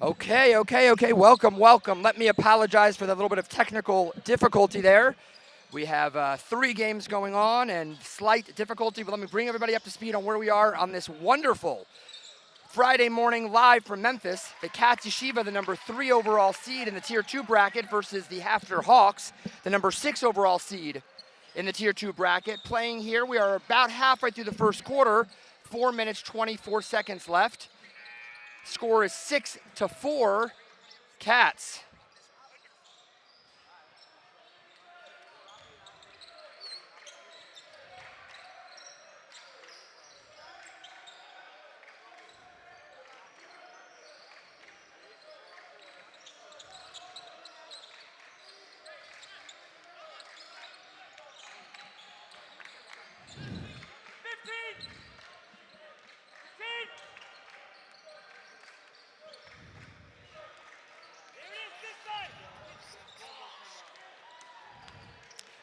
Okay. Welcome. Let me apologize for the little bit of technical difficulty there. We have 3 games going on and slight difficulty, but let me bring everybody up to speed on where we are on this wonderful Friday morning live from Memphis. The Cats Yeshiva, the number 3 overall seed in the Tier 2 bracket versus the Hafter Hawks, the number 6 overall seed in the Tier 2 bracket. Playing here, we are about halfway through the first quarter, 4 minutes, 24 seconds left. Score is 6-4, Cats.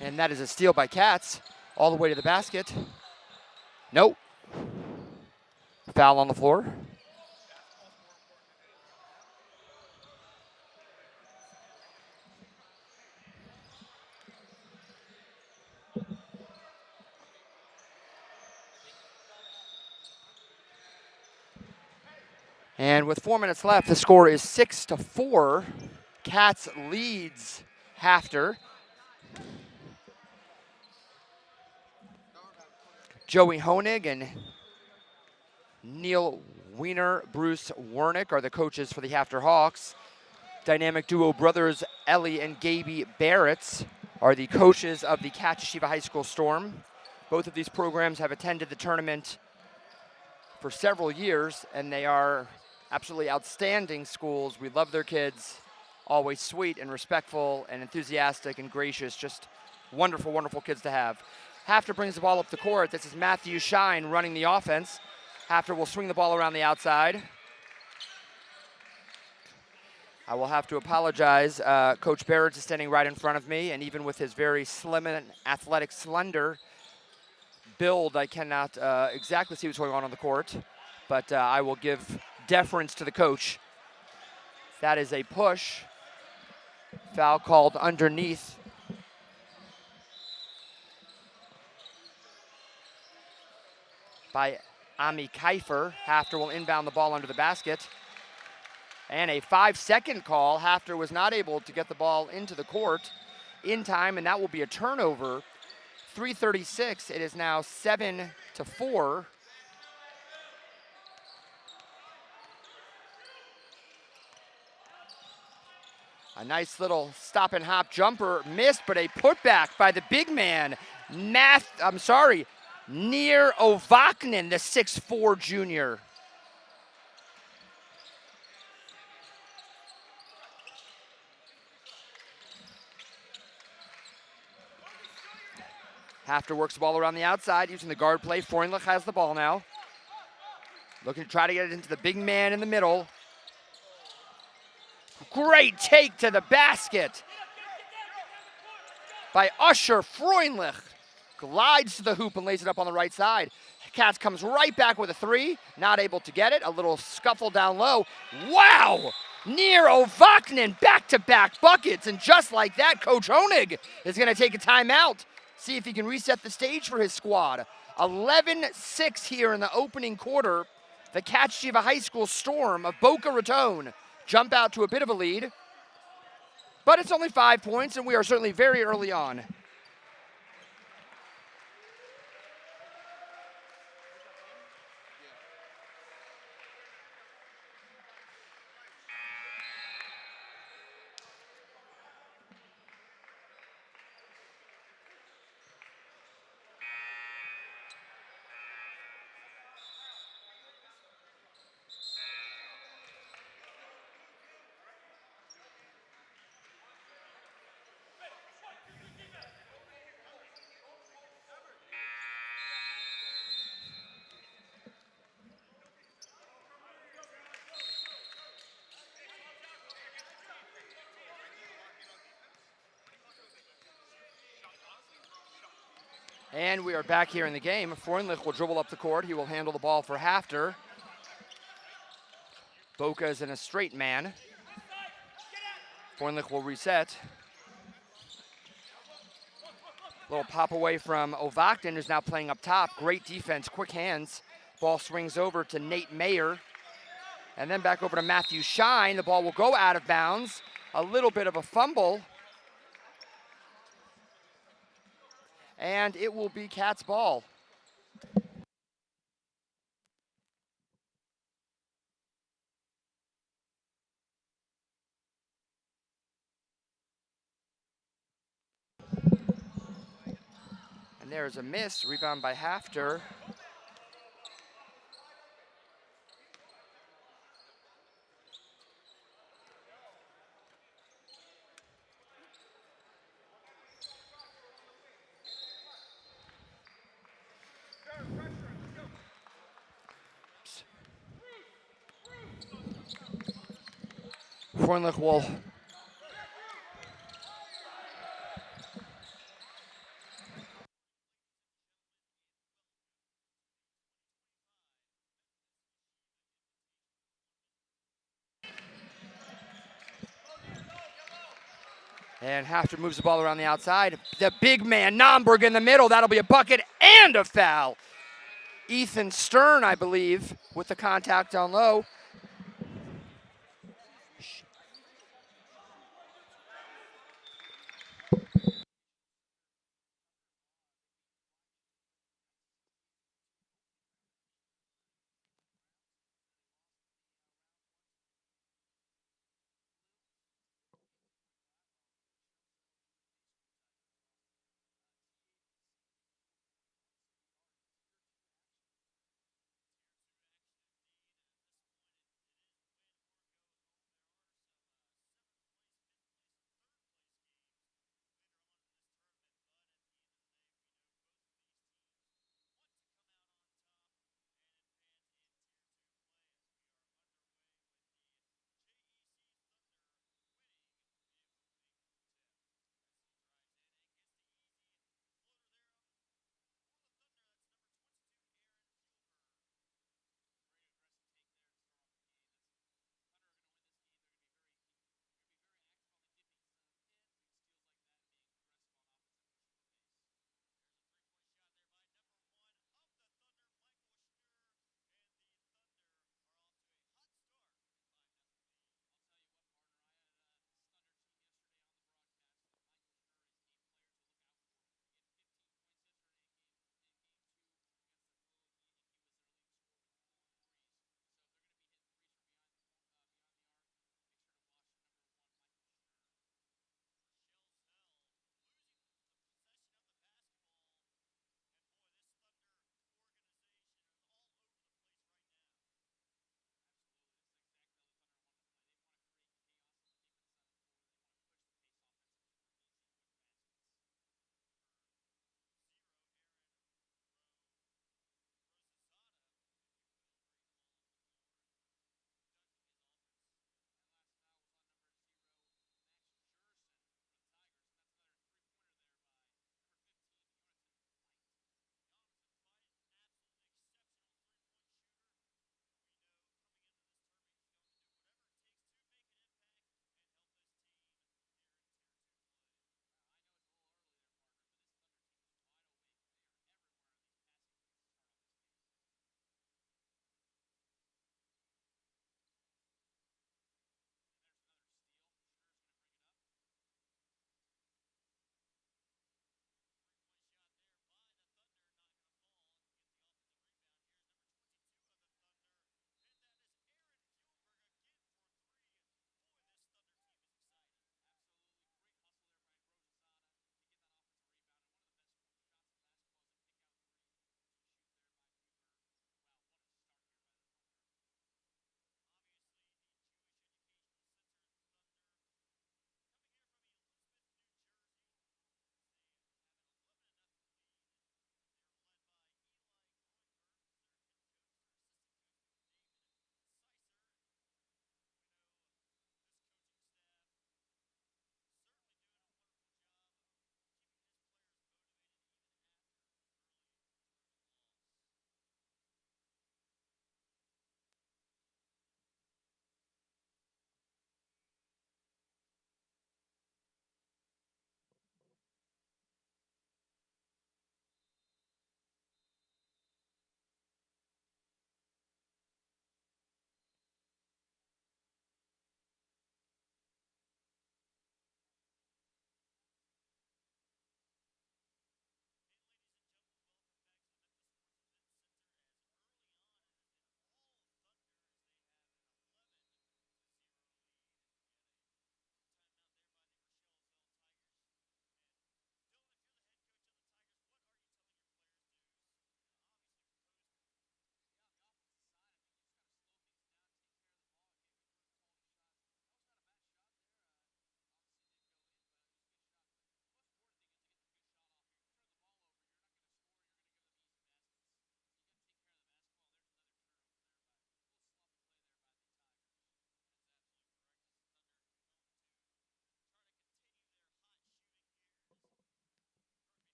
And that is a steal by Cats, all the way to the basket. Nope. Foul on the floor. And with 4 minutes left, the score is 6-4. Cats leads Hafter. Joey Honig and Neil Wiener, Bruce Wernick are the coaches for the Hafter Hawks. Dynamic duo brothers Ellie and Gaby Barretts are the coaches of the Cat Yeshiva High School Storm. Both of these programs have attended the tournament for several years, and they are absolutely outstanding schools. We love their kids, always sweet and respectful and enthusiastic and gracious, just wonderful, wonderful kids to have. Hafter brings the ball up the court. This is Matthew Shine running the offense. Hafter will swing the ball around the outside. I will have to apologize. Coach Barrett is standing right in front of me, and even with his very slim and athletic, slender build, I cannot exactly see what's going on the court, but I will give deference to the coach. That is a push. Foul called underneath. By Ami Kiefer. Hafter will inbound the ball under the basket. And a 5-second call. Hafter was not able to get the ball into the court in time, and that will be a turnover. 3:36. It is now 7-4. A nice little stop and hop jumper missed, but a putback by the big man, Nir Ovaknin, the 6'4" junior. Hafter works the ball around the outside using the guard play. Freundlich has the ball now. Looking to try to get it into the big man in the middle. Great take to the basket by Usher Freundlich. Glides to the hoop and lays it up on the right side. Cats comes right back with a 3. Not able to get it. A little scuffle down low. Wow! Nir Ovaknin, back-to-back buckets. And just like that, Coach Honig is going to take a timeout. See if he can reset the stage for his squad. 11-6 here in the opening quarter. the Catskiva High School Storm of Boca Raton jump out to a bit of a lead. But it's only 5 points, and we are certainly very early on. And we are back here in the game. Freundlich will dribble up the court. He will handle the ball for Hafter. Boca is in a straight man. Freundlich will reset. Little pop away from Ovakton, who's now playing up top. Great defense, quick hands. Ball swings over to Nate Mayer. And then back over to Matthew Shine. The ball will go out of bounds. A little bit of a fumble. And it will be Cats' ball. And there's a miss, rebound by Hafter. Freundlich will and Hafter moves the ball around the outside. The big man, Nomberg in the middle. That'll be a bucket and a foul. Ethan Stern, I believe, with the contact down low.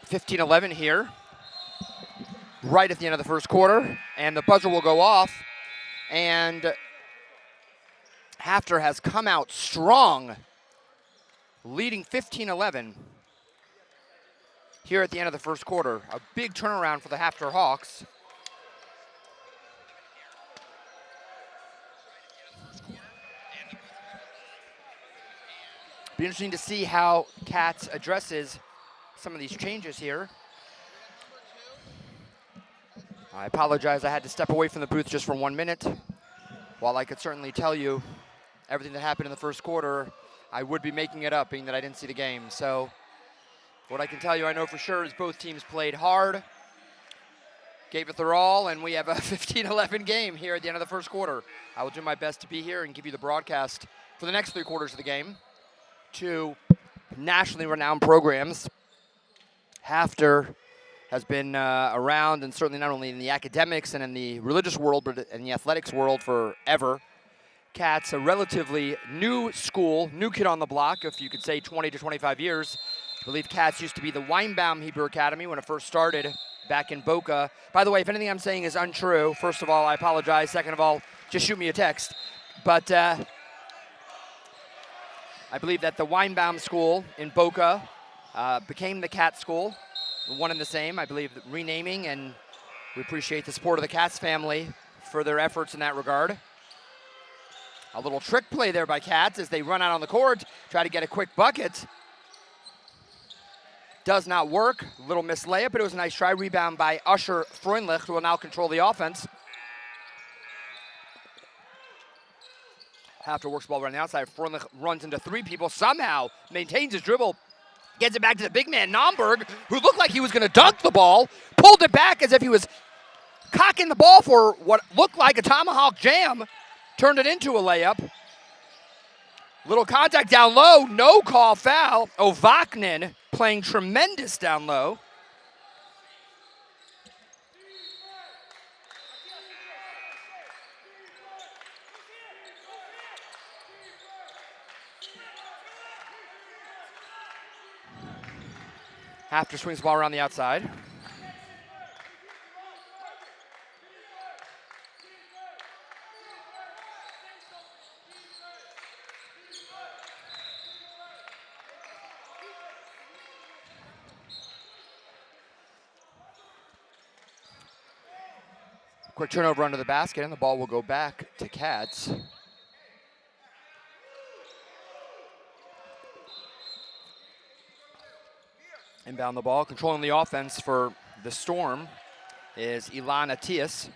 15-11 here, right at the end of the first quarter, and the buzzer will go off, and Hafter has come out strong, leading 15-11 here at the end of the first quarter. A big turnaround for the Hafter Hawks. Be interesting to see how Cats addresses some of these changes here. I apologize, I had to step away from the booth just for 1 minute. While I could certainly tell you everything that happened in the first quarter, I would be making it up, being that I didn't see the game. So what I can tell you I know for sure is both teams played hard, gave it their all, and we have a 15-11 game here at the end of the first quarter. I will do my best to be here and give you the broadcast for the next 3 quarters of the game. 2 nationally renowned programs. Hafter has been around, and certainly not only in the academics and in the religious world, but in the athletics world forever. Cats, a relatively new school, new kid on the block, if you could say 20 to 25 years. I believe Cats used to be the Weinbaum Hebrew Academy when it first started back in Boca. By the way, if anything I'm saying is untrue, first of all, I apologize. Second of all, just shoot me a text. But I believe that the Weinbaum School in Boca became the Cat School, one and the same. I believe renaming, and we appreciate the support of the Cats family for their efforts in that regard. A little trick play there by Cats as they run out on the court, try to get a quick bucket. Does not work. Little missed layup, but it was a nice try. Rebound by Usher Freundlich, who will now control the offense. Hafter works the ball around the outside. Freundlich runs into 3 people, somehow maintains his dribble, gets it back to the big man, Nomberg, who looked like he was going to dunk the ball, pulled it back as if he was cocking the ball for what looked like a tomahawk jam, turned it into a layup. Little contact down low, no call, foul. Ovaknin playing tremendous down low. Hafter swings the ball around the outside. Quick turnover under the basket, and the ball will go back to Cats. Inbound the ball, controlling the offense for the Storm is Ilan Atias.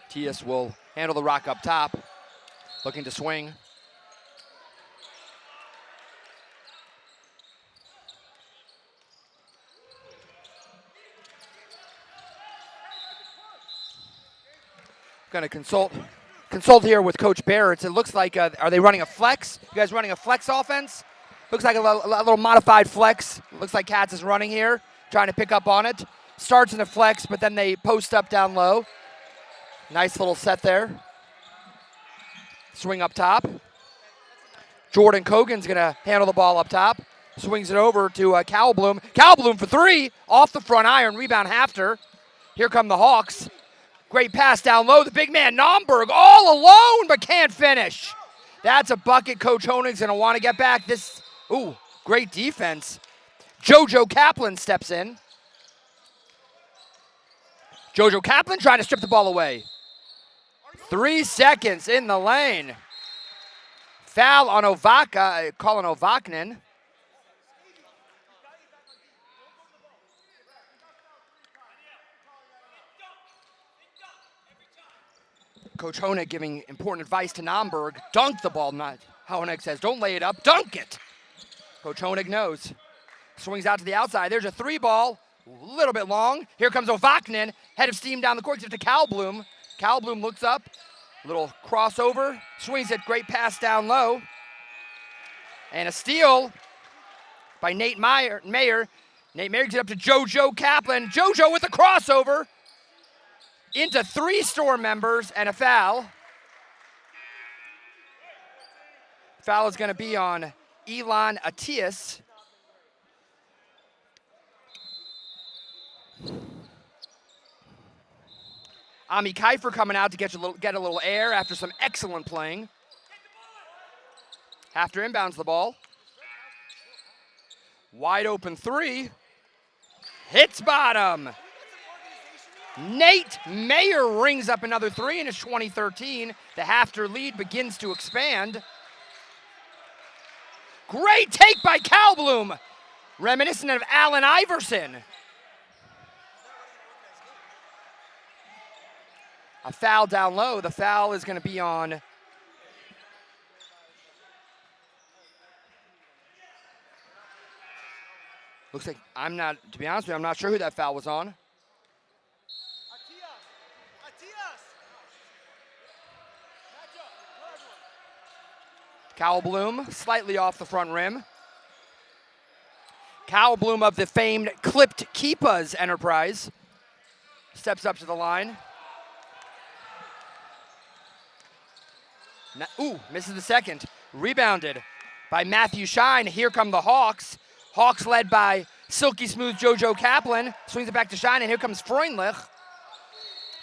Atias will handle the rock up top, looking to swing. Going to consult here with Coach Barrett. It looks like, are they running a flex? You guys running a flex offense? Looks like a little modified flex. Looks like Cats is running here, trying to pick up on it. Starts in a flex, but then they post up down low. Nice little set there. Swing up top. Jordan Cogan's going to handle the ball up top. Swings it over to Cowbloom. Cowbloom for 3, off the front iron. Rebound Hafter. Here come the Hawks. Great pass down low. The big man, Nomberg, all alone, but can't finish. That's a bucket Coach Honig's going to want to get back. Ooh, great defense. JoJo Kaplan steps in. JoJo Kaplan trying to strip the ball away. 3 seconds in the lane. Foul on Colin Ovaknin. Coach Honig giving important advice to Nomberg. Dunk the ball. Not Honig says, don't lay it up, dunk it. Coach Honig knows. Swings out to the outside. There's a 3 ball, a little bit long. Here comes Ovaknin, head of steam down the court, to Cowbloom. Cowbloom looks up, little crossover, swings it, great pass down low. And a steal by Nate Mayer. Nate Mayer gets it up to JoJo Kaplan. JoJo with the crossover into 3 Storm members and a foul. Foul is going to be on Ilan Atias. Ami Kiefer coming out to get a little air after some excellent playing. After inbounds the ball. Wide open three. Hits bottom. Nate Mayer rings up another three, and it's 2013. The Hafter lead begins to expand. Great take by Kalblum, reminiscent of Allen Iverson. A foul down low. The foul is going to be on looks like to be honest with you, I'm not sure who that foul was on. Kalblum slightly off the front rim. Kalblum of the famed Clipped Keepas enterprise steps up to the line. Misses the second. Rebounded by Matthew Shine. Here come the Hawks. Hawks led by silky smooth JoJo Kaplan. Swings it back to Shine, and here comes Freundlich.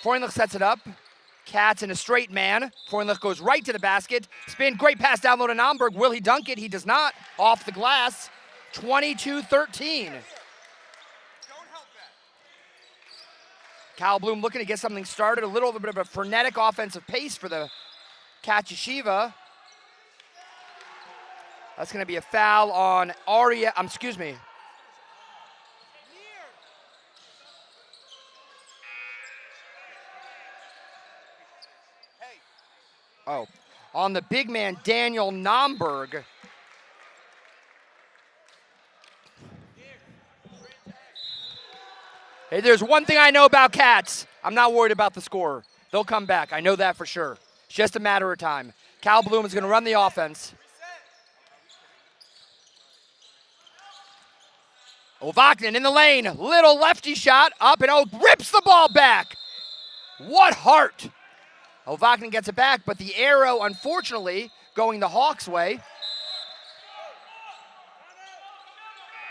Freundlich sets it up. Cats in a straight man. Freundlich goes right to the basket. Spin, great pass down low to Naumburg. Will he dunk it? He does not. Off the glass. 22-13. Kalblum looking to get something started. A little bit of a frenetic offensive pace for the Cat Yeshiva. That's going to be a foul on excuse me. On the big man, Daniel Naumburg. Hey, there's one thing I know about Cats. I'm not worried about the score. They'll come back. I know that for sure. It's just a matter of time. Kalblum is going to run the offense. Ovaknin in the lane. Little lefty shot up and rips the ball back. What heart. Ovaknin gets it back, but the arrow, unfortunately, going the Hawks' way.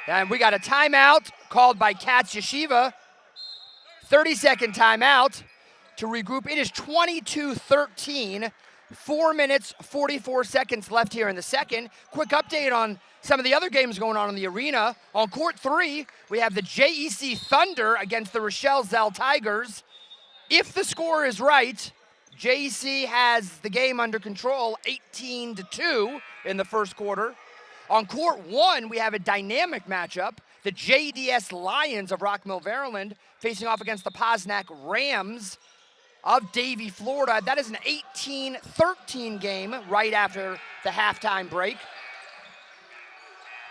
And we got a timeout called by Cats Yeshiva. 30-second timeout to regroup. It is 22-13. 4 minutes, 44 seconds left here in the second. Quick update on some of the other games going on in the arena. On court 3, we have the JEC Thunder against the Rochelle Zell Tigers. If the score is right, JEC has the game under control, 18-2 in the first quarter. On court 1, we have a dynamic matchup. The JDS Lions of Rockmill, Maryland, facing off against the Posnack Rams of Davie, Florida. That is an 18-13 game right after the halftime break.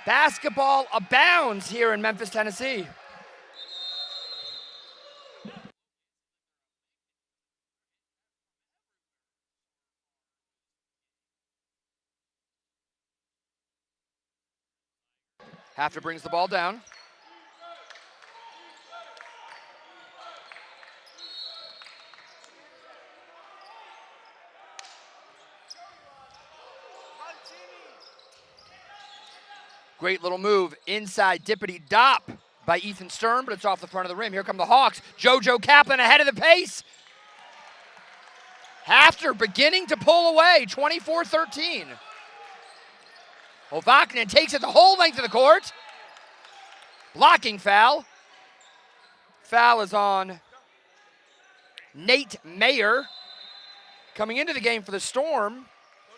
Basketball abounds here in Memphis, Tennessee. Hafter brings the ball down. Great little move inside dippity dop by Ethan Stern, but it's off the front of the rim. Here come the Hawks. JoJo Kaplan ahead of the pace. Hafter beginning to pull away, 24-13. Ovaknin takes it the whole length of the court. Blocking foul. Foul is on Nate Mayer. Coming into the game for the Storm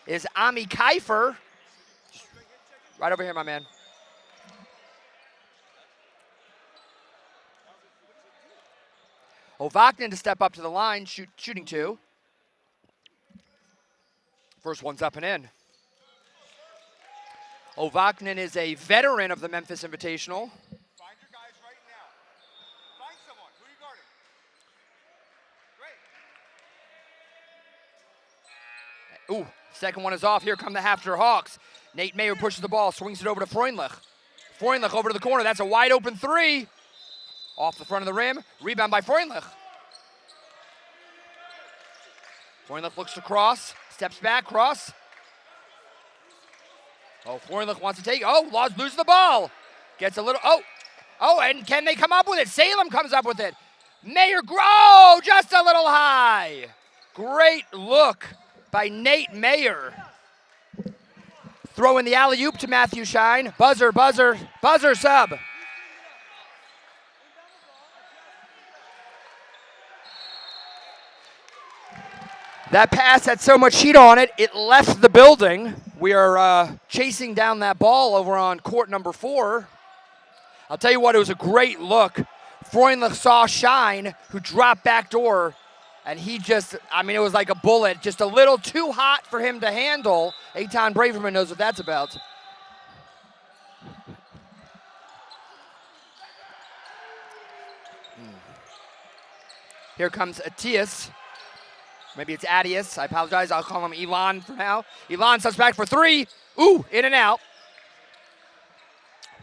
is Ami Kiefer. Right over here, my man. Ovaknin to step up to the line, shooting 2. First one's up and in. Ovaknin is a veteran of the Memphis Invitational. Find your guys right now. Find someone. Who are you guarding? Great. Ooh, second one is off. Here come the Hafter Hawks. Nate Mayer pushes the ball, swings it over to Freundlich. Freundlich over to the corner. That's a wide open 3. Off the front of the rim. Rebound by Freundlich. Freundlich looks to cross. Steps back, cross. Freundlich wants to take. Loses the ball. Gets a little. And can they come up with it? Salem comes up with it. Mayer grow just a little high. Great look by Nate Mayer. Throwing the alley-oop to Matthew Shine. Buzzer sub. That pass had so much heat on it, it left the building. We are chasing down that ball over on court number 4. I'll tell you what, it was a great look. Freundlich saw Shine, who dropped backdoor, and he just, it was like a bullet, just a little too hot for him to handle. Eitan Braverman knows what that's about. Here comes Atias. Maybe it's Adius. I apologize. I'll call him Elon for now. Elon steps back for 3. Ooh, in and out.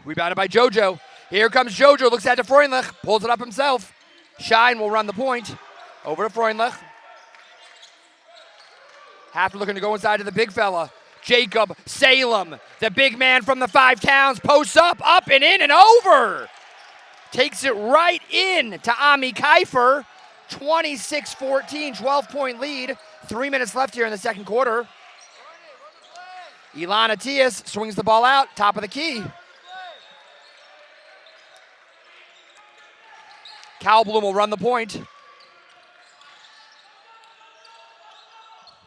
Rebounded by JoJo. Here comes JoJo. Looks at to Freundlich. Pulls it up himself. Shine will run the point. Over to Freundlich. After looking to go inside to the big fella. Jacob Salem, the big man from the 5 towns, posts up and in and over. Takes it right in to Ami Kiefer. 26-14, 12-point lead. 3 minutes left here in the second quarter. Ilan Atias swings the ball out, top of the key. Kalblum will run the point.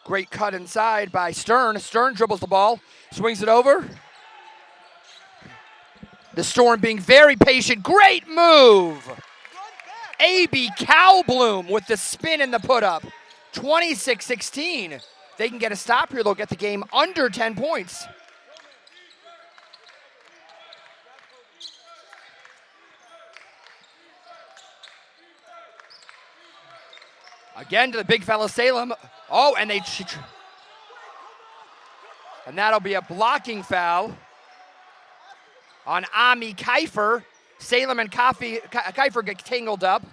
Great cut inside by Stern. Stern dribbles the ball, swings it over. The Storm being very patient. Great move. A.B. Kalblum with the spin and the put-up. 26-16. They can get a stop here. They'll get the game under 10 points. Again to the big fella Salem. Oh, and that'll be a blocking foul on Ami Kiefer. Salem and Kiefer get tangled up.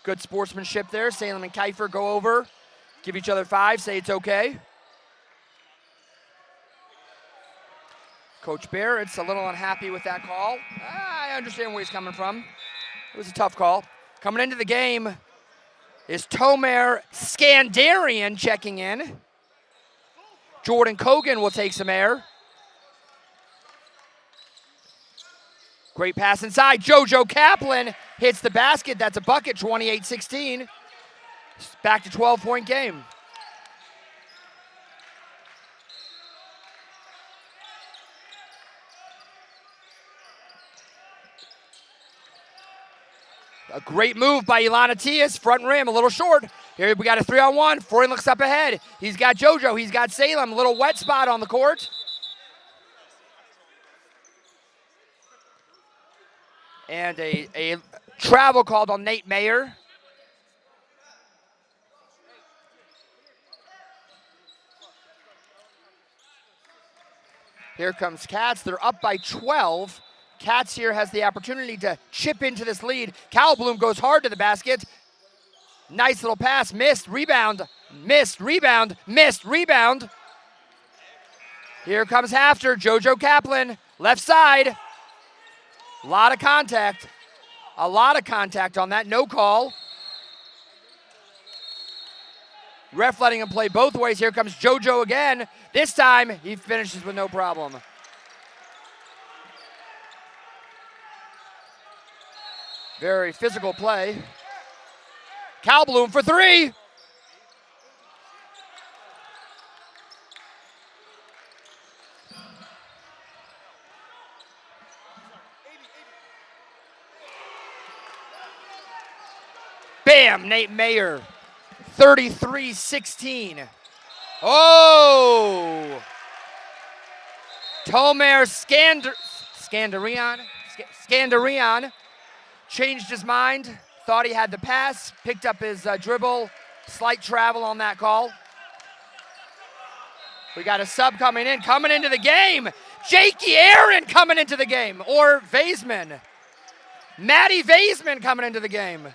Good sportsmanship there. Salem and Kiefer go over, give each other 5, say it's okay. Coach Barrett's a little unhappy with that call. I understand where he's coming from. It was a tough call. Coming into the game is Tomer Skandarian checking in. Jordan Kogan will take some air. Great pass inside. JoJo Kaplan hits the basket. That's a bucket, 28-16. Back to 12-point game. A great move by Ilana Tias, front rim, a little short. Here we got a 3-on-1. Freund looks up ahead. He's got JoJo, he's got Salem. A little wet spot on the court. And a travel called on Nate Mayer. Here comes Katz. They're up by 12. Katz here has the opportunity to chip into this lead. Kalblum goes hard to the basket. Nice little pass, missed, rebound, missed, rebound, missed, rebound. Here comes Hafter, JoJo Kaplan, left side. A lot of contact on that, no call. Ref letting him play both ways. Here comes JoJo again. This time, he finishes with no problem. Very physical play. Kalblum for 3. Bam, Nate Mayer. 33-16. Oh! Tomer Skandarian changed his mind, thought he had the pass, picked up his dribble, slight travel on that call. We got a sub coming into the game. Jakey Aaron coming into the game, or Vaisman. Matty Vaisman coming into the game.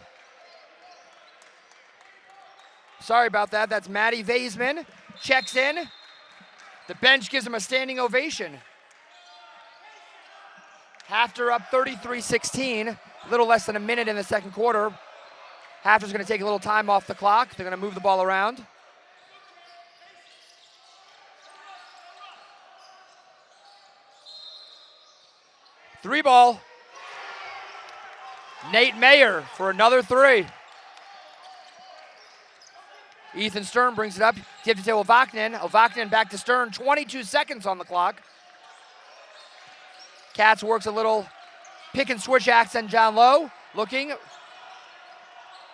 Sorry about that, that's Matty Vaisman. Checks in. The bench gives him a standing ovation. Hafter up 33-16. A little less than a minute in the second quarter. Hafter's going to take a little time off the clock. They're going to move the ball around. Three ball. Nate Mayer for another three. Ethan Stern brings it up. Gives it to Ovaknin. Ovaknin back to Stern. 22 seconds on the clock. Katz works a little pick and switch accent down low. Looking.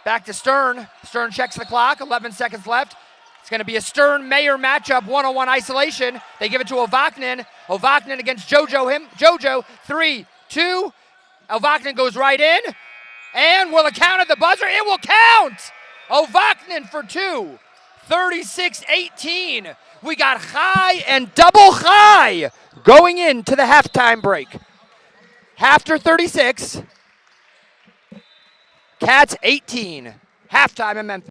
Back to Stern. Stern checks the clock. 11 seconds left. It's going to be a Stern-Mayer matchup, one-on-one isolation. They give it to Ovaknin. Ovaknin against Jojo, 3, 2. Ovaknin goes right in. And will it count at the buzzer? It will count! Ovaknin for 2. 36-18. We got high and double high going into the halftime break. Hafter 36. Cats 18. Halftime in Memphis.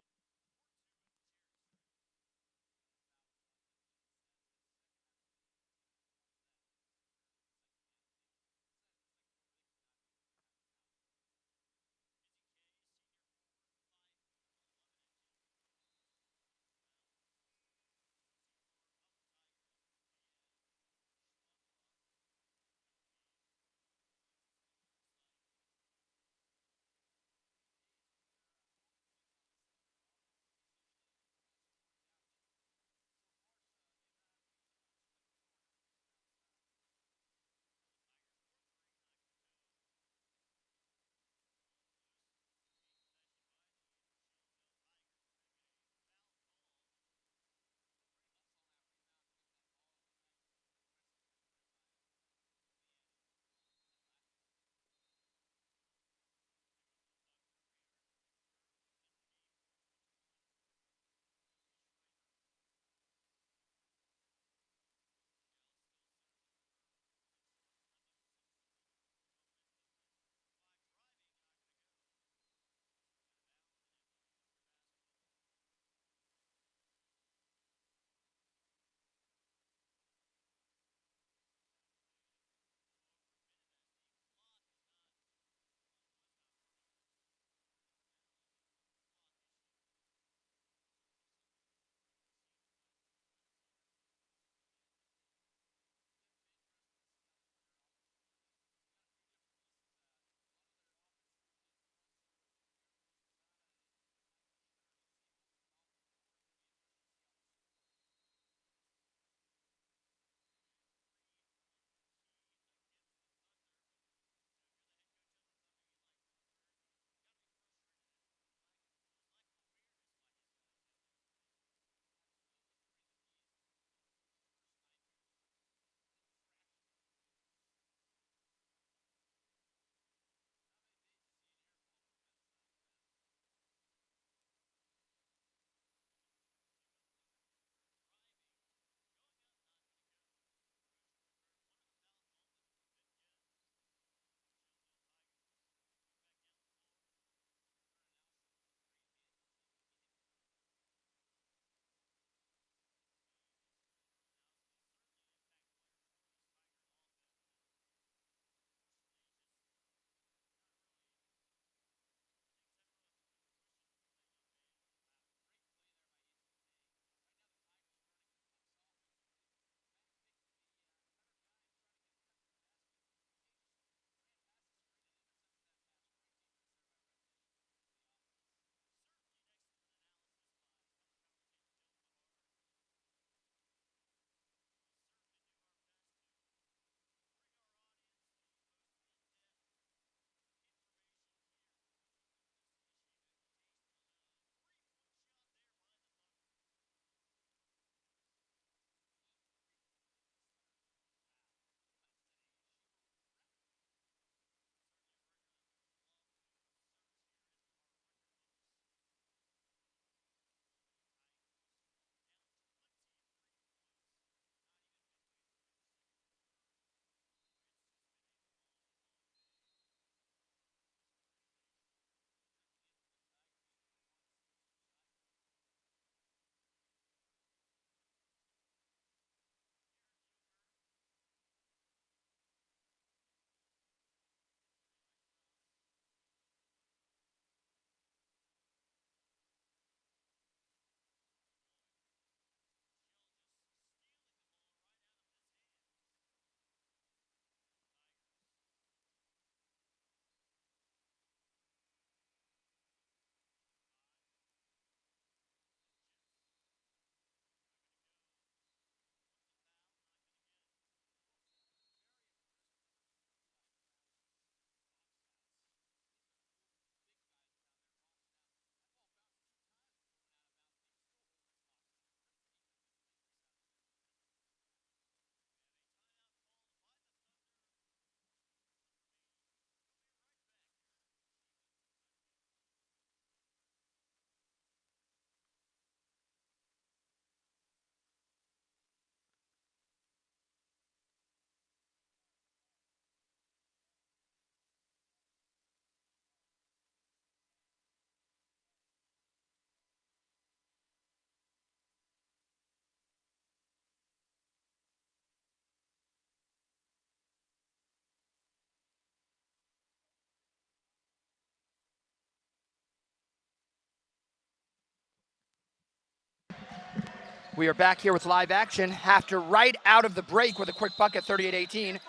We are back here with live action after right out of the break with a quick bucket, 38-18.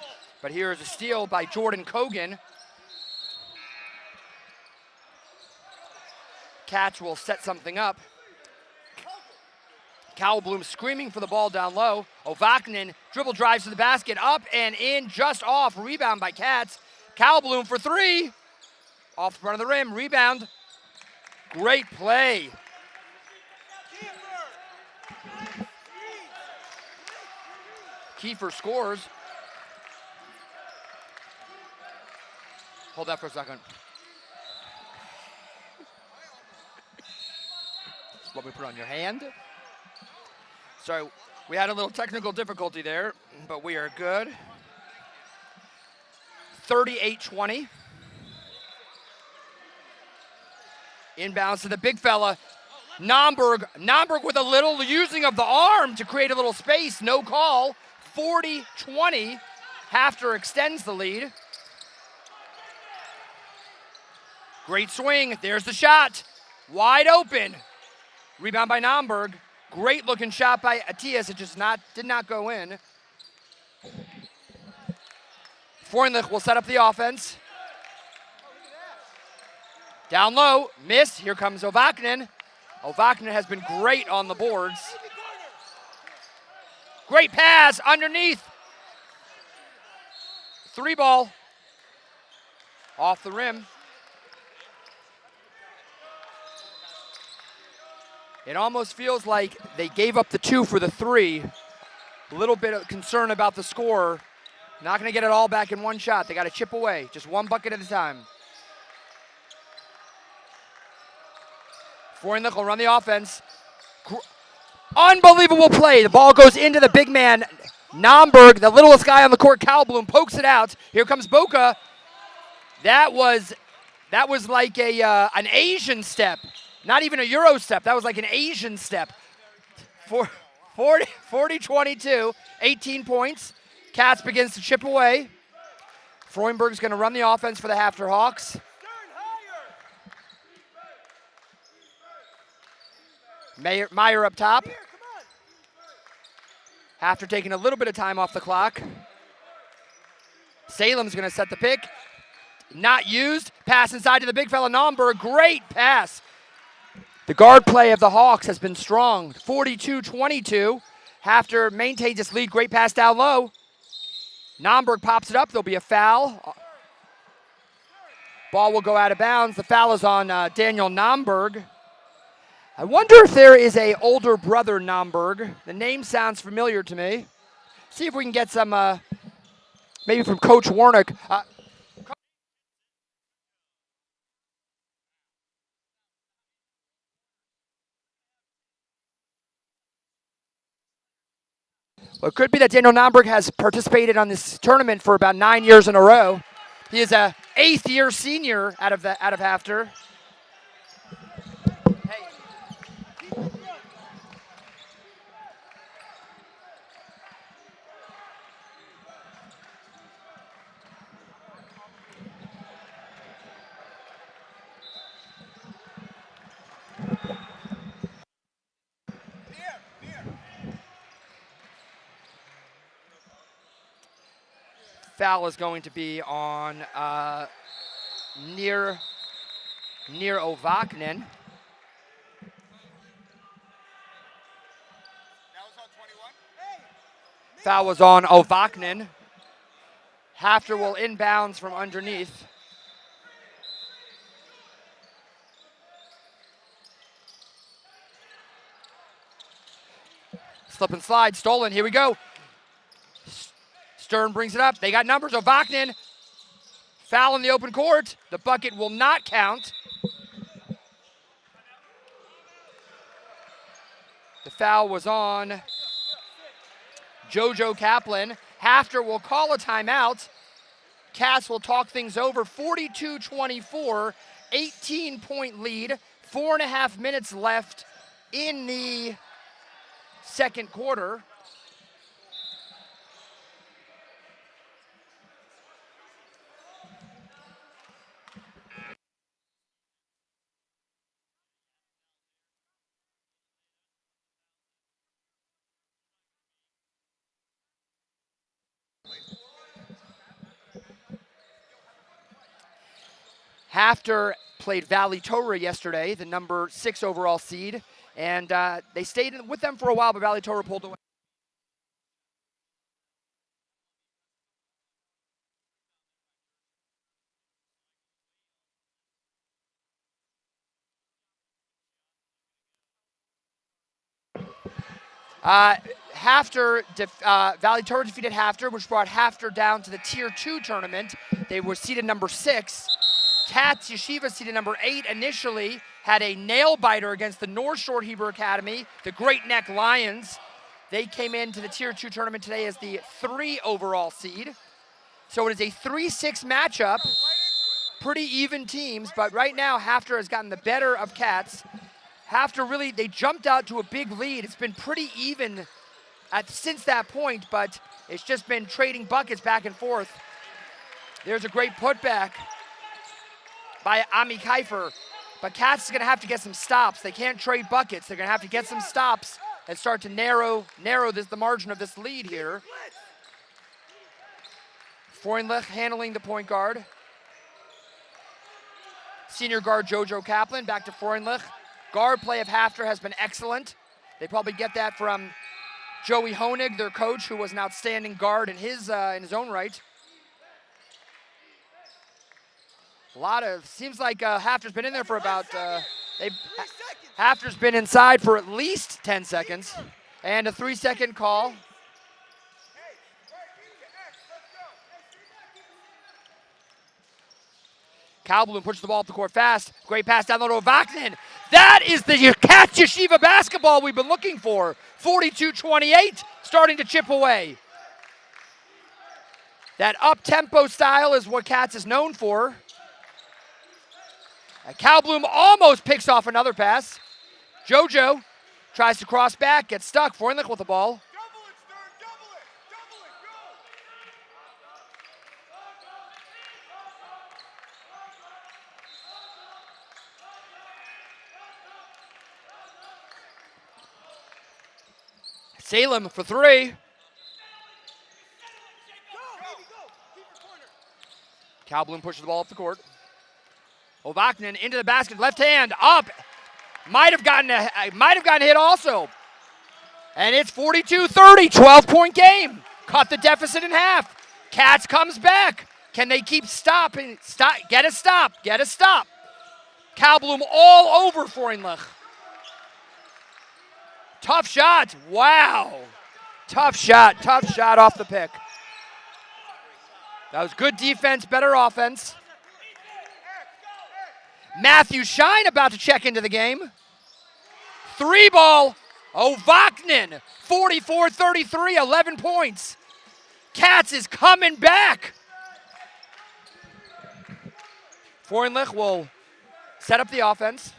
But here is a steal by Jordan Kogan. Catch will set something up. Cowbloom screaming for the ball down low. Ovaknin dribble drives to the basket, up and in, just off. Rebound by Katz. Cowbloom for three. Off the front of the rim, rebound. Great play. Kiefer scores. Hold that for a second. What we put on your hand. So we had a little technical difficulty there, but we are good. 38-20. Inbounds to the big fella. Nomberg with a little using of the arm to create a little space. No call. 40-20. Hafter extends the lead. Great swing. There's the shot. Wide open. Rebound by Nomberg. Great looking shot by Atias. It just did not go in. Freundlich will set up the offense. Down low, miss. Here comes Ovaknin. Ovaknin has been great on the boards. Great pass underneath. Three ball. Off the rim. It almost feels like they gave up the two for the three. A little bit of concern about the score. Not going to get it all back in one shot. They got to chip away, just one bucket at a time. Freundlich will run the offense. Unbelievable play. The ball goes into the big man. Nomberg, the littlest guy on the court, Cowbloom, pokes it out. Here comes Boca. That was like an Asian step. Not even a Euro step. That was like an Asian step. 40-22, 18 points. Katz begins to chip away. Freundberg's going to run the offense for the Hafter Hawks. Meyer up top. Hafter taking a little bit of time off the clock. Salem's going to set the pick. Not used. Pass inside to the big fella, Nomberg. Great pass. The guard play of the Hawks has been strong. 42-22. Hafter maintains its lead. Great pass down low. Nomberg pops it up. There'll be a foul. Ball will go out of bounds. The foul is on Daniel Nomberg. I wonder if there is a older brother Nomberg. The name sounds familiar to me. See if we can get some, maybe from Coach Warnick. Well, it could be that Daniel Nomberg has participated on this tournament for about 9 years in a row. He is a 8th-year senior out of Hafter. Foul is going to be on near Ovaknin. Foul was on Ovaknin. Hafter will inbounds from underneath. Slip and slide, stolen, here we go. Stern brings it up. They got numbers. Ovaknin. Foul in the open court. The bucket will not count. The foul was on JoJo Kaplan. Hafter will call a timeout. Cass will talk things over. 42-24, 18-point lead. 4.5 minutes left in the second quarter. Hafter played Valley Torah yesterday, the number 6 overall seed, and they stayed with them for a while, but Valley Torah pulled away. Valley Torah defeated Hafter, which brought Hafter down to the Tier 2 tournament. They were seeded number 6. Katz Yeshiva, seeded number 8 initially, had a nail-biter against the North Shore Hebrew Academy, the Great Neck Lions. They came into the Tier 2 tournament today as the 3 overall seed. So it is a 3-6 matchup. Pretty even teams, but right now Hafter has gotten the better of Katz. Hafter really, they jumped out to a big lead. It's been pretty even since that point, but it's just been trading buckets back and forth. There's a great putback by Ami Kiefer, but Katz is going to have to get some stops. They can't trade buckets. They're going to have to get some stops and start to narrow the margin of this lead here. Freundlich handling the point guard. Senior guard Jojo Kaplan back to Freundlich. Guard play of Hafter has been excellent. They probably get that from Joey Honig, their coach, who was an outstanding guard in his own right. Seems like Hafter's been in there for about, Hafter's been inside for at least 10 seconds. And a 3-second call. Kalblum pushes the ball up the court fast. Great pass down low to Vaknin. That is the Katz Yeshiva basketball we've been looking for. 42-28, starting to chip away. That up-tempo style is what Katz is known for. And Kalblum almost picks off another pass. Jojo tries to cross back, gets stuck. Freundlich with the ball. Salem for 3. Kalblum pushes the ball up the court. Ovaknin into the basket, left hand, up. Might have gotten hit also. And it's 42-30, 12-point game. Cut the deficit in half. Katz comes back. Can they keep stopping? Get a stop. Kalblum all over Freundlich. Tough shot. Wow. Tough shot off the pick. That was good defense, better offense. Matthew Shine about to check into the game. 3-ball. Ovaknin, 44-33, 11 points. Katz is coming back. Freundlich will set up the offense.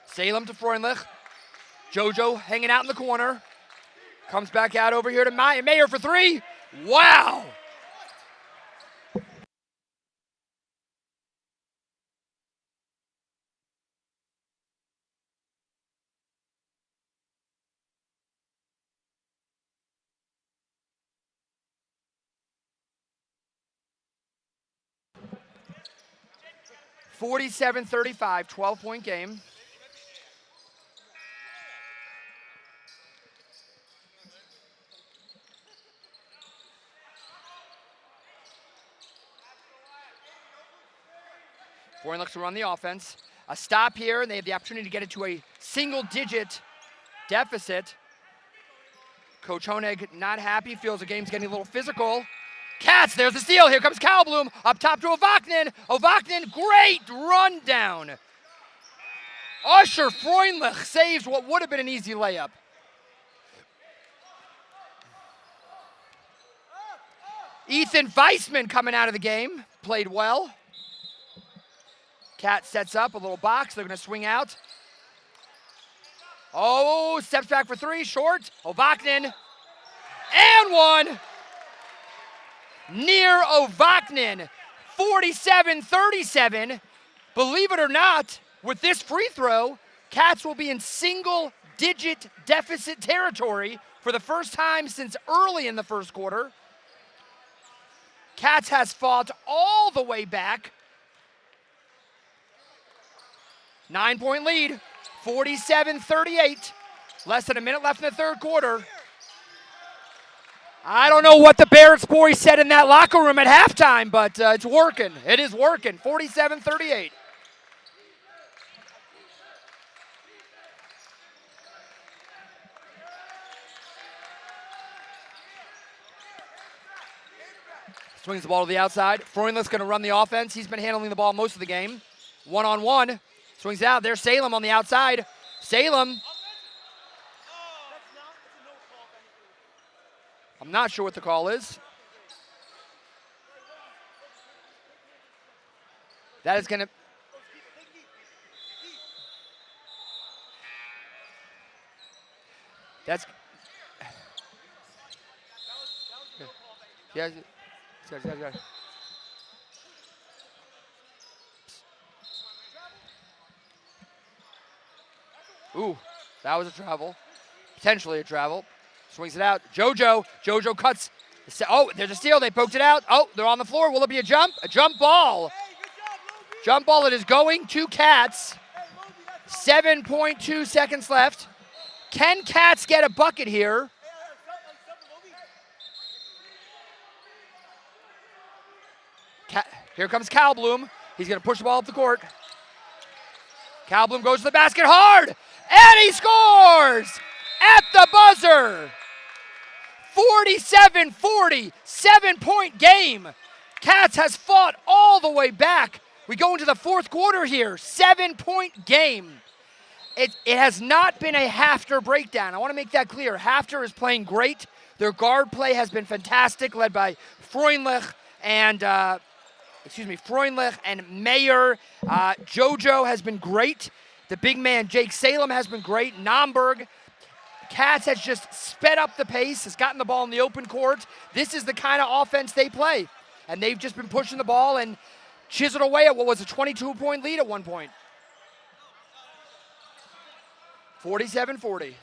Salem to Freundlich. Jojo hanging out in the corner. Comes back out over here to Mayer for 3. Wow! (47-35), 12-point game. Freundlich to run the offense. A stop here, and they have the opportunity to get it to a single-digit deficit. Coach Honig not happy, feels the game's getting a little physical. Katz, there's the steal. Here comes Kalblum, up top to Ovaknin. Ovaknin, great run down. Usher Freundlich saves what would have been an easy layup. Ethan Weissman coming out of the game, played well. Katz sets up a little box. They're going to swing out. Oh, steps back for 3, short. Ovaknin, and 1. Near Ovaknin, 47-37. Believe it or not, with this free throw, Katz will be in single-digit deficit territory for the first time since early in the first quarter. Cats has fought all the way back. 9-point lead, 47-38. Less than a minute left in the third quarter. I don't know what the Barrett's boys said in that locker room at halftime, but it's working. It is working, 47-38. Swings the ball to the outside. Freundlich's going to run the offense. He's been handling the ball most of the game. One-on-one. Swings out. There's Salem on the outside. Salem. I'm not sure what the call is. That is going to... That's... Yeah. Ooh, that was a travel. Potentially a travel. Swings it out. JoJo. JoJo cuts. Oh, there's a steal. They poked it out. Oh, they're on the floor. Will it be a jump? A jump ball. Jump ball. It is going to Cats. 7.2 seconds left. Can Cats get a bucket here? Here comes Calbloom. He's going to push the ball up the court. Calbloom goes to the basket hard, and he scores at the buzzer. 47-40, 7-point game. Cats has fought all the way back. We go into the fourth quarter here, 7-point game. It has not been a Hafter breakdown. I want to make that clear. Hafter is playing great. Their guard play has been fantastic, led by Freundlich and Mayer. JoJo has been great. The big man, Jake Salem, has been great. Nomberg. Cats has just sped up the pace, has gotten the ball in the open court. This is the kind of offense they play. And they've just been pushing the ball and chiseled away at what was a 22-point lead at one point. 47-40.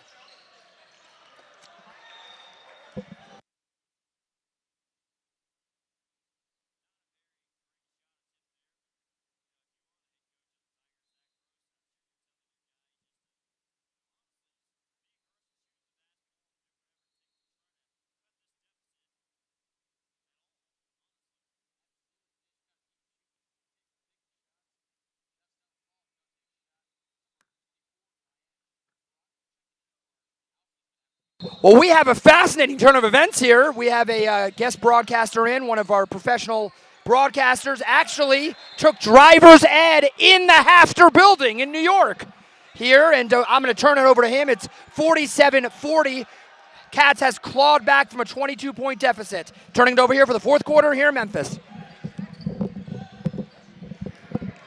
Well, we have a fascinating turn of events here. We have a guest broadcaster in, one of our professional broadcasters actually took driver's ed in the Hafter building in New York here, and I'm going to turn it over to him. It's 47-40. Cats has clawed back from a 22-point deficit. Turning it over here for the fourth quarter here in Memphis.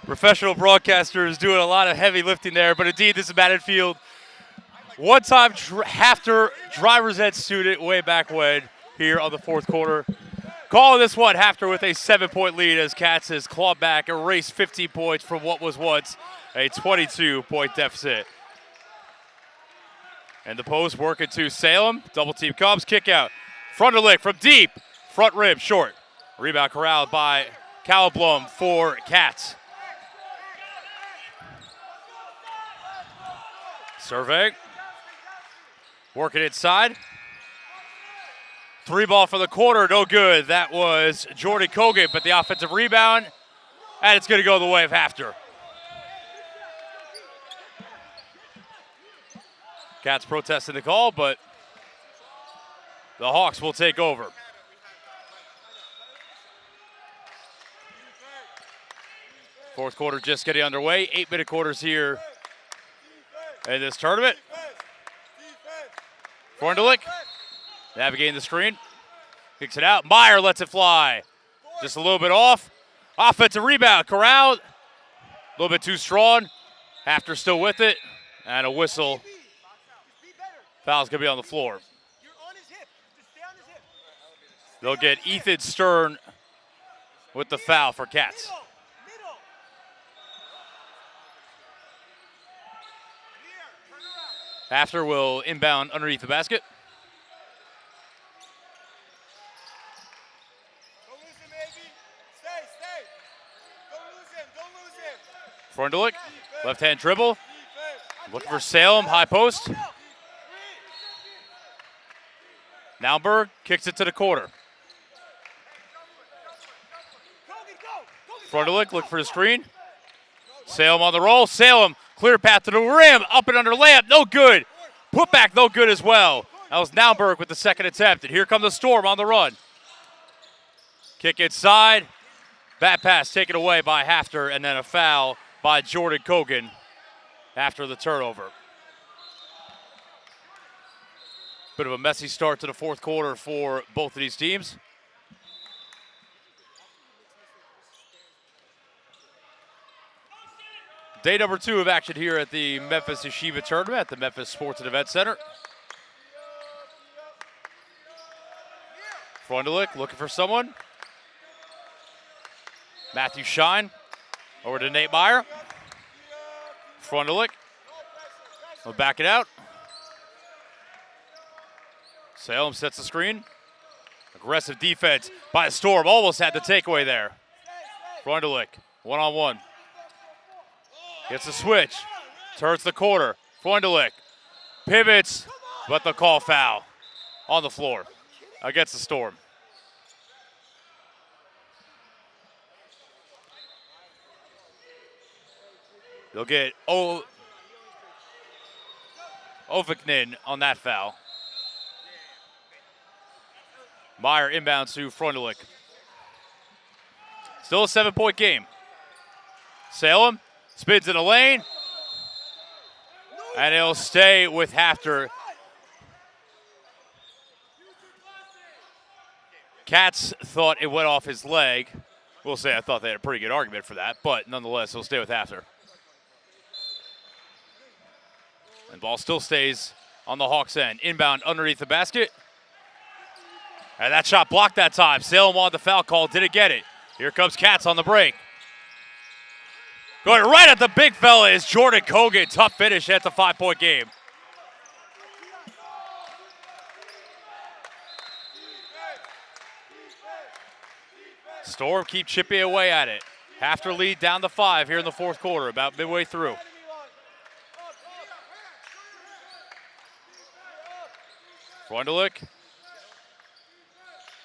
Professional broadcaster is doing a lot of heavy lifting there, but indeed this is batted field. One-time Hafter driver's ed student way back when here on the fourth quarter. Calling this one Hafter with a 7-point lead as Cats has clawed back, erased 15 points from what was once a 22-point deficit. And the post working to Salem. Double team comes, kick out. Freundlich from deep, front rim, short. Rebound corralled by Calblum for Cats. Survey. Working inside. Three ball for the quarter, no good. That was Jordy Kogan, but the offensive rebound, and it's going to go the way of Hafter. Cats protesting the call, but the Hawks will take over. Fourth quarter just getting underway. 8-minute quarters here in this tournament. Freundlich navigating the screen. Kicks it out. Meyer lets it fly. Just a little bit off. Offensive rebound. Corralled. A little bit too strong. Hafter still with it. And a whistle. Foul's going to be on the floor. They'll get Ethan Stern with the foul for Cats. Hafter will inbound underneath the basket. Stay. Don't lose him. Freundlich, left-hand dribble. Looking for Salem, high post. Naumberg kicks it to the corner. Freundlich looking for the screen. Salem on the roll. Salem, clear path to the rim. Up and under layup, no good. Put back, no good as well. That was Naumberg with the second attempt. And here come the Storm on the run. Kick inside. Bad pass taken away by Hafter, and then a foul by Jordan Kogan after the turnover. Bit of a messy start to the fourth quarter for both of these teams. Day number 2 of action here at the Memphis Yeshiva Tournament at the Memphis Sports and Event Center. Freundlich looking for someone. Matthew Shine over to Nate Meyer. Freundlich will back it out. Salem sets the screen. Aggressive defense by the Storm. Almost had the takeaway there. Freundlich, one-on-one. Gets a switch. Turns the corner. Freundlich pivots, but the call foul on the floor against the Storm. They'll get Oviknin on that foul. Meyer inbounds to Freundlich. Still a 7-point game. Salem spins in the lane. And it'll stay with Hafter. Katz thought it went off his leg. We'll say I thought they had a pretty good argument for that, but nonetheless, it'll stay with Hafter. And ball still stays on the Hawks' end. Inbound underneath the basket. And that shot blocked that time. Salem wanted the foul call, didn't get it. Here comes Katz on the break. Going right at the big fella is Jordan Kogan. Tough finish. That's a 5-point game. Storm keep chipping away at it. Hafter lead down to 5 here in the fourth quarter, about midway through. Freundlich.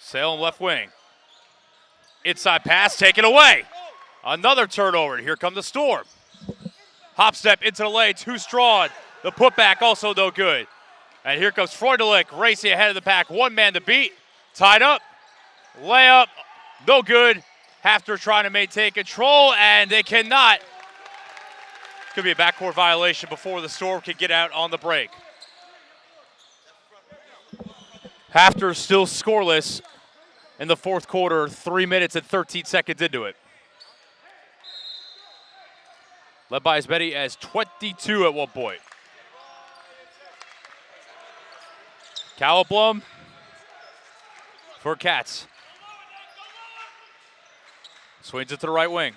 Salem left wing. Inside pass taken away. Another turnover. Here come the Storm. Hop step into the lane, too strong. The putback also no good. And here comes Freundlich racing ahead of the pack. One man to beat. Tied up. Layup. No good. Hafter trying to maintain control, and they cannot. Could be a backcourt violation before the Storm can get out on the break. Hafter still scoreless in the fourth quarter, 3 minutes and 13 seconds into it. Led by as many as 22 at one point. Calablum for Katz. Swings it to the right wing.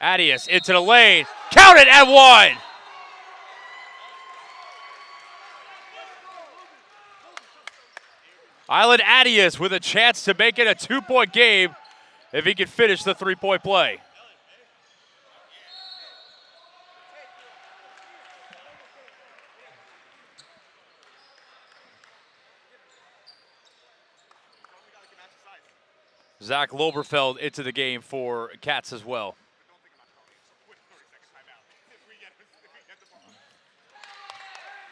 Adius into the lane. Count it at 1. Island Adius with a chance to make it a 2-point game if he can finish the 3-point play. Zach Loberfeld into the game for Katz as well.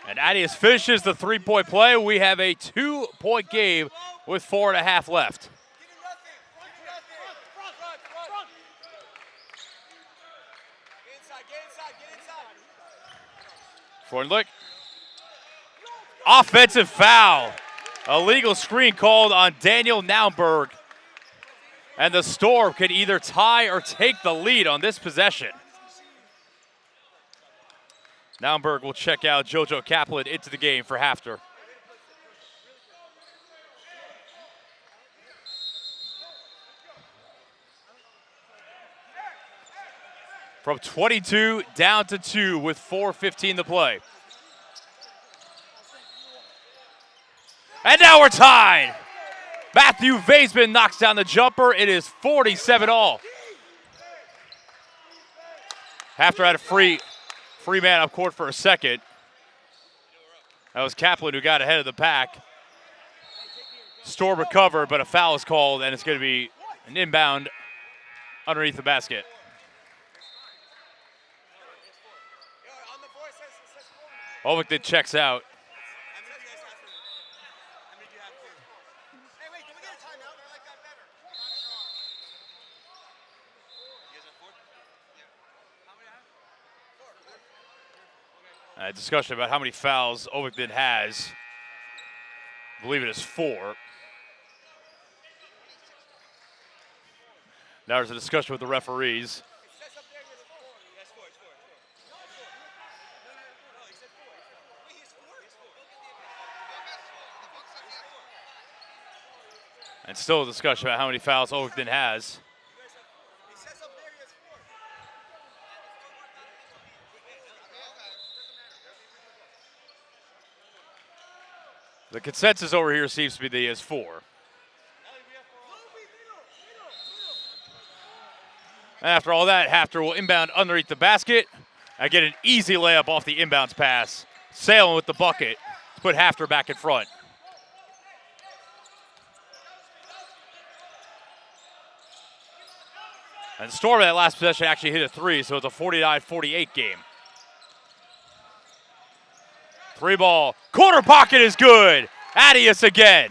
And Adius finishes the 3-point play. We have a 2-point game with 4.5 left. Freundlich. Offensive foul. Illegal screen called on Daniel Naumberg. And the Storm can either tie or take the lead on this possession. Naumberg will check out JoJo Kaplan into the game for Hafter. From 22 down to 2 with 4:15 to play. And now we're tied. Matthew Vaisman knocks down the jumper. It is 47-all. Hafter had a free man up court for a second. That was Kaplan who got ahead of the pack. Storm recovered, but a foul is called, and it's going to be an inbound underneath the basket. Ovington checks out. A discussion about how many fouls Ovington has. I believe it is 4. Now there's a discussion with the referees. And still a discussion about how many fouls Ovington has. The consensus over here seems to be that he has 4. And after all that, Hafter will inbound underneath the basket and get an easy layup off the inbounds pass. Sailing with the bucket to put Hafter back in front. And Storm in that last possession actually hit a 3, so it's a 49-48 game. 3 ball. Corner pocket is good. Adius again.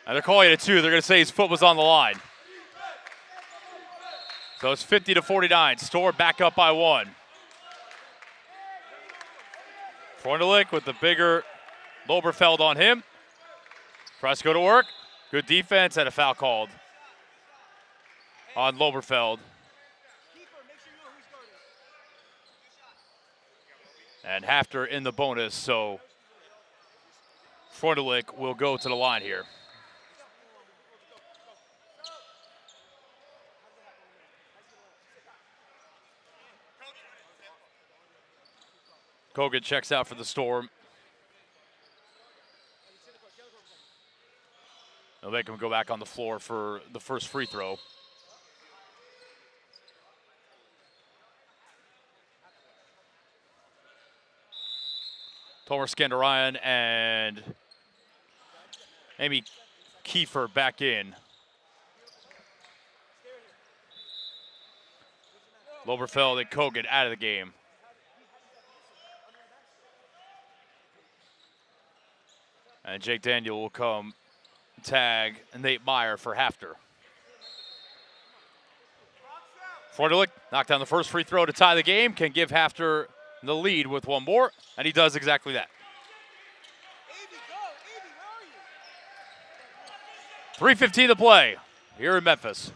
And they're calling it a 2. They're going to say his foot was on the line. So it's 50-49. Storm back up by 1. Freundlich with the bigger Loberfeld on him. Tries to go to work. Good defense and a foul called on Loberfeld. And Hafter in the bonus, so Freundlich will go to the line here. Kogan checks out for the Storm. They'll make him go back on the floor for the first free throw. Tomer Skandarayan and Amy Kiefer back in. Loberfeld and Kogan out of the game. And Jake Daniel will come tag Nate Meyer for Hafter. Freundlich knocked down the first free throw to tie the game, can give Hafter the lead with 1 more, and he does exactly that. 3:15 to play here in Memphis.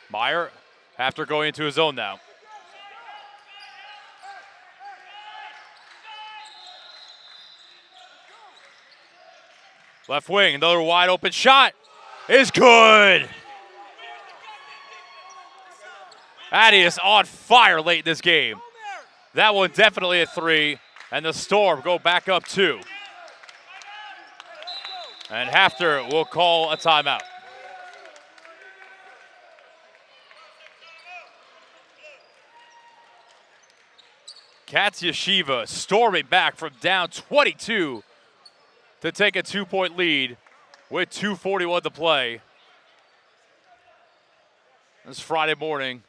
Meyer, Hafter going into his zone now. Left wing, another wide open shot is good. Adius on fire late in this game. That one definitely a 3, and the Storm go back up 2. And Hafter will call a timeout. Katz Yeshiva storming back from down 22 to take a 2-point lead with 2:41 to play. This Friday morning.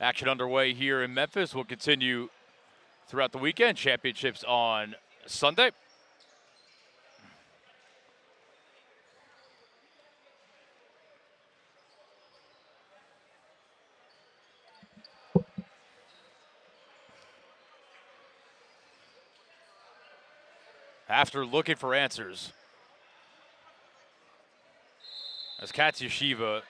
Action underway here in Memphis. Will continue throughout the weekend. Championships on Sunday. After looking for answers, as Katz Yeshiva,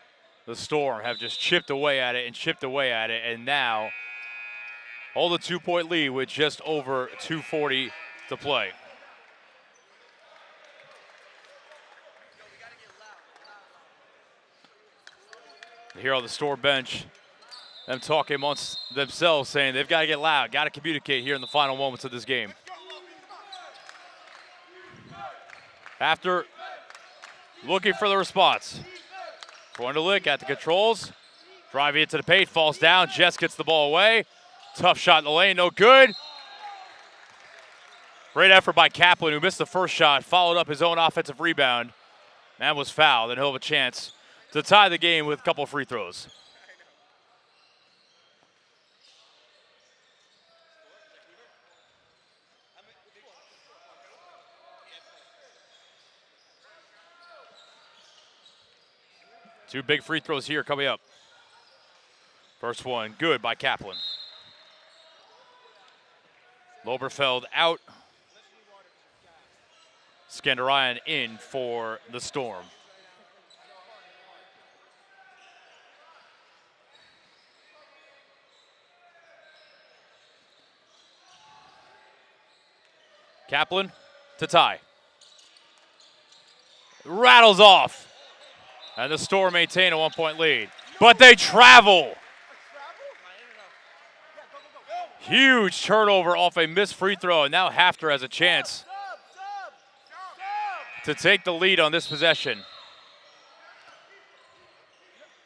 the Storm, have just chipped away at it and chipped away at it, and now hold a 2-point lead with just over 2:40 to play. Here on the Storm bench, them talking amongst themselves, saying they've got to get loud, got to communicate here in the final moments of this game. After looking for the response. Freundlich at the controls. Driving into the paint, falls down. Jess gets the ball away. Tough shot in the lane, no good. Great effort by Kaplan, who missed the first shot, followed up his own offensive rebound, and was fouled, and he'll have a chance to tie the game with a couple of free throws. Two big free throws here coming up. First one, good by Kaplan. Loberfeld out. Skandarayan in for the Storm. Kaplan to tie. Rattles off. And the Storm maintain a 1-point lead. But they travel. Huge turnover off a missed free throw, and now Hafter has a chance to take the lead on this possession.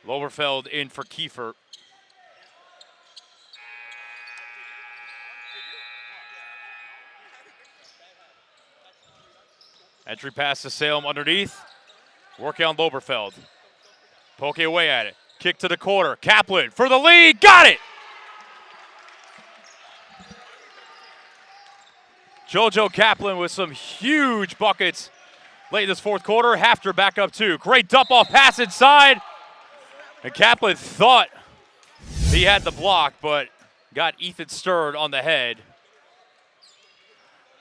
Loberfeld in for Kiefer. Entry pass to Salem underneath. Working on Loberfeld. Poking away at it. Kick to the corner. Kaplan for the lead. Got it! JoJo Kaplan with some huge buckets late in this fourth quarter. Hafter back up two. Great dump off pass inside. And Kaplan thought he had the block, but got Ethan Stern on the head.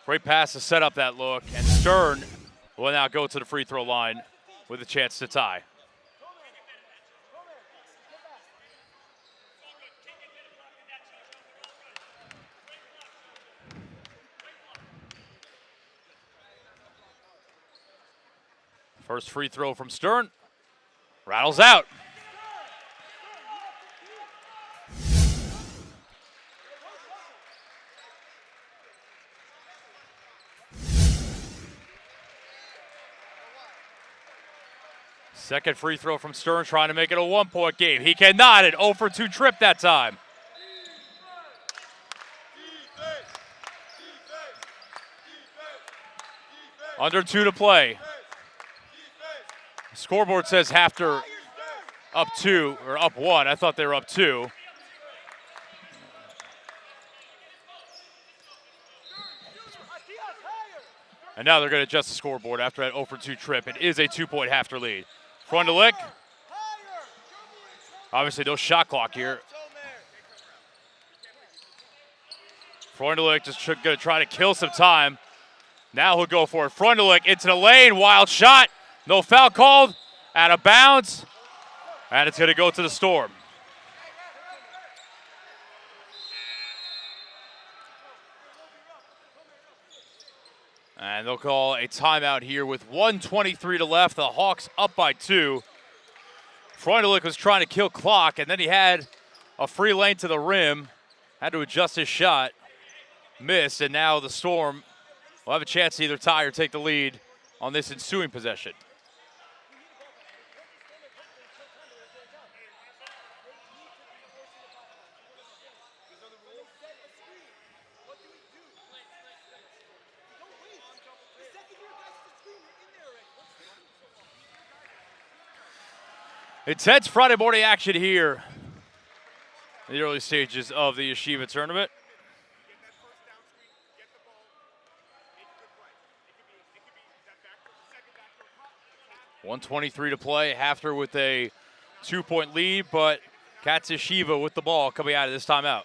Great pass to set up that look. And Stern will now go to the free throw line with a chance to tie. First free throw from Stern. Rattles out. Second free throw from Stern, trying to make it a 1-point game. He cannot. An 0 for 2 trip that time. Under 2 to play. Scoreboard says Hafter up 2, or up 1. I thought they were up 2. And now they're going to adjust the scoreboard after that 0 for 2 trip. It is a 2-point Hafter lead. Freundlich. Obviously no shot clock here. Freundlich just going to try to kill some time. Now he'll go for it. Freundlich into the lane. Wild shot. No foul called. Out of bounds. And it's going to go to the Storm. And they'll call a timeout here with 1:23 to left. The Hawks up by 2. Freundlich was trying to kill clock, and then he had a free lane to the rim. Had to adjust his shot. Missed, and now the Storm will have a chance to either tie or take the lead on this ensuing possession. Intense Friday morning action here in the early stages of the Yeshiva tournament. .123 to play. Hafter with a 2-point lead, but Cats Yeshiva with the ball coming out of this timeout.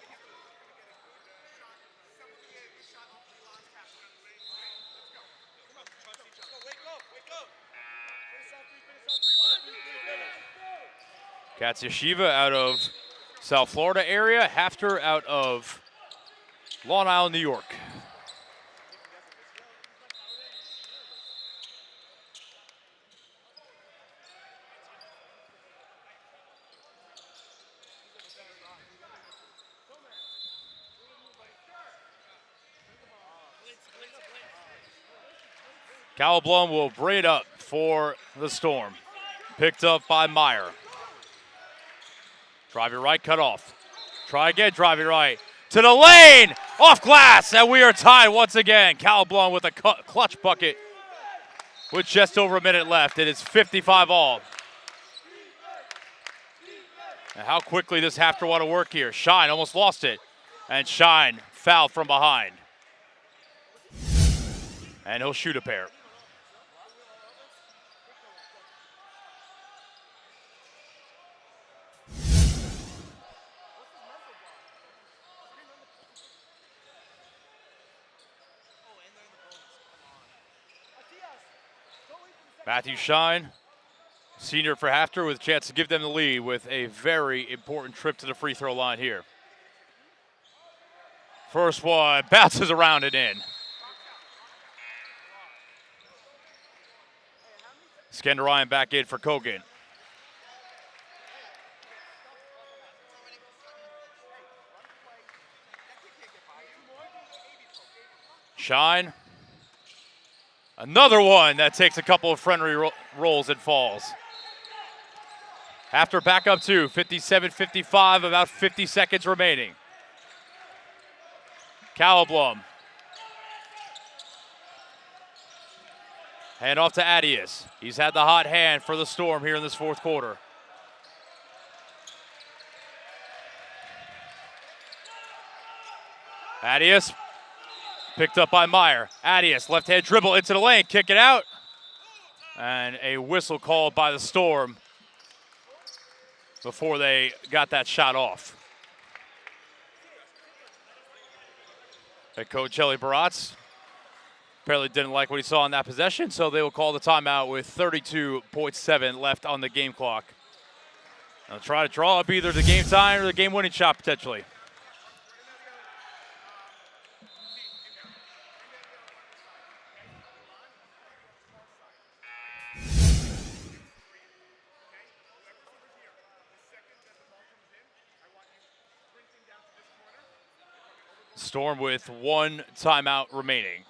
Cats Yeshiva out of South Florida area. Hafter out of Long Island, New York. Cal Blum will bring it up for the Storm. Picked up by Meyer. Drive your right, cut off. Try again, drive your right. To the lane, off glass, and we are tied once again. Cal Blum with a clutch bucket with just over a minute left. It is 55 all. And how quickly does Hafter want to work here? Shine almost lost it. And Shine fouled from behind. And he'll shoot a pair. Matthew Shine, senior for Hafter, with a chance to give them the lead with a very important trip to the free throw line here. First one bounces around and in. Skenderian back in for Kogan. Shine. Another one that takes a couple of friendly rolls and falls. After back up to 57-55, about 50 seconds remaining. Cal Blum. Hand off to Adius. He's had the hot hand for the Storm here in this fourth quarter. Adius picked up by Meyer. Adius, left-hand dribble into the lane, kick it out. And a whistle called by the Storm before they got that shot off. Head coach Jelly Baratz apparently didn't like what he saw in that possession, so they will call the timeout with 32.7 left on the game clock. They'll try to draw up either the game time or the game-winning shot potentially. Storm with one timeout remaining.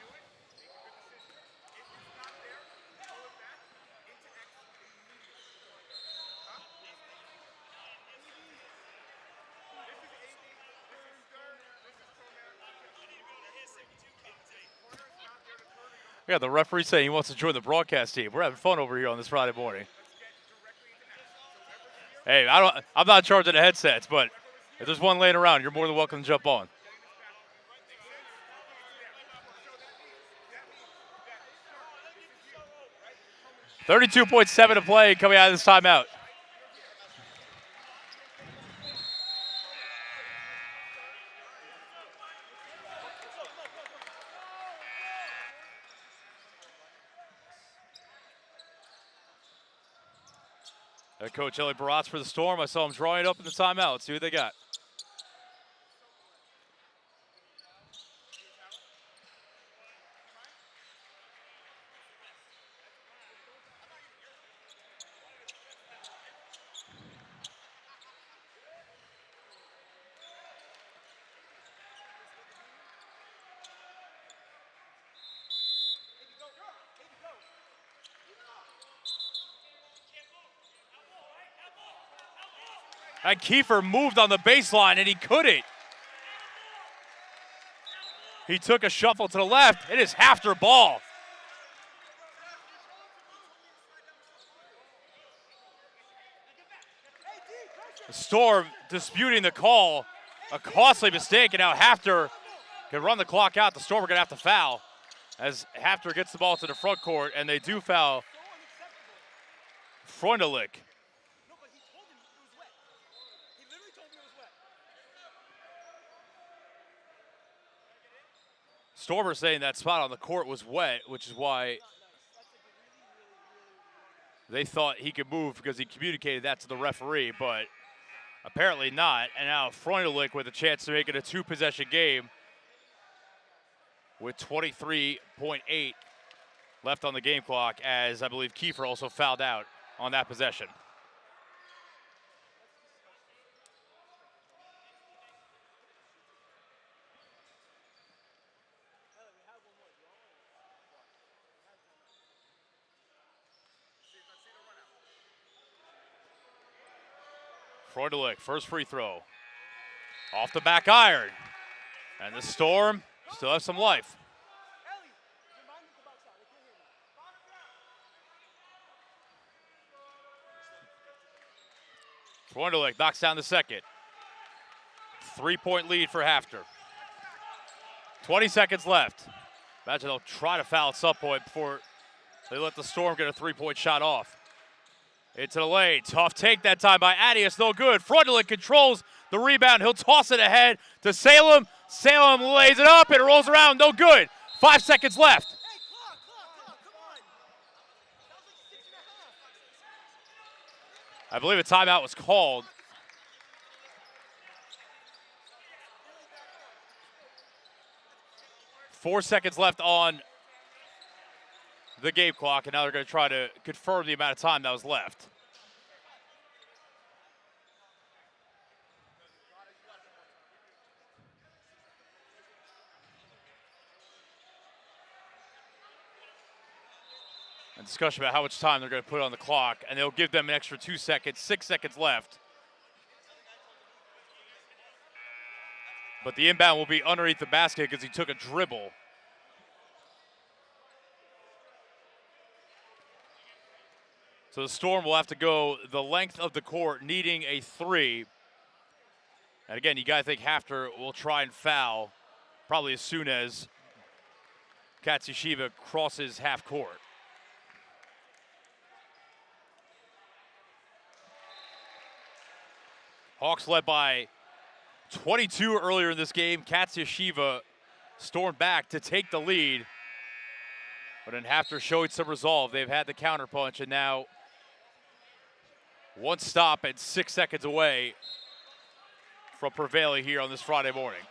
Yeah, the referee saying he wants to join the broadcast team. We're having fun over here on this Friday morning. Hey, I'm not in charge of the headsets, but if there's one laying around, you're more than welcome to jump on. .7 to play coming out of this timeout. Head coach Jelly Baratz for the Storm. I saw him drawing it up in the timeout. Let's see what they got. And Kiefer moved on the baseline, and he couldn't. He took a shuffle to the left. It is Hafter ball. The Storm disputing the call. A costly mistake, and now Hafter can run the clock out. The Storm are going to have to foul as Hafter gets the ball to the front court, and they do foul Freundlich. Stormer saying that spot on the court was wet, which is why they thought he could move because he communicated that to the referee, but apparently not. And now Freundlich with a chance to make it a two-possession game with 23.8 left on the game clock, as I believe Kiefer also fouled out on that possession. Freundlich, first free throw. Off the back iron. And the Storm still has some life. Freundlich knocks down the second. 3-point lead for Hafter. 20 seconds left. Imagine they'll try to foul at some point before they let the Storm get a 3-point shot off. Into the lane. Tough take that time by Adias. No good. Freundlich controls the rebound. He'll toss it ahead to Salem. Salem lays it up. It rolls around. No good. 5 seconds left. I believe a timeout was called. Four seconds left on the game clock, and now they're going to try to confirm the amount of time that was left. And discussion about how much time they're going to put on the clock, and they'll give them an extra 2 seconds, 6 seconds left. But the inbound will be underneath the basket because he took a dribble. So the Storm will have to go the length of the court, needing a 3. And again, you got to think Hafter will try and foul probably as soon as Katsushima crosses half court. Hawks led by 22 earlier in this game. Katsushima stormed back to take the lead. But then Hafter showed some resolve. They've had the counterpunch, and now one stop and 6 seconds away from prevailing here on this Friday morning.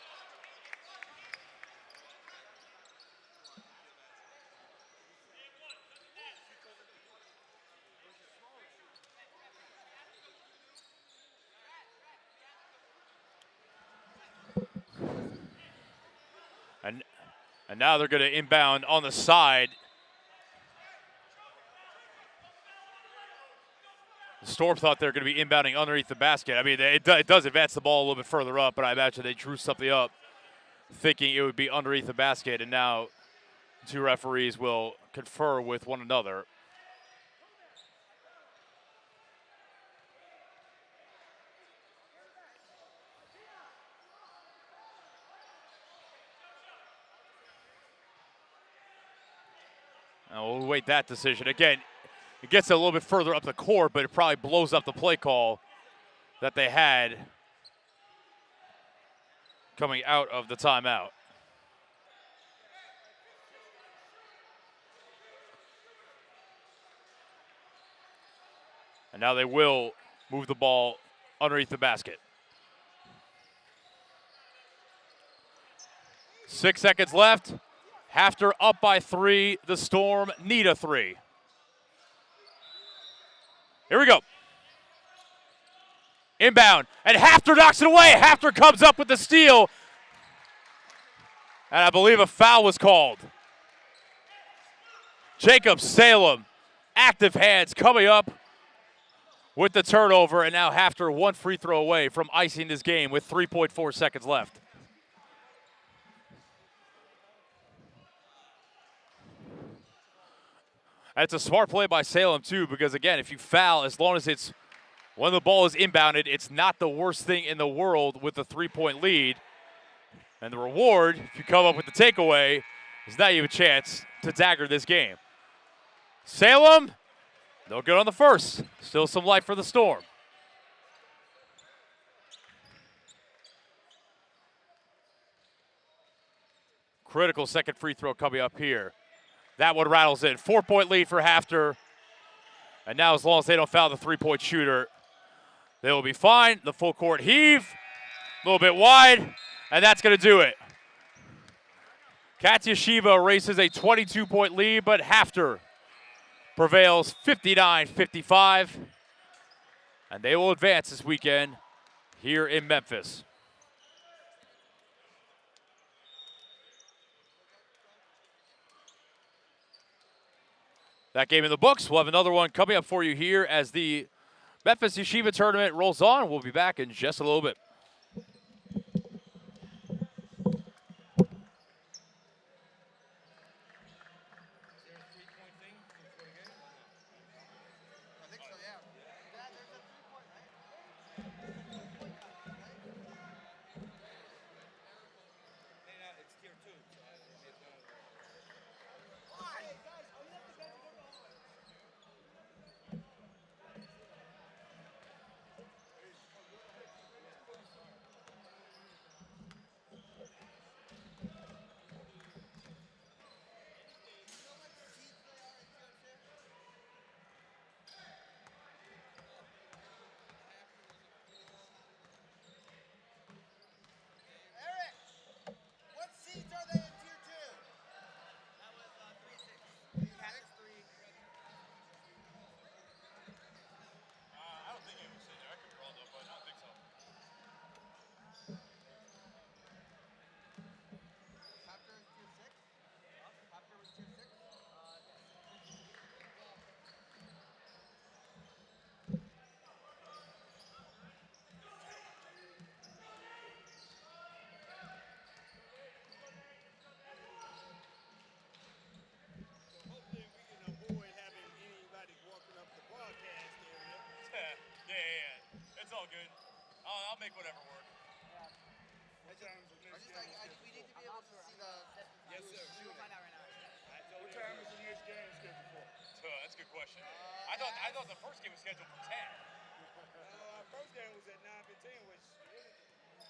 And now they're going to inbound on the side. The Storm thought they were going to be inbounding underneath the basket. I mean, it does advance the ball a little bit further up, but I imagine they drew something up thinking it would be underneath the basket, and now two referees will confer with one another. And we'll wait that decision. Again, it gets a little bit further up the court, but it probably blows up the play call that they had coming out of the timeout. And now they will move the ball underneath the basket. 6 seconds left. Hafter up by 3. The Storm need a 3. Here we go. Inbound, and Hafter knocks it away. Hafter comes up with the steal. And I believe a foul was called. Jacob Salem, active hands coming up with the turnover, and now Hafter one free throw away from icing this game with 3.4 seconds left. And it's a smart play by Salem, too, because, again, if you foul, as long as it's when the ball is inbounded, it's not the worst thing in the world with a 3-point lead. And the reward, if you come up with the takeaway, is now you have a chance to dagger this game. Salem, no good on the first. Still some life for the Storm. Critical second free throw coming up here. That one rattles in. 4-point lead for Hafter. And now as long as they don't foul the 3-point shooter, they will be fine. The full court heave. A little bit wide. And that's going to do it. Katsushima races a 22-point lead, but Hafter prevails 59-55. And they will advance this weekend here in Memphis. That game in the books. We'll have another one coming up for you here as the Memphis Yeshiva tournament rolls on. We'll be back in just a little bit. I think so, yeah. Yeah, there's a 3-point, right? It's tier 2, so it's one of the... Why? Hey, guys, are you at the bench? Go to the hallway. Eric, what seats are they in tier 2? That was 3-6. Captain's 3. I don't think it was in there. I could be wrong though, but I don't think so. Captain is tier 6? Captain was tier 6? Hopefully we can avoid having anybody walking up the broadcast area. yeah. It's all good. I'll make whatever work. We need to be able to see the... Yes, sir. We'll find out right now. What time is the next game scheduled for? That's a good question. I thought the first game was scheduled for 10. Our first game was at 9:15, which really...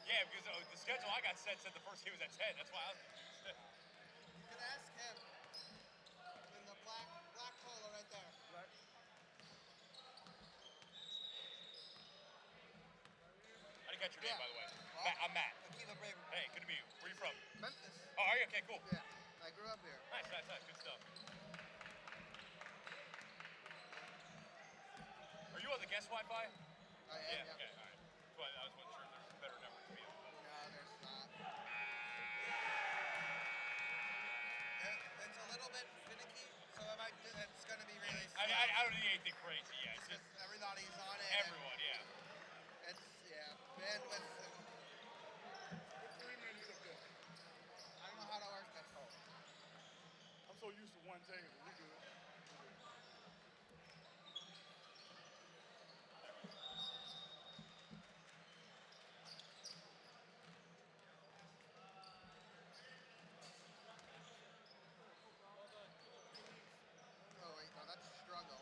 Yeah, because the schedule I got set said the first game was at 10. That's why I was confused. You can ask him. In the black polo right there. Right. I didn't catch your name, by the way. I'm Matt. Akiva Braver. Hey, good to meet you. Where are you from? Memphis. Oh, are you? Okay, cool. Yeah, I grew up here. Nice. Good stuff. Are you on the guest Wi-Fi? I am, yeah. Okay, all right. That's why I was sure if there's a better network to be on. No, there's not. It's a little bit finicky, so it's going to be really slow. I don't need anything crazy yet. It's just everybody's on it. Everyone, yeah. Bandwidth. 3 minutes of this. I don't know how to work this. I'm so used to one table. We good. Oh, wait, no, that's struggle.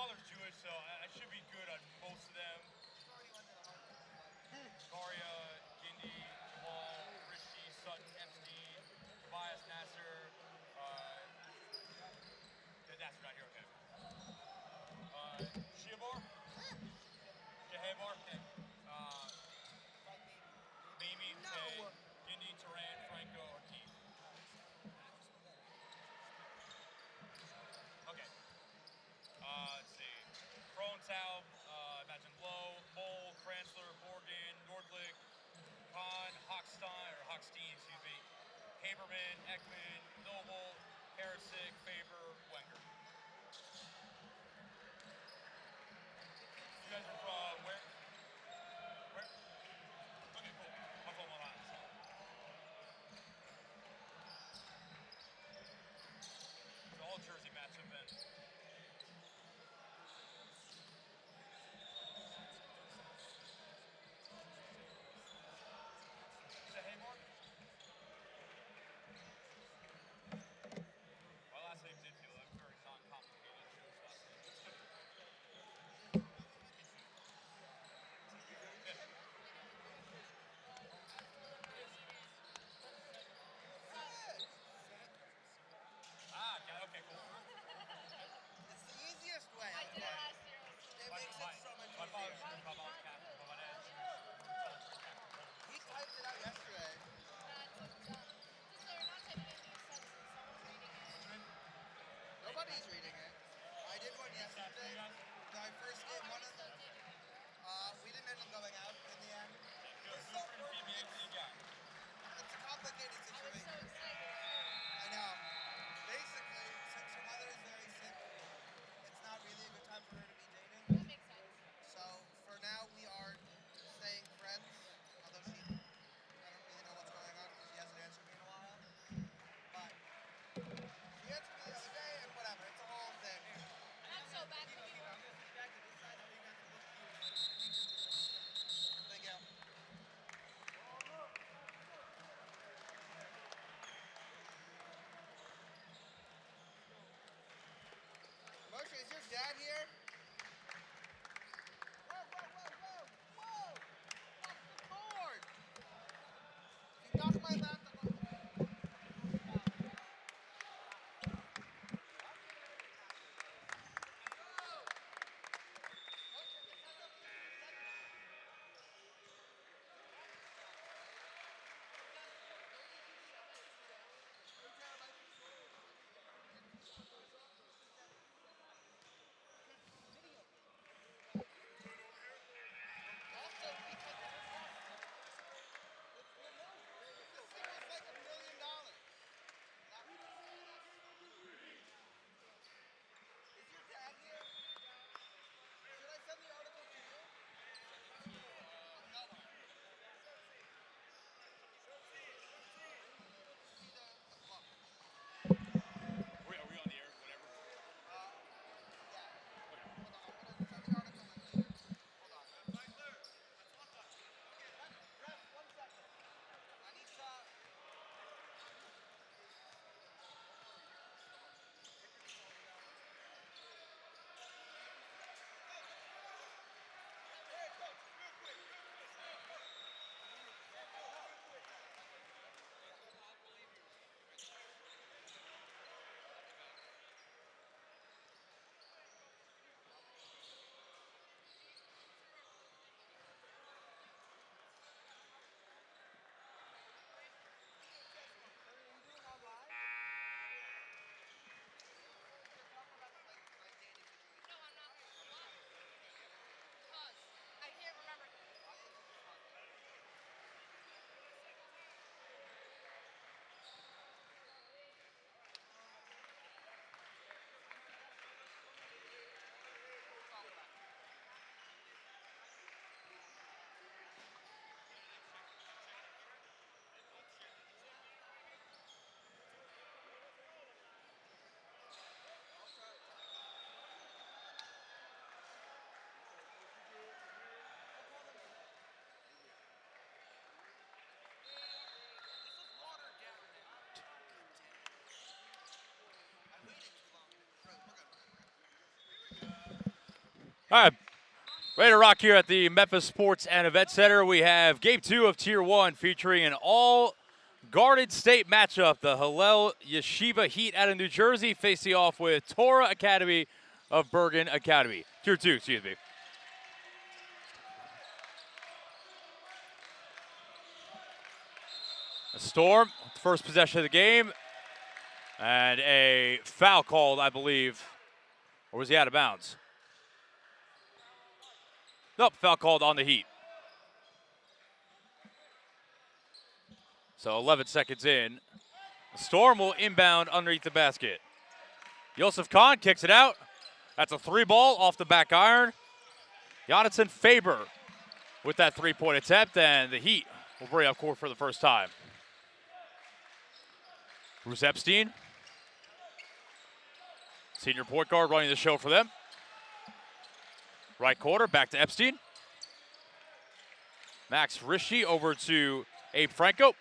father's Jewish, so I should be good on most of them. Daria, Gindi, Jamal, Richie, Sutton, Epstein, Tobias, Nasser, Nasser not here, okay. Shiabar, Jahabar, okay. Mimi, okay. Gindi, Turan, Franco, Hakeem. Okay. Let's see. Krontaub, imagine Lowe, Mole, Kranzler, Morgan, Nordlich, Kahn, Hochstein, or Hochstein, excuse me. Haberman, Ekman, Noble, Karasik, Faber, Wenger. You guys are from where? Where? Okay, cool. I'm from Long Island, so. So all Jersey matchup then. Is that Haymore? My last name did feel like very non-complicated. Okay, cool. It's the easiest way. I did it last year. It makes it so much My father's easier. Jewish, my mom's Catholic, but my dad's He typed it out yesterday. Just so you're not typing anything, it says someone's reading it. Nobody's reading it. I did one yesterday. My first game, one of them. We didn't end up going out in the end. It's so it's a complicated I was situation. so excited. I know. Basically, since her mother is very sick, it's not really a good time for her to be dating. That makes sense. So for now, we are staying friends. Although I don't really know what's going on because she hasn't answered me in a while. But she answered me the other day, and whatever. It's a whole thing. Not so bad for you. Thank you. Moshe, is your dad here? Whoa, whoa, whoa, whoa, whoa! Off the board! You knocked my laptop off. All right, ready to rock here at the Memphis Sports and Event Center. We have Game 2 of Tier 1 featuring an all-Garden State matchup. The Hillel Yeshiva Heat out of New Jersey facing off with Torah Academy of Bergen Academy. Tier 2, excuse me. A Storm, first possession of the game, and a foul called, I believe. Or was he out of bounds? Nope, foul called on the Heat. So 11 seconds in. The Storm will inbound underneath the basket. Yosef Khan kicks it out. That's a 3-ball off the back iron. Jonathan Faber with that 3-point attempt, and the Heat will bring up court for the first time. Bruce Epstein, senior point guard, running the show for them. Right quarter, back to Epstein. Max Rishi over to Abe Franco.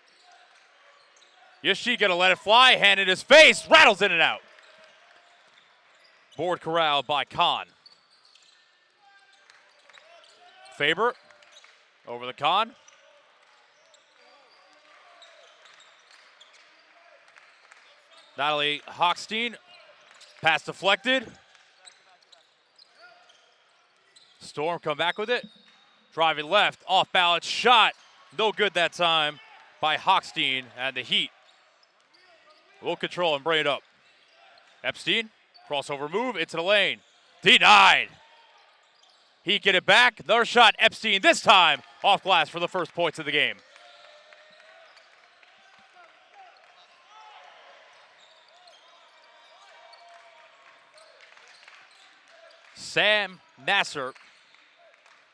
Rishi gonna let it fly, hand in his face, rattles in and out. Board corralled by Khan. Faber over the Khan. Natalie Hochstein, pass deflected. Storm come back with it. Driving left, off balance shot. No good that time by Hochstein, and the Heat will control and bring it up. Epstein, crossover move into the lane. Denied. Heat get it back. Another shot, Epstein, this time off glass for the first points of the game. Sam Nasser,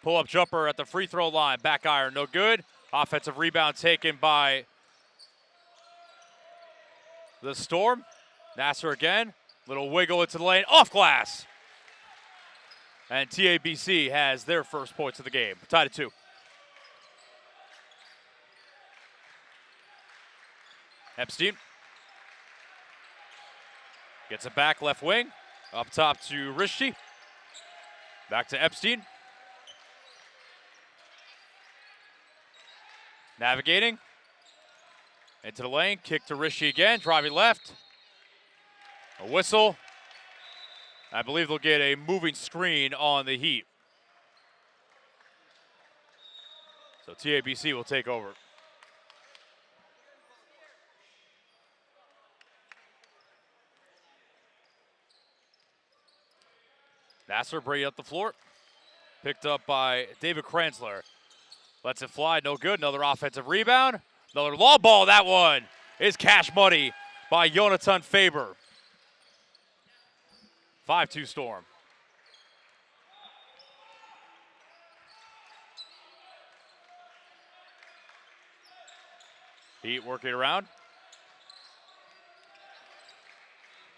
pull-up jumper at the free throw line. Back iron, no good. Offensive rebound taken by the Storm. Nasser again. Little wiggle into the lane. Off glass. And TABC has their first points of the game. Tied at 2. Epstein gets it back left wing. Up top to Rishi. Back to Epstein. Navigating. Into the lane. Kick to Rishi again. Driving left. A whistle. I believe they'll get a moving screen on the Heat. So TABC will take over. Nasser bringing up the floor. Picked up by David Kranzler. Lets it fly, no good. Another offensive rebound. Another law ball, that one is cash money by Jonathan Faber. 5-2 Storm. Heat working around.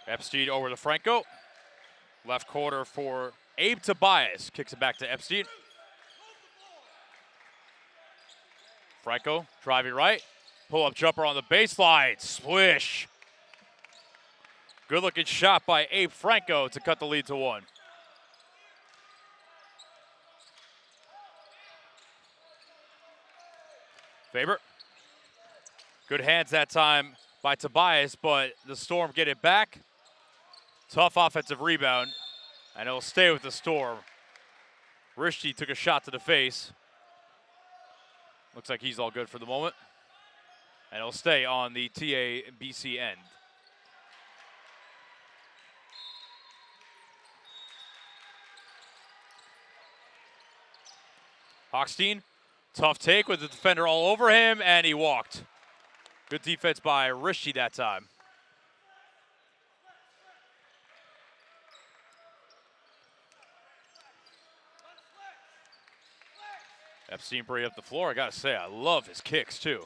Epstein over to Franco. Left corner for Abe Tobias. Kicks it back to Epstein. Franco driving right. Pull-up jumper on the baseline. Swish. Good-looking shot by Abe Franco to cut the lead to 1. Faber. Good hands that time by Tobias, but the Storm get it back. Tough offensive rebound, and it'll stay with the Storm. Rishi took a shot to the face. Looks like he's all good for the moment. And it'll stay on the TABC end. Hochstein, tough take with the defender all over him, and he walked. Good defense by Rishi that time. Epstein bringing up the floor. I gotta say, I love his kicks too.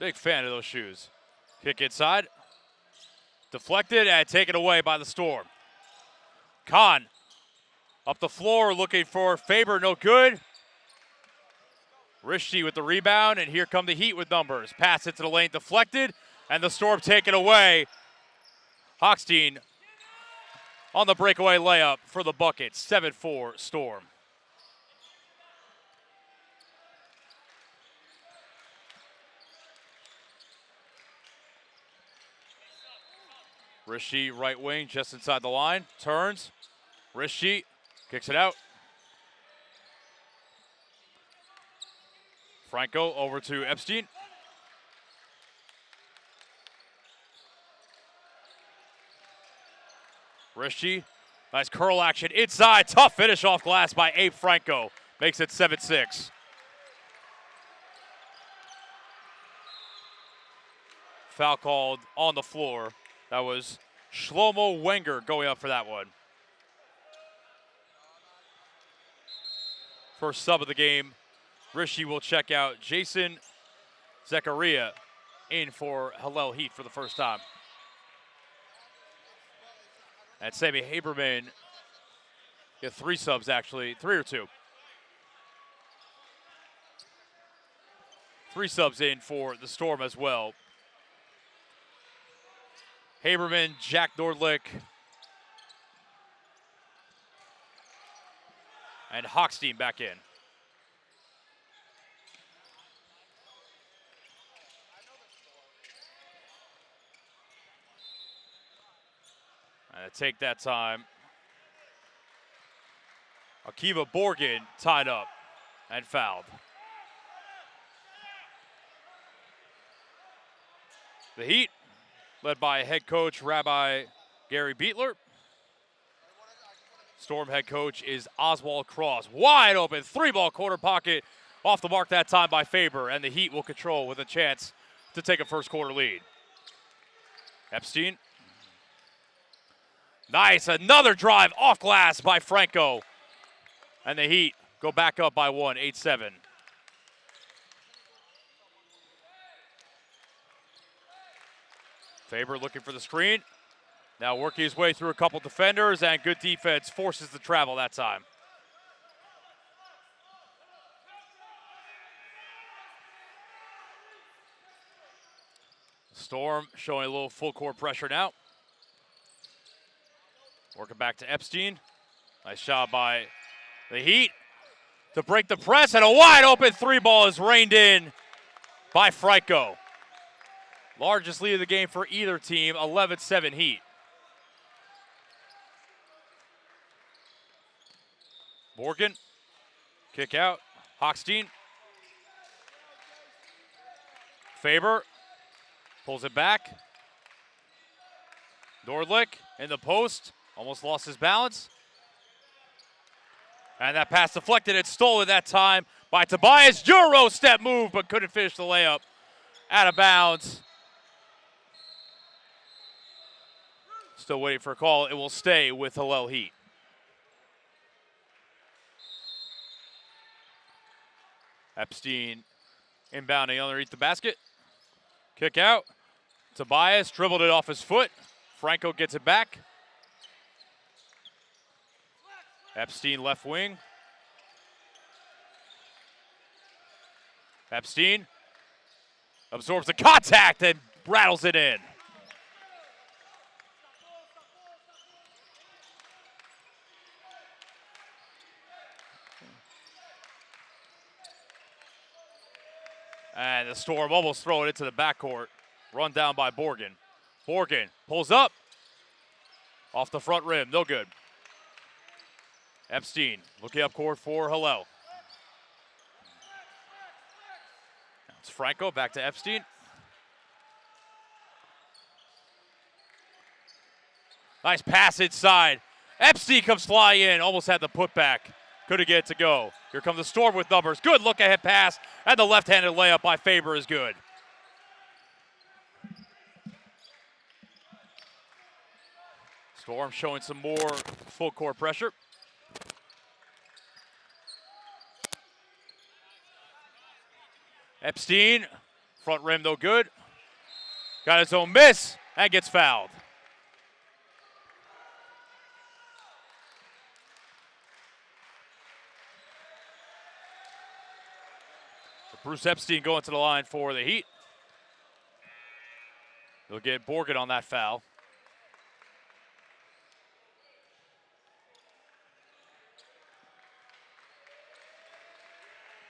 Big fan of those shoes. Kick inside. Deflected and taken away by the Storm. Khan up the floor looking for Faber, no good. Rishi with the rebound, and here come the Heat with numbers. Pass into the lane, deflected, and the Storm taken away. Hochstein on the breakaway layup for the bucket. 7-4 Storm. Rishi, right wing, just inside the line. Turns. Rishi kicks it out. Franco over to Epstein. Rishi, nice curl action inside. Tough finish off glass by Abe Franco. Makes it 7-6. Foul called on the floor. That was Shlomo Wenger going up for that one. First sub of the game, Rishi will check out Jason Zechariah in for Hillel Heat for the first time. And Sammy Haberman get 3 subs actually, 3 or 2. 3 subs in for the Storm as well. Haberman, Jack Nordlick, and Hochstein back in. And to take that time, Akiva Borgen tied up and fouled. The Heat, led by head coach Rabbi Gary Beetler. Storm head coach is Oswald Cross. Wide open, 3-ball corner pocket. Off the mark that time by Faber, and the Heat will control with a chance to take a first quarter lead. Epstein. Nice, another drive off glass by Franco. And the Heat go back up by 1, 8-7. Faber looking for the screen. Now working his way through a couple defenders, and good defense forces the travel that time. Storm showing a little full court pressure now. Working back to Epstein. Nice shot by the Heat to break the press, and a wide open 3-ball is reined in by Franco. Largest lead of the game for either team, 11-7 Heat. Morgan, kick out, Hochstein. Faber pulls it back. Nordlick in the post, almost lost his balance. And that pass deflected and stolen that time by Tobias. Euro step move, but couldn't finish the layup. Out of bounds. Still waiting for a call. It will stay with Hillel Heat. Epstein inbounding underneath the basket. Kick out. Tobias dribbled it off his foot. Franco gets it back. Epstein left wing. Epstein absorbs the contact and rattles it in. And the Storm almost throw it into the backcourt. Run down by Borgen. Borgen pulls up. Off the front rim, no good. Epstein looking up court for Hillel. It's Franco back to Epstein. Nice pass inside. Epstein comes flying in, almost had the putback. Couldn't get it to go. Here comes the Storm with numbers. Good look ahead pass, and the left-handed layup by Faber is good. Storm showing some more full court pressure. Epstein, front rim no good. Got his own miss and gets fouled. Bruce Epstein going to the line for the Heat. They'll get Borgen on that foul.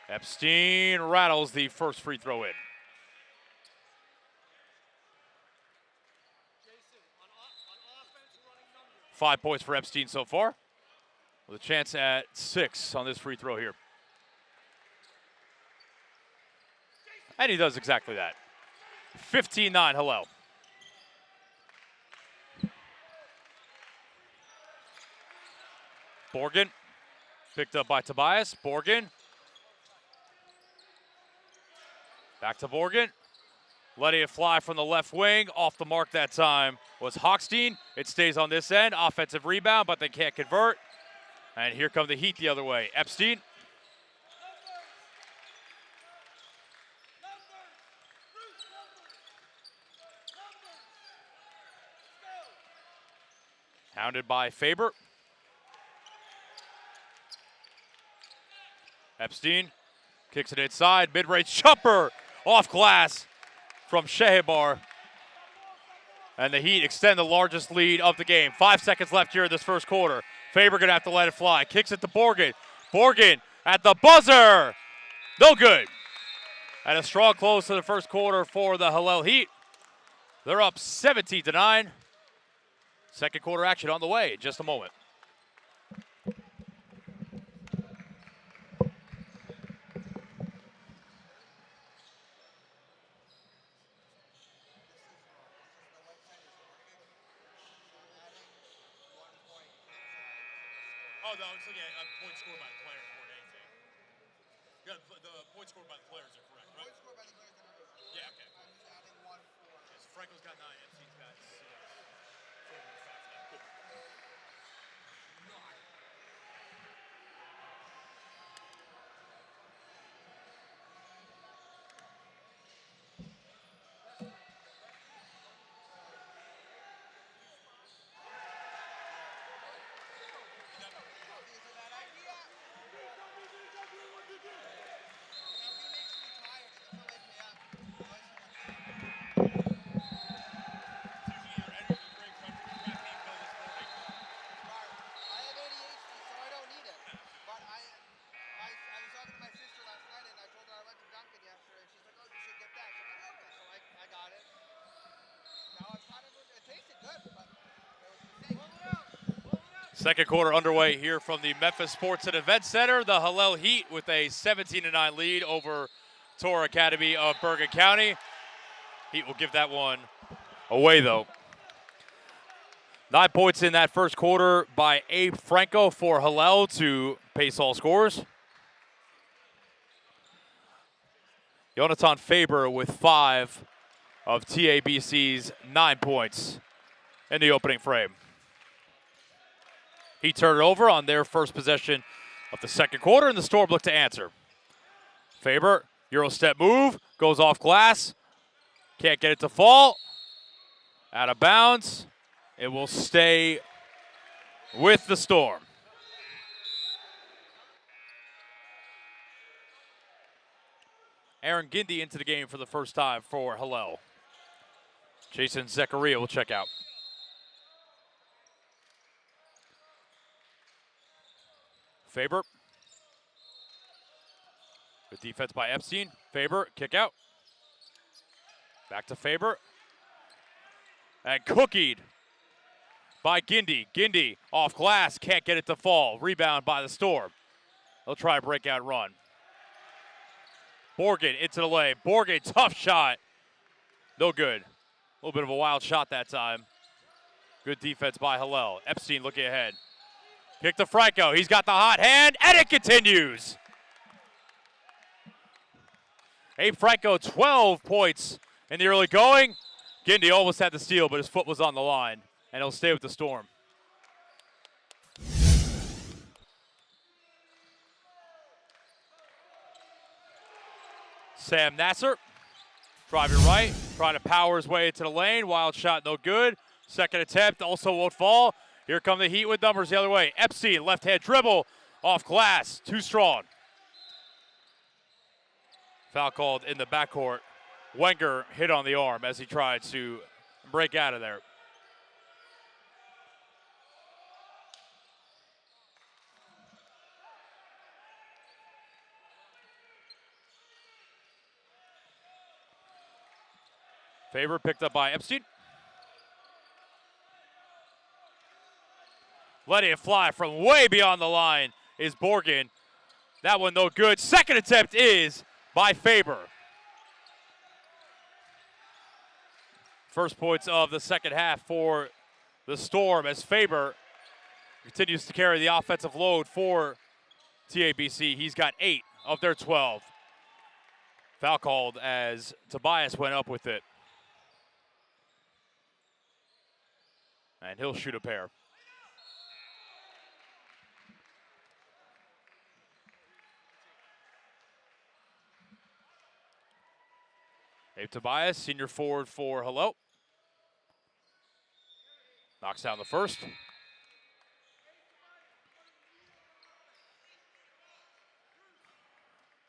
Epstein rattles the first free throw in. 5 points for Epstein so far, with a chance at 6 on this free throw here. And he does exactly that. 15-9 Hillel. Borgen, picked up by Tobias. Borgen. Back to Borgen. Letting it fly from the left wing. Off the mark that time was Hochstein. It stays on this end. Offensive rebound, but they can't convert. And here come the Heat the other way. Epstein. Hounded by Faber. Epstein kicks it inside. Mid-range jumper off glass from Shehebar. And the Heat extend the largest lead of the game. 5 seconds left here in this first quarter. Faber gonna have to let it fly. Kicks it to Borgen. Borgen at the buzzer. No good. And a strong close to the first quarter for the Hillel Heat. They're up 17-9. Second quarter action on the way in just a moment. Oh, no, it's looking at points scored by the players more than anything. Yeah, the points scored by the players are correct, right? Points scored by the players are not equal. Yeah, okay. I'm just adding 1 for. Yes, Franco's got 9, Epstein's got 6. 4 and 5 for that. Cool. Second quarter underway here from the Memphis Sports and Event Center. The Hillel Heat with a 17-9 lead over Torre Academy of Bergen County. Heat will give that one away though. 9 points in that first quarter by Abe Franco for Hillel to pace all scores. Jonathan Faber with 5 of TABC's 9 points in the opening frame. He turned it over on their first possession of the second quarter, and the Storm looked to answer. Faber, Euro step move, goes off glass. Can't get it to fall. Out of bounds. It will stay with the Storm. Aaron Gindy into the game for the first time for Hillel. Jason Zechariah will check out. Faber. Good defense by Epstein. Faber, kick out. Back to Faber. And cookied by Gindy. Gindy off glass, can't get it to fall. Rebound by the Storm. They'll try a breakout run. Borgen into the lane. Borgen, tough shot. No good. A little bit of a wild shot that time. Good defense by Hillel. Epstein looking ahead. Kick to Franco. He's got the hot hand, and it continues. Abe Franco, 12 points in the early going. Gindy almost had the steal, but his foot was on the line, and he'll stay with the Storm. Sam Nasser, driving right, trying to power his way into the lane. Wild shot, no good. Second attempt also won't fall. Here come the Heat with numbers the other way. Epstein, left-hand dribble, off glass, too strong. Foul called in the backcourt. Wenger hit on the arm as he tried to break out of there. Faber picked up by Epstein. Letting it fly from way beyond the line is Borgen. That one no good. Second attempt is by Faber. First points of the second half for the Storm as Faber continues to carry the offensive load for TABC. He's got 8 of their 12. Foul called as Tobias went up with it. And he'll shoot a pair. Abe Tobias, senior forward for Hello. Knocks down the first.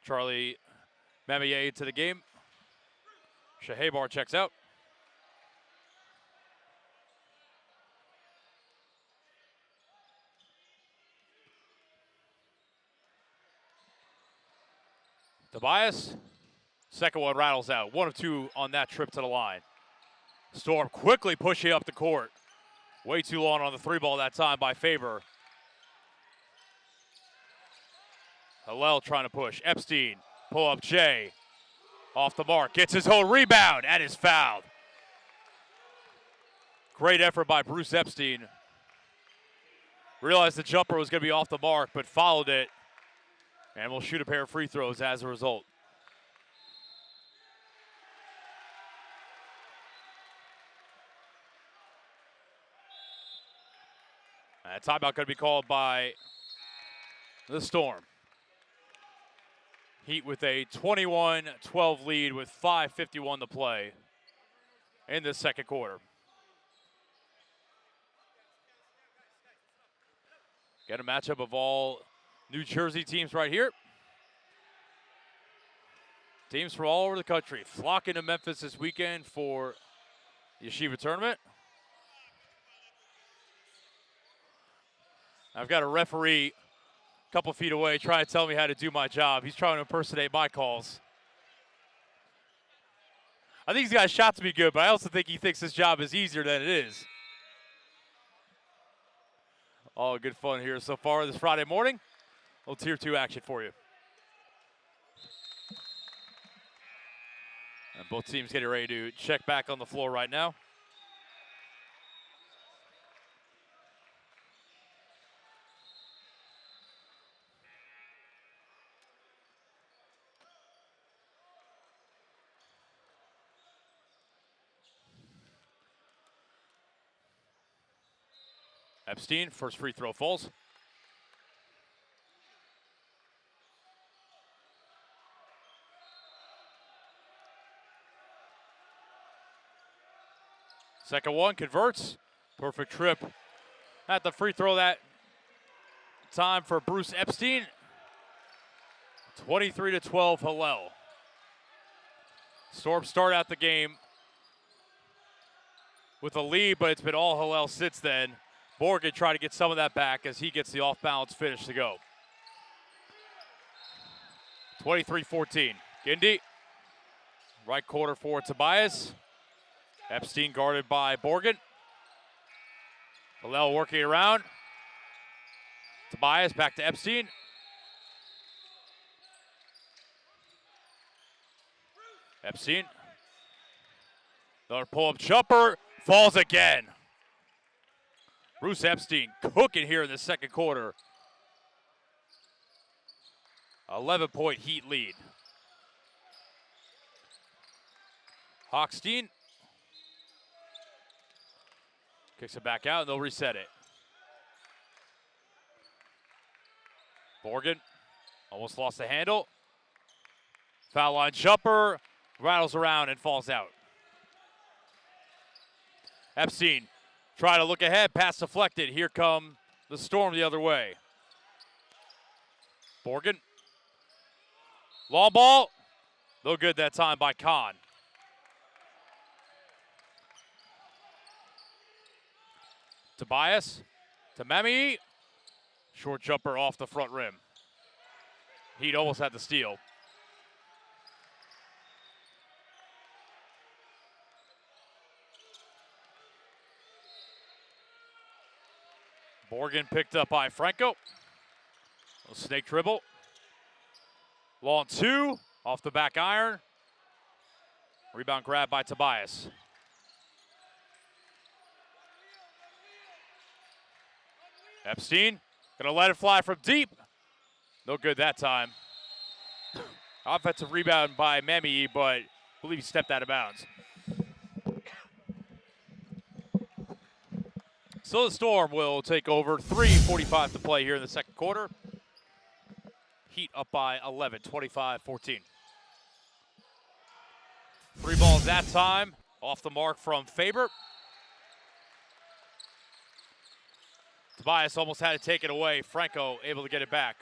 Charlie Mamier to the game. Shahebar checks out. Tobias, second one rattles out. 1 of 2 on that trip to the line. Storm quickly pushing up the court. Way too long on the 3 ball that time by Faber. Hillel trying to push. Epstein, pull up Jay. Off the mark, gets his own rebound and is fouled. Great effort by Bruce Epstein. Realized the jumper was going to be off the mark, but followed it. And will shoot a pair of free throws as a result. And timeout going to be called by the Storm. Heat with a 21-12 lead with 5:51 to play in the second quarter. Get a matchup of all New Jersey teams right here. Teams from all over the country flocking to Memphis this weekend for the Yeshiva tournament. I've got a referee a couple feet away trying to tell me how to do my job. He's trying to impersonate my calls. I think he's got a shot to be good, but I also think he thinks his job is easier than it is. All good fun here so far this Friday morning. A little Tier 2 action for you. And both teams getting ready to check back on the floor right now. Epstein, first free throw falls. Second one converts. Perfect trip at the free throw that time for Bruce Epstein. 23-12 Hillel. Storm start out the game with a lead, but it's been all Hillel since then. Morgan trying to get some of that back as he gets the off-balance finish to go. 23-14. Gindy. Right corner for Tobias. Epstein guarded by Borgen. Hillel working around. Tobias back to Epstein. Epstein. Another pull-up jumper. Falls again. Bruce Epstein cooking here in the second quarter. 11-point Heat lead. Hochstein kicks it back out and they'll reset it. Borgen almost lost the handle. Foul line jumper, rattles around and falls out. Epstein trying to look ahead, pass deflected. Here come the Storm the other way. Borgen. Long ball. No good that time by Kahn. Tobias to Memi. Short jumper off the front rim. Heat almost had the steal. Morgan picked up by Franco. Little snake dribble. Long 2, off the back iron. Rebound grab by Tobias. Epstein gonna let it fly from deep. No good that time. Offensive rebound by Memi, but I believe he stepped out of bounds. So the Storm will take over. 3:45 to play here in the second quarter. Heat up by 11, 25-14. 3 balls that time. Off the mark from Faber. Tobias almost had to take it away. Franco able to get it back.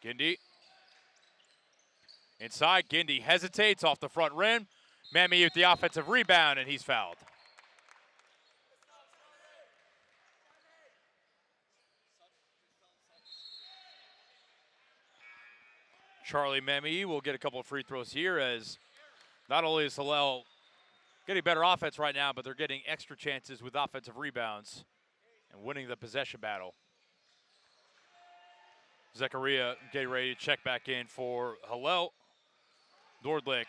Gindy. Inside, Gindy hesitates off the front rim. Mammy with the offensive rebound, and he's fouled. Charlie Mammy will get a couple of free throws here, as not only is Hillel getting better offense right now, but they're getting extra chances with offensive rebounds and winning the possession battle. Zechariah getting ready to check back in for Hillel. Nordlick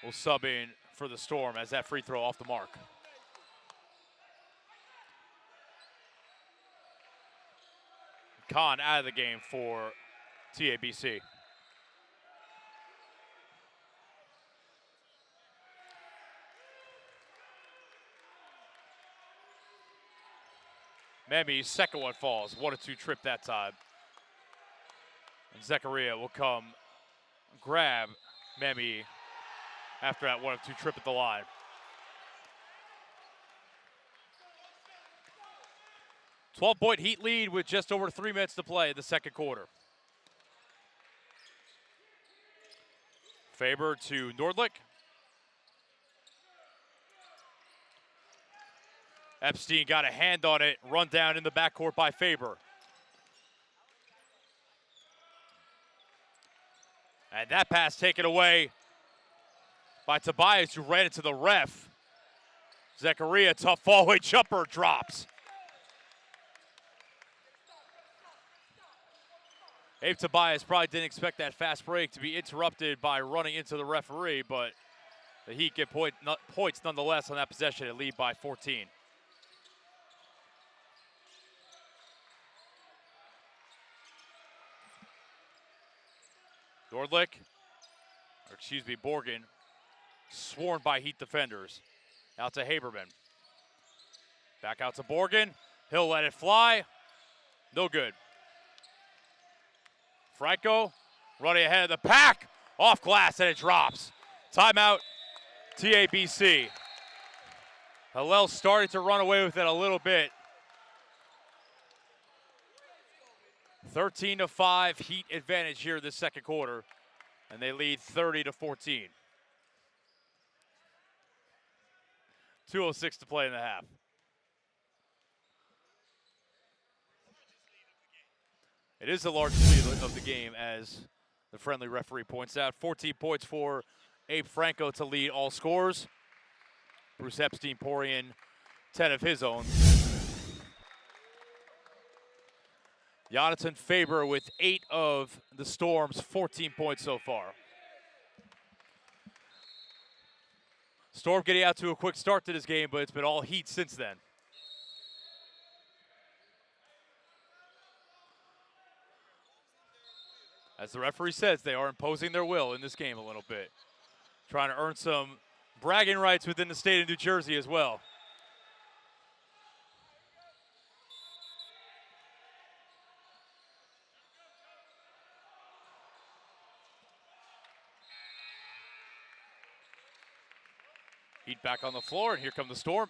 will sub in for the Storm as that free throw off the mark. Khan out of the game for TABC. Memi's second one falls. 1-2 trip that time. And Zechariah will come grab Memi after that 1-2 trip at the line. A 12-point Heat lead with just over 3 minutes to play in the second quarter. Faber to Nordlick. Epstein got a hand on it, run down in the backcourt by Faber. And that pass taken away by Tobias, who ran into the ref. Zechariah, tough fallaway jumper, drops. Abe Tobias probably didn't expect that fast break to be interrupted by running into the referee, but the Heat get points nonetheless on that possession and lead by 14. Nordlick, or excuse me, Borgen, swarmed by Heat defenders. Out to Haberman. Back out to Borgen. He'll let it fly. No good. Franco running ahead of the pack. Off glass and it drops. Timeout, TABC. Hillel started to run away with it a little bit. 13-5 Heat advantage here this second quarter, and they lead 30-14. 2:06 to play in the half. It is the largest lead of the game, as the friendly referee points out. 14 points for Abe Franco to lead all scores. Bruce Epstein pouring in 10 of his own. Jonathan Faber with 8 of the Storm's 14 points so far. Storm getting out to a quick start to this game, but it's been all Heat since then. As the referee says, they are imposing their will in this game a little bit. Trying to earn some bragging rights within the state of New Jersey as well. Heat back on the floor, and here come the Storm.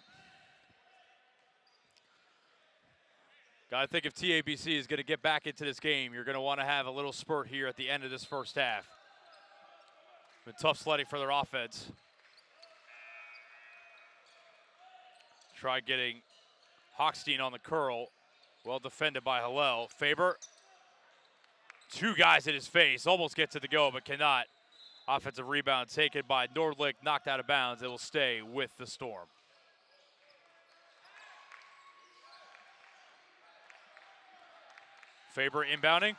Gotta think if TABC is gonna get back into this game, you're gonna wanna have a little spurt here at the end of this first half. Been tough sledding for their offense. Try getting Hochstein on the curl. Well defended by Hillel. Faber, 2 guys in his face, almost gets it to go, but cannot. Offensive rebound taken by Nordlicht, knocked out of bounds. It will stay with the Storm. Faber inbounding.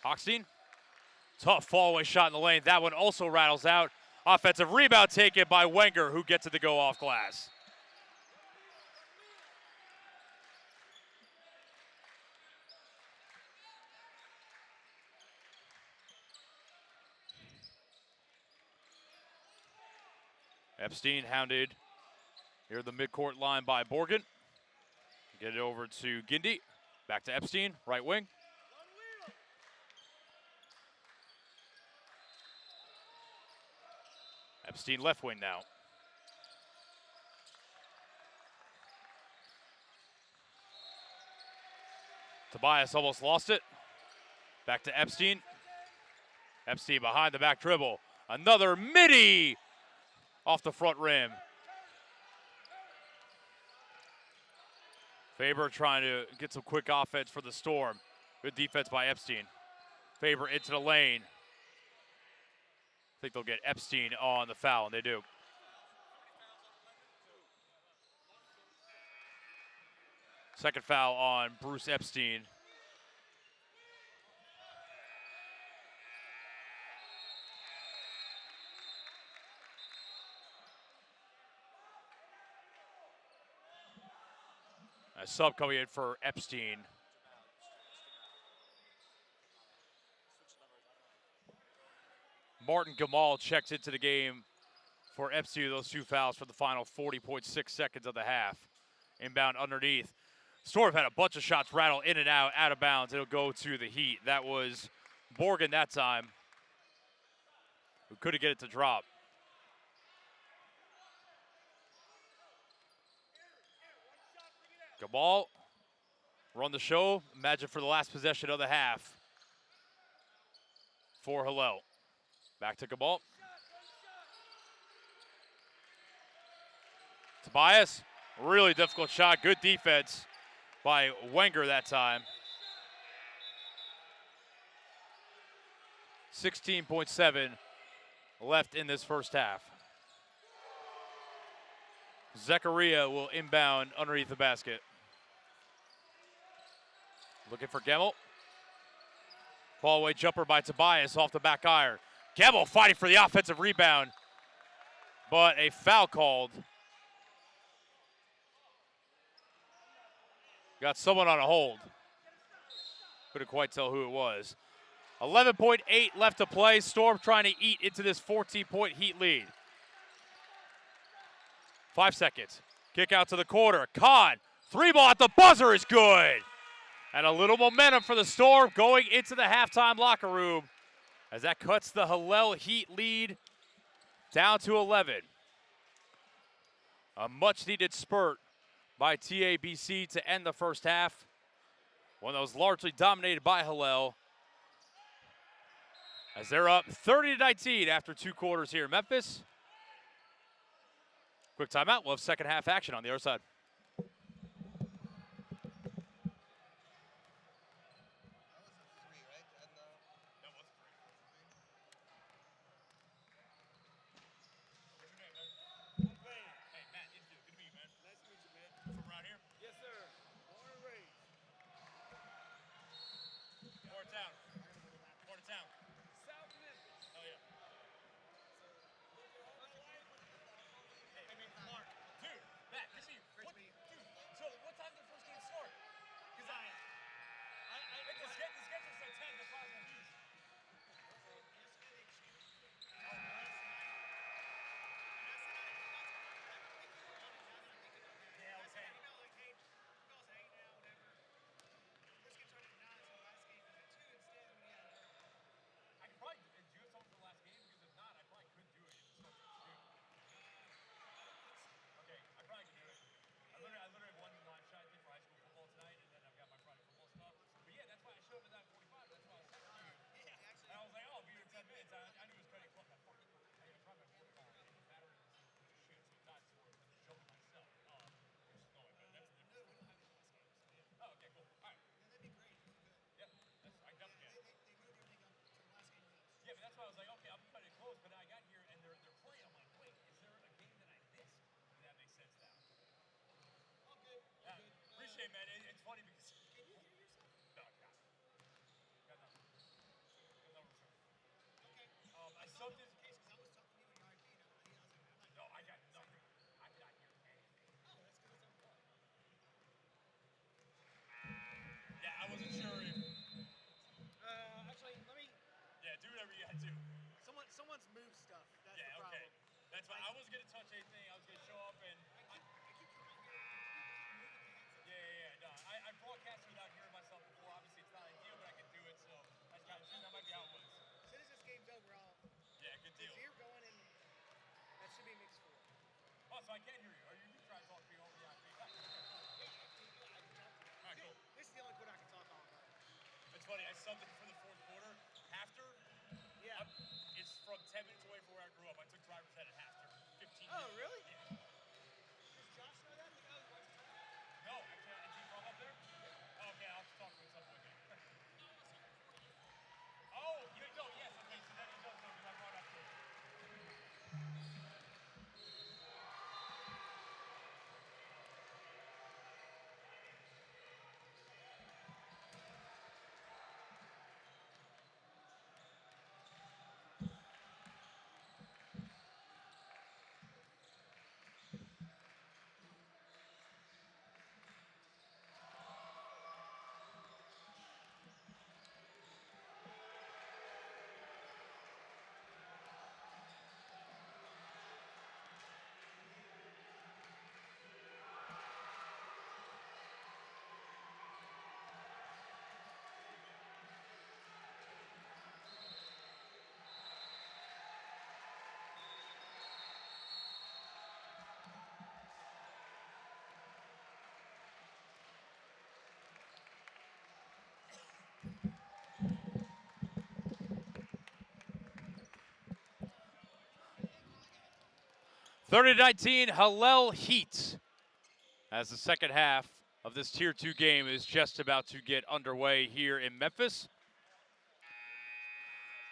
Hochstein. Tough fall-away shot in the lane. That one also rattles out. Offensive rebound taken by Wenger, who gets it to go off glass. Epstein hounded here at the midcourt line by Borgen. Get it over to Gindi. Back to Epstein, right wing. Epstein left wing now. Tobias almost lost it. Back to Epstein. Epstein behind the back dribble. Another midi off the front rim. Faber trying to get some quick offense for the Storm. Good defense by Epstein. Faber into the lane. I think they'll get Epstein on the foul, and they do. Second foul on Bruce Epstein. A sub coming in for Epstein. Martin Gamal checks into the game for Epstein with those two fouls for the final 40.6 seconds of the half. Inbound underneath. Storm had a bunch of shots rattle in and out of bounds. It'll go to the Heat. That was Borgen that time, who couldn't get it to drop. Gamal run the show. Imagine for the last possession of the half for Hillel. Back to Gamal. Tobias, really difficult shot. Good defense by Wenger that time. 16.7 left in this first half. Zechariah will inbound underneath the basket. Looking for Gemmel. Fall-away jumper by Tobias off the back iron. Gemmel fighting for the offensive rebound, but a foul called. Got someone on a hold. Couldn't quite tell who it was. 11.8 left to play. Storm trying to eat into this 14-point Heat lead. 5 seconds. Kick out to the corner. Kahn, three ball at the buzzer is good. And a little momentum for the Storm going into the halftime locker room as that cuts the Hillel Heat lead down to 11. A much-needed spurt by TABC to end the first half. One that was largely dominated by Hillel, as they're up 30-19 after 2 quarters here in Memphis. Quick timeout. We'll have second half action on the other side. so I can hear you. Or you can try to talk to me over the IP. All right, cool. This is the only quarter I can talk on. It's funny. I subbed it for the fourth quarter. After, Yeah. it's from 10 minutes away from where I grew up. I took driver's ed at after 15 Oh, minutes. really? Yeah. Does Josh know that? The guy who watches tournament? No, actually, is he from up there? Oh, okay, I'll talk to him at some point. Okay. Oh, you know, yes, okay, so then he does know because I brought up to him. Thirty to 19, Hillel Heat. As the second half of this Tier 2 game is just about to get underway here in Memphis.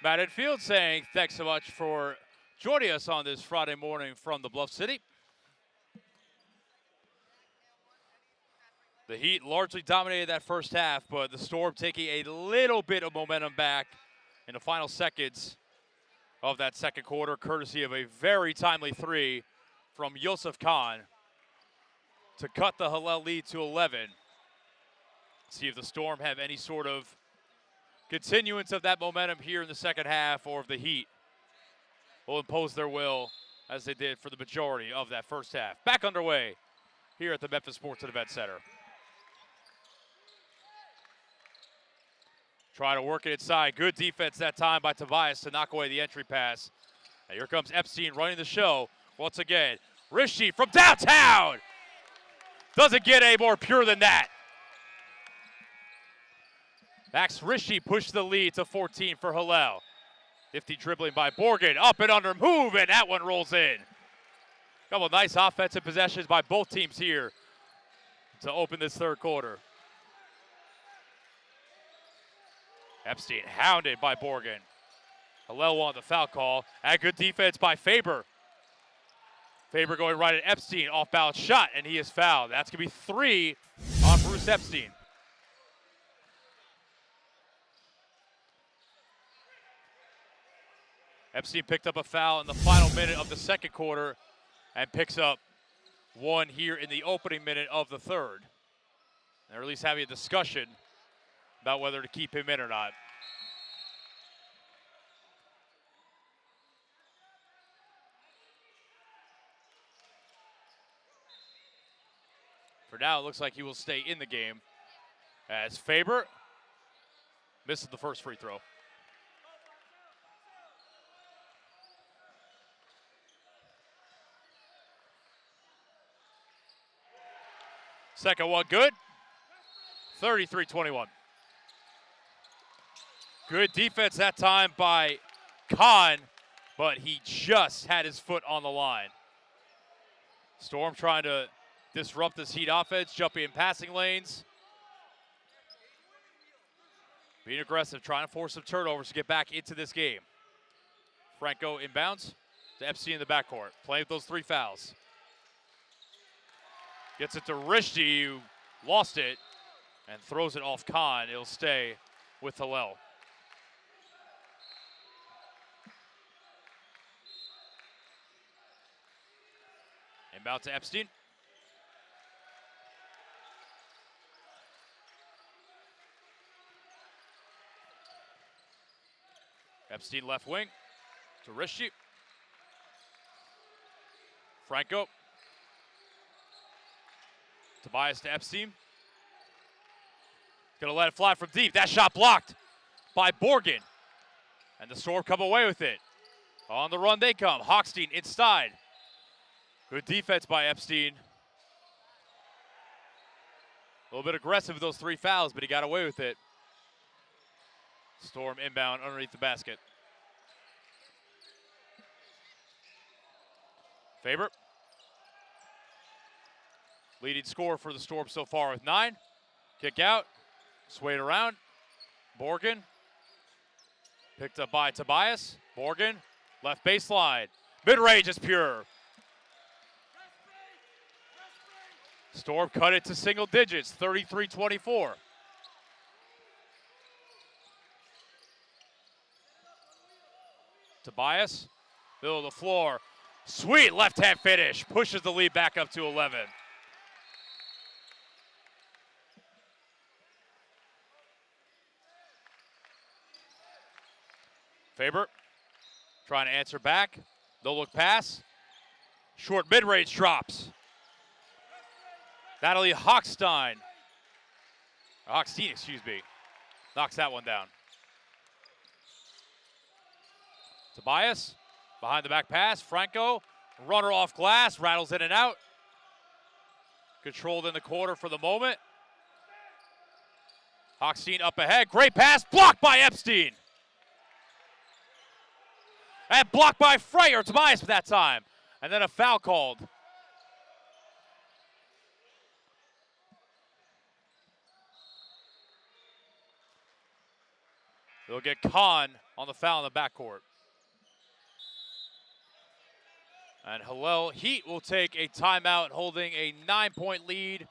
Matt Enfield saying thanks so much for joining us on this Friday morning from the Bluff City. The Heat largely dominated that first half, but the Storm taking a little bit of momentum back in the final seconds of that second quarter, courtesy of a very timely three from Yosef Khan to cut the Hillel lead to 11. See if the Storm have any sort of continuance of that momentum here in the second half, or if the Heat will impose their will as they did for the majority of that first half. Back underway here at the Memphis Sports and Event Center. Trying to work it inside. Good defense that time by Tobias to knock away the entry pass. And here comes Epstein running the show once again. Rishi from downtown. Doesn't get any more pure than that. Max Rishi pushed the lead to 14 for Hillel. 50 dribbling by Borgen. Up and under move, and that one rolls in. Couple nice offensive possessions by both teams here to open this third quarter. Epstein hounded by Borgen. Hillel wanted the foul call. And good defense by Faber. Faber going right at Epstein. Off balance shot, and he is fouled. That's going to be 3 on Bruce Epstein. Epstein picked up a foul in the final minute of the second quarter and picks up 1 here in the opening minute of the third. They're at least having a discussion about whether to keep him in or not. For now, it looks like he will stay in the game as Faber misses the first free throw. Second one good. 33-21. Good defense that time by Khan, but he just had his foot on the line. Storm trying to disrupt this Heat offense, jumping in passing lanes. Being aggressive, trying to force some turnovers to get back into this game. Franco inbounds to Epstein in the backcourt, playing with those 3 fouls. Gets it to Rishdi, who lost it, and throws it off Khan. It'll stay with Hillel. Inbound to Epstein. Epstein left wing to Rishdi. Franco. Tobias to Epstein. Gonna let it fly from deep. That shot blocked by Borgen. And the Storm come away with it. On the run they come. Hochstein inside. Good defense by Epstein. A little bit aggressive with those 3 fouls, but he got away with it. Storm inbound underneath the basket. Faber. Leading scorer for the Storm so far with 9. Kick out. Swayed around. Morgan. Picked up by Tobias. Morgan. Left baseline. Mid-range is pure. Storm cut it to single digits, 33-24. Tobias, middle of the floor. Sweet left-hand finish, pushes the lead back up to 11. Faber trying to answer back. No look pass. Short mid-range drops. Natalie Hochstein, excuse me, knocks that one down. Tobias, behind the back pass. Franco, runner off glass, rattles in and out. Controlled in the corner for the moment. Hochstein up ahead, great pass, blocked by Epstein. And blocked by Frey, or Tobias at that time. And then a foul called. They'll get Khan on the foul in the backcourt. And Hillel Heat will take a timeout, holding a 9-point lead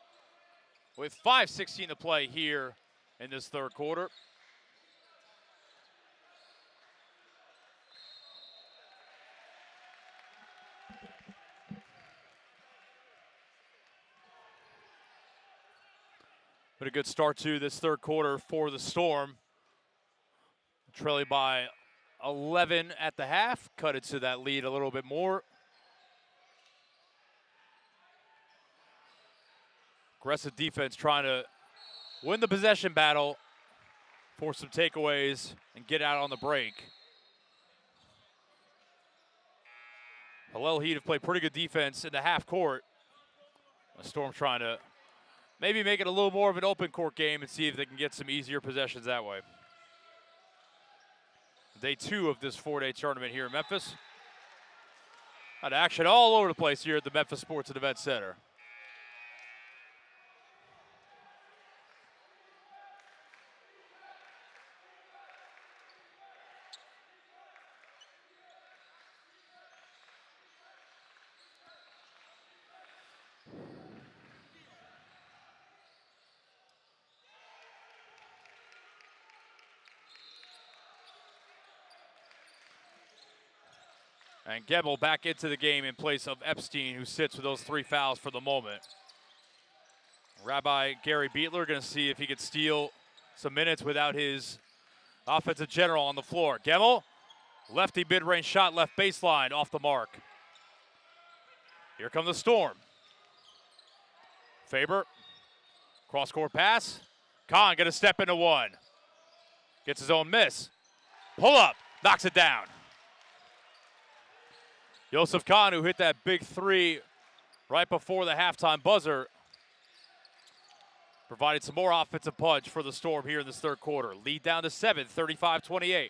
with 5:16 to play here in this third quarter. But a good start to this third quarter for the Storm. Trailing by 11 at the half, cut it to that lead a little bit more. Aggressive defense trying to win the possession battle, force some takeaways, and get out on the break. Hillel Heat have played pretty good defense in the half court. The Storm trying to maybe make it a little more of an open court game and see if they can get some easier possessions that way. Day 2 of this 4-day tournament here in Memphis. Got action all over the place here at the Memphis Sports and Events Center. And Gebel back into the game in place of Epstein, who sits with those 3 fouls for the moment. Rabbi Gary Beetler going to see if he could steal some minutes without his offensive general on the floor. Gebel, lefty mid-range shot, left baseline, off the mark. Here come the Storm. Faber, cross-court pass. Khan going to step into one. Gets his own miss. Pull up, knocks it down. Joseph Khan, who hit that big 3 right before the halftime buzzer, provided some more offensive punch for the Storm here in this third quarter. Lead down to 7, 35-28.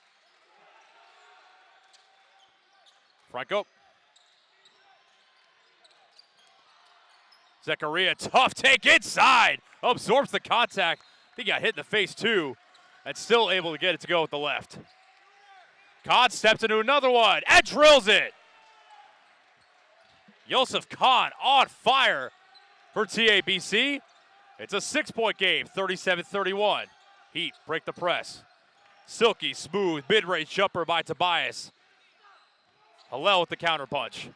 Franco. Zechariah, tough take inside. Absorbs the contact. He got hit in the face too, and still able to get it to go with the left. Khan steps into another one and drills it. Joseph Khan on fire for TABC. It's a 6-point game, 37-31. Heat break the press. Silky, smooth, mid-range jumper by Tobias. Hillel with the counterpunch.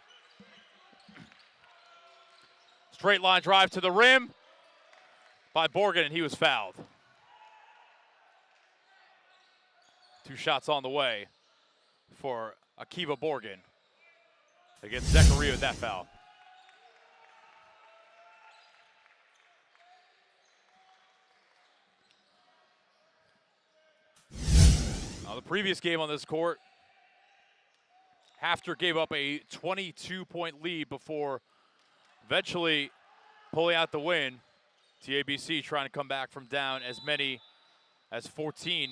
Straight line drive to the rim by Borgen, and he was fouled. 2 shots on the way for Akiva Borgen against Zechariah with that foul. Now the previous game on this court, Hafter gave up a 22-point lead before eventually pulling out the win. TABC trying to come back from down as many as 14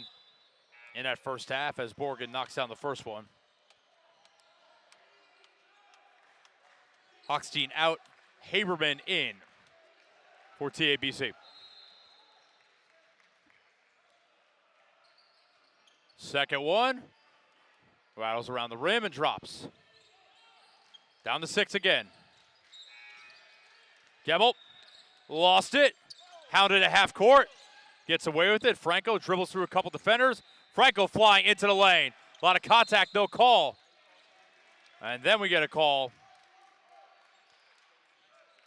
in that first half as Borgen knocks down the first one. Hochstein out, Haberman in for TABC. Second one, rattles around the rim and drops. Down to 6 again. Gemmel lost it, hounded at half court, gets away with it. Franco dribbles through a couple defenders. Franco flying into the lane. A lot of contact, no call. And then we get a call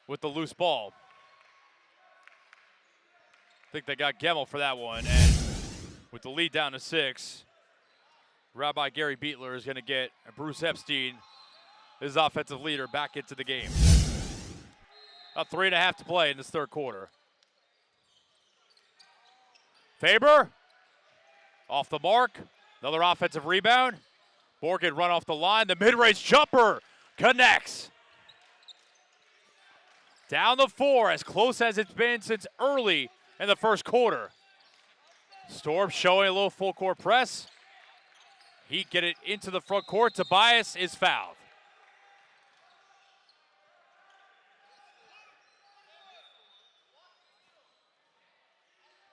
with the loose ball. I think they got Gemmel for that one. And with the lead down to 6, Rabbi Gary Beetler is going to get Bruce Epstein, his offensive leader, back into the game. About 3.5 to play in this third quarter. Faber, off the mark. Another offensive rebound. Borgen run off the line. The mid-range jumper connects. Down the 4, as close as it's been since early in the first quarter. Storm showing a little full court press. Heat get it into the front court. Tobias is fouled.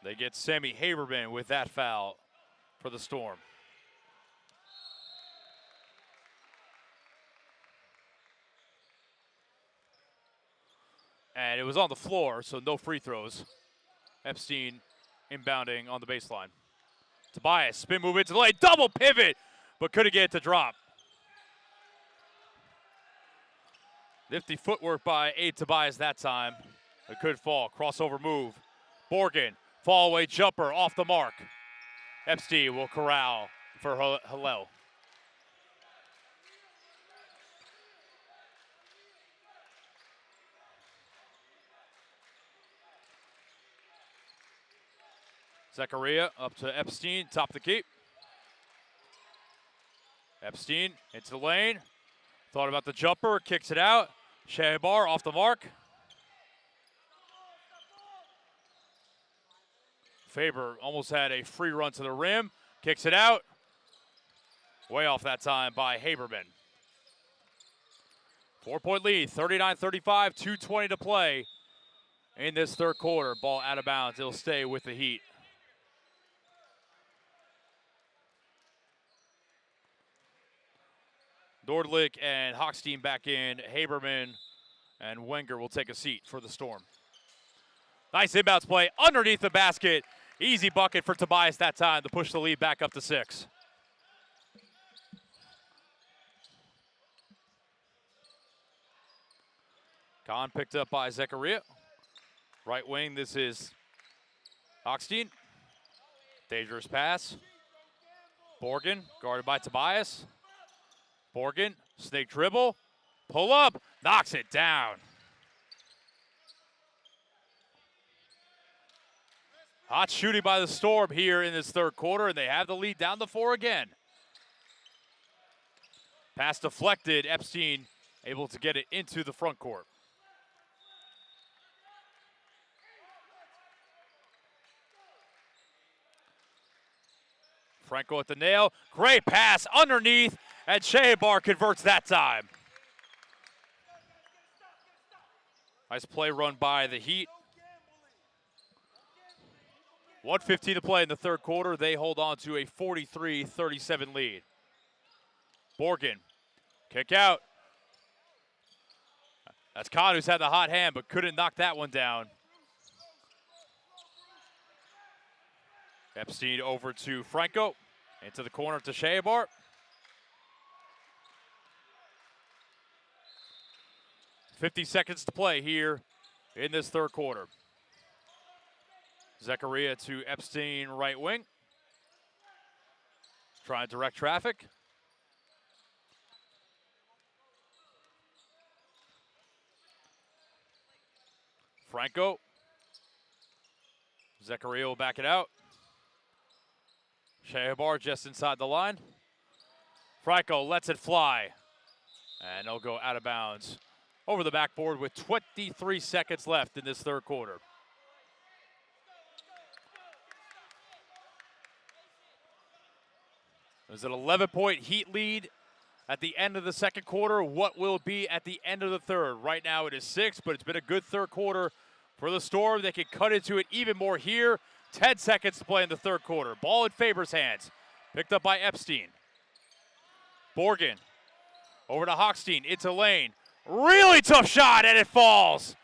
They get Sammy Haberman with that foul for the Storm. And it was on the floor, so no free throws. Epstein inbounding on the baseline. Tobias, spin move into the lane, double pivot, but couldn't get it to drop. Nifty footwork by Tobias that time. It could fall, crossover move. Borgen, fall away jumper off the mark. Epstein will corral for Hillel. Zachariah up to Epstein, top of the key. Epstein into the lane. Thought about the jumper, kicks it out. Shabar off the mark. Faber almost had a free run to the rim, kicks it out. Way off that time by Haberman. 4-point lead, 39-35, 2:20 to play in this third quarter. Ball out of bounds, it'll stay with the Heat. Nordlich and Hochstein back in. Haberman and Wenger will take a seat for the Storm. Nice inbounds play underneath the basket. Easy bucket for Tobias that time to push the lead back up to 6. Kahn picked up by Zechariah. Right wing, this is Hochstein. Dangerous pass. Borgen, guarded by Tobias. Borgen, snake dribble, pull up, knocks it down. Hot shooting by the Storm here in this third quarter, and they have the lead down to 4 again. Pass deflected, Epstein able to get it into the front court. Franco at the nail, great pass underneath, and Shabar converts that time. Nice play run by the Heat. 1:15 to play in the third quarter. They hold on to a 43-37 lead. Borgen, kick out. That's Kahn who's had the hot hand, but couldn't knock that one down. Epstein over to Franco. Into the corner to Shabar. .50 seconds to play here in this third quarter. Zechariah to Epstein, right wing. Trying to direct traffic. Franco. Zechariah will back it out. Shabar just inside the line. Franco lets it fly. And it'll go out of bounds over the backboard with 23 seconds left in this third quarter. There's an 11-point Heat lead at the end of the second quarter. What will it be at the end of the third? Right now it is 6, but it's been a good third quarter for the Storm. They can cut into it even more here. 10 seconds to play in the third quarter. Ball in Faber's hands. Picked up by Epstein. Borgen over to Hochstein. Into lane. Really tough shot, and it falls.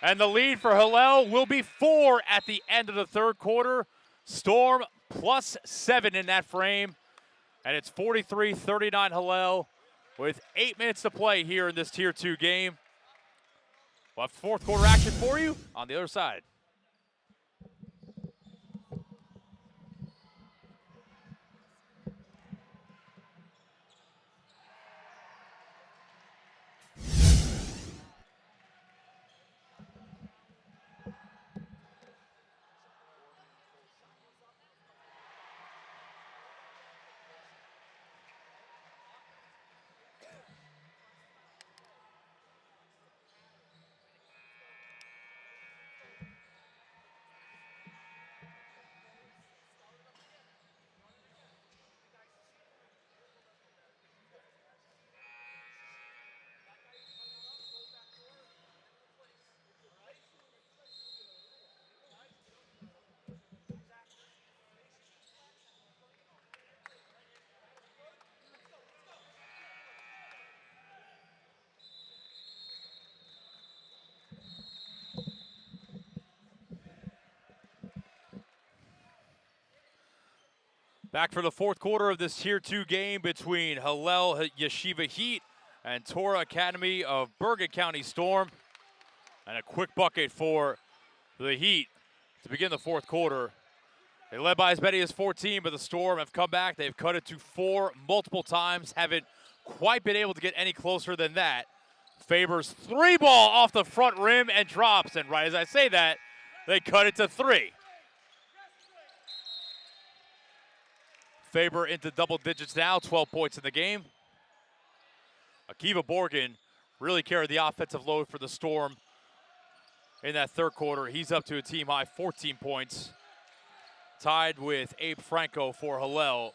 And the lead for Hillel will be 4 at the end of the third quarter. Storm +7 in that frame. And it's 43-39 Hillel with 8 minutes to play here in this Tier 2 game. We'll have fourth quarter action for you on the other side. Back for the fourth quarter of this Tier 2 game between Hillel Yeshiva Heat and Torah Academy of Bergen County Storm. And a quick bucket for the Heat to begin the fourth quarter. They led by as many as 14, but the Storm have come back. They've cut it to 4 multiple times. Haven't quite been able to get any closer than that. Faber's 3-ball off the front rim and drops. And right as I say that, they cut it to 3. Faber into double digits now, 12 points in the game. Akiva Borgen really carried the offensive load for the Storm in that third quarter. He's up to a team high 14 points. Tied with Abe Franco for Hillel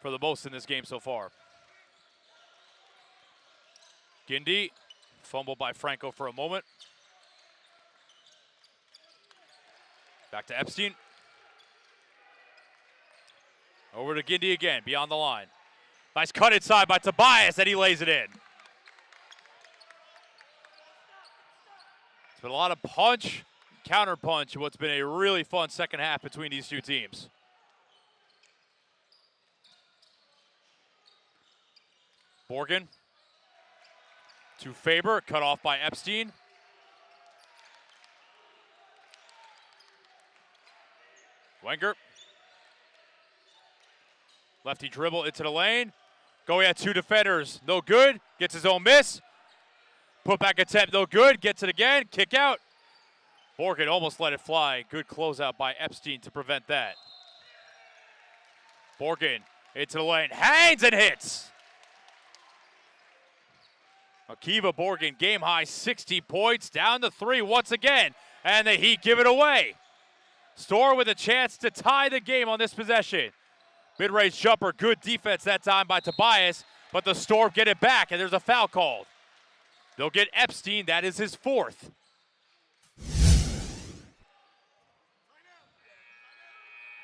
for the most in this game so far. Gindi, fumbled by Franco for a moment. Back to Epstein. Over to Gindi again, beyond the line. Nice cut inside by Tobias, and he lays it in. It's been a lot of punch, counter punch, what's been a really fun second half between these two teams. Borgen to Faber, cut off by Epstein. Wenger. Lefty dribble into the lane. Going at 2 defenders, no good. Gets his own miss. Put back attempt, no good. Gets it again, kick out. Borgen almost let it fly. Good closeout by Epstein to prevent that. Borgen into the lane, hangs and hits. Akiva Borgen, game high 60 points, down to 3 once again. And the Heat give it away. Storm with a chance to tie the game on this possession. Mid-range jumper, good defense that time by Tobias, but the Storm get it back, and there's a foul called. They'll get Epstein, that is his 4th.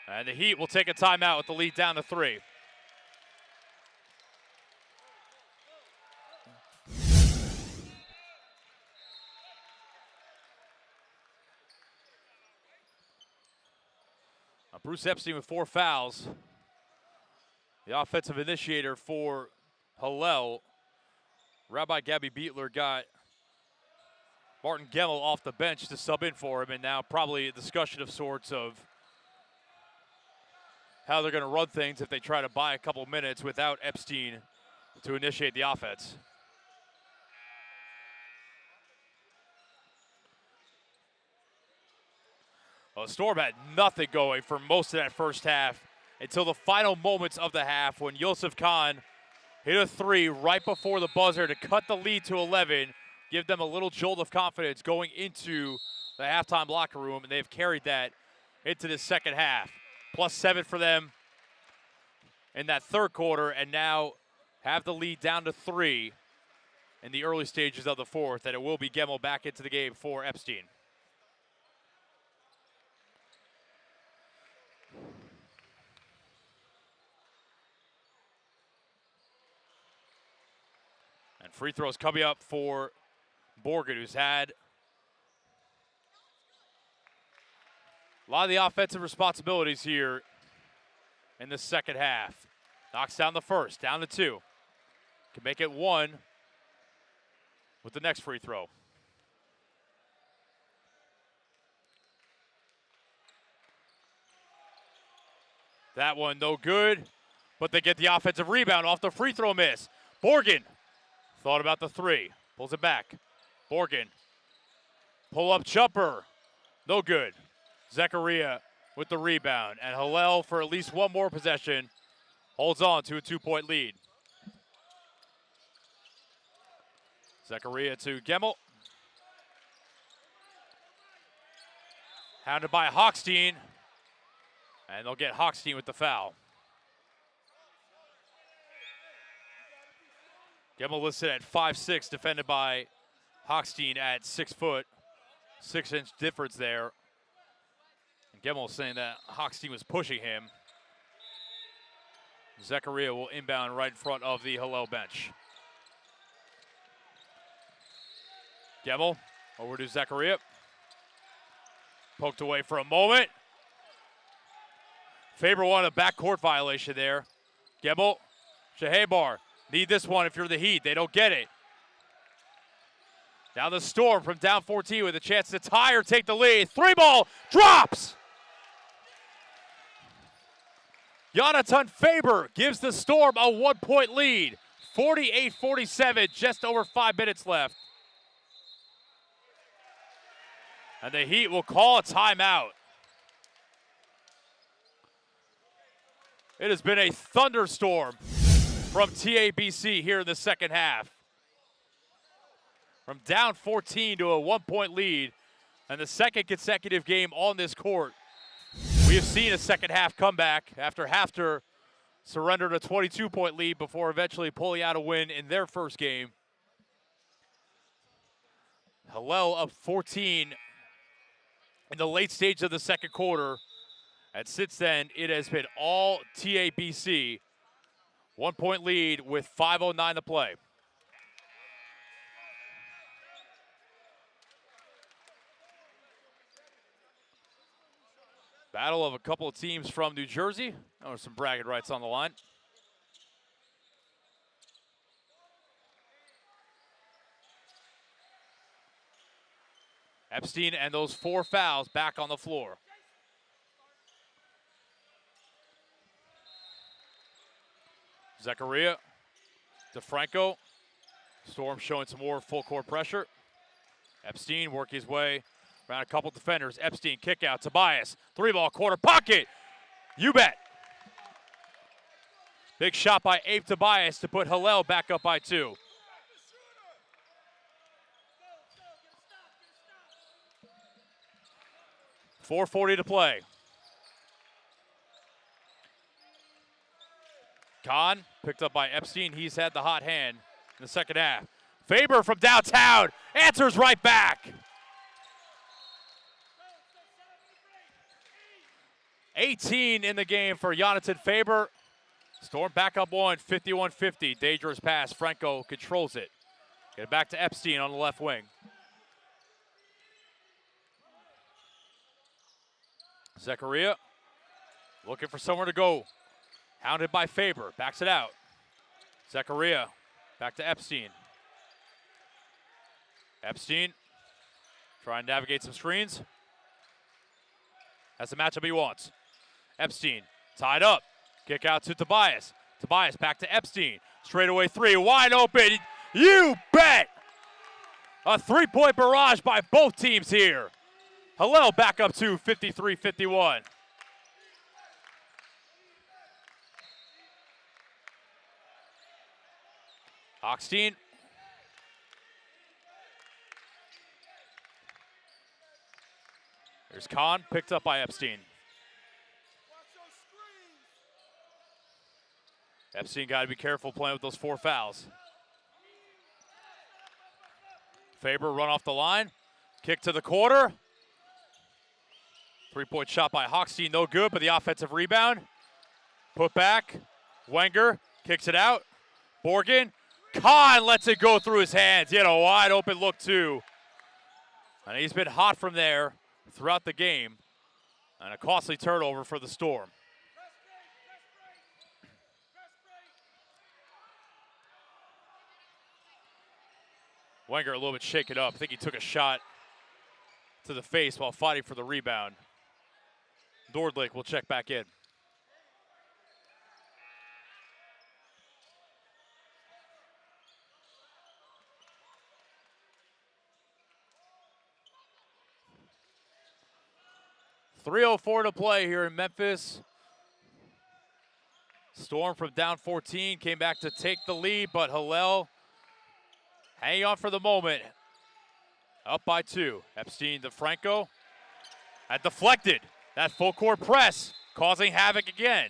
And the Heat will take a timeout with the lead down to 3. Now Bruce Epstein with 4 fouls. The offensive initiator for Hillel. Rabbi Gabby Beetler got Martin Gemmel off the bench to sub in for him, and now probably a discussion of sorts of how they're going to run things if they try to buy a couple minutes without Epstein to initiate the offense. Well, the Storm had nothing going for most of that first half until the final moments of the half when Yosef Khan hit a three right before the buzzer to cut the lead to 11, give them a little jolt of confidence going into the halftime locker room, and they've carried that into the second half. +7 for them in that third quarter, and now have the lead down to 3 in the early stages of the fourth, and it will be Gemmel back into the game for Epstein. And free throws coming up for Borgen, who's had a lot of the offensive responsibilities here in the second half. Knocks down the first, down to 2. Can make it 1 with the next free throw. That one no good, but they get the offensive rebound off the free throw miss. Borgen thought about the 3, pulls it back. Borgen, pull up jumper, no good. Zachariah with the rebound, and Hillel for at least one more possession holds on to a 2-point lead. Zachariah to Gemmel. Hounded by Hochstein, and they'll get Hochstein with the foul. Gemmel listed at 5'6", defended by Hochstein at 6 foot. 6-inch difference there. And Gemmel saying that Hochstein was pushing him. Zachariah will inbound right in front of the Hillel bench. Gemmel over to Zachariah. Poked away for a moment. Faber wanted a backcourt violation there. Gemmel, Shahebar, need this one if you're the Heat. They don't get it. Now the Storm from down 14 with a chance to tie or take the lead. 3-ball, drops! Jonathan Faber gives the Storm a 1-point lead. 48-47, just over 5 minutes left. And the Heat will call a timeout. It has been a thunderstorm from TABC here in the second half. From down 14 to a 1-point lead, and the second consecutive game on this court. We have seen a second half comeback after Hafter surrendered a 22-point lead before eventually pulling out a win in their first game. Hillel up 14 in the late stage of the second quarter. And since then, it has been all TABC. 1-point lead with 5:09 to play. Battle of a couple of teams from New Jersey. There's some bragging rights on the line. Epstein and those 4 fouls back on the floor. Zachariah, DeFranco. Storm showing some more full court pressure. Epstein working his way around a couple defenders. Epstein kick out. Tobias, 3-ball corner pocket. You bet. Big shot by Abe Tobias to put Hillel back up by 2. .440 to play. Kahn picked up by Epstein. He's had the hot hand in the second half. Faber from downtown answers right back. 18 in the game for Jonathan Faber. Storm back up 1, 51-50. Dangerous pass. Franco controls it. Get it back to Epstein on the left wing. Zachariah looking for somewhere to go. Hounded by Faber. Backs it out. Zachariah back to Epstein. Epstein trying to navigate some screens. That's the matchup he wants. Epstein tied up. Kick out to Tobias. Tobias back to Epstein. Straightaway 3, wide open. You bet! A 3-point barrage by both teams here. Hillel back up to 53-51. Hochstein. There's Kahn, picked up by Epstein. Epstein got to be careful playing with those 4 fouls. Faber run off the line. Kick to the quarter. 3-point shot by Hochstein, no good, but the offensive rebound. Put back. Wenger kicks it out. Borgen. Kahn lets it go through his hands. He had a wide open look too. And he's been hot from there throughout the game. And a costly turnover for the Storm. Wenger a little bit shaken up. I think he took a shot to the face while fighting for the rebound. Nordlich will check back in. .304 to play here in Memphis. Storm from down 14 came back to take the lead, but Hillel hanging on for the moment. Up by 2. Epstein to Franco. And deflected. That full court press causing havoc again.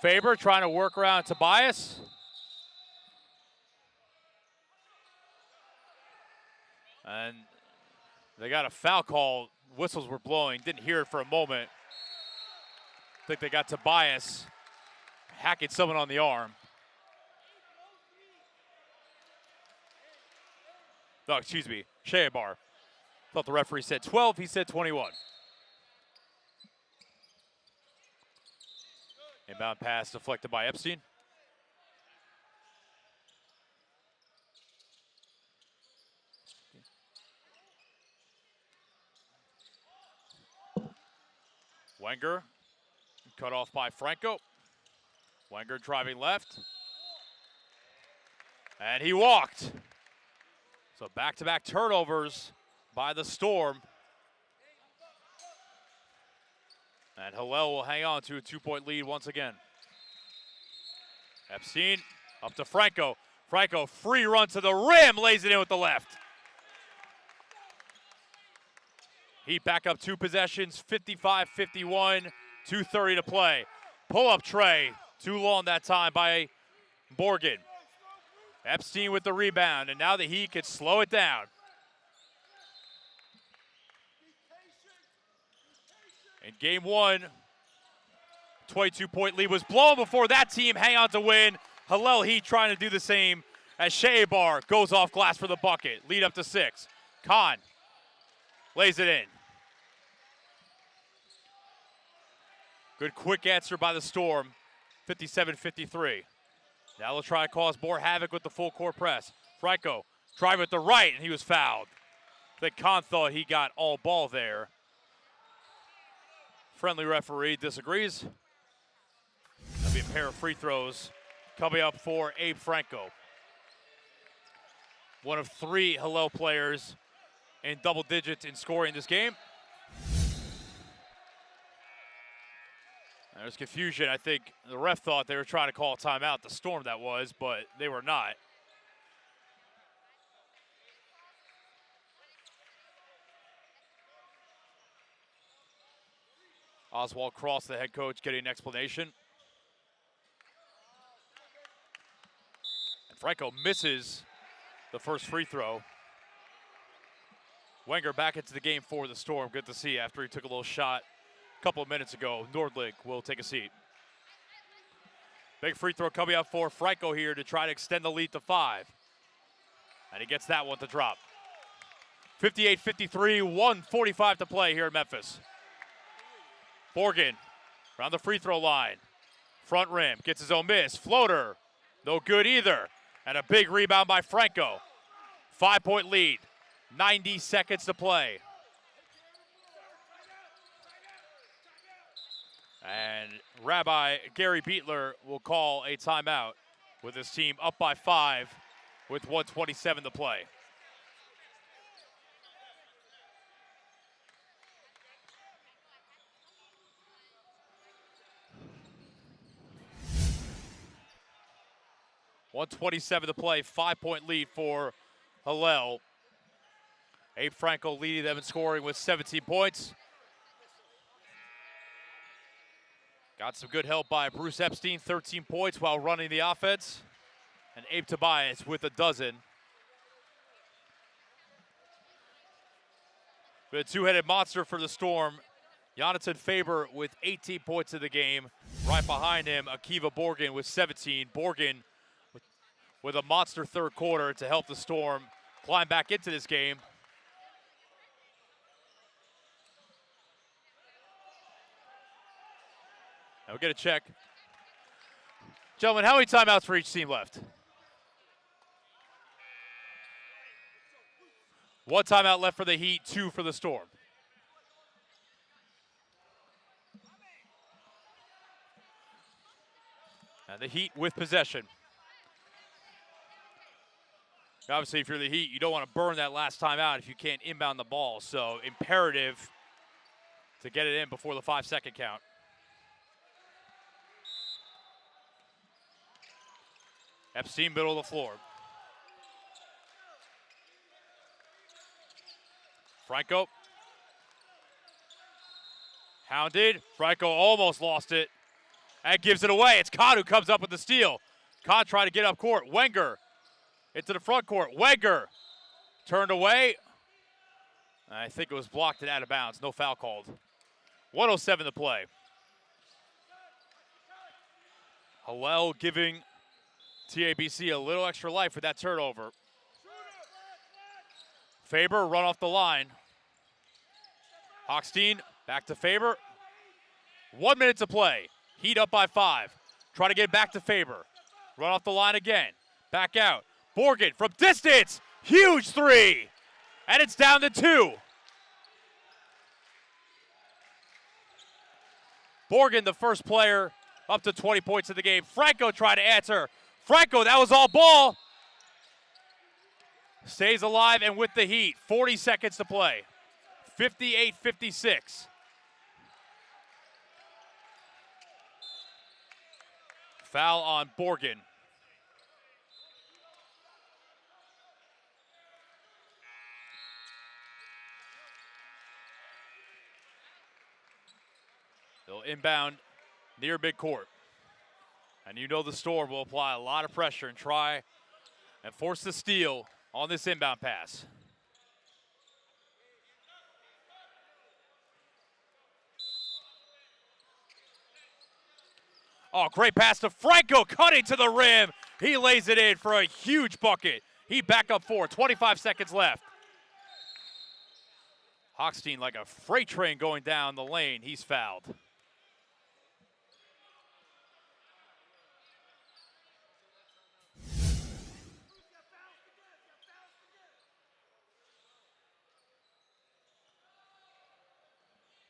Faber trying to work around Tobias. And they got a foul call. Whistles were blowing. Didn't hear it for a moment. I think they got Tobias hacking someone on the arm. No, excuse me. Sheabar. Thought the referee said 12. He said 21. Inbound pass deflected by Epstein. Wenger, cut off by Franco. Wenger driving left. And he walked. So back-to-back turnovers by the Storm. And Hillel will hang on to a 2-point lead once again. Epstein up to Franco. Franco, free run to the rim, lays it in with the left. Heat back up 2 possessions, 55-51, 2:30 to play. Pull-up tray, too long that time by Borgen. Epstein with the rebound, and now the Heat could slow it down. In game 1, 22-point lead was blown before that team hang on to win. Hillel Heat trying to do the same as Sheabar goes off glass for the bucket. Lead up to 6. Kahn lays it in. Good quick answer by the Storm, 57-53. Now they'll try to cause more havoc with the full court press. Franco driving with the right, and he was fouled. I think Kahn thought he got all ball there. Friendly referee disagrees. That'll be a pair of free throws coming up for Abe Franco. One of 3 Hillel players in double digits in scoring this game. There's confusion. I think the ref thought they were trying to call a timeout, the Storm that was, but they were not. Oswald Cross, the head coach, getting an explanation. And Franco misses the first free throw. Wenger back into the game for the Storm. Good to see after he took a little shot a couple of minutes ago. Nordlich will take a seat. Big free throw coming up for Franco here to try to extend the lead to 5. And he gets that one to drop. 58-53, 1:45 to play here in Memphis. Borgen around the free throw line. Front rim, gets his own miss. Floater, no good either. And a big rebound by Franco. 5-point lead, 90 seconds to play. And Rabbi Gary Beatler will call a timeout with his team up by 5 with 1:27 to play. 1:27 to play, 5-point lead for Hillel. Abe Franco leading them in scoring with 17 points. Got some good help by Bruce Epstein, 13 points while running the offense. And Abe Tobias with a dozen. With a two-headed monster for the Storm. Jonathan Faber with 18 points in the game. Right behind him, Akiva Borgen with 17. Borgen with a monster third quarter to help the Storm climb back into this game. Now we'll get a check. Gentlemen, how many timeouts for each team left? One timeout left for the Heat, 2 for the Storm. And the Heat with possession. Obviously, if you're the Heat, you don't want to burn that last timeout if you can't inbound the ball. So imperative to get it in before the 5-second count. Epstein, middle of the floor. Franco. Hounded. Franco almost lost it. And gives it away. It's Kahn who comes up with the steal. Kahn trying to get up court. Wenger into the front court. Wenger turned away. I think it was blocked and out of bounds. No foul called. 1:07 to play. Hillel giving TABC a little extra life with that turnover. Faber run off the line. Hochstein back to Faber. 1 minute to play. Heat up by 5. Try to get back to Faber. Run off the line again. Back out. Borgen from distance. Huge three. And it's down to 2. Borgen, the first player up to 20 points in the game. Franco tried to answer. Franco, that was all ball. Stays alive and with the Heat. 40 seconds to play. 58-56. Foul on Borgen. They'll inbound near midcourt. And you know the Storm will apply a lot of pressure and try and force the steal on this inbound pass. Oh, great pass to Franco, cutting to the rim. He lays it in for a huge bucket. He back up 4, 25 seconds left. Hochstein like a freight train going down the lane. He's fouled.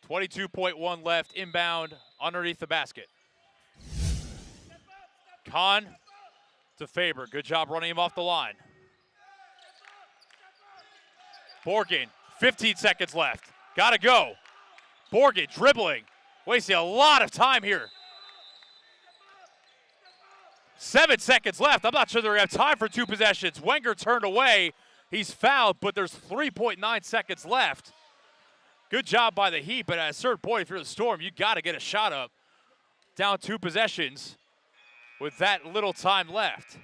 .1 left, inbound underneath the basket. Kahn to Faber. Good job running him off the line. Borgen, 15 seconds left. Gotta go. Borgen dribbling. Wasting a lot of time here. 7 seconds left. I'm not sure they're going to have time for 2 possessions. Wenger turned away. He's fouled, but there's 3.9 seconds left. Good job by the Heat, but at a certain point, if you're the Storm, you got to get a shot up. Down 2 possessions with that little time left.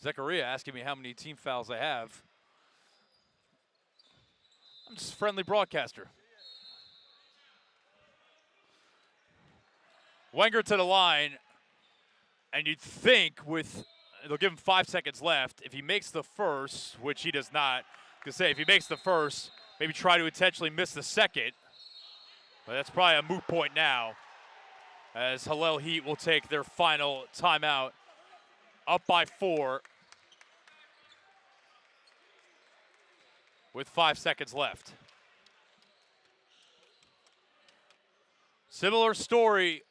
Zechariah asking me how many team fouls I have. I'm just a friendly broadcaster. Wenger to the line, and you'd think with, they'll give him 5 seconds left. If he makes the first, which he does not, if he makes the first, maybe try to intentionally miss the second. But that's probably a moot point now, as Hillel Heat will take their final timeout, up by 4 with 5 seconds left. Similar story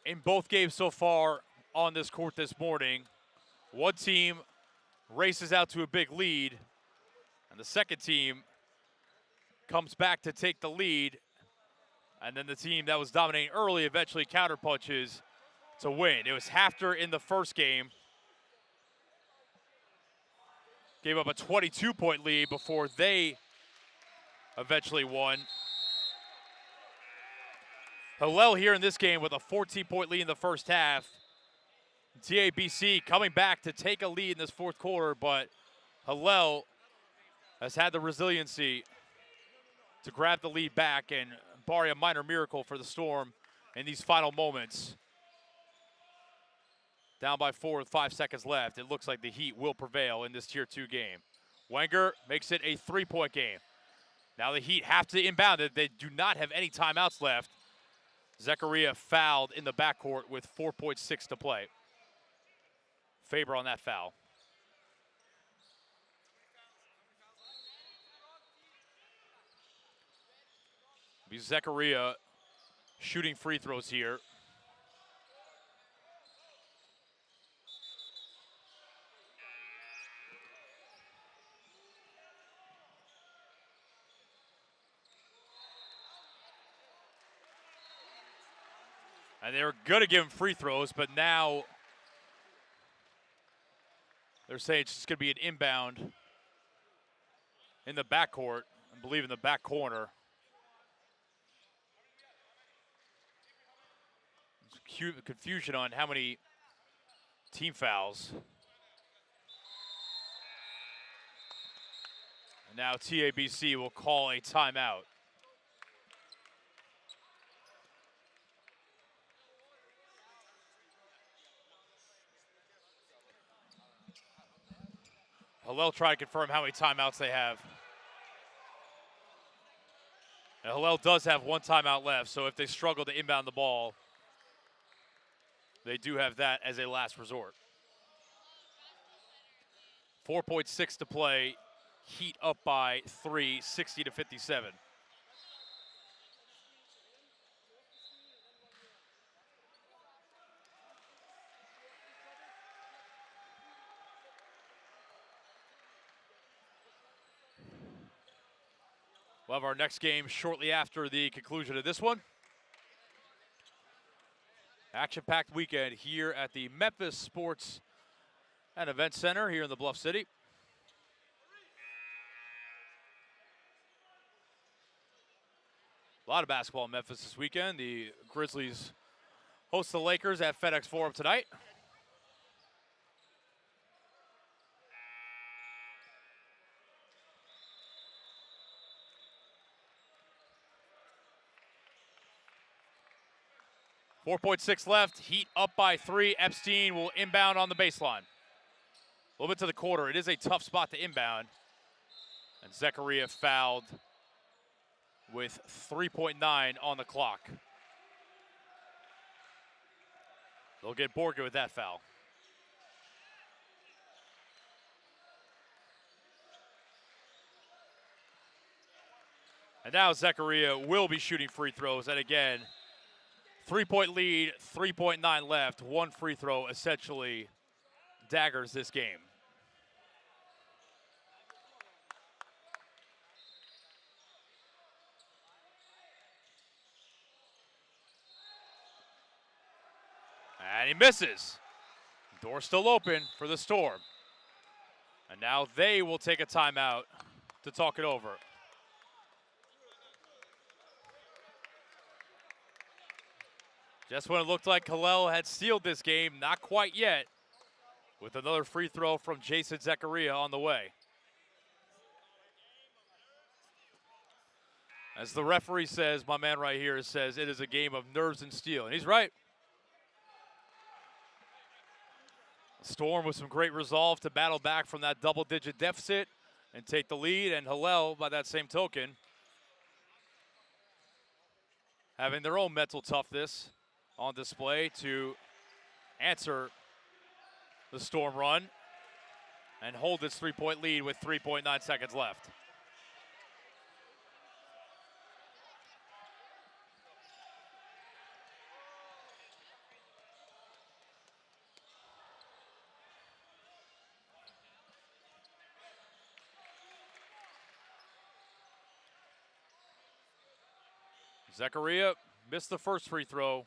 in both games so far on this court this morning. One team races out to a big lead, and the second team comes back to take the lead. And then the team that was dominating early eventually counterpunches to win. It was Hafter in the first game. Gave up a 22-point lead before they eventually won. Hillel here in this game with a 14-point lead in the first half. TABC coming back to take a lead in this fourth quarter, but Hillel has had the resiliency to grab the lead back and barring a minor miracle for the Storm in these final moments. Down by 4 with 5 seconds left. It looks like the Heat will prevail in this Tier 2 game. Wenger makes it a 3-point game. Now the Heat have to inbound it. They do not have any timeouts left. Zechariah fouled in the backcourt with 4.6 to play. Faber on that foul. Zechariah shooting free throws here. And they were going to give him free throws, but now they're saying it's just going to be an inbound in the backcourt, I believe in the back corner. There's confusion on how many team fouls. And now TABC will call a timeout. Hillel try to confirm how many timeouts they have. And Hillel does have 1 timeout left, so if they struggle to inbound the ball, they do have that as a last resort. 4.6 to play. Heat up by 3, 60-57. We'll have our next game shortly after the conclusion of this one. Action-packed weekend here at the Memphis Sports and Event Center here in the Bluff City. A lot of basketball in Memphis this weekend. The Grizzlies host the Lakers at FedEx Forum tonight. .6 left. Heat up by 3. Epstein will inbound on the baseline. A little bit to the quarter. It is a tough spot to inbound. And Zechariah fouled with 3.9 on the clock. They'll get Borgia with that foul. And now Zechariah will be shooting free throws. And again, 3-point lead, 3.9 left. 1 free throw essentially daggers this game. And he misses. Door still open for the Storm. And now they will take a timeout to talk it over. Just when it looked like Hillel had sealed this game, not quite yet, with another free throw from Jason Zechariah on the way. As the referee says, my man right here says, it is a game of nerves and steel, and he's right. Storm with some great resolve to battle back from that double-digit deficit and take the lead, and Hillel, by that same token, having their own mental toughness on display to answer the Storm run and hold its 3-point lead with 3.9 seconds left. Zachariah missed the first free throw.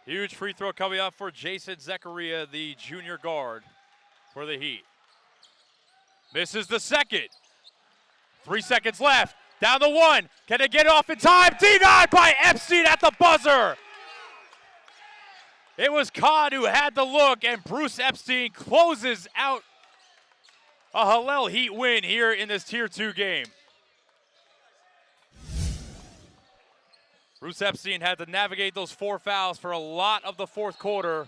Huge free throw coming up for Jason Zachariah, the junior guard for the Heat. Misses the second. 3 seconds left. Down the one. Can they get it off in time? Denied by Epstein at the buzzer. It was Kahn who had the look, and Bruce Epstein closes out a Hillel Heat win here in this Tier 2 game. Bruce Epstein had to navigate those 4 fouls for a lot of the fourth quarter.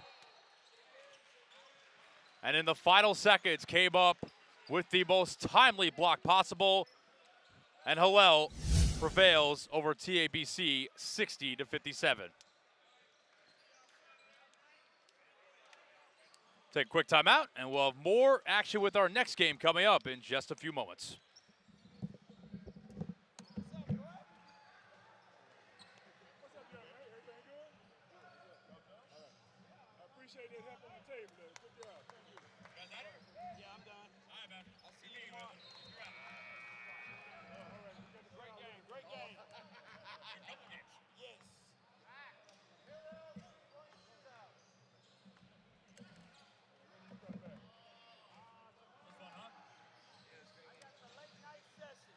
And in the final seconds came up with the most timely block possible. And Hillel prevails over TABC 60-57. Take a quick timeout, and we'll have more action with our next game coming up in just a few moments. Appreciate that help on the table there. Good job. Thank you. Yeah, I'm done. All right, man. I'll see you tomorrow. You're out. All right. Great game. Great game. Couple games. Yes. Was fun, huh? I got the late night session.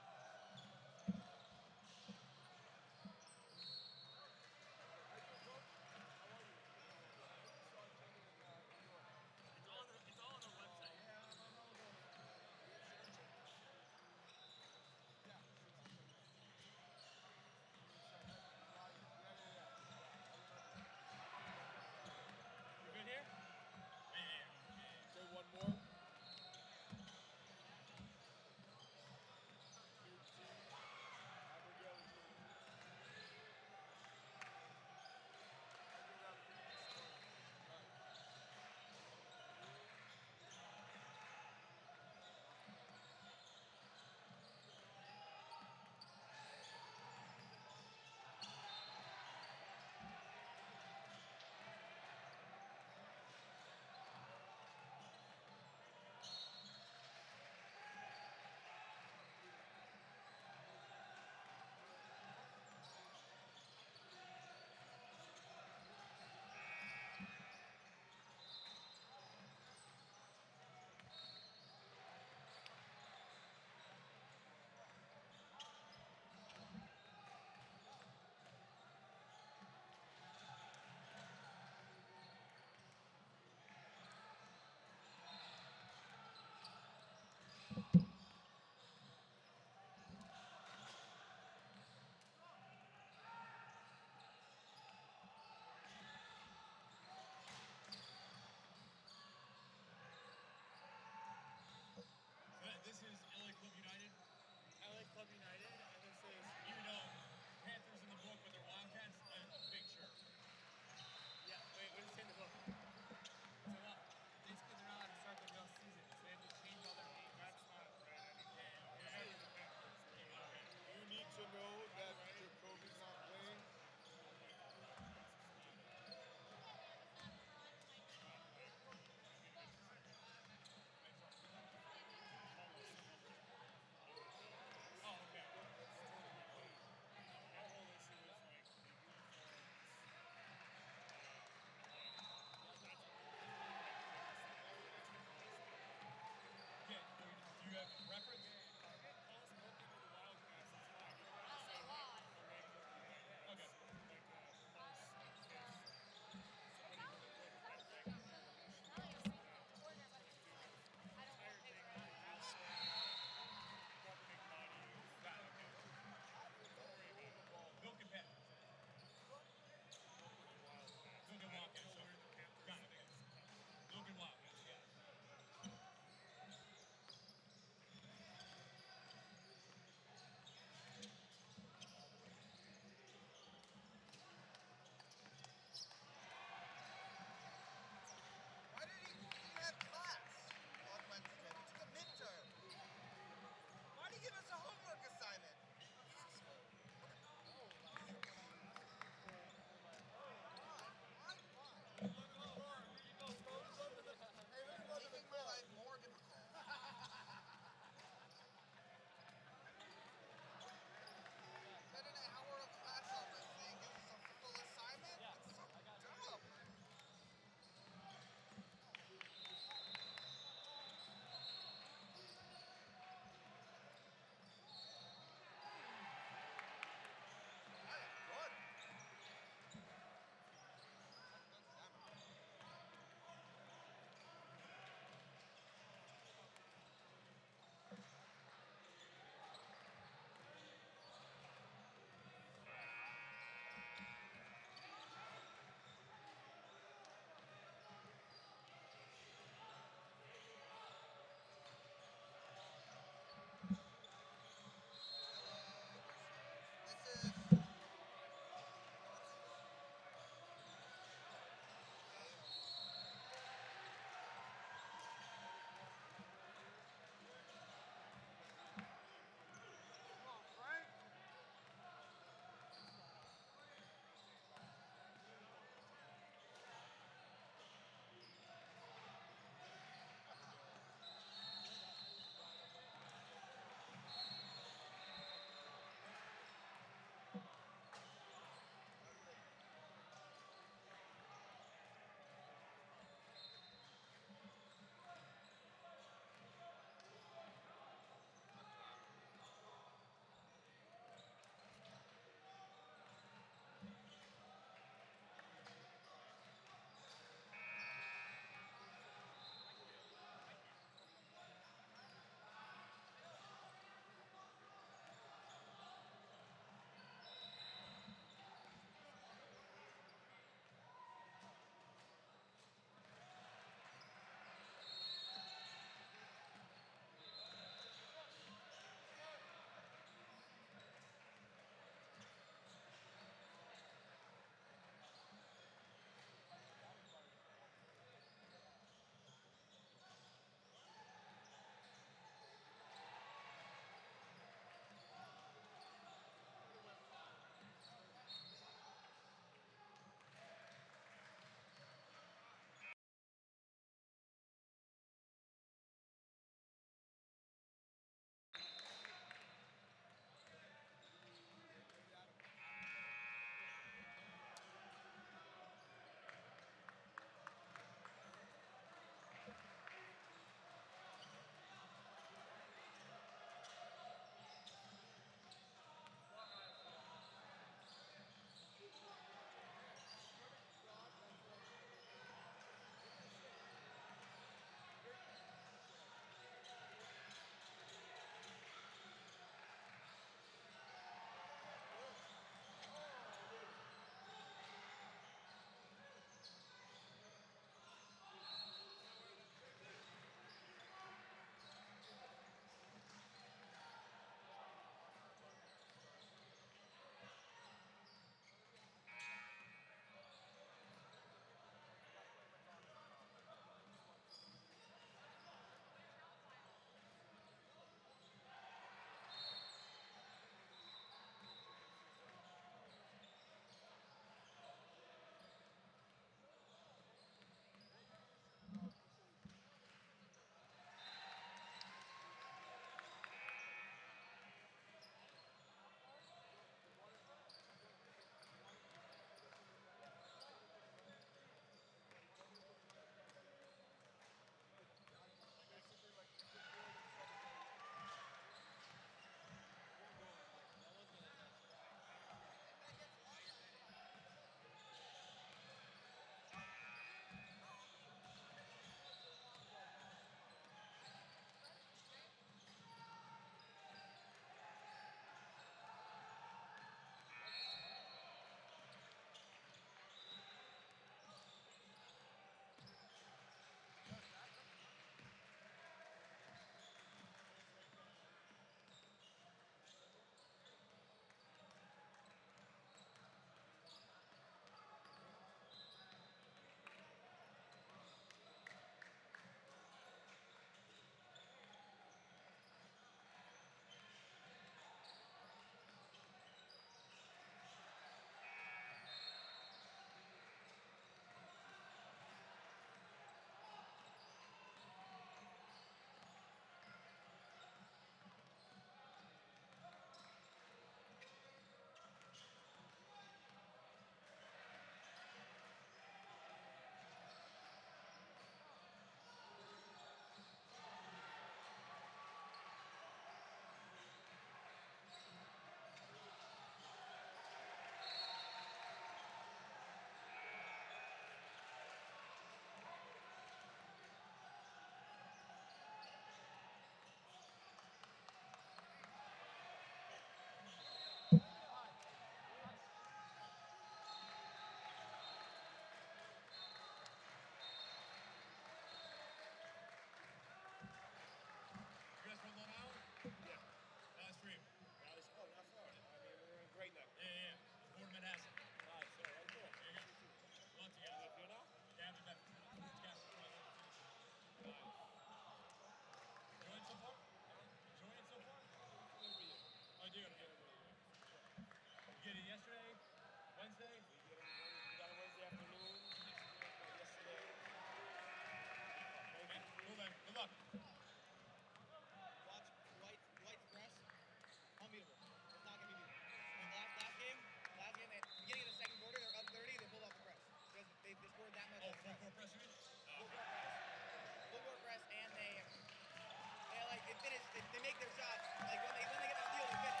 they make their shots. Like when they get the steal, they finish.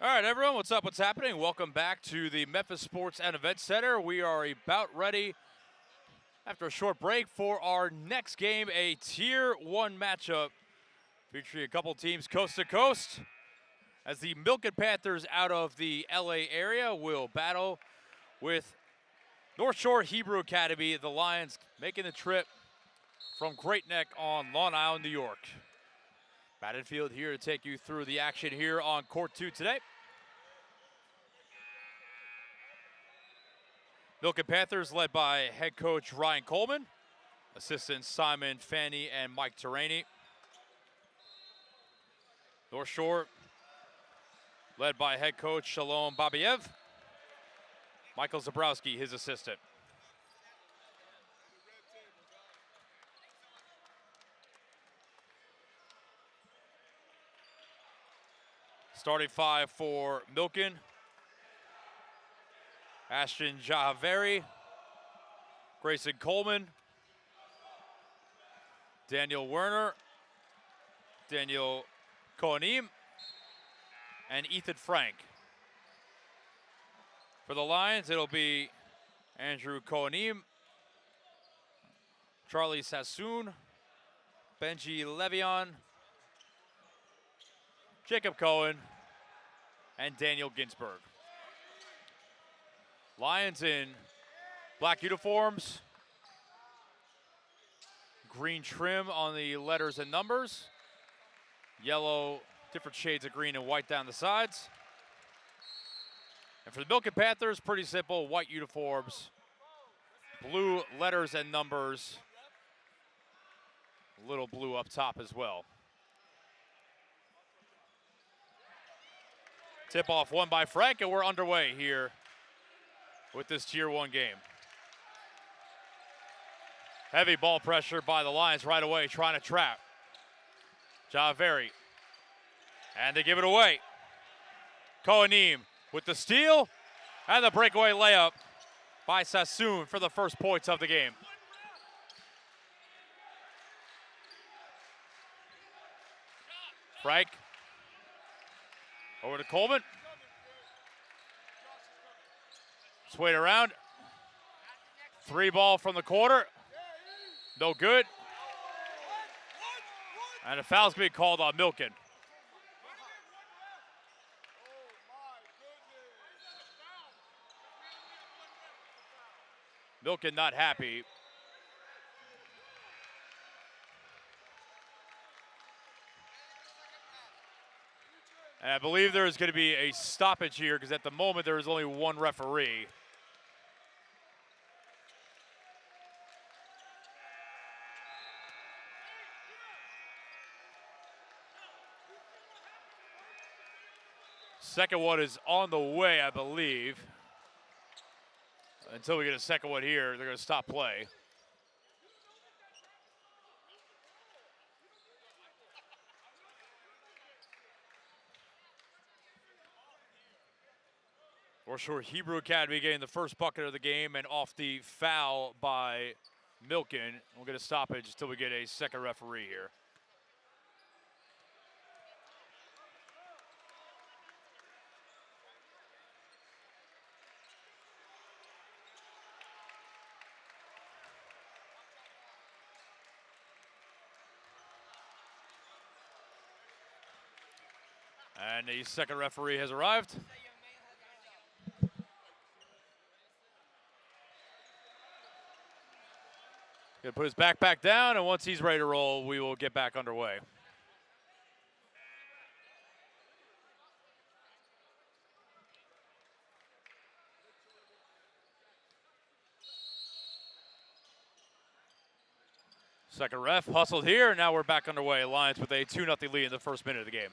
All right, everyone, what's up? What's happening? Welcome back to the Memphis Sports and Event Center. We are about ready after a short break for our next game, a Tier 1 matchup featuring a couple teams coast to coast as the Milken Panthers out of the LA area will battle with North Shore Hebrew Academy, the Lions making the trip from Great Neck on Long Island, New York. Battlefield here to take you through the action here on Court 2 today. Milken Panthers led by head coach Ryan Coleman, assistants Simon Fanny and Mike Terani. North Shore led by head coach Shalom Babiev, Michael Zabrowski, his assistant. Starting five for Milken: Ashton Jahaveri, Grayson Coleman, Daniel Werner, Daniel Kohanim, and Ethan Frank. For the Lions, it'll be Andrew Kohanim, Charlie Sassoon, Benji Levion, Jacob Cohen, and Daniel Ginsberg. Lions in black uniforms, green trim on the letters and numbers, yellow, different shades of green and white down the sides. And for the Milken Panthers, pretty simple, white uniforms, blue letters and numbers, a little blue up top as well. Tip-off won by Frank, and we're underway here with this Tier 1 game. Heavy ball pressure by the Lions right away, trying to trap Javeri. And they give it away. Kohanim with the steal and the breakaway layup by Sassoon for the first points of the game. Frank over to Coleman. Swayed around. Three ball from the corner. No good. And a foul's going to be called on Milken. Milken not happy. And I believe there is going to be a stoppage here because at the moment there is only one referee. Second one is on the way, I believe. Until we get a second one here, they're going to stop play. North Shore Hebrew Academy getting the first bucket of the game, and off the foul by Milken. We'll get a stoppage until we get a second referee here. And the second referee has arrived. Gonna put his backpack down, and once he's ready to roll, we will get back underway. Second ref hustled here, and now we're back underway. Lions with a 2-0 lead in the first minute of the game.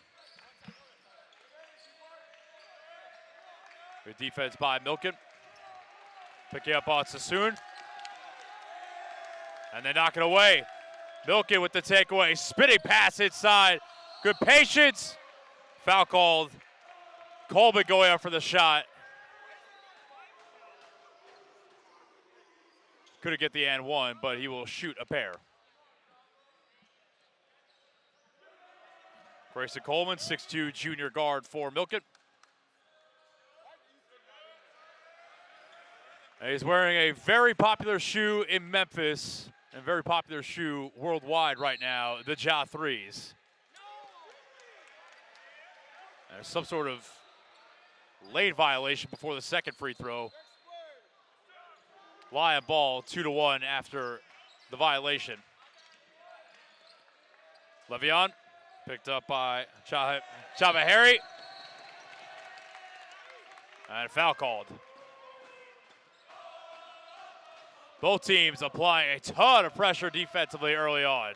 Good defense by Milken. Picking up on Sassoon. And they knock it away. Milken with the takeaway. Spinning pass inside. Good patience. Foul called. Coleman going up for the shot. Couldn't get the and one, but he will shoot a pair. Grayson Coleman, 6'2", junior guard for Milken. And he's wearing a very popular shoe in Memphis and very popular shoe worldwide right now, the Ja 3s. There's some sort of lane violation before the second free throw. Lion ball 2-1 after the violation. Le'Veon picked up by Chava Harry. And foul called. Both teams applying a ton of pressure defensively early on.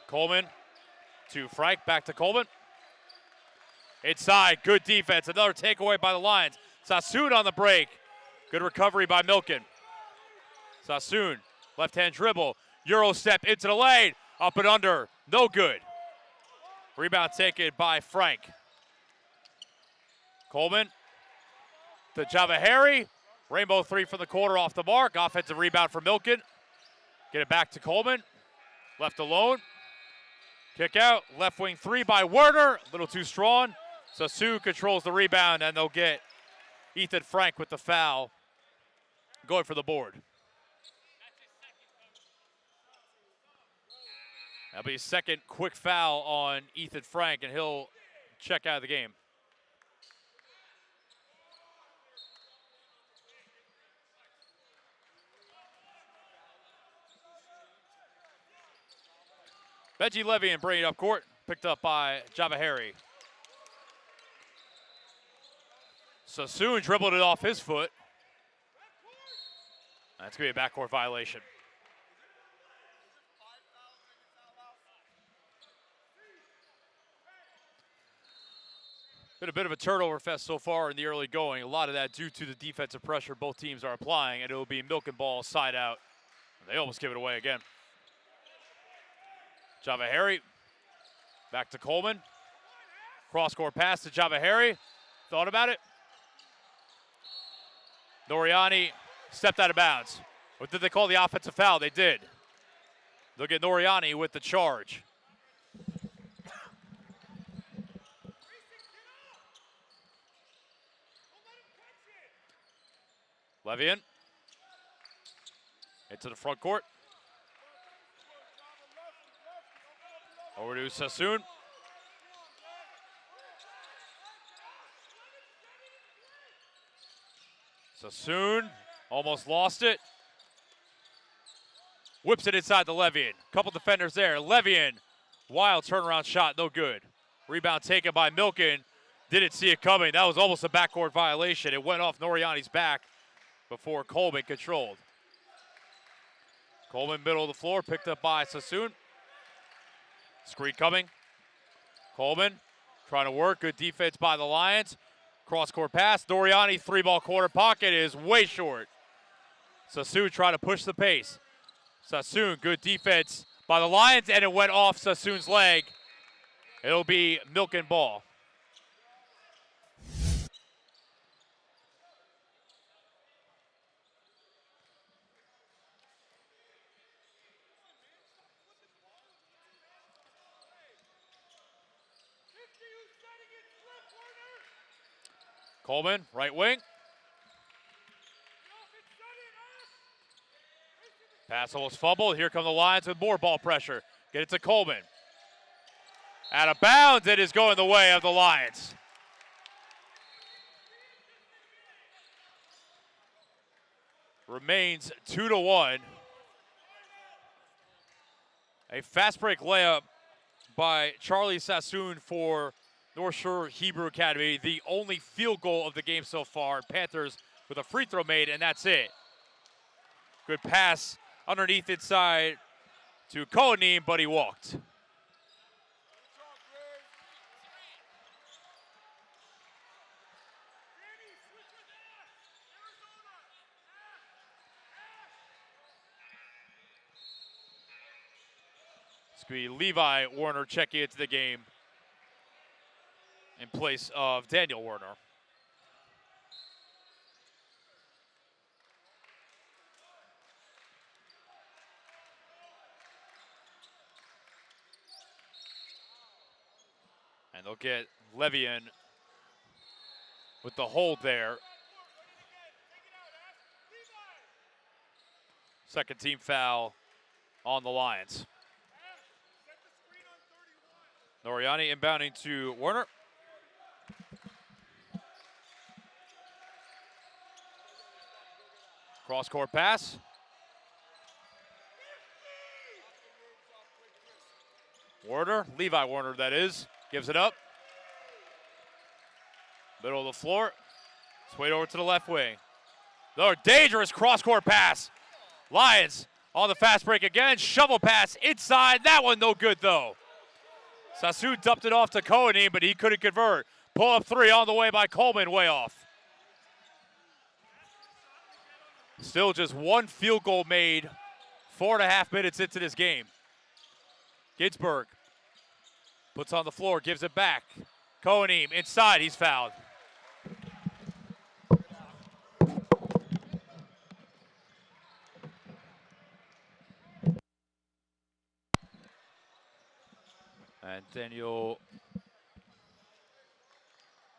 Coleman to Frank, back to Coleman. Inside, good defense. Another takeaway by the Lions. Sassoon on the break. Good recovery by Milken. Sassoon, left-hand dribble. Euro step into the lane. Up and under, no good. Rebound taken by Frank. Coleman to Java Harry. Rainbow three from the corner off the mark. Offensive rebound for Milken. Get it back to Coleman. Left alone. Kick out. Left wing three by Werner. A little too strong. Sassoon controls the rebound, and they'll get Ethan Frank with the foul. Going for the board. That'll be his second quick foul on Ethan Frank, and he'll check out of the game. Benji Le'Veon bringing it up court, picked up by Java Harry. Sassoon dribbled it off his foot. That's going to be a backcourt violation. Been a bit of a turnover fest so far in the early going. A lot of that due to the defensive pressure both teams are applying, and it will be Milken ball side out. They almost give it away again. Java Harry, back to Coleman. Cross-court pass to Java Harry. Thought about it. Noriani stepped out of bounds. Or did they call the offensive foul? They did. They'll get Noriani with the charge. Le'Veon into the front court. Over to Sassoon. Sassoon almost lost it. Whips it inside the Le'Veon. Couple defenders there. Le'Veon, wild turnaround shot, no good. Rebound taken by Milken. Didn't see it coming. That was almost a backcourt violation. It went off Noriani's back before Coleman controlled. Coleman, middle of the floor, picked up by Sassoon. Screen coming. Coleman trying to work. Good defense by the Lions. Cross-court pass. Noriani, three-ball corner pocket is way short. Sassoon trying to push the pace. Sassoon, good defense by the Lions, and it went off Sassoon's leg. It'll be Milken ball. Coleman, right wing. Pass almost fumbled. Here come the Lions with more ball pressure. Get it to Coleman. Out of bounds, it is going the way of the Lions. Remains 2-1. A fast break layup by Charlie Sassoon for North Shore Hebrew Academy, the only field goal of the game so far. Panthers with a free throw made, and that's it. Good pass underneath inside to Kohanim, but he walked. It's going to be Levi Warner checking into the game in place of Daniel Warner. And they'll get Levian with the hold there. Second team foul on the Lions. Noriani inbounding to Warner. Cross-court pass. Warner, Levi Warner that is, gives it up. Middle of the floor. Swayed over to the left wing. Another dangerous cross-court pass. Lions on the fast break again. Shovel pass inside. That one no good though. Sassoon dumped it off to Kohanim, but he couldn't convert. Pull-up three on the way by Coleman, way off. Still just one field goal made 4.5 minutes into this game. Ginsburg puts on the floor, gives it back. Kohanim inside, he's fouled. And Daniel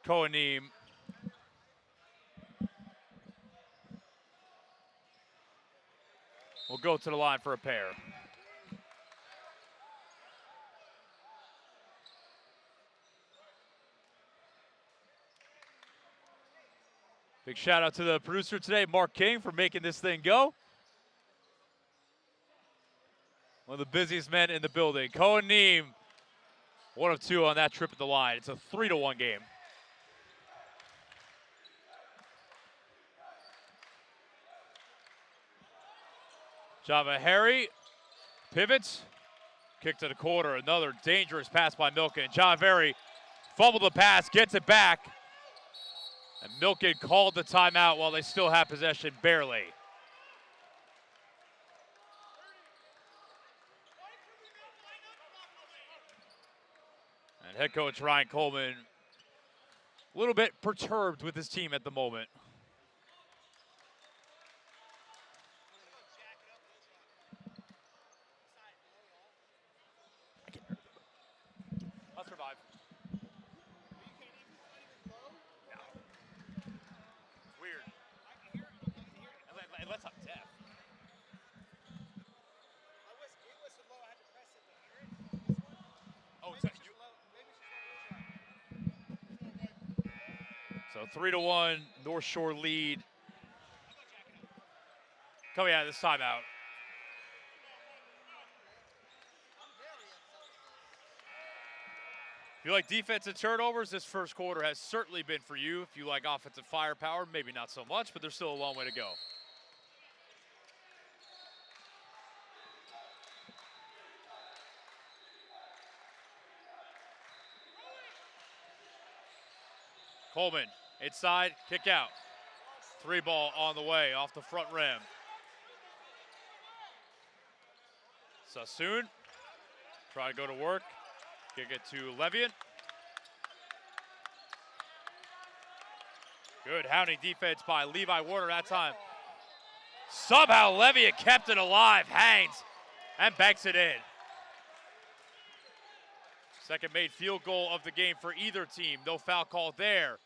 Kohanim will go to the line for a pair. Big shout out to the producer today, Mark King, for making this thing go. One of the busiest men in the building. Kohanim, 1 of 2 on that trip at the line. It's a 3-1 game. Java Harry pivots, kick to the corner. Another dangerous pass by Milken. Java Harry fumbled the pass, gets it back. And Milken called the timeout while they still have possession, barely. And head coach Ryan Coleman a little bit perturbed with his team at the moment. I'll survive. Weird. Unless I'm deaf. Oh, so 3-1 North Shore lead. Coming out of this timeout. If you like defensive turnovers, this first quarter has certainly been for you. If you like offensive firepower, maybe not so much, but there's still a long way to go. Coleman, inside, kick out. 3 ball on the way, off the front rim. Sassoon, try to go to work. Kick it to Levian. Good hounding defense by Levi Warner that time. Somehow Levian kept it alive, hangs, and banks it in. Second made field goal of the game for either team. No foul call there.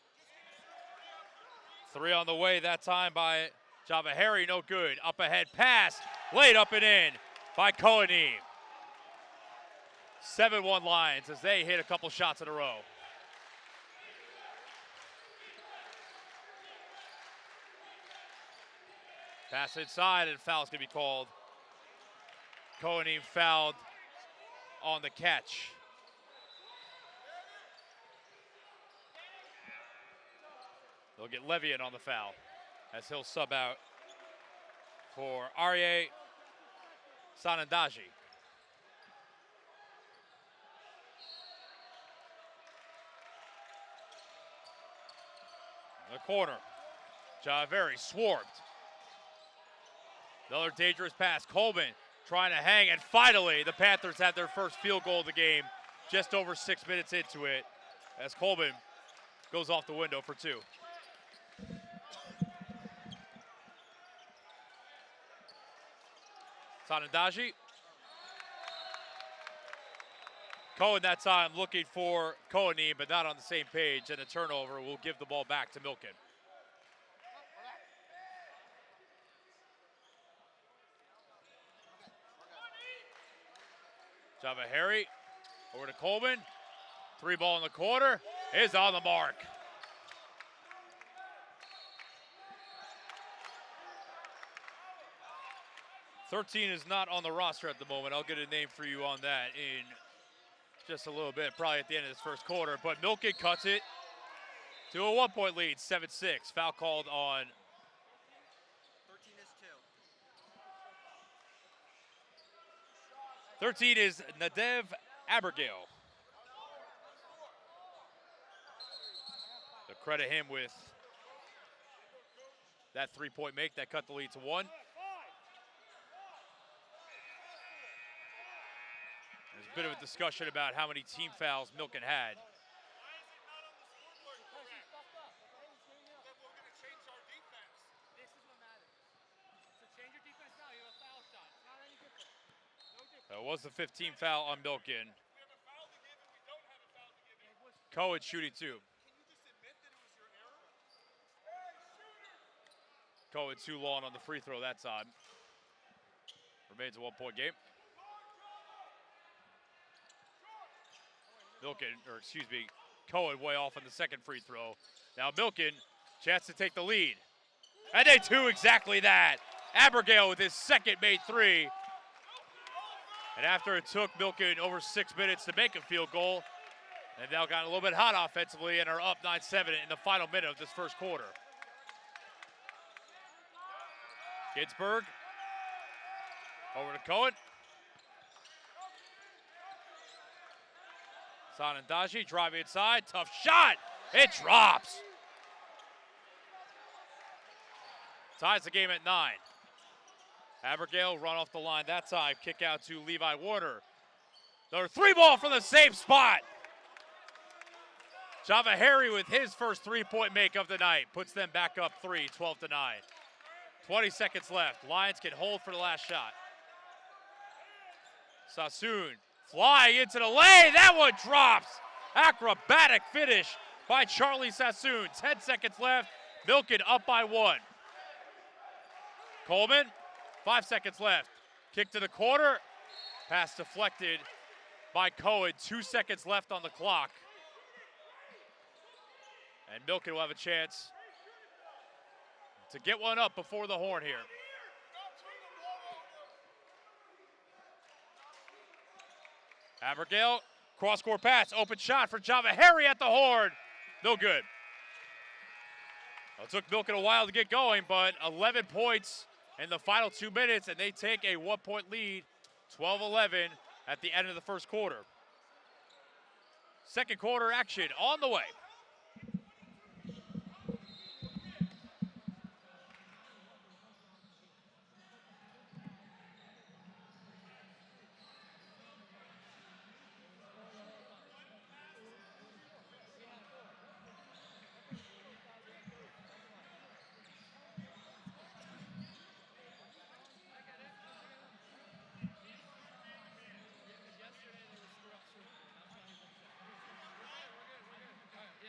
3 on the way that time by Java Harry, no good. Up ahead pass, laid up and in by Kohanim. 7-1 Lions as they hit a couple shots in a row. Pass inside and foul's gonna be called. Kohanim fouled on the catch. They'll get Levian on the foul. as he'll sub out for Arye Sanandaji. In the corner, Javeri swarmed. Another dangerous pass. Coleman trying to hang, and finally the Panthers had their first field goal of the game just over 6 minutes into it as Coleman goes off the window for 2. Sanandaji. Cohen that time looking for Kohanine, but not on the same page, and a turnover will give the ball back to Milken. Javahari over to Coleman. 3 ball in the corner is on the mark. "13 is not on the roster at the moment. I'll get a name for you on that in just a little bit, probably at the end of this first quarter. But Milken cuts it to a 1-point lead, 7-6. Foul called on 13 is 2. 13 is Nadev Abergale. To credit him with that 3-point make that cut the lead to 1. There's a bit of a discussion about how many team fouls Milken had. Why is it not on the scoreboard? Correct. Then we're going to change our defense. This is what matters. So change your defense now. You have a foul shot. It's not any different. No different. That was the 15th foul on Milken. We have a foul to give and we don't have a foul to give. Cohen shooting 2. Can you just admit that it was your error? Cohen too long on the free throw that time. Remains a 1-point game. Cohen way off on the second free throw. Now Milken, chance to take the lead. And they do exactly that. Abergale with his second made 3. And after it took Milken over 6 minutes to make a field goal, they've now gotten a little bit hot offensively and are up 9-7 in the final minute of this first quarter. Ginsburg over to Cohen. Sanandaji driving inside, tough shot, it drops. Ties the game at 9. Abergale run off the line that time, kick out to Levi Warner. Another 3-ball from the same spot. Javahari with his first 3-point make of the night, puts them back up 3, 12-9. 20 seconds left, Lions can hold for the last shot. Sassoon flying into the lane, that one drops. Acrobatic finish by Charlie Sassoon. 10 seconds left, Milken up by 1. Coleman, 5 seconds left. Kick to the corner, pass deflected by Cohen. 2 seconds left on the clock. And Milken will have a chance to get one up before the horn here. Abergale, cross-court pass, open shot for Javahari at the horn. No good. Well, it took Milken a while to get going, but 11 points in the final 2 minutes, and they take a 1-point lead, 12-11 at the end of the first quarter. Second quarter action on the way. Yeah,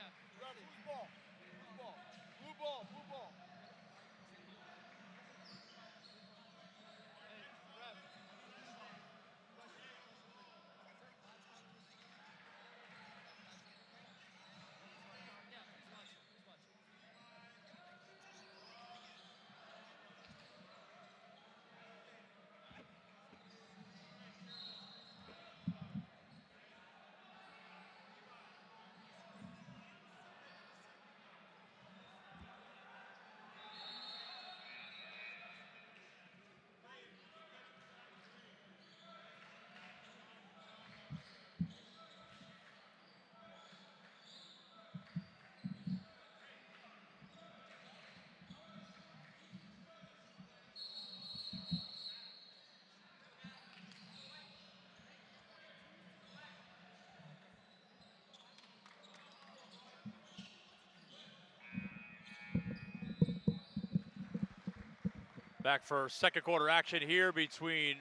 Back for second quarter action here between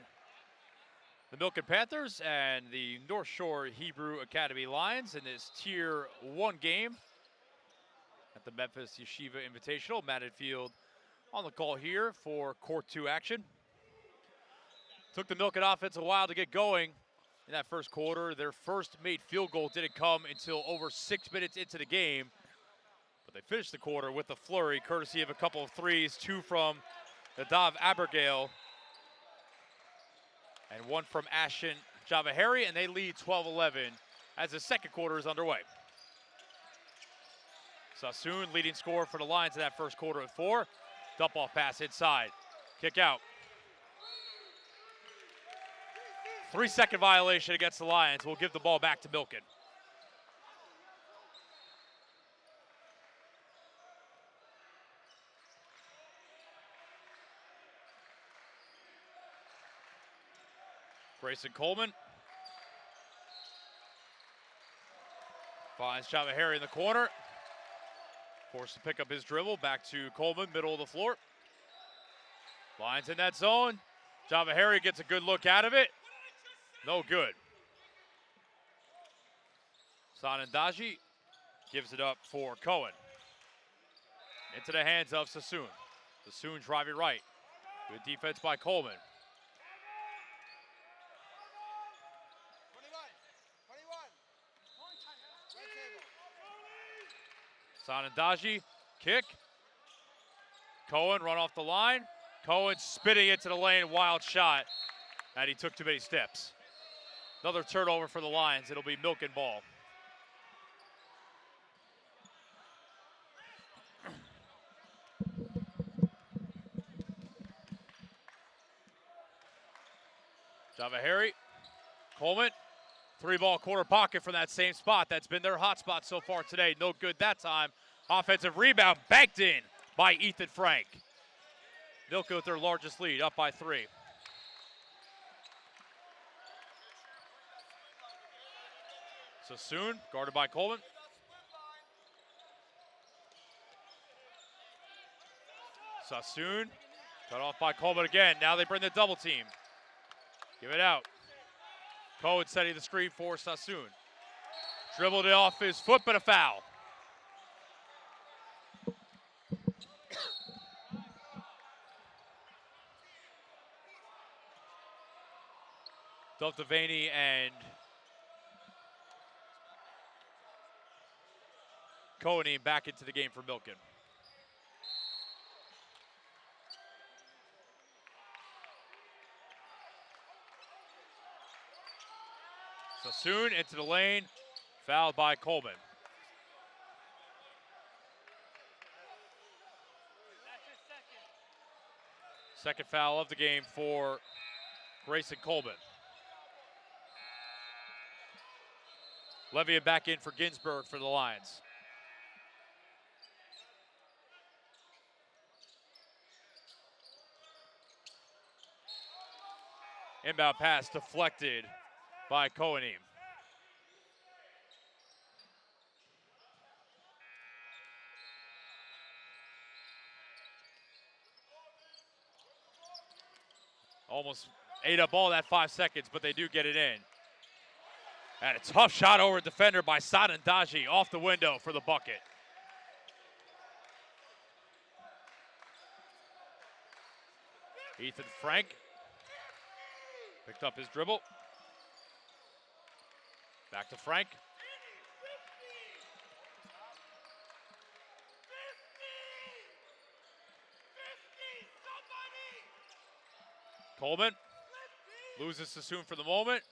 the Milken Panthers and the North Shore Hebrew Academy Lions in this Tier 1 game at the Memphis Yeshiva Invitational. Matted Field on the call here for Court 2 action. Took the Milken offense a while to get going in that first quarter. Their first made field goal didn't come until over 6 minutes into the game, but they finished the quarter with a flurry, courtesy of a couple of threes, 2 from Nadav Abergale and 1 from Ashton Javahari, and they lead 12-11 as the second quarter is underway. Sassoon leading scorer for the Lions in that first quarter at 4. Dump-off pass inside. Kick out. 3-second violation against the Lions. We'll give the ball back to Milken. Grayson Coleman finds Javahari in the corner. Forced to pick up his dribble. Back to Coleman, middle of the floor. Lions in that zone. Javahari gets a good look out of it. No good. Sanandaji gives it up for Cohen. Into the hands of Sassoon. Sassoon driving right. Good defense by Coleman. 21. Sanandaji, kick. Cohen run off the line. Cohen spitting into the lane, wild shot. And he took too many steps. Another turnover for the Lions. It'll be Milken ball. Javahari, Coleman, 3-ball corner pocket from that same spot. That's been their hot spot so far today. No good that time. Offensive rebound banked in by Ethan Frank. Milken with their largest lead, up by 3. Sassoon, guarded by Coleman. Sassoon, cut off by Coleman again. Now they bring the double team. Give it out. Cohen setting the screen for Sassoon. Dribbled it off his foot, but a foul. Devaney and Cohen back into the game for Milken. Sassoon into the lane, fouled by Coleman. Second foul of the game for Grayson Coleman. Levian back in for Ginsburg for the Lions. Inbound pass deflected by Kohanim. Almost ate up all that 5 seconds, but they do get it in. And a tough shot over defender by Sanandaji off the window for the bucket. Ethan Frank picked up his dribble. Back to Frank. Coleman loses Sassoon for the moment.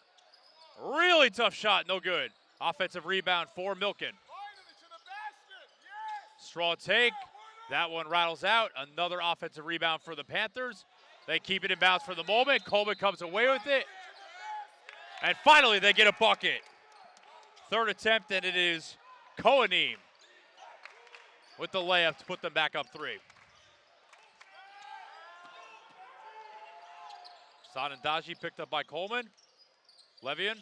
Really tough shot, no good. Offensive rebound for Milken. Straw take. That one rattles out. Another offensive rebound for the Panthers. They keep it in bounds for the moment. Coleman comes away with it. And finally, they get a bucket. Third attempt, and it is Kohanim with the layup to put them back up 3. Sanandaji picked up by Coleman. Levian.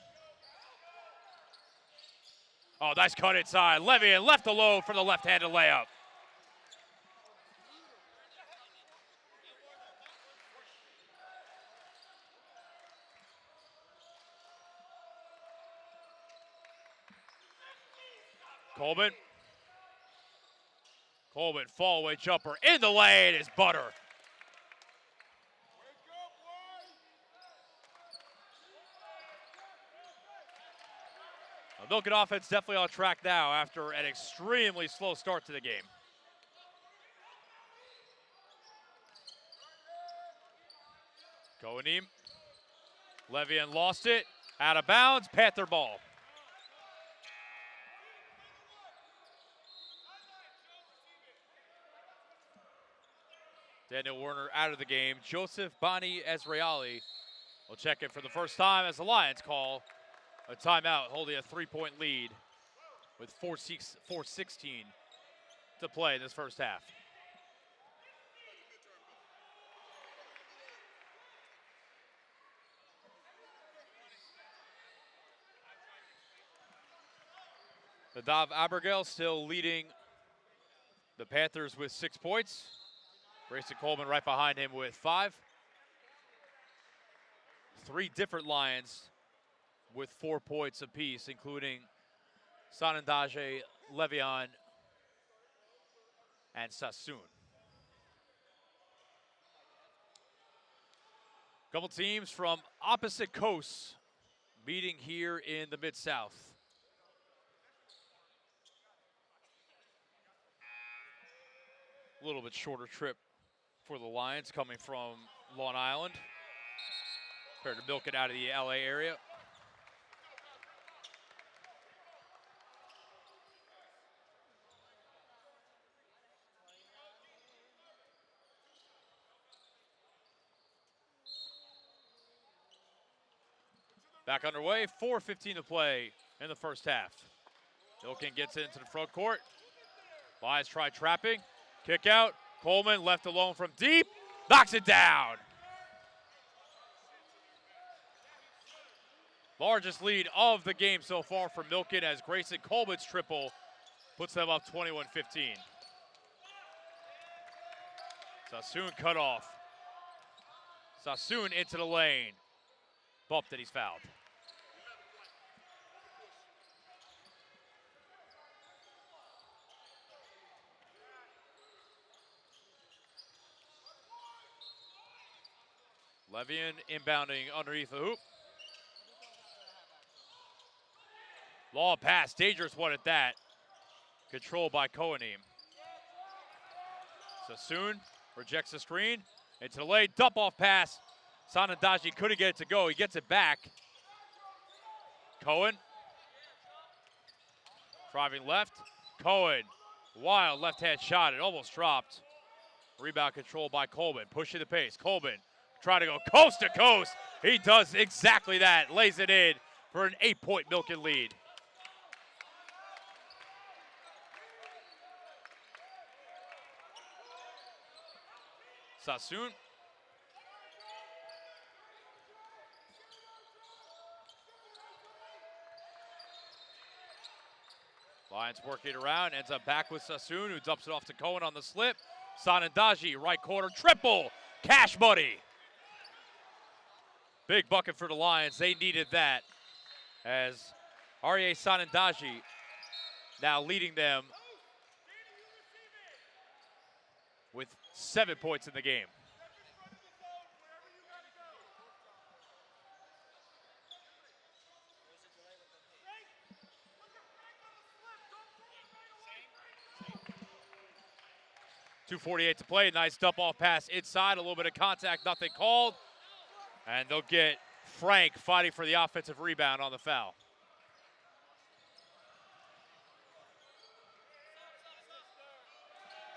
Oh, nice cut inside. Levian left alone for the left-handed layup. Coleman. Coleman, fall away jumper in the lane is butter. Milken offense definitely on track now after an extremely slow start to the game. Koenig. Levian lost it. Out of bounds. Panther ball. Daniel Werner out of the game. Joseph Bani Ezreali will check in for the first time as the Lions call a timeout, holding a 3-point lead with 4:16 to play in this first half. Nadav Abergel still leading the Panthers with 6 points. Grayson Coleman right behind him with 5. 3 different Lions with 4 points apiece, including Sanandaje, Levion, and Sassoon. Couple teams from opposite coasts meeting here in the Mid-South. A little bit shorter trip for the Lions coming from Long Island compared to milking out of the LA area. Back underway, 4:15 to play in the first half. Milken gets into the front court. Lions try trapping. Kick out. Coleman left alone from deep. Knocks it down. Largest lead of the game so far for Milken as Grayson Coleman's triple puts them up 21-15. Sassoon cut off. Sassoon into the lane. Bumped and he's fouled. Levian inbounding underneath the hoop. Long pass, dangerous one at that. Controlled by Koenig. Sassoon rejects the screen. Into the lane, dump off pass. Sanandaji couldn't get it to go. He gets it back. Cohen. Driving left. Cohen. Wild left hand shot. It almost dropped. Rebound controlled by Coleman. Pushing the pace. Coleman trying to go coast to coast. He does exactly that. Lays it in for an 8-point Milken lead. Sassoon. Lions working it around, ends up back with Sassoon, who dumps it off to Cohen on the slip. Sanandaji, right corner, triple, cash money. Big bucket for the Lions, they needed that. As Aryeh Sanandaji now leading them with 7 points in the game. .248 to play. Nice dump off pass inside. A little bit of contact, nothing called. And they'll get Frank fighting for the offensive rebound on the foul.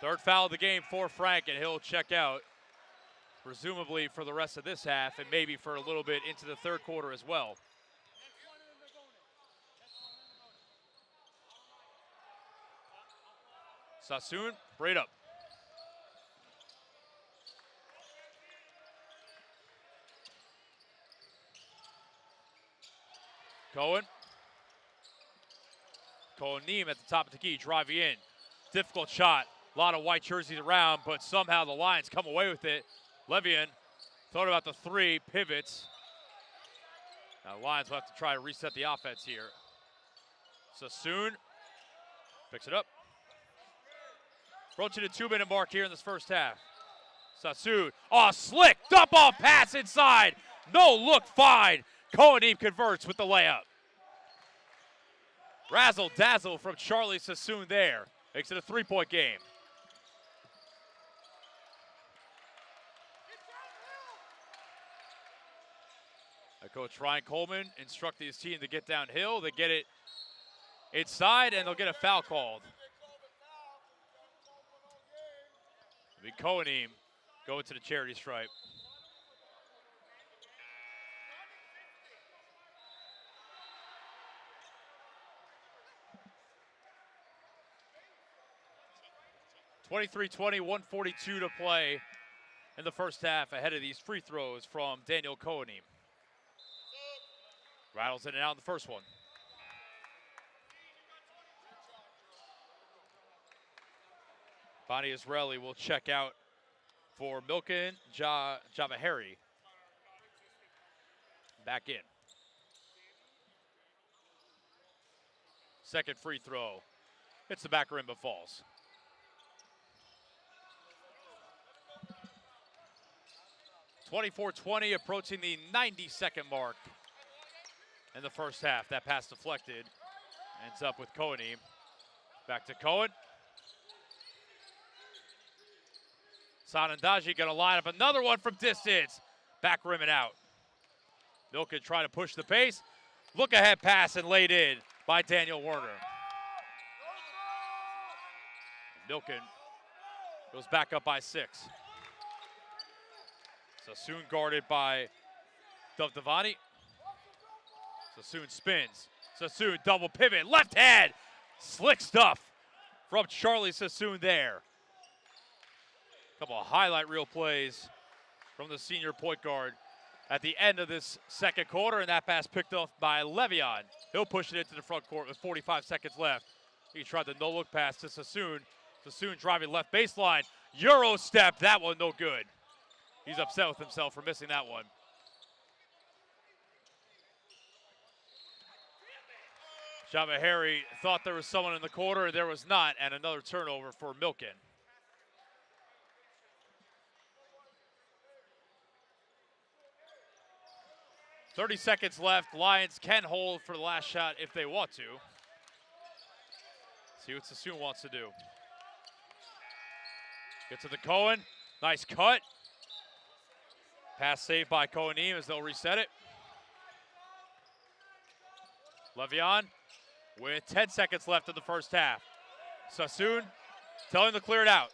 Third foul of the game for Frank, and he'll check out, presumably for the rest of this half and maybe for a little bit into the third quarter as well. Sassoon, braid up. Cohen. Koenig at the top of the key, driving in. Difficult shot. A lot of white jerseys around, but somehow the Lions come away with it. Levian thought about the 3, pivots. Now the Lions will have to try to reset the offense here. Sassoon Picks it up. Approaching the 2-minute mark here in this first half. Sassoon, slick dump off pass inside. No look fine. Kohanim converts with the layup. Razzle dazzle from Charlie Sassoon there. Makes it a 3-point game. Coach Ryan Coleman instructing his team to get downhill. They get it inside, and they'll get a foul called. It'll be Kohanim going to the charity stripe. (23-20), 1:42 to play in the first half ahead of these free throws from Daniel Kohanim. Rattles in and out in the first one. Bonnie Israeli will check out for Milken Javahari. Back in. Second free throw. Hits the back rim but falls. (24-20), approaching the 90-second mark in the first half. That pass deflected. Ends up with Kohanim. Back to Cohen. Sanandaji going to line up another one from distance. Back rim and out. Milken trying to push the pace. Look ahead pass and laid in by Daniel Werner. Milken goes back up by 6. Sassoon guarded by Dovdevani. Sassoon spins. Sassoon double pivot. Left hand. Slick stuff from Charlie Sassoon there. Couple of highlight reel plays from the senior point guard at the end of this second quarter, and that pass picked off by Le'Veon. He'll push it into the front court with 45 seconds left. He tried the no-look pass to Sassoon. Sassoon driving left baseline. Euro step. That one no good. He's upset with himself for missing that one. Javahari thought there was someone in the corner. There was not, and another turnover for Milken. .30 seconds left. Lions can hold for the last shot if they want to. See what Sassoon wants to do. Get to the Cohen. Nice cut. Pass saved by Kohanim as they'll reset it. Le'Veon with 10 seconds left in the first half. Sassoon telling them to clear it out.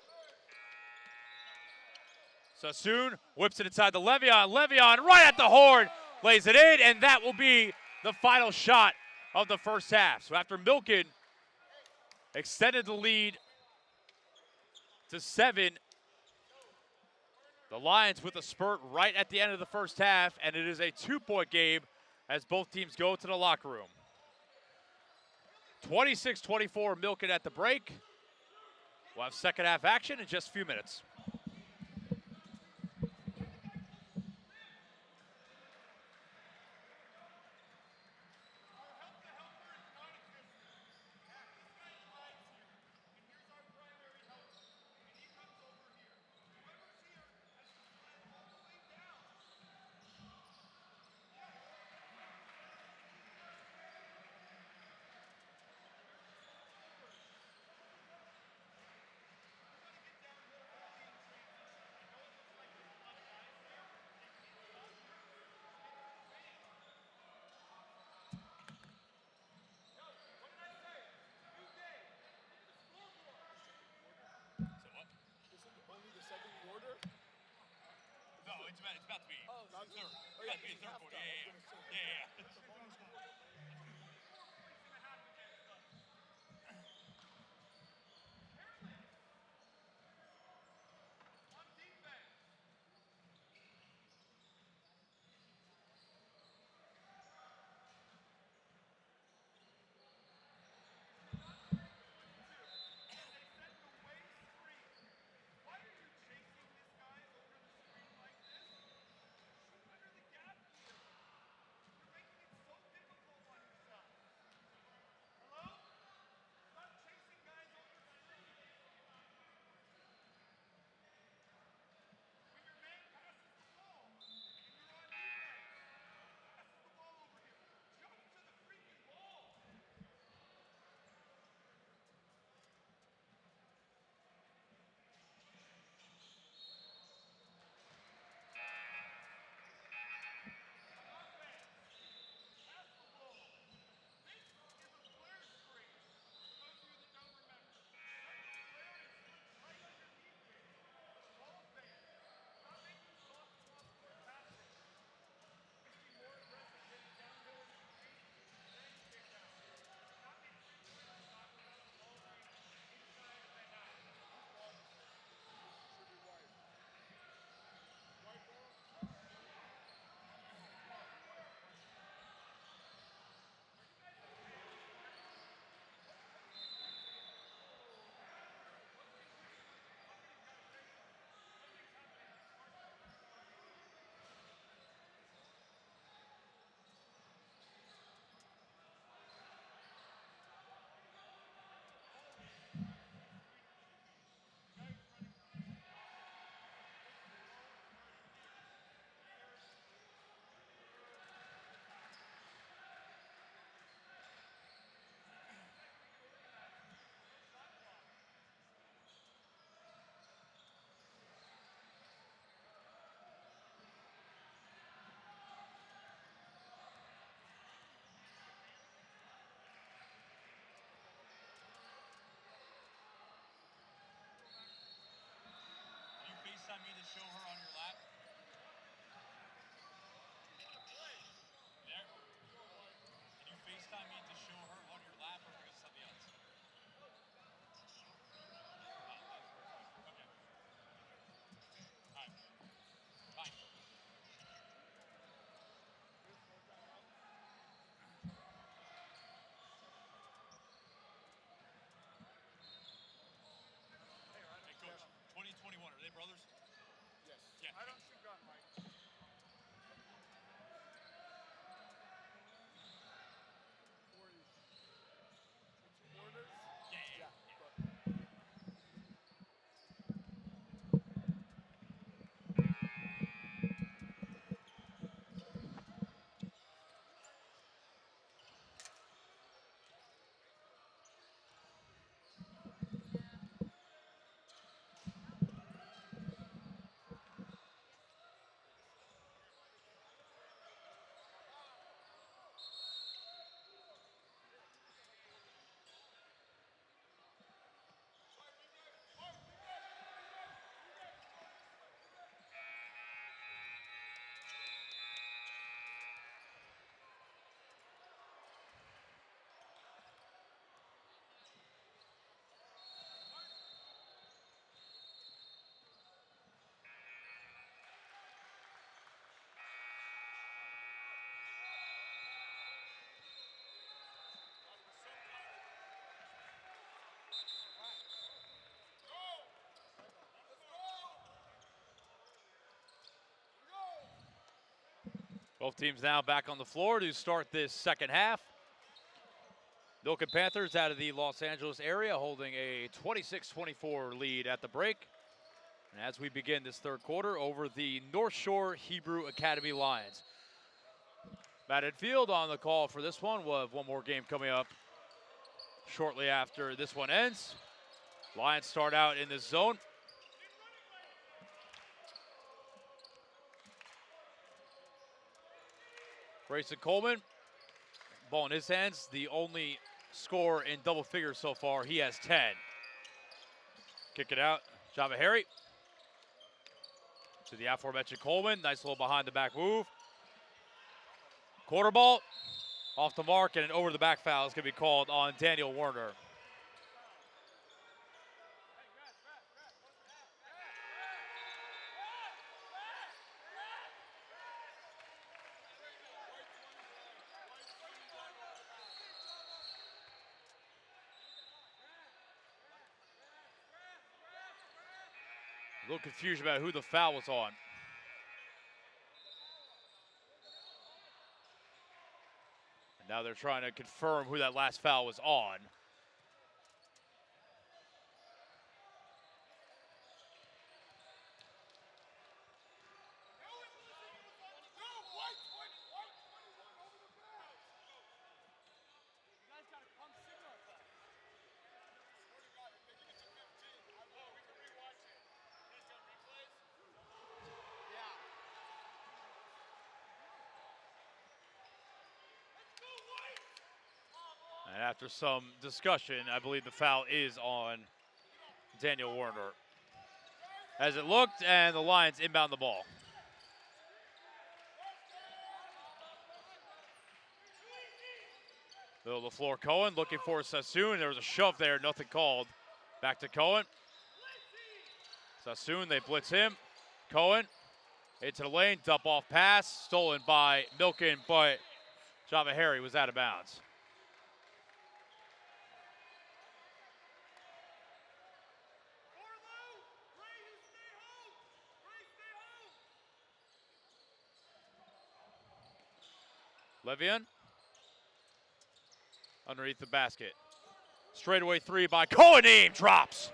Sassoon whips it inside the Le'Veon. Le'Veon right at the horn. Lays it in, and that will be the final shot of the first half. So after Milken extended the lead to 7, the Lions with a spurt right at the end of the first half, and it is a 2-point game as both teams go to the locker room. 26-24, Milken at the break. We'll have second half action in just a few minutes. It's about to be third. It's about to be third quarter. Yeah. Both teams now back on the floor to start this second half. Milken Panthers out of the Los Angeles area holding a 26-24 lead at the break. And as we begin this third quarter over the North Shore Hebrew Academy Lions. Matt Enfield on the call for this one. We'll have one more game coming up shortly after this one ends. Lions start out in this zone. Grayson Coleman, ball in his hands, the only score in double figures so far. He has 10. Kick it out, Java Harry. To the aforementioned Coleman, nice little behind the back move. Quarter ball, off the mark, and an over the back foul is going to be called on Daniel Werner. A little confusion about who the foul was on. And now they're trying to confirm who that last foul was on. And after some discussion, I believe the foul is on Daniel Werner. As it looked, and the Lions inbound the ball. Middle of the floor, Cohen looking for Sassoon. There was a shove there, nothing called. Back to Cohen. Sassoon, they blitz him. Cohen into the lane, dump off pass, stolen by Milken, but Java Harry was out of bounds. Levian underneath the basket. Straightaway three by Cohen, drops.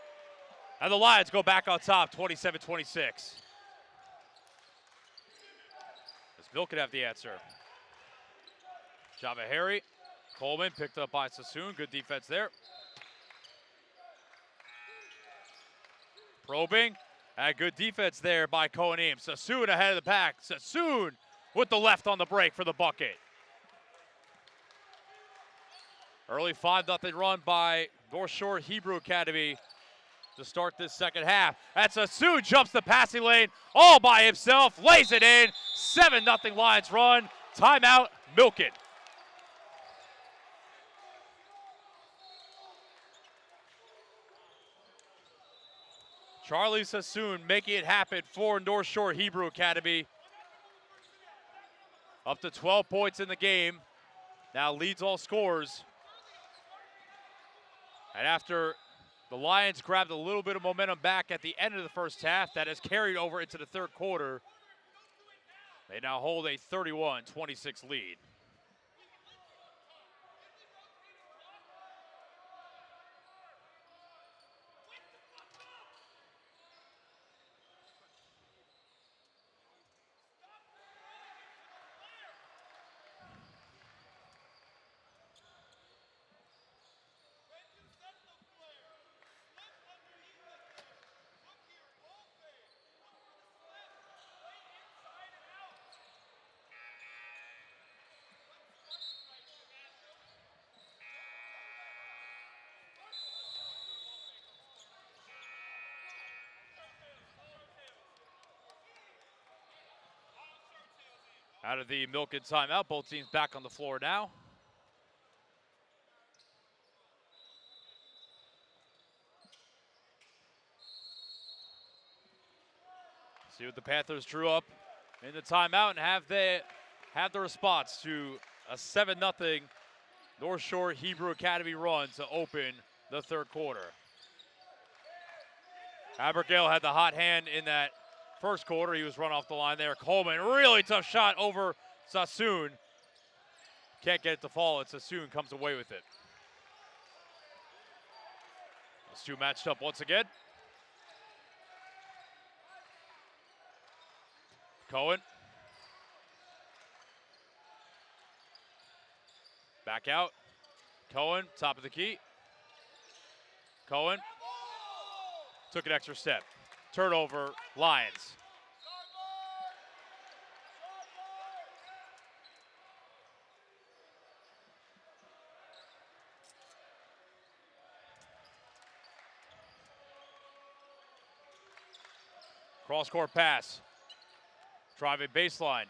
And the Lions go back on top, 27-26. As Bill could have the answer. Java Harry, Coleman picked up by Sassoon, good defense there. Probing, and good defense there by Cohen. Sassoon ahead of the pack. Sassoon with the left on the break for the bucket. Early 5-0 run by North Shore Hebrew Academy to start this second half. And Sassoon jumps the passing lane all by himself, lays it in. 7-0 Lions run. Timeout, Milken. Charlie Sassoon making it happen for North Shore Hebrew Academy. Up to 12 points in the game. Now leads all scores. And after the Lions grabbed a little bit of momentum back at the end of the first half, that has carried over into the third quarter. They now hold a 31-26 lead. Out of the Milken timeout, both teams back on the floor now. See what the Panthers drew up in the timeout and have the response to a 7-0 North Shore Hebrew Academy run to open the third quarter. Abergale had the hot hand in that first quarter. He was run off the line there. Coleman, really tough shot over Sassoon can't get it to fall, and Sassoon comes away with it. Those two matched up once again. Cohen. Back out. Cohen, top of the key. Cohen took an extra step. Turnover, Lions. Cross-court pass. Driving baseline.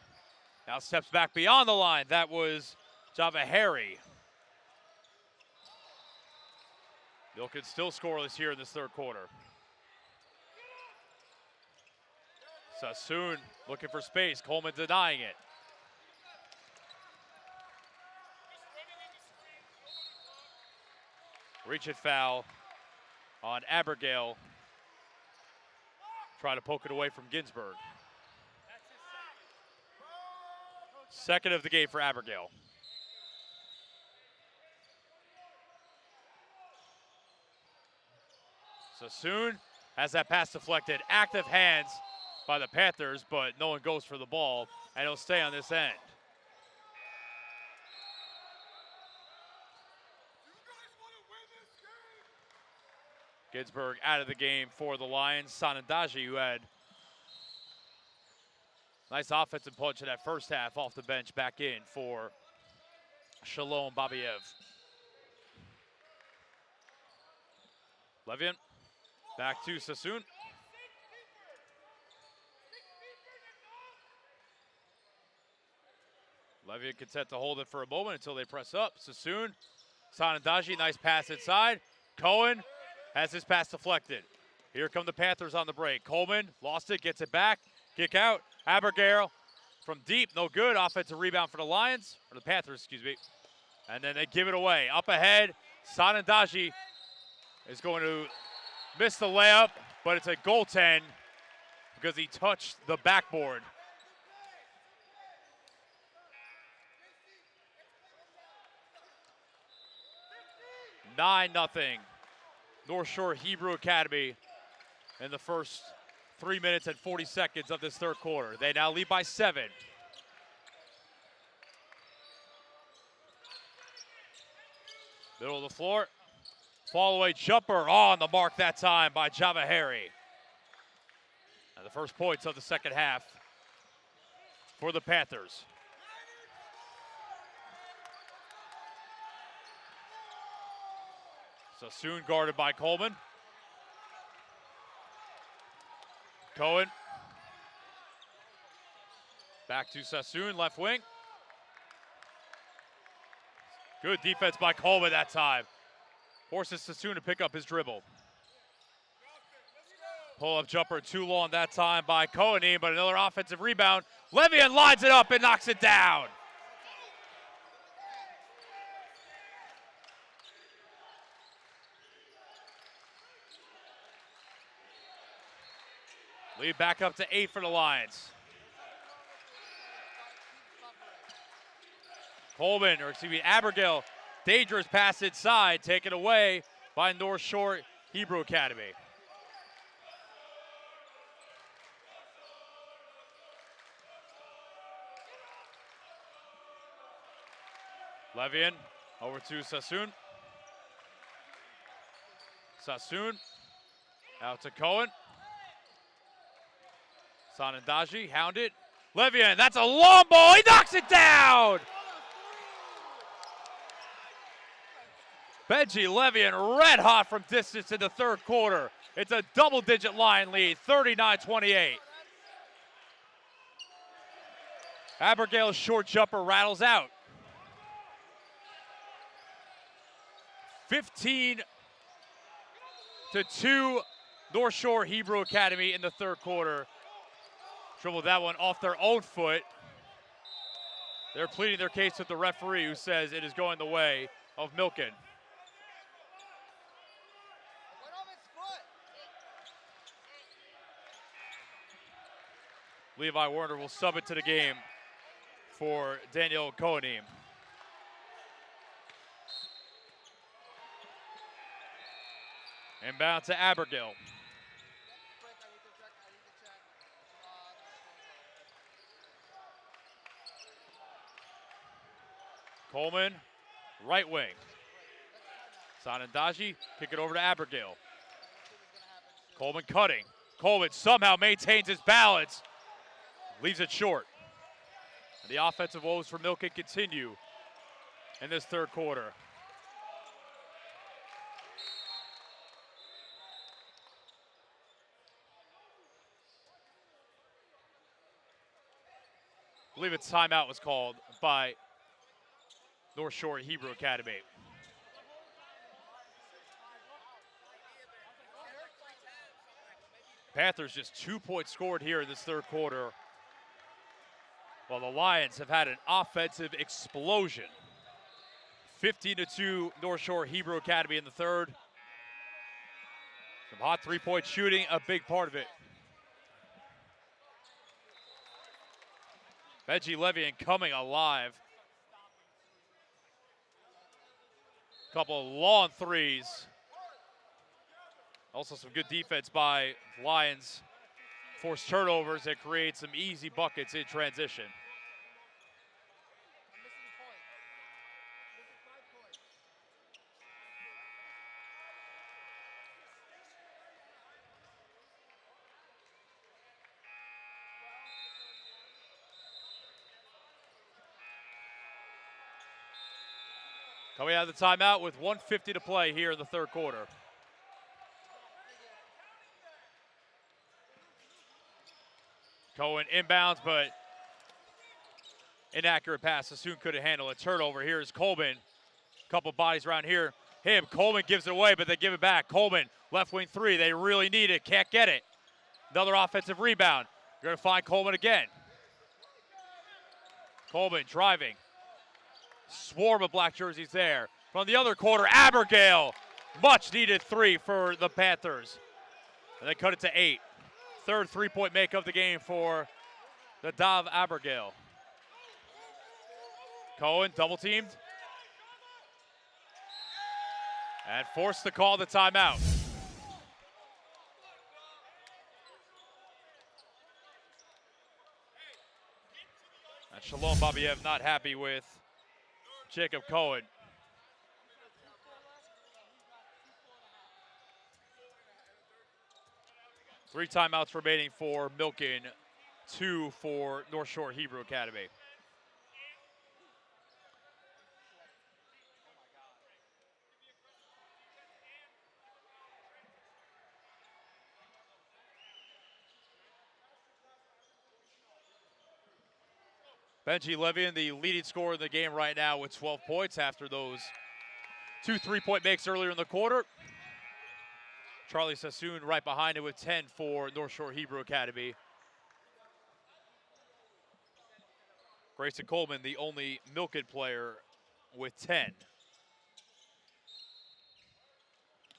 Now steps back beyond the line. That was Java Harry. Milken still scoreless here in this third quarter. Sassoon looking for space. Coleman denying it. Reach it foul on Abigail. Try to poke it away from Ginsburg. Second of the game for Abigail. Sassoon has that pass deflected. Active hands by the Panthers, but no one goes for the ball, and it'll stay on this end. Ginsburg out of the game for the Lions. Sanandaji, who had nice offensive punch in that first half, off the bench, back in for Shalom Babiev. Levian back to Sassoon. Levian content to hold it for a moment until they press up. Sassoon, Sanandaji, nice pass inside. Cohen has his pass deflected. Here come the Panthers on the break. Coleman lost it, gets it back. Kick out. Abigail from deep, no good. Offensive rebound for the Lions, or the Panthers, excuse me. And then they give it away. Up ahead, Sanandaji is going to miss the layup, but it's a goaltend because he touched the backboard. (9-0). North Shore Hebrew Academy in the first 3 minutes and 40 seconds of this third quarter. They now lead by 7. Middle of the floor. Fall away jumper on the mark that time by Java Harry. And the first points of the second half for the Panthers. Sassoon guarded by Coleman. Cohen. Back to Sassoon, left wing. Good defense by Coleman that time. Forces Sassoon to pick up his dribble. Pull-up jumper too long that time by Cohen, but another offensive rebound. Levian lines it up and knocks it down. Lead back up to 8 for the Lions. Coleman, or excuse me, Abigail, dangerous pass inside, taken away by North Shore Hebrew Academy. Levian over to Sassoon. Sassoon out to Cohen. Sanandaji, hounded. Levian, that's a long ball. He knocks it down. Benji Levian red hot from distance in the third quarter. It's a double-digit line lead, 39-28. Abigail's short jumper rattles out. 15-2 North Shore Hebrew Academy in the third quarter. Dribbled that one off their own foot. They're pleading their case with the referee, who says it is going the way of Milken. Levi Warner will sub it to the game for Daniel Kohanim. Inbound to Abergill. Break, I need to check the scoreboard. Coleman, right wing. Sanandaji, kick it over to Abergill. Coleman cutting. Coleman somehow maintains his balance. Leaves it short. And the offensive woes for Milken continue in this third quarter. I believe a timeout was called by North Shore Hebrew Academy. Panthers just 2 points scored here in this third quarter, while the Lions have had an offensive explosion. 15-2 North Shore Hebrew Academy in the third. Some hot three-point shooting, a big part of it. Benji Levian coming alive. Couple of long threes. Also some good defense by Lions. Forced turnovers that create some easy buckets in transition. Coming out of the timeout with 1:50 to play here in the third quarter. Cohen inbounds, but inaccurate pass. Sassoon couldn't handle it. Turnover. Here's Coleman. Couple bodies around here. Coleman gives it away, but they give it back. Coleman, left wing three. They really need it. Can't get it. Another offensive rebound. You're going to find Coleman again. Coleman driving. Swarm of black jerseys there. From the other quarter, Abergale. Much needed three for the Panthers. And they cut it to 8. Third three-point make of the game for the Dav Abergale. Cohen double teamed. And forced to call the timeout. And Shalom Babiev not happy with Jacob Cohen. Three timeouts remaining for Milken, 2 for North Shore Hebrew Academy. Benji Levian, the leading scorer in the game right now with 12 points after those 2 3-point makes earlier in the quarter. Charlie Sassoon right behind it with 10 for North Shore Hebrew Academy. Grayson Coleman, the only Milken player with 10.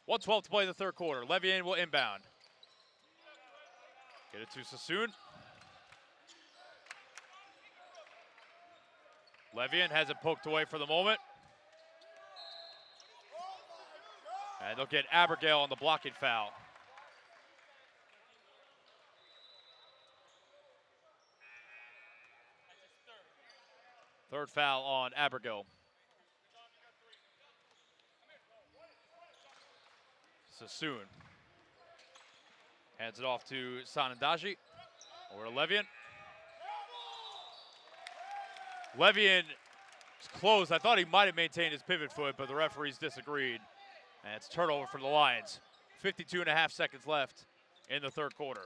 1:12 to play in the third quarter. Levian will inbound. Get it to Sassoon. Levian has it poked away for the moment. And they'll get Abergale on the blocking foul. Third foul on Abergale. Sassoon hands it off to Sanandaji. Over to Levian. Levian is close. I thought he might have maintained his pivot foot, but the referees disagreed. And it's turnover for the Lions. 52.5 seconds left in the third quarter.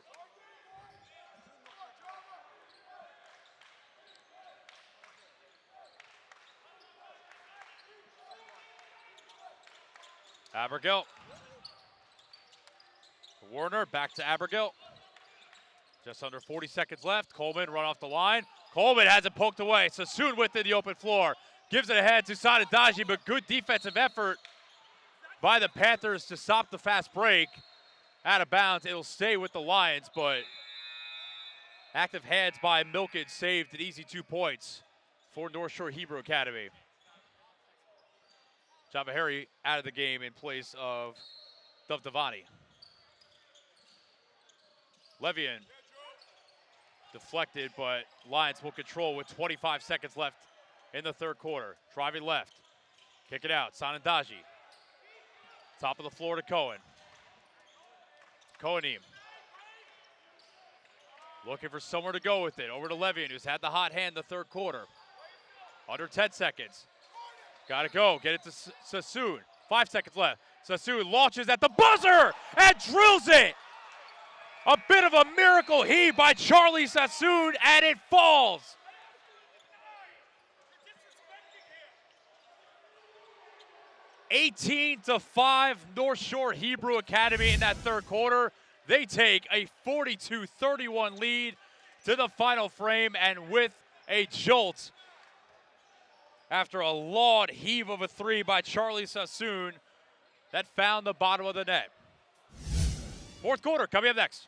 Abergale. Warner back to Abergale. Just under 40 seconds left. Coleman run off the line. Coleman has it poked away. Sassoon within the open floor. Gives it ahead to Sanandaji, but good defensive effort by the Panthers to stop the fast break. Out of bounds. It'll stay with the Lions, but active hands by Milken saved an easy 2 points. for North Shore Hebrew Academy. Java Harry out of the game in place of Dovdavani. Levian deflected, but Lions will control with 25 seconds left in the third quarter. Driving left. Kick it out. Sanandaji. Top of the floor to Cohen. Kohanim. Looking for somewhere to go with it. Over to Levian, who's had the hot hand in the third quarter. Under 10 seconds. Got to go. Get it to Sassoon. 5 seconds left. Sassoon launches at the buzzer and drills it. A bit of a miracle heave by Charlie Sassoon, and it falls. (18-5) North Shore Hebrew Academy in that third quarter. They take a 42-31 lead to the final frame, and with a jolt after a laud heave of a three by Charlie Sassoon that found the bottom of the net. Fourth quarter coming up next.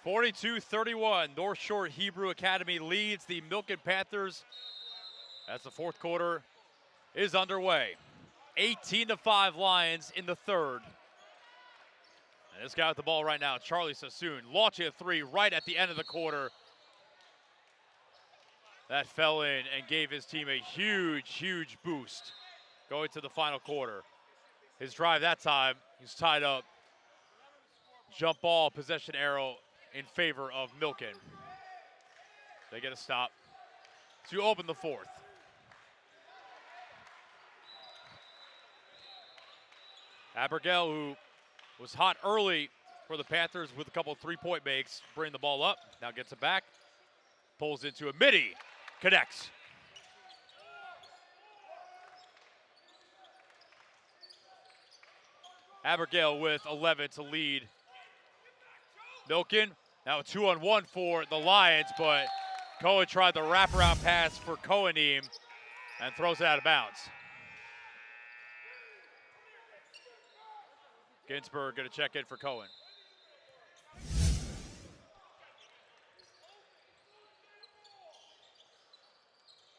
(42-31). North Shore Hebrew Academy leads the Milken Panthers as the fourth quarter is underway. 18-5 Lions in the third. And this guy with the ball right now, Charlie Sassoon, launching a three right at the end of the quarter. That fell in and gave his team a huge boost going to the final quarter. His drive that time, he's tied up. Jump ball, possession arrow in favor of Milken. They get a stop to open the fourth. Abergel, who was hot early for the Panthers with a couple of three-point makes, bring the ball up, now gets it back, pulls into a midi, connects. Abergel with 11 to lead Milken. Now a 2-on-1 for the Lions, but Cohen tried the wraparound pass for Kohanim and throws it out of bounds. Ginsburg going to check in for Cohen.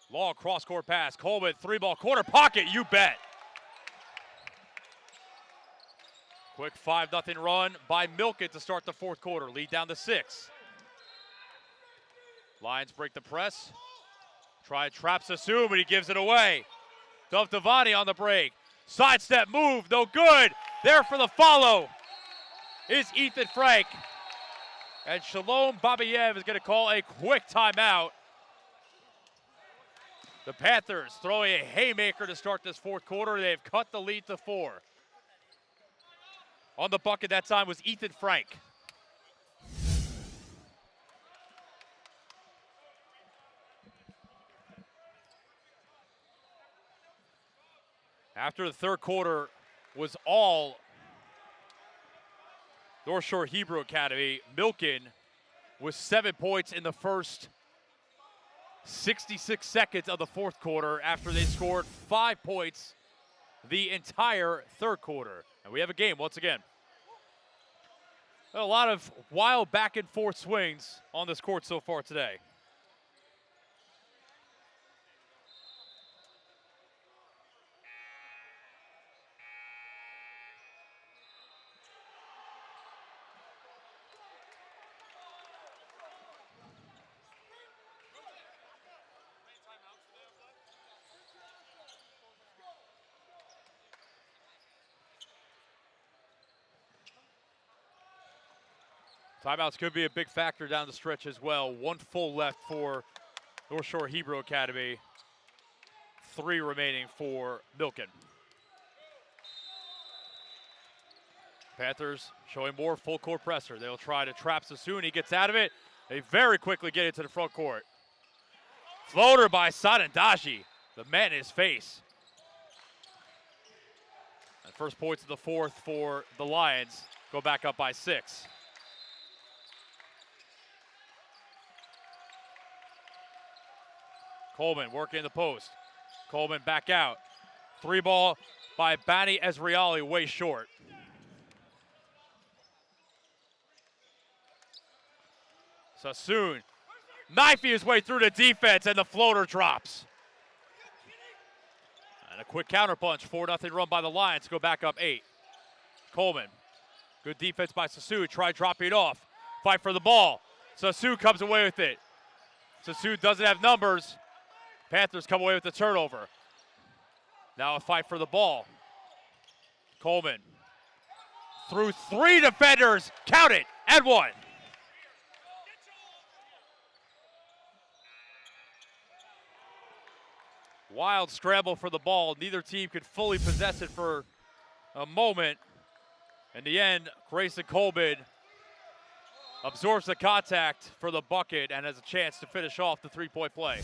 Long cross-court pass. Coleman, three-ball corner pocket, you bet. Quick 5-0 run by Milken to start the fourth quarter. Lead down to 6. Lions break the press. Try and trap Sassoon, but he gives it away. Dovdavani on the break. Sidestep move, no good. There for the follow is Ethan Frank. And Shalom Babayev is going to call a quick timeout. The Panthers throwing a haymaker to start this fourth quarter. They've cut the lead to 4. On the bucket that time was Ethan Frank. After the third quarter was all North Shore Hebrew Academy, Milken with 7 points in the first 66 seconds of the fourth quarter after they scored 5 points the entire third quarter. And we have a game once again. A lot of wild back and forth swings on this court so far today. Timeouts could be a big factor down the stretch as well. 1 full left for North Shore Hebrew Academy. 3 remaining for Milken. Panthers showing more full court pressure. They'll try to trap Sassoon. He gets out of it. They very quickly get into the front court. Floater by Sanandaji. The man in his face. And first points of the fourth for the Lions. Go back up by 6. Coleman working in the post. Coleman back out. 3 ball by Bani Ezriali, way short. Sassoon knifing his way through the defense, and the floater drops. And a quick counterpunch, 4-0 run by the Lions, go back up 8. Coleman, good defense by Sassoon, try dropping it off. Fight for the ball. Sassoon comes away with it. Sassoon doesn't have numbers. Panthers come away with the turnover. Now a fight for the ball. Coleman through 3 defenders, count it, and 1. Wild scramble for the ball. Neither team could fully possess it for a moment. In the end, Grayson Coleman absorbs the contact for the bucket and has a chance to finish off the 3-point play.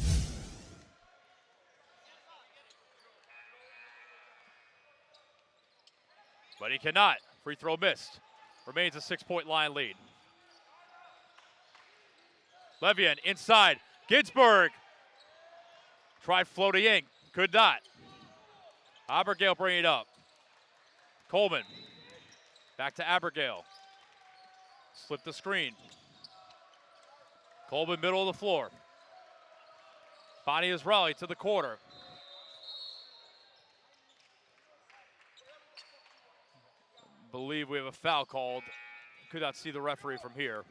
But he cannot. Free throw missed. Remains a 6-point line lead. Levian inside. Ginsburg tried floating in. Could not. Abergale bringing it up. Coleman. Back to Abergale. Slip the screen. Coleman middle of the floor. Bonnie Israeli to the corner. Believe we have a foul called. Could not see the referee from here.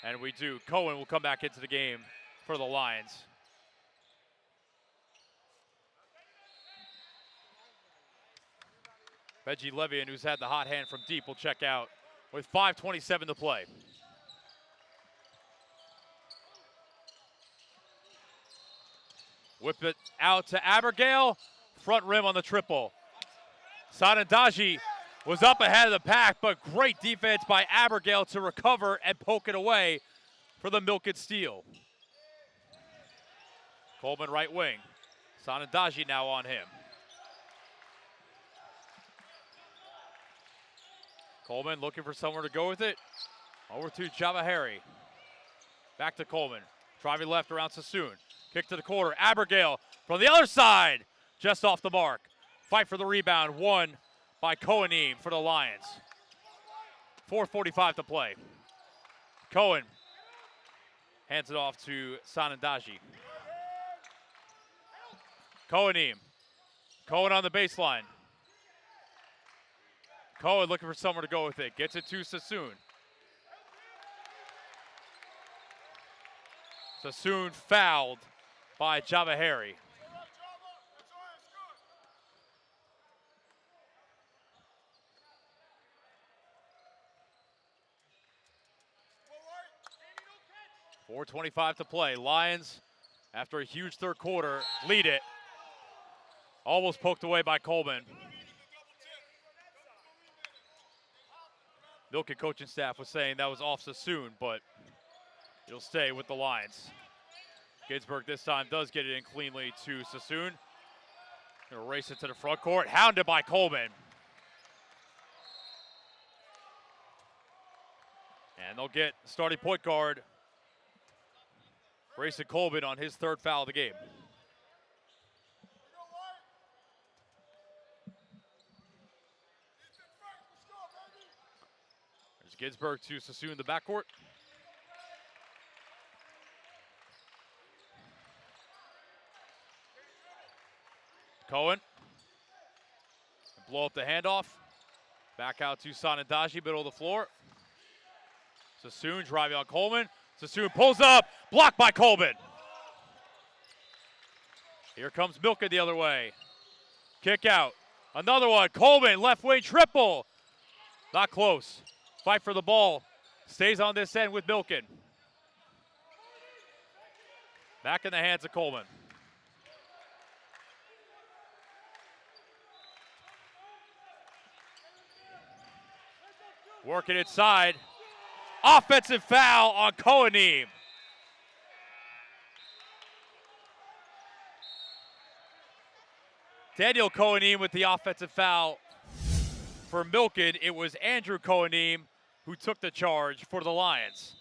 And we do. Cohen will come back into the game for the Lions. Reggie Levian, who's had the hot hand from deep, will check out with 5:27 to play. Whip it out to Abergale. Front rim on the triple. Sanandaji was up ahead of the pack, but great defense by Abergale to recover and poke it away for the Milken steal. Coleman right wing. Sanandaji now on him. Coleman looking for somewhere to go with it. Over to Javahari. Back to Coleman. Driving left around Sassoon. Kick to the corner. Abergale from the other side. Just off the mark. Fight for the rebound. Won by Kohanim for the Lions. 4:45 to play. Cohen hands it off to Sanandaji. Kohanim. Cohen on the baseline. Cohen looking for somewhere to go with it. Gets it to Sassoon. Sassoon fouled by Javahari. .425 to play. Lions, after a huge third quarter, lead it. Almost poked away by Coleman. Milken coaching staff was saying that was off Sassoon, but it'll stay with the Lions. Ginsburg this time does get it in cleanly to Sassoon. Gonna race it to the front court, hounded by Coleman. And they'll get starting point guard Grayson Coleman on his 3rd foul of the game. There's Ginsburg to Sassoon in the backcourt. Cohen. Blow up the handoff. Back out to Sanandaji, middle of the floor. Sassoon driving on Coleman. Sassoon pulls up, blocked by Coleman. Here comes Milken the other way. Kick out. Another one. Coleman, left wing triple. Not close. Fight for the ball. Stays on this end with Milken. Back in the hands of Coleman. Working inside. Offensive foul on Kohanim. Daniel Kohanim with the offensive foul for Milken. It was Andrew Kohanim who took the charge for the Lions.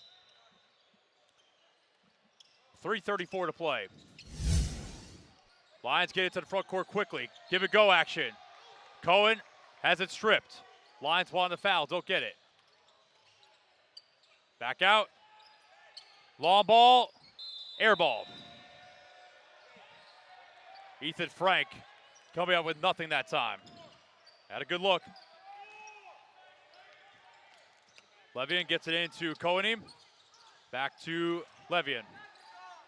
3:34 to play. Lions get it to the front court quickly. Give it go action. Cohen has it stripped. Lions want the foul, don't get it. Back out. Long ball, air ball. Ethan Frank coming up with nothing that time. Had a good look. Levian gets it into Kohanim. Back to Levian.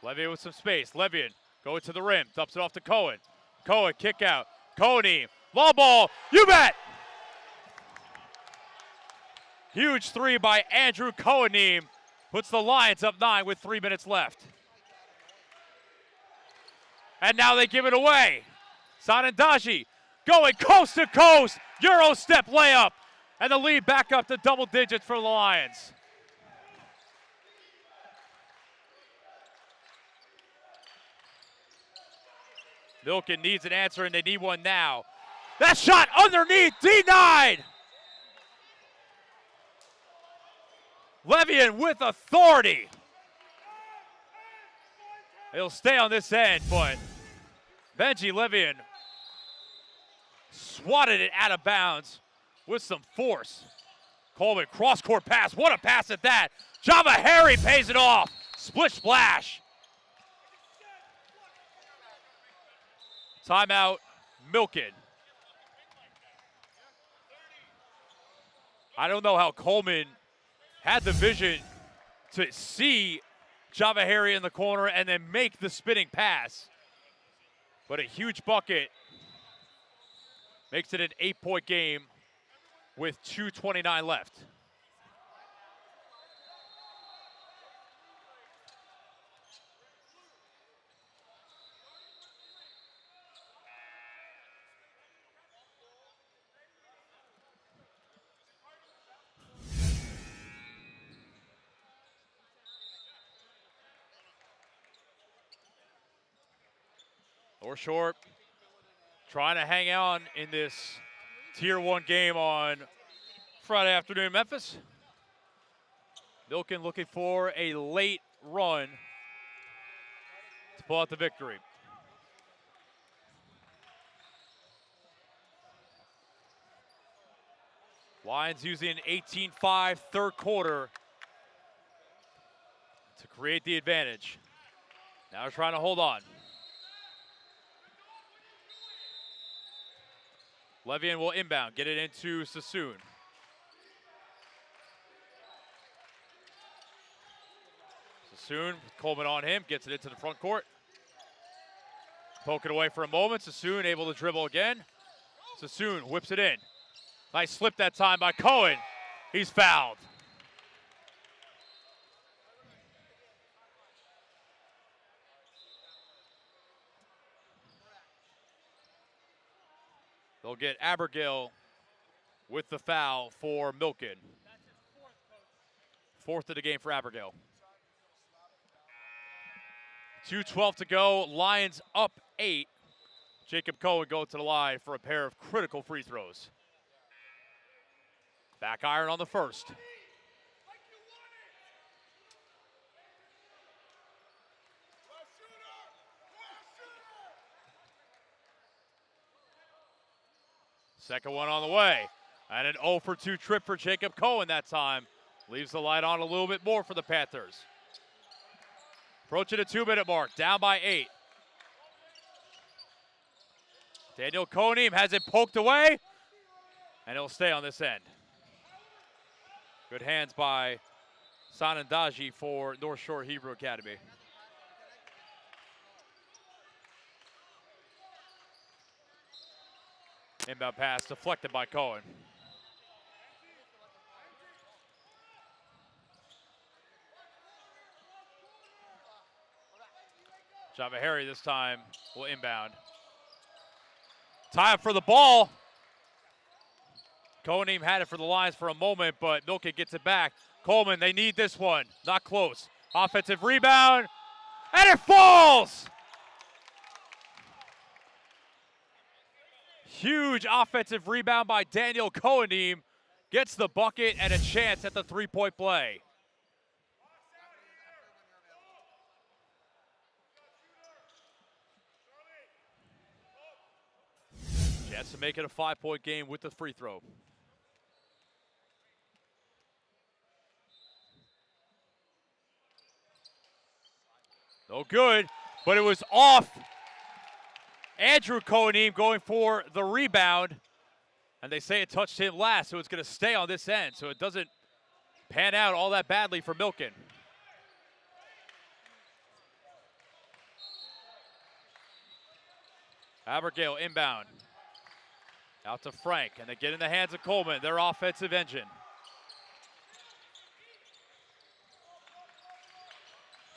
Levian with some space. Levian going to the rim. Dumps it off to Cohen. Cohen kick out. Kohanim. Long ball. You bet. Huge three by Andrew Kohanim. Puts the Lions up 9 with 3 minutes left. And now they give it away. Sanandaji going coast to coast. Euro step layup. And the lead back up to double digits for the Lions. Milken needs an answer, and they need one now. That shot underneath, denied! Levian with authority. He'll stay on this end, but Benji Levian swatted it out of bounds with some force. Coleman, cross-court pass. What a pass at that. Java Harry pays it off. Split splash. Timeout, Milken. I don't know how Coleman had the vision to see Java Harry in the corner and then make the spinning pass. But a huge bucket makes it an 8-point game with 2:29 left. Or short, trying to hang on in this Tier 1 game on Friday afternoon in Memphis. Milken looking for a late run to pull out the victory. Lions using an 18-5 third quarter to create the advantage. Now they're trying to hold on. Levian will inbound, get it into Sassoon. Sassoon, Coleman on him, gets it into the front court. Poke it away for a moment. Sassoon able to dribble again. Sassoon whips it in. Nice slip that time by Cohen. He's fouled. They'll get Abigail with the foul for Milken. Fourth of the game for Abigail. 2:12 to go. Lions up 8. Jacob Cohen going to the line for a pair of critical free throws. Back iron on the first. Second one on the way. And an 0 for 2 trip for Jacob Cohen that time. Leaves the light on a little bit more for the Panthers. Approaching the 2-minute mark, down by 8. Daniel Kohanim has it poked away, and it'll stay on this end. Good hands by Sanandaji for North Shore Hebrew Academy. Inbound pass deflected by Cohen. Javahari this time will inbound. Time for the ball. Cohen had it for the Lions for a moment, but Milken gets it back. Coleman, they need this one. Not close. Offensive rebound, and it falls! Huge offensive rebound by Daniel Cohen. Gets the bucket and a chance at the three-point play. Chance to make it a 5-point game with the free throw. No good, but it was off. Andrew Cohen going for the rebound. And they say it touched him last, so it's going to stay on this end. So it doesn't pan out all that badly for Milken. Abigail inbound. Out to Frank, and they get in the hands of Coleman, their offensive engine.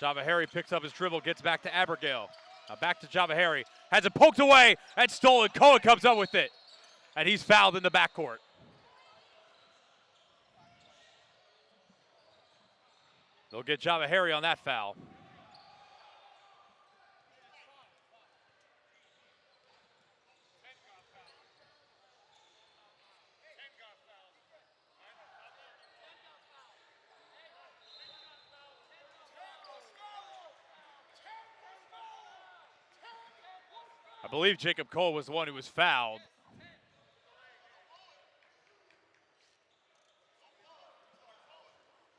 Javahari picks up his dribble, gets back to Abigail. Now back to Javahari. Has it poked away and stolen. Cohen comes up with it. And he's fouled in the backcourt. They'll get Javahari on that foul. I believe Jacob Cole was the one who was fouled.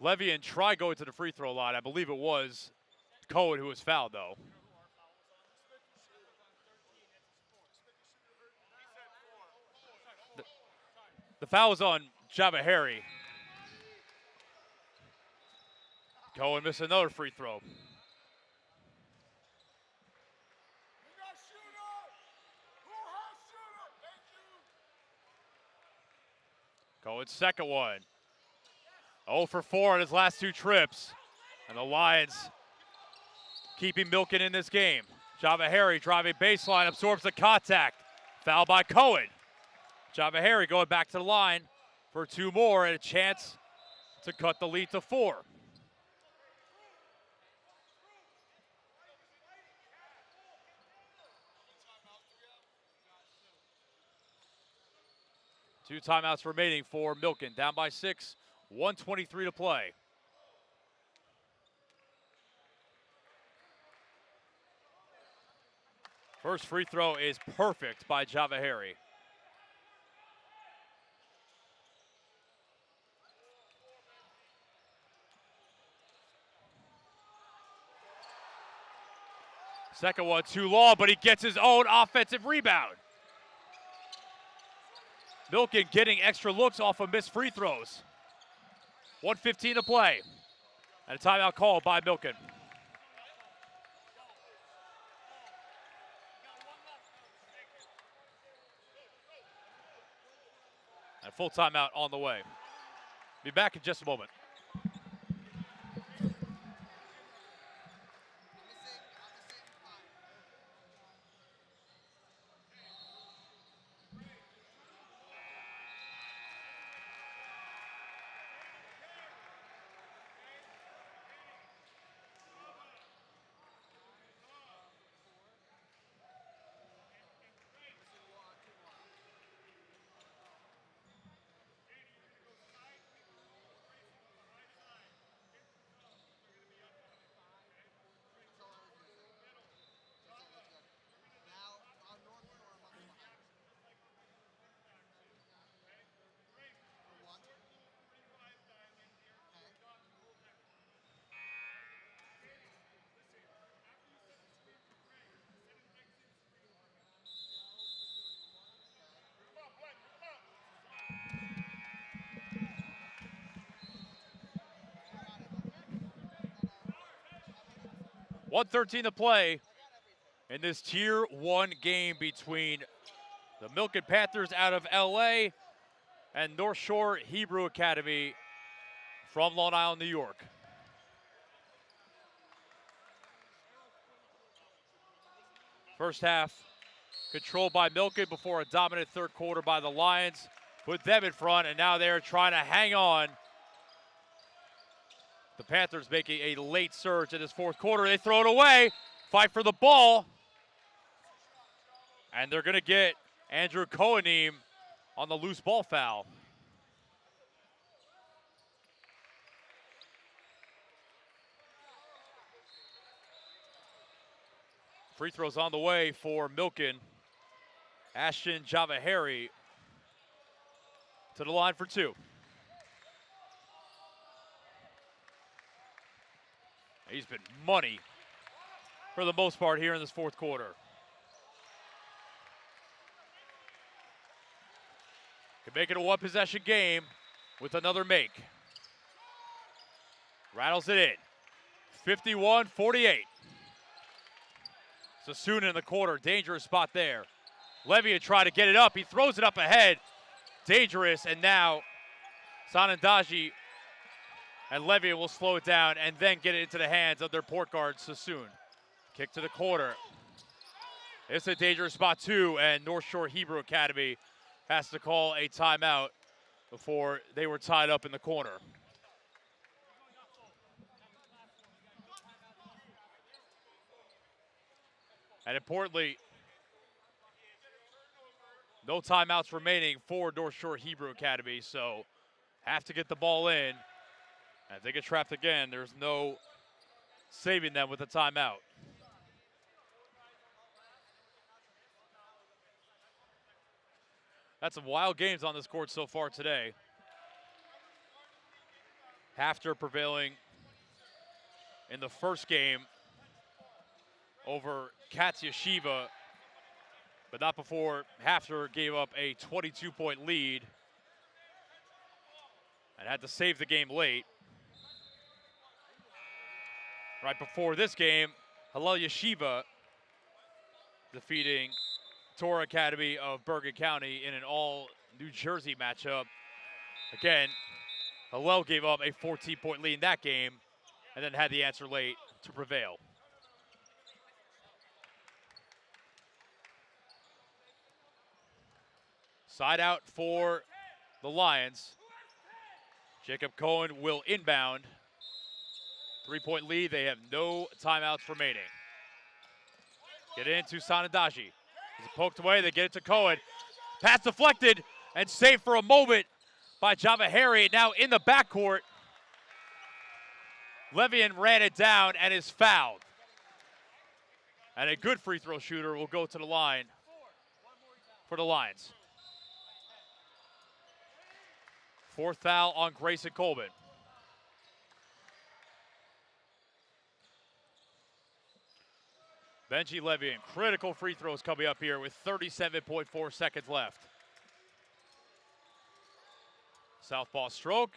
Levian tried going to the free throw line. I believe it was Cohen who was fouled, though. The foul was on Javahari. Cohen missed another free throw. Cohen's second one. 0 for 4 on his last 2 trips. And the Lions keeping Milken in this game. Javahari driving baseline, absorbs the contact. Foul by Cohen. Javahari going back to the line for 2 more and a chance to cut the lead to 4. Two timeouts remaining for Milken. Down by 6, 1:23 to play. First free throw is perfect by Javahari. Second one too long, but he gets his own offensive rebound. Milken getting extra looks off of missed free throws. 1:15 to play. And a timeout called by Milken. And a full timeout on the way. Be back in just a moment. .113 to play in this Tier 1 game between The Milken Panthers out of LA and North Shore Hebrew Academy from Long Island, New York. First half controlled by Milken before a dominant third quarter by the Lions. Put them in front, and now they're trying to hang on. The Panthers making a late surge in this fourth quarter. They throw it away, fight for the ball, and they're going to get Andrew Kohanim on the loose ball foul. Free throws on the way for Milken. Ashton Javahari to the line for two. He's been money for the most part here in this fourth quarter. Can make it a one-possession game with another make. Rattles it in. 51-48. Sassoon in the corner, dangerous spot there. Levian tried to get it up. He throws it up ahead. Dangerous, and now Sanandaji and Levian will slow it down and then get it into the hands of their port guard, Sassoon. Kick to the corner. It's a dangerous spot too, and North Shore Hebrew Academy has to call a timeout before they were tied up in the corner. And importantly, no timeouts remaining for North Shore Hebrew Academy, so have to get the ball in. And if they get trapped again, there's no saving them with a timeout. That's some wild games on this court so far today. Hafter prevailing in the first game over Katz Yeshiva, but not before Hafter gave up a 22-point lead and had to save the game late. Right before this game, Hillel Yeshiva defeating Torah Academy of Bergen County in an all-New Jersey matchup. Again, Hillel gave up a 14-point lead in that game and then had the answer late to prevail. Side out for the Lions. Jacob Cohen will inbound. 3-point lead. They have no timeouts remaining. Get it into Sanandaji. He's poked away. They get it to Cohen. Pass deflected and saved for a moment by Javahari. Now in the backcourt. Levian ran it down and is fouled. And a good free throw shooter will go to the line for the Lions. Fourth foul on Grayson Colvin. Benji Levian, critical free throws coming up here with 37.4 seconds left. Southpaw stroke,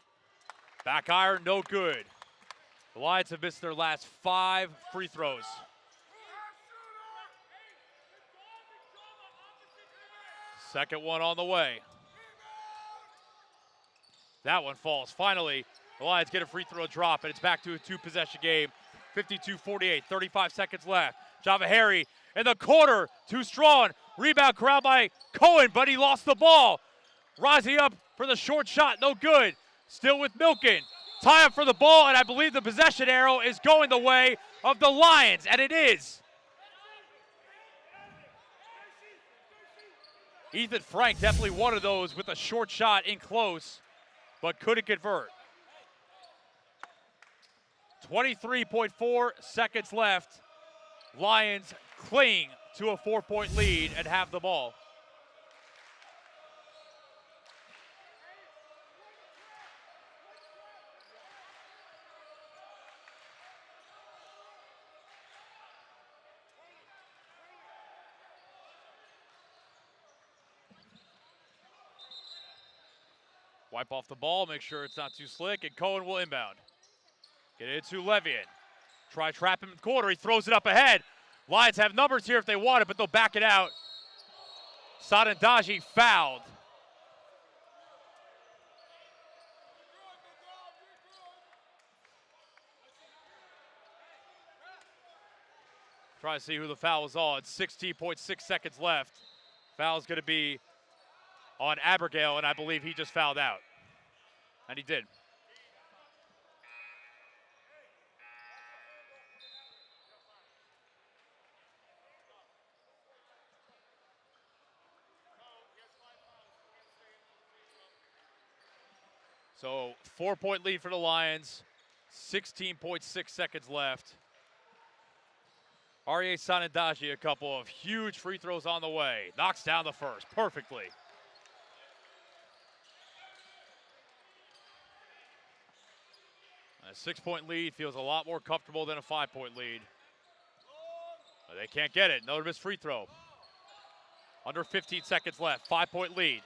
back iron, no good. The Lions have missed their last 5 free throws. Second one on the way. That one falls. Finally, the Lions get a free throw drop, and it's back to a 2-possession game. 52-48, 35 seconds left. Javahari in the corner, too strong. Rebound corralled by Cohen, but he lost the ball. Rising up for the short shot, no good. Still with Milken. Tie up for the ball, and I believe the possession arrow is going the way of the Lions, and it is. Ethan Frank, definitely one of those with a short shot in close, but couldn't convert. 23.4 seconds left. Lions cling to a 4-point lead and have the ball. Wipe off the ball, make sure it's not too slick, and Cohen will inbound. Get it to Levian. Try trap him in the corner, he throws it up ahead. Lions have numbers here if they want it, but they'll back it out. Sadandaji fouled. Trying to see who the foul was on. 16.6 seconds left. Foul's going to be on Abigail, and I believe he just fouled out. And he did. So 4-point lead for the Lions. 16.6 seconds left. Aryeh Sanandaji, a couple of huge free throws on the way. Knocks down the first perfectly. A 6-point lead feels a lot more comfortable than a 5-point lead. But they can't get it. Another missed free throw. Under 15 seconds left. 5-point lead.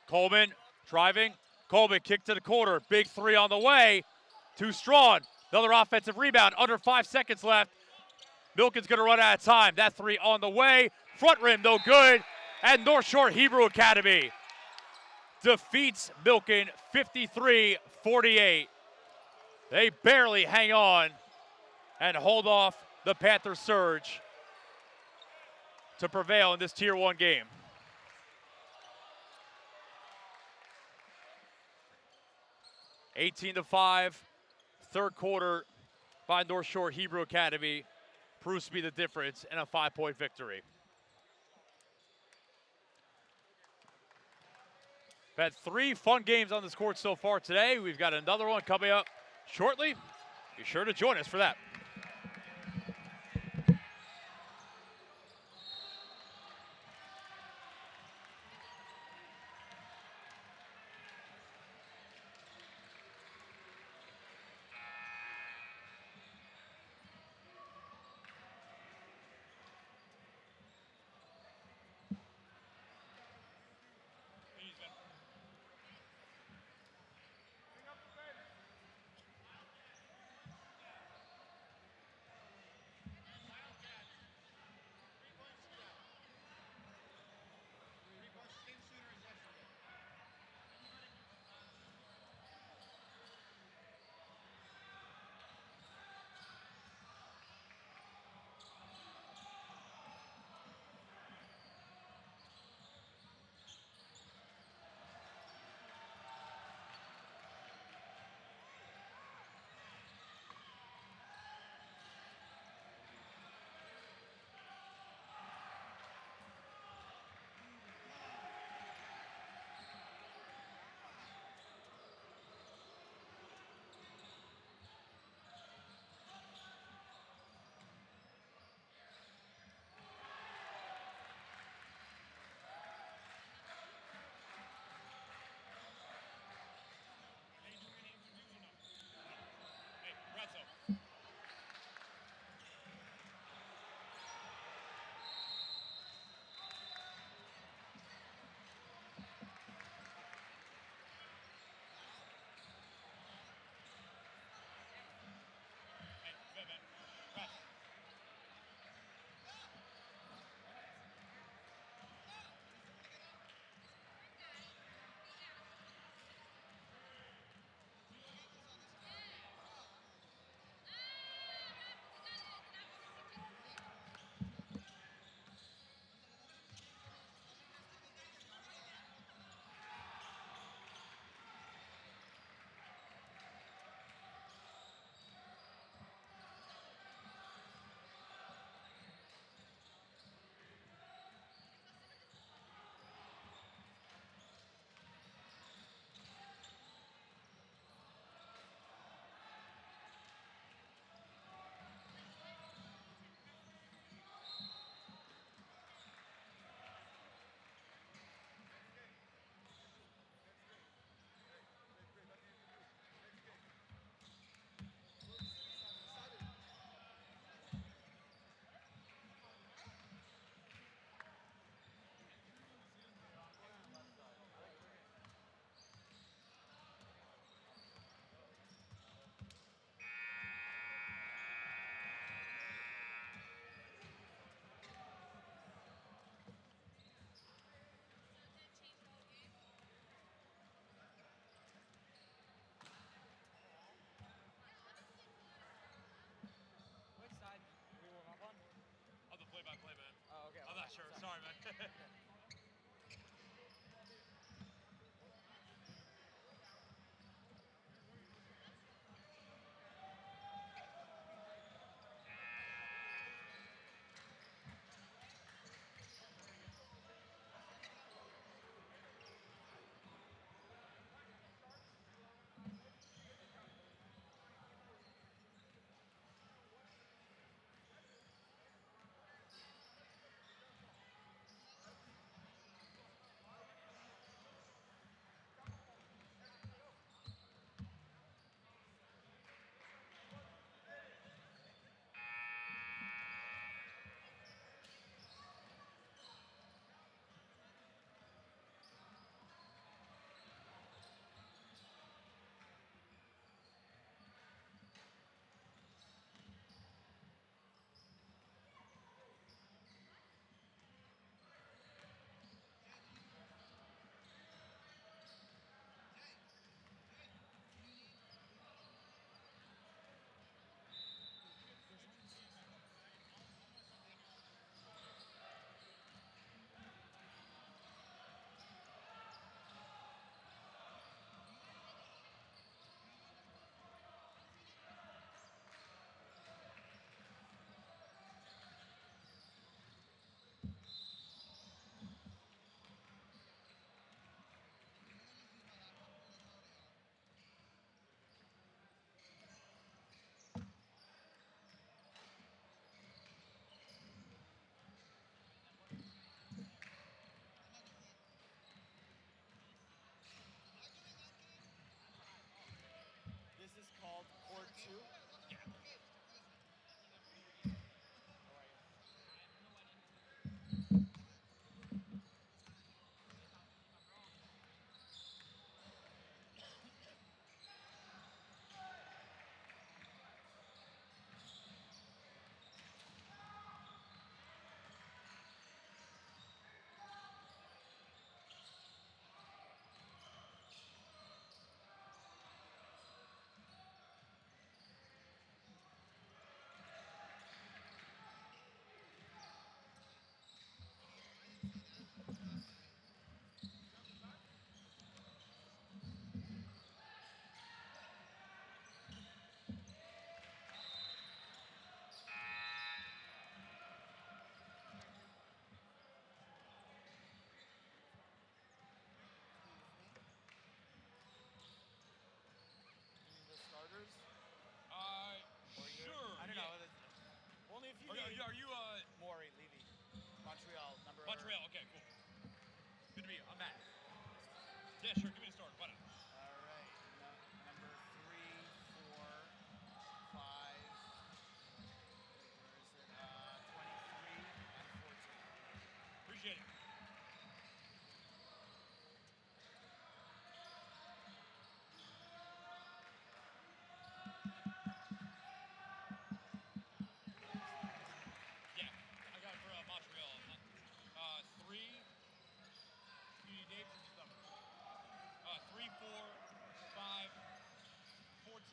Coleman driving. Coleman kick to the corner. Big three on the way. Too strong. Another offensive rebound. Under 5 seconds left. Milken's going to run out of time. That three on the way. Front rim, no good. And North Shore Hebrew Academy defeats Milken 53-48. They barely hang on and hold off the Panthers surge to prevail in this Tier 1 game. (18-5), third quarter by North Shore Hebrew Academy proves to be the difference in a 5-point victory. We've had 3 fun games on this court so far today. We've got another one coming up shortly. Be sure to join us for that.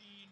15-23.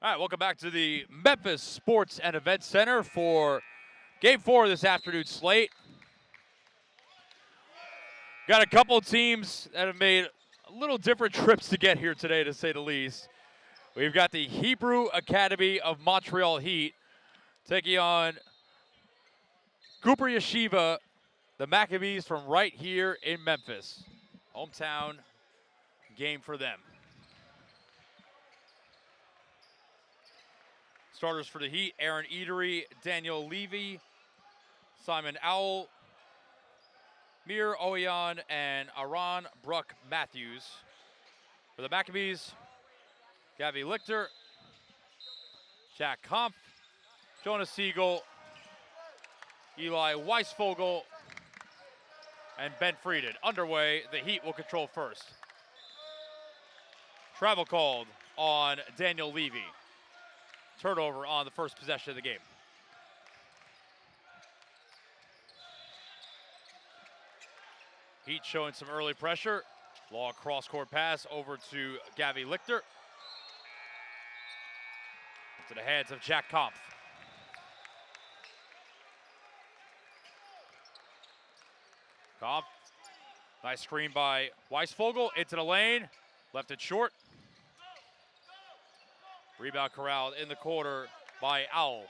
All right, welcome back to the Memphis Sports and Events Center for Game 4 of this afternoon slate. Got a couple teams that have made a little different trips to get here today, to say the least. We've got the Hebrew Academy of Montreal Heat taking on Cooper Yeshiva, the Maccabees from right here in Memphis. Hometown game for them. Starters for the Heat, Aaron Eatery, Daniel Levy, Simon Owl, Mir Oyan, and Aran Bruck Matthews. For the Maccabees, Gavi Lichter, Jack Kampf, Jonas Siegel, Eli Weisvogel, and Ben Frieden. Underway, the Heat will control first. Travel called on Daniel Levy. Turnover on the first possession of the game. Heat showing some early pressure. Long cross-court pass over to Gavi Lichter. Into the hands of Jack Kampf. Kampf. Nice screen by Weisvogel. Into the lane. Left it short. Rebound corralled in the corner by Owl.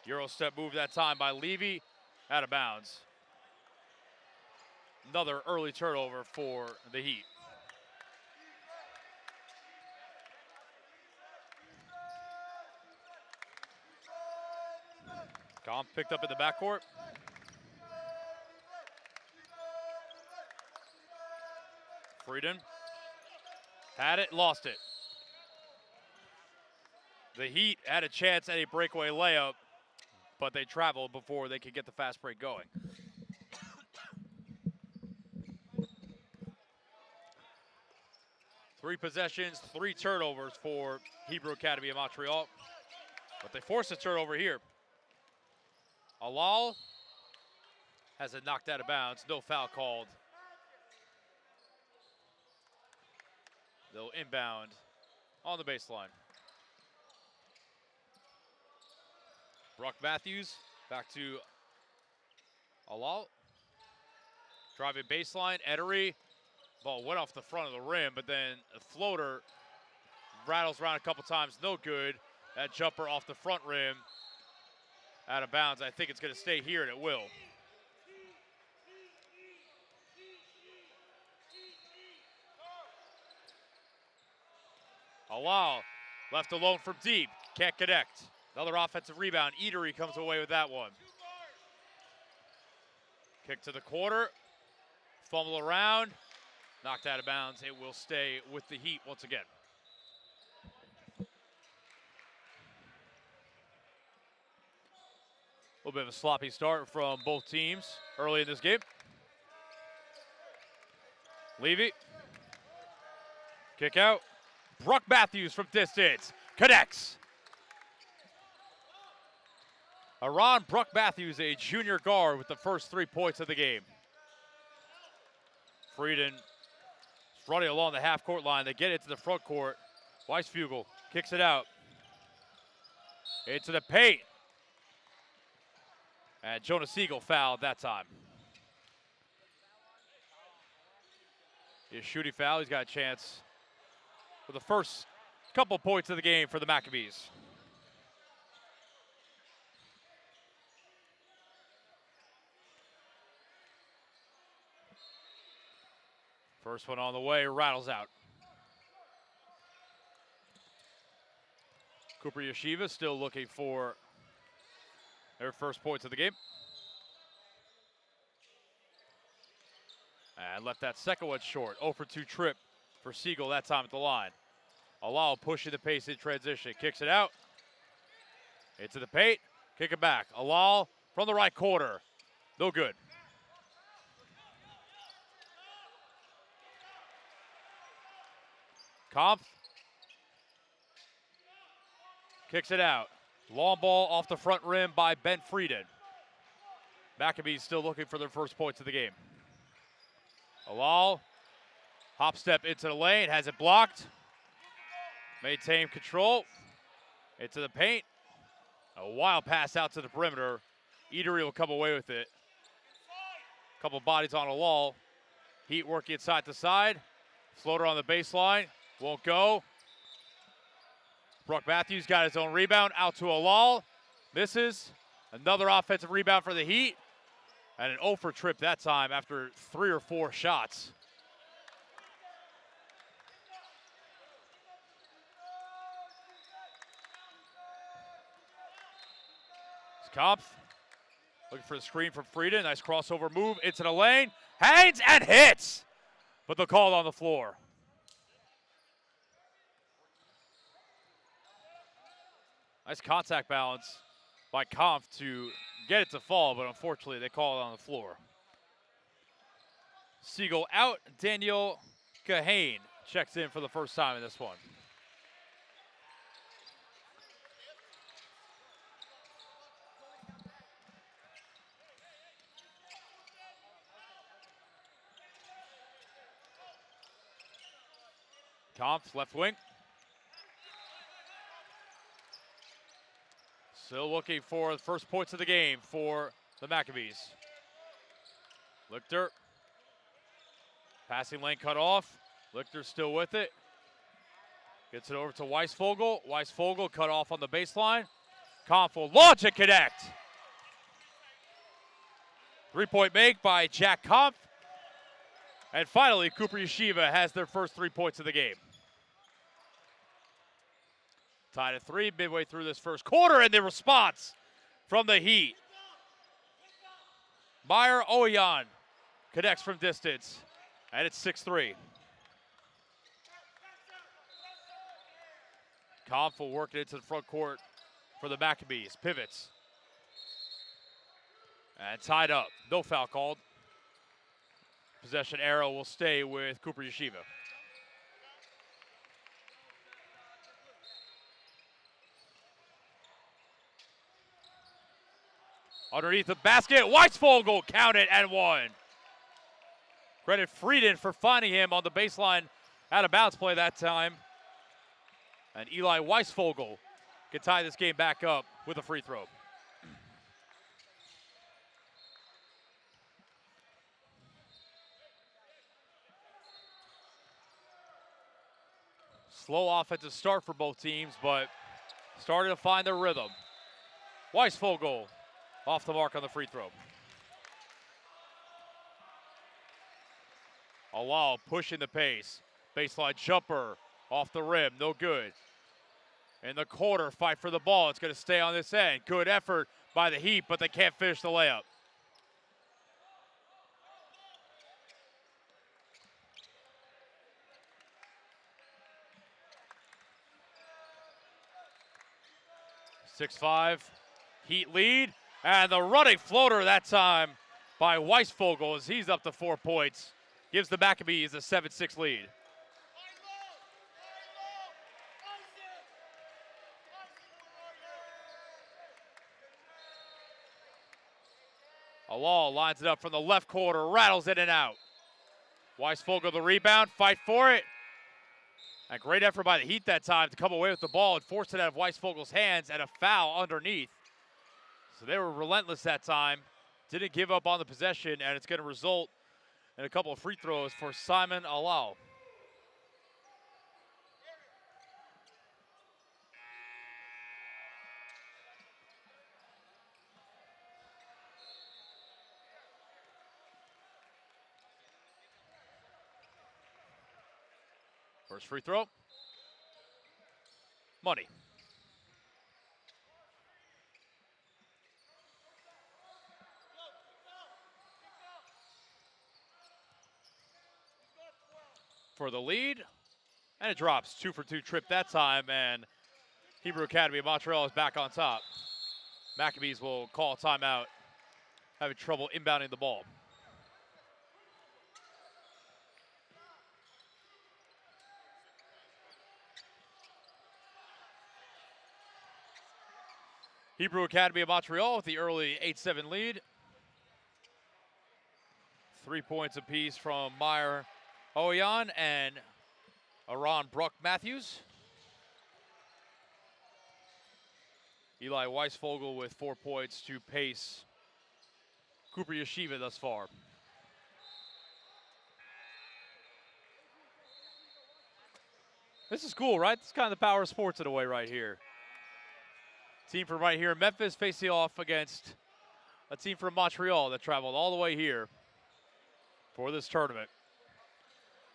Euro step move that time by Levy. Out of bounds. Another early turnover for the Heat. Kampf picked up in the backcourt. Frieden had it, lost it. The Heat had a chance at a breakaway layup, but they traveled before they could get the fast break going. Three possessions, 3 turnovers for Hebrew Academy of Montreal, but they forced a turnover here. Alal has it knocked out of bounds, no foul called. They'll inbound on the baseline. Bruck Matthews back to Alal. Driving baseline, Etery. Ball went off the front of the rim, but then a floater rattles around a couple times, no good. That jumper off the front rim, out of bounds. I think it's going to stay here, and it will. Alal left alone from deep, can't connect. Another offensive rebound. Eatery comes away with that one. Kick to the corner, fumble around, knocked out of bounds. It will stay with the Heat once again. A little bit of a sloppy start from both teams early in this game. Levy, kick out. Bruck Matthews from distance, connects. Aran Bruck Matthews, a junior guard, with the first 3 points of the game. Frieden running along the half-court line. They get it to the front court. Weisvogel kicks it out. Into the paint. And Jonas Siegel fouled that time. His shooting foul, he's got a chance for the first couple points of the game for the Maccabees. First one on the way, rattles out. Cooper Yeshiva still looking for their first points of the game. And left that second one short. 0 for 2 trip for Siegel that time at the line. Alal pushing the pace in transition. Kicks it out. Into the paint. Kick it back. Alal from the right corner. No good. Kampf kicks it out. Long ball off the front rim by Ben Frieden. Maccabees still looking for their first points of the game. Alal, hop step into the lane, has it blocked. Maintain control. Into the paint. A wild pass out to the perimeter. Eatery will come away with it. Couple bodies on a wall. Heat working side to side. Floater on the baseline. Won't go. Brock Matthews got his own rebound. Out to Alal. Misses. Another offensive rebound for the Heat. And an 0 for trip that time after 3 or 4 shots. Kopf looking for the screen from Frieden. Nice crossover move into the lane. Hangs and hits. But the call on the floor. Nice contact balance by Kampf to get it to fall, but unfortunately they call it on the floor. Siegel out. Daniel Kahane checks in for the first time in this one. Kampf, left wing. Still looking for the first points of the game for the Maccabees. Lichter. Passing lane cut off. Lichter still with it. Gets it over to Weisvogel. Weisvogel cut off on the baseline. Kampf will launch and connect. 3-point make by Jack Kampf. And finally, Cooper Yeshiva has their first 3 points of the game. Tied at 3 midway through this first quarter, and the response from the Heat. Meyer Oyan connects from distance, and it's 6-3. Kampf will work it into the front court for the Maccabees. Pivots. And tied up. No foul called. Possession arrow will stay with Cooper Yeshiva. Underneath the basket, Weisvogel counted and one. Credit Frieden for finding him on the baseline out of bounds play that time. And Eli Weisvogel can tie this game back up with a free throw. Slow offensive start for both teams, but starting to find their rhythm. Weisvogel off the mark on the free throw. Alal pushing the pace. Baseline jumper off the rim, no good. In the corner, fight for the ball. It's going to stay on this end. Good effort by the Heat, but they can't finish the layup. (6-5) Heat lead, and the running floater that time by Weisvogel as he's up to 4 points. Gives the Maccabees a 7-6 lead. Alal lines it up from the left corner, rattles in and out. Weisvogel the rebound, fight for it. A great effort by the Heat that time to come away with the ball and force it out of Weisvogel's hands, and a foul underneath. So they were relentless that time. Didn't give up on the possession, and it's going to result in a couple of free throws for Simon Alal. First free throw. Money. For the lead, and it drops. 2 for 2 trip that time, and Hebrew Academy of Montreal is back on top. Maccabees will call a timeout, having trouble inbounding the ball. Hebrew Academy of Montreal with the early 8-7 lead. 3 points apiece from Meyer Oyan and Aron Brock Matthews. Eli Weisvogel with 4 points to pace Cooper Yeshiva thus far. This is cool, right? This is kind of the power of sports in a way right here. Team from right here in Memphis facing off against a team from Montreal that traveled all the way here for this tournament.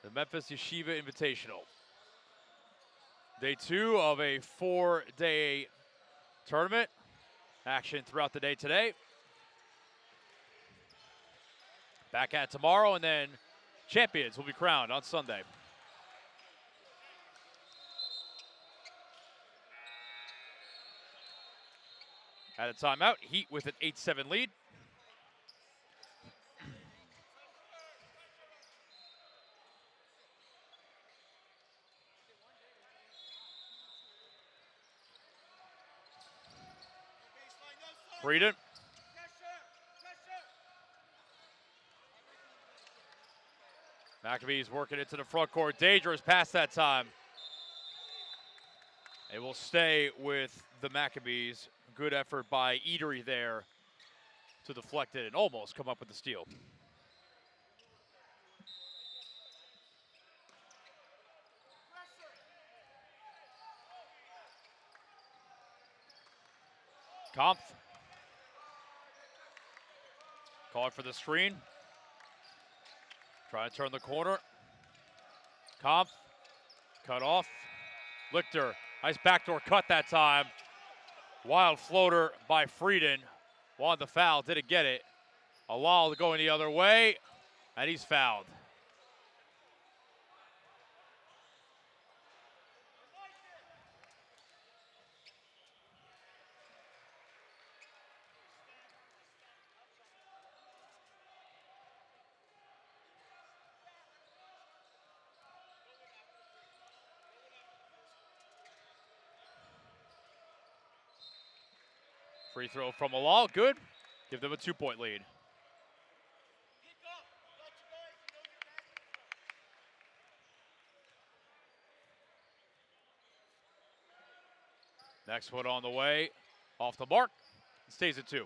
The Memphis Yeshiva Invitational. Day 2 of a 4-day tournament. Action throughout the day today. Back at tomorrow, and then champions will be crowned on Sunday. At a timeout, Heat with an 8-7 lead. Frieden. Maccabees working it to the front court. Dangerous pass that time. It will stay with the Maccabees. Good effort by Eatery there to deflect it and almost come up with the steal. Kampf. Called for the screen. Trying to turn the corner. Kampf. Cut off. Lichter. Nice backdoor cut that time. Wild floater by Frieden. Wanted the foul, didn't get it. Alal going the other way, and he's fouled. Free throw from Alal, good. Give them a 2-point lead. Next one on the way, off the mark, stays at 2.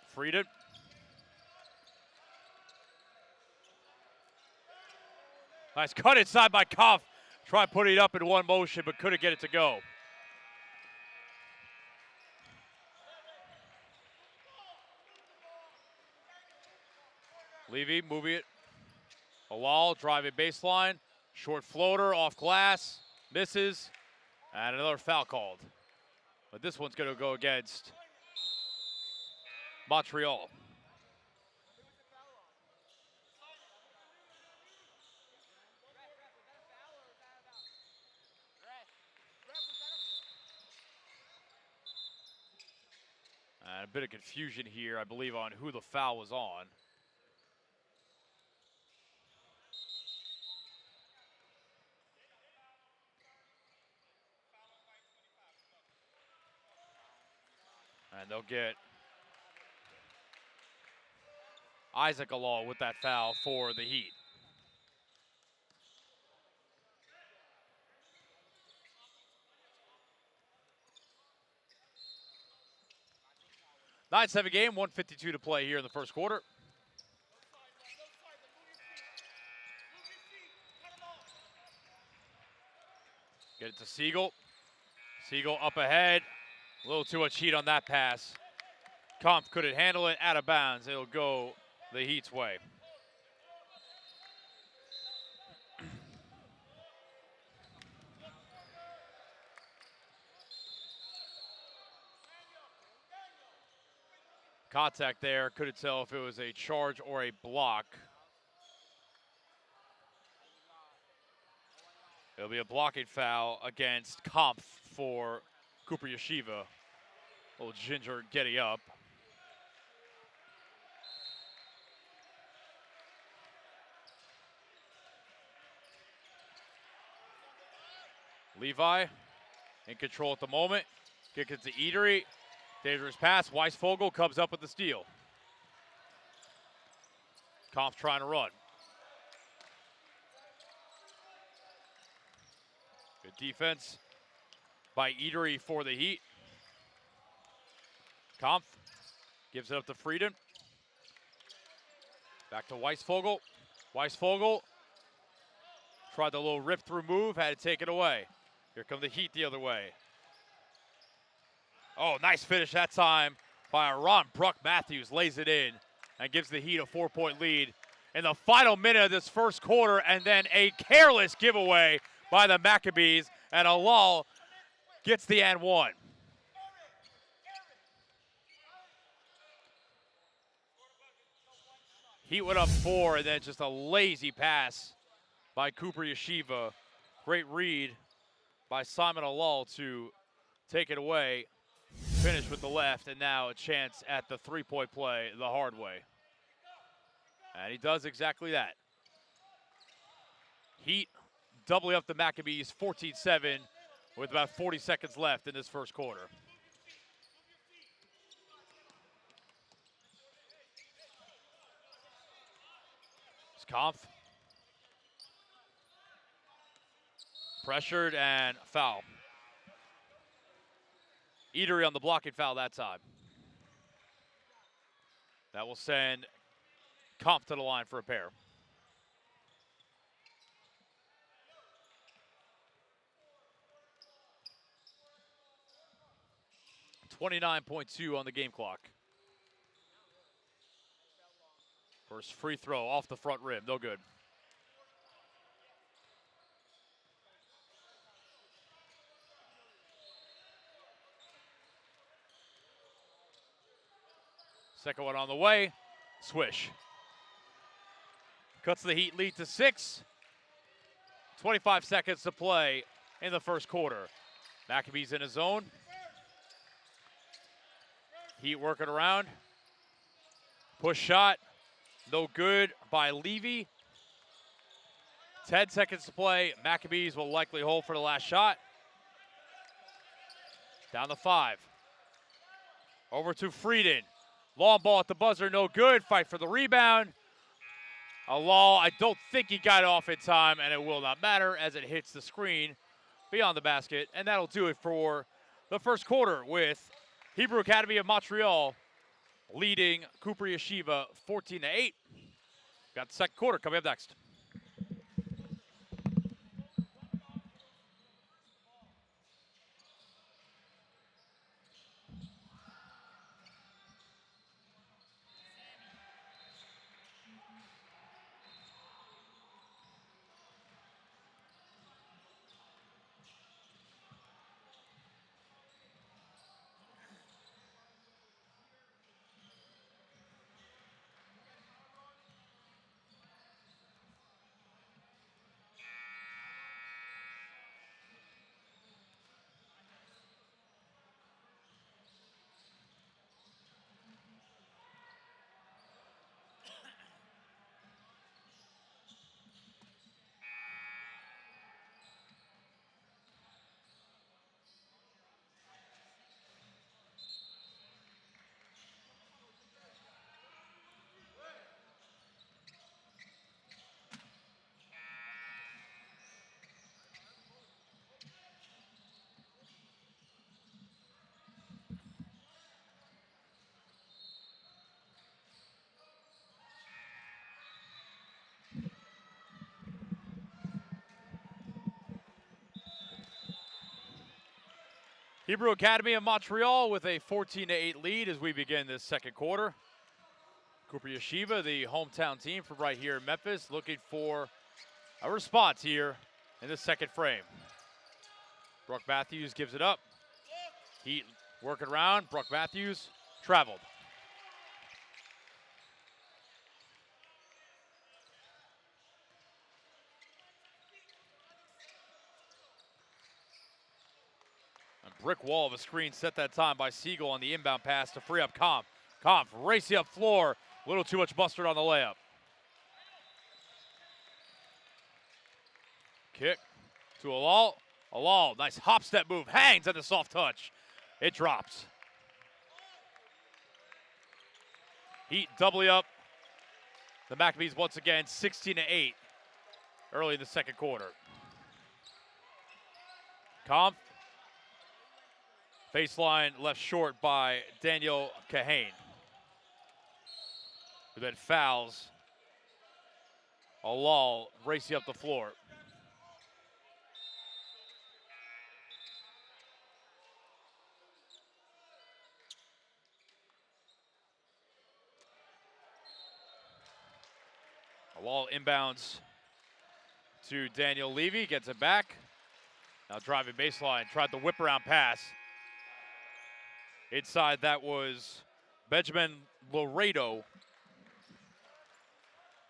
Frieden. Nice cut inside by Kampf. Tried putting it up in one motion, but couldn't get it to go. Levy moving it. Alal driving baseline. Short floater off glass. Misses. And another foul called. But this one's going to go against Montreal. And a bit of confusion here, I believe, on who the foul was on. And they'll get Isaac Alal with that foul for the Heat. Nine-7 game, 1:52 to play here in the first quarter. Get it to Siegel. Siegel up ahead. A little too much heat on that pass. Kampf couldn't handle it, out of bounds. It'll go the Heat's way. Contact there, couldn't tell if it was a charge or a block. It'll be a blocking foul against Kampf for Cooper Yeshiva. Little Ginger getting up. Levi in control at the moment. Kick it to Eatery. Dangerous pass. Weisvogel comes up with the steal. Kampf trying to run. Good defense by Eatery for the Heat. Kampf gives it up to Frieden. Back to Weisvogel. Weisvogel tried the little rip-through move, had to take it away. Here come the Heat the other way. Oh, nice finish that time by Ron Bruck Matthews. Lays it in and gives the Heat a 4-point lead in the final minute of this first quarter, and then a careless giveaway by the Maccabees, and Alal gets the and one. Heat went up 4, and then just a lazy pass by Cooper Yeshiva. Great read by Simon Alal to take it away. Finish with the left, and now a chance at the three-point play the hard way. And he does exactly that. Heat doubling up the Maccabees 14-7 with about 40 seconds left in this first quarter. It's Kampf. Pressured and foul. Eatery on the blocking foul that time. That will send Kampf to the line for a pair. .2 on the game clock. First free throw off the front rim, no good. Second one on the way, swish. Cuts the Heat lead to 6. 25 seconds to play in the first quarter. Maccabees in his zone. Heat working around. Push shot, no good by Levy. 10 seconds to play. Maccabees will likely hold for the last shot. Down to 5. Over to Frieden. Long ball at the buzzer, no good. Fight for the rebound. Alal, I don't think he got it off in time, and it will not matter as it hits the screen beyond the basket. And that'll do it for the first quarter with Hebrew Academy of Montreal leading Cooper Yeshiva 14-8. Got the second quarter coming up next. Hebrew Academy of Montreal with a 14-8 lead as we begin this second quarter. Cooper Yeshiva, the hometown team from right here in Memphis, looking for a response here in the second frame. Bruck Matthews gives it up. Heat working around. Bruck Matthews traveled. Brick wall of a screen set that time by Siegel on the inbound pass to free up Kampf. Kampf racing up floor. A little too much mustard on the layup. Kick to Alal. Alal, nice hop step move. Hangs at the soft touch. It drops. Heat doubling up. The Maccabees once again 16-8 early in the second quarter. Kampf Baseline left short by Daniel Kahane, who then fouls Alal racing up the floor. Alal inbounds to Daniel Levy, gets it back. Now driving baseline, tried the whip around pass. Inside that was Benjamin Laredo,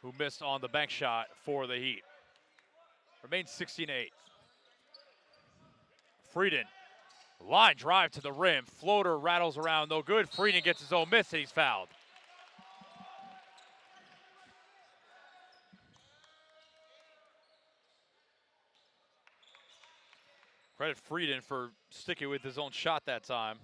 who missed on the bank shot for the Heat. Remains 16-8. Frieden, line drive to the rim. Floater rattles around, no good. Frieden gets his own miss and he's fouled. Credit Frieden for sticking with his own shot that time.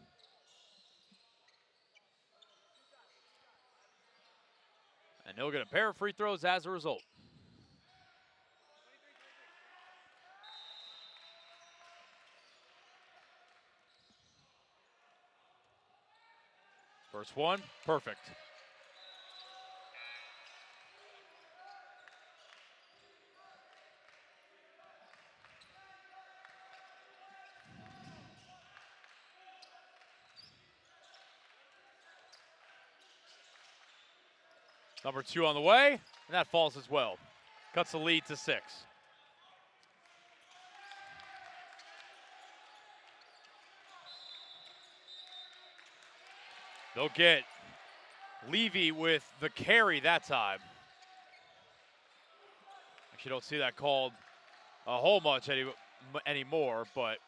And he'll get a pair of free throws as a result. First one, perfect. Number 2 on the way, and that falls as well. Cuts the lead to 6. They'll get Levy with the carry that time. Actually, don't see that called a whole much anymore, but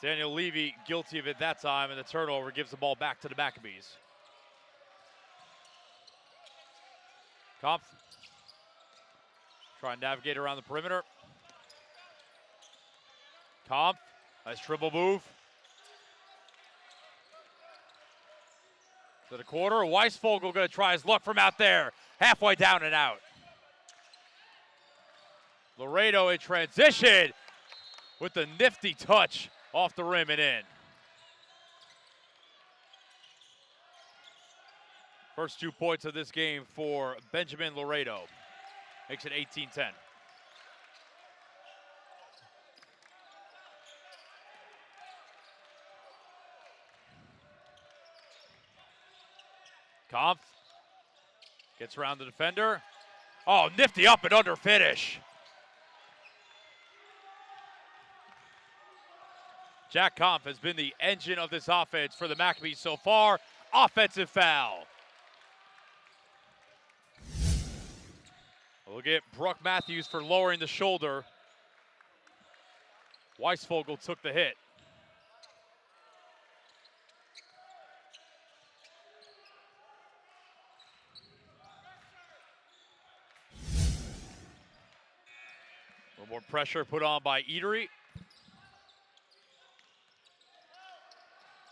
Daniel Levy guilty of it that time, and the turnover gives the ball back to the Maccabees. Kampf trying to navigate around the perimeter. Kampf, nice dribble move. To the corner, Weisvogel going to try his luck from out there. Halfway down and out. Laredo in transition with the nifty touch off the rim and in. First 2 points of this game for Benjamin Laredo. Makes it 18-10. Kampf gets around the defender. Oh, nifty up and under finish. Jack Kampf has been the engine of this offense for the Maccabees so far. Offensive foul. We'll get Brooke Matthews for lowering the shoulder. Weisvogel took the hit. A little more pressure put on by Eatery.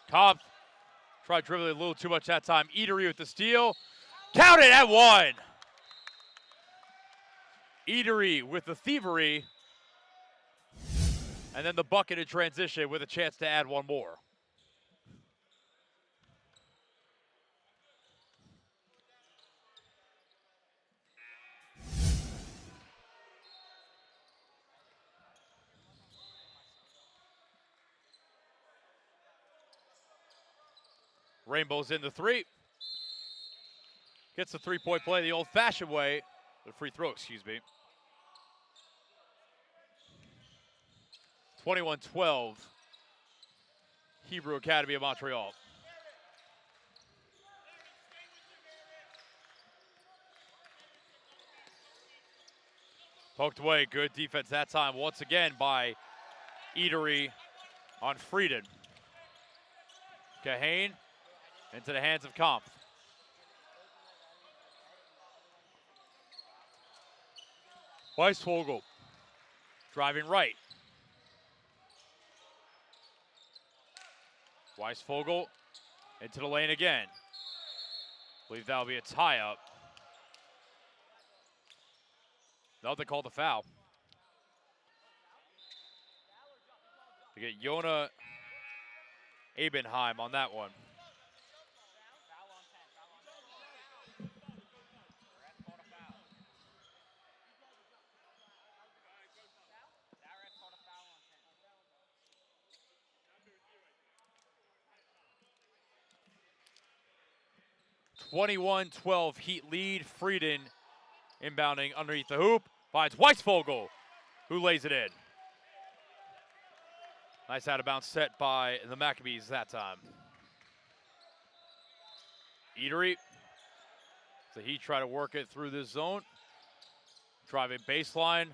Kampf tried dribbling a little too much that time. Eatery with the steal. Count it at 1. Eatery with the thievery. And then the bucket in transition with a chance to add one more. Rainbow's in the 3. Gets the 3-point play the old-fashioned way. The free throw, excuse me. 21-12. Hebrew Academy of Montreal. Poked away. Good defense that time once again by Eatery on Frieden. Kahane into the hands of Kampf. Weisvogel driving right. Weisvogel into the lane again. Believe that'll be a tie-up. No, they called the foul. To get Yona Abenheim on that one. Foul on 10. Foul on 10. Ref called a foul. That ref called a foul on 10. 21-12 Heat lead. Frieden inbounding underneath the hoop. Finds Weisvogel, who lays it in. Nice out of bounds set by the Maccabees that time. Eatery. So he try to work it through this zone. Driving baseline.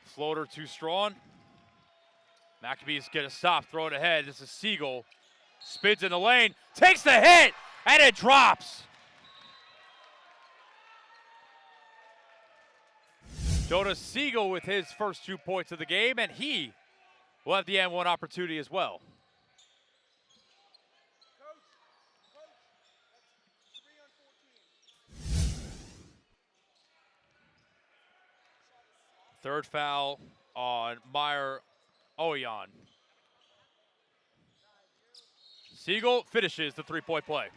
Floater too strong. Maccabees get a stop, throw it ahead. This is Siegel. Spins in the lane, takes the hit, and it drops. Jonas Siegel with his first 2 points of the game, and he will have the N1 opportunity as well. Coach, that's 3 on 14. Third foul on Meyer Oyan. Siegel finishes the 3-point play.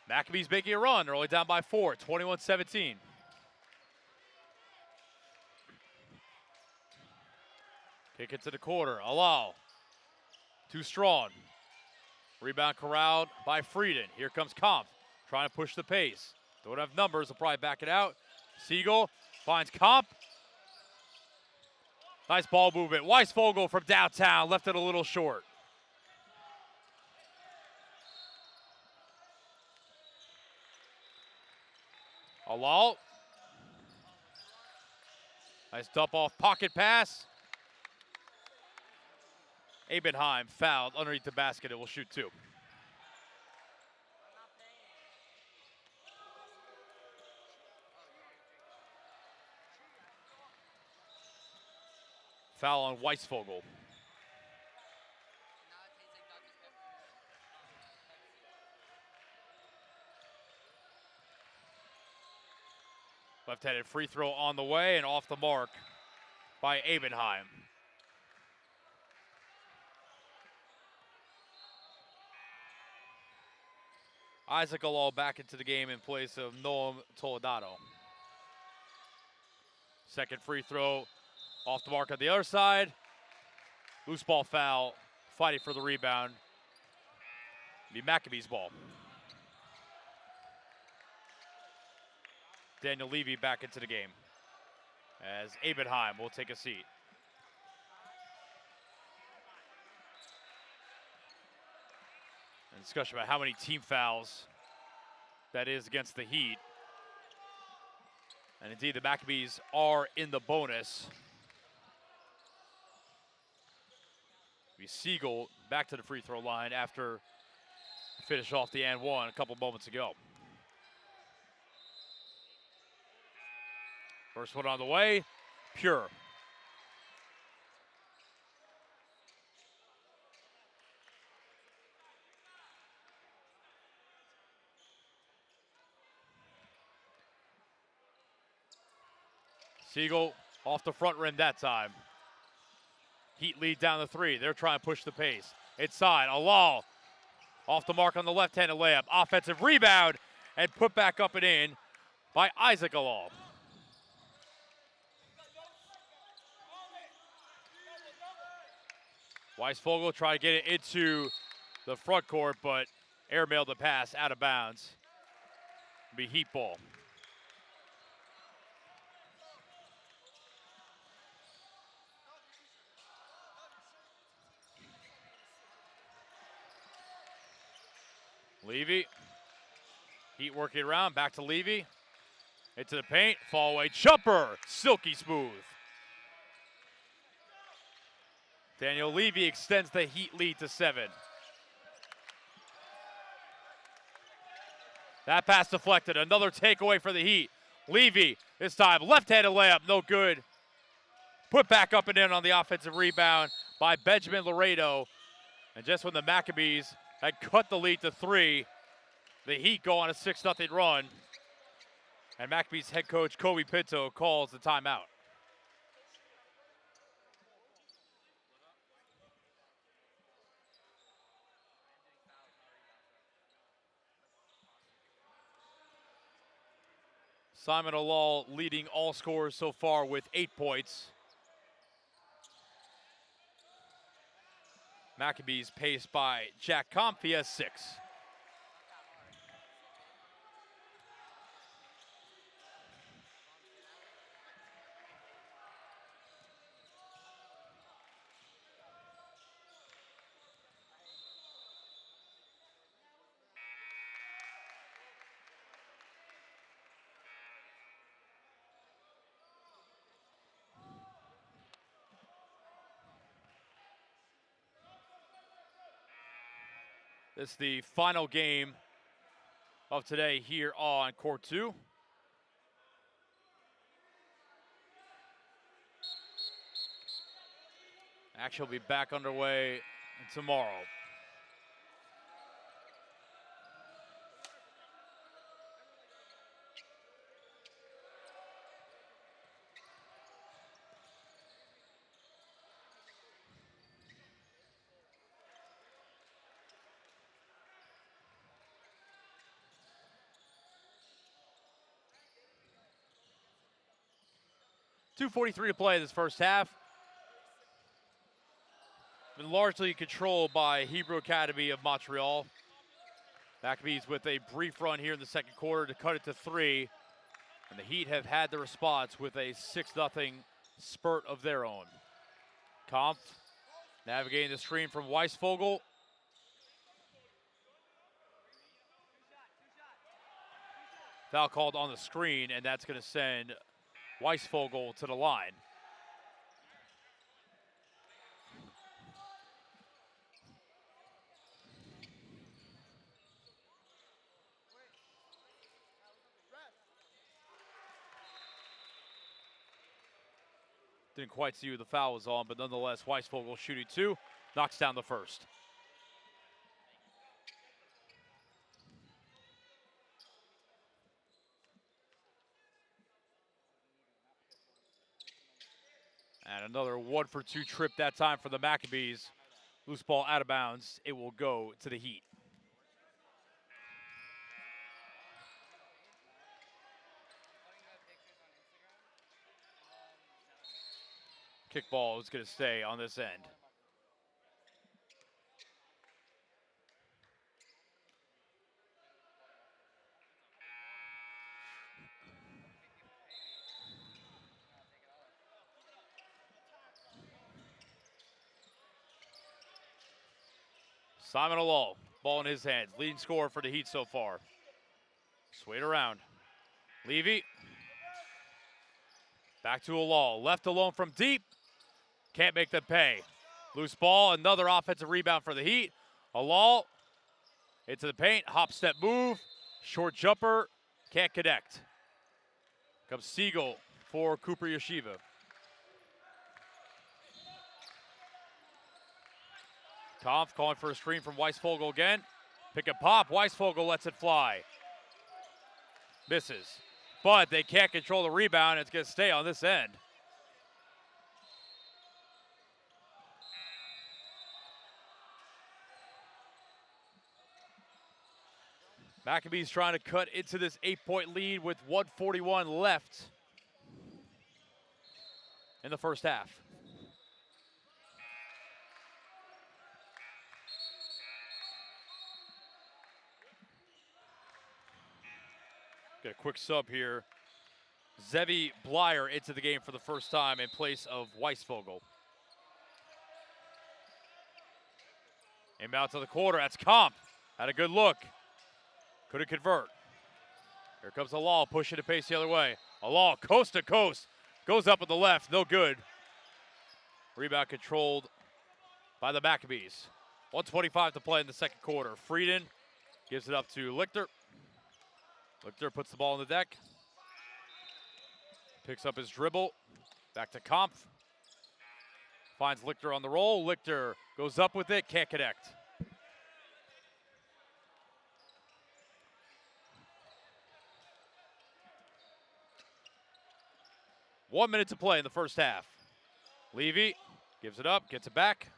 Maccabees making a run. They're only down by 4, 21-17. Kick it to the quarter. Alal. Too strong. Rebound corralled by Frieden. Here comes Kampf, trying to push the pace. Don't have numbers, they'll probably back it out. Siegel finds Kampf. Nice ball movement. Weisvogel from downtown left it a little short. Alal. Nice dump off pocket pass. Abenheim fouled underneath the basket. It will shoot 2. Foul on Weisvogel. Left-handed free throw on the way and off the mark by Abenheim. Isaac Alal back into the game in place of Noam Toledano. Second free throw off the mark on the other side. Loose ball foul, fighting for the rebound. Be Maccabees ball. Daniel Levy back into the game as Abenheim will take a seat. And discussion about how many team fouls that is against the Heat. And indeed, the Maccabees are in the bonus. Siegel back to the free throw line after finish off the and one a couple moments ago. First one on the way, pure. Siegel off the front rim that time. Heat lead down the 3. They're trying to push the pace. Inside, Alal off the mark on the left-handed layup. Offensive rebound and put back up and in by Isaac Alal. Weisvogel tried to get it into the front court, but airmailed the pass out of bounds. It'll be Heat ball. Levy. Heat working around, back to Levy. Into the paint, fall away jumper, silky smooth. Daniel Levy extends the Heat lead to 7. That pass deflected, another takeaway for the Heat. Levy, this time left-handed layup, no good. Put back up and in on the offensive rebound by Benjamin Laredo. And just when the Maccabees had cut the lead to 3, the Heat go on a 6-0 run. And Maccabees head coach Kobe Pinto calls the timeout. Simon Alal leading all scorers so far with 8 points. Maccabees paced by Jack Comp, he has 6. This is the final game of today here on Court 2. Action will be back underway tomorrow. .243 to play this first half. Been largely controlled by Hebrew Academy of Montreal. Maccabees with a brief run here in the second quarter to cut it to 3. And the Heat have had the response with a 6-0 spurt of their own. Kampf navigating the screen from Weisvogel. Foul called on the screen, and that's going to send Weisvogel to the line. Didn't quite see who the foul was on, but nonetheless, Weisvogel shooting 2, knocks down the first. And another 1-for-2 trip that time for the Maccabees. Loose ball out of bounds. It will go to the Heat. Kickball is going to stay on this end. Simon Alal, ball in his hands. Leading scorer for the Heat so far. Swayed around. Levy. Back to Alal. Left alone from deep. Can't make them pay. Loose ball. Another offensive rebound for the Heat. Alal into the paint. Hop step move. Short jumper. Can't connect. Comes Siegel for Cooper Yeshiva. Kampf calling for a screen from Weisvogel again. Pick and pop. Weisvogel lets it fly. Misses. But they can't control the rebound. It's going to stay on this end. Maccabees trying to cut into this 8-point lead with 1:41 left in the first half. Get a quick sub here. Zevi Blyer into the game for the first time in place of Weisvogel. Inbound to the quarter. That's Comp. Had a good look. Couldn't convert. Here comes Alal pushing the pace the other way. Alal coast to coast. Goes up with the left. No good. Rebound controlled by the Maccabees. 1:25 to play in the second quarter. Frieden gives it up to Lichter. Lichter puts the ball on the deck. Picks up his dribble. Back to Kampf. Finds Lichter on the roll. Lichter goes up with it. Can't connect. One minute to play in the first half. Levy gives it up, gets it back.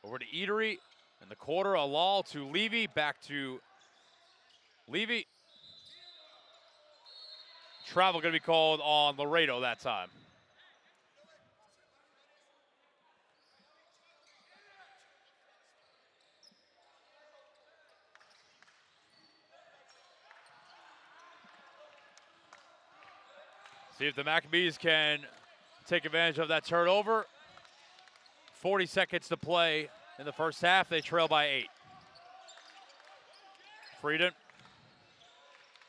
Over to Eatery. In the quarter, Alal to Levy. Back to Levy. Travel going to be called on Laredo that time. See if the Maccabees can take advantage of that turnover. 40 seconds to play in the first half. They trail by 8. Frieden.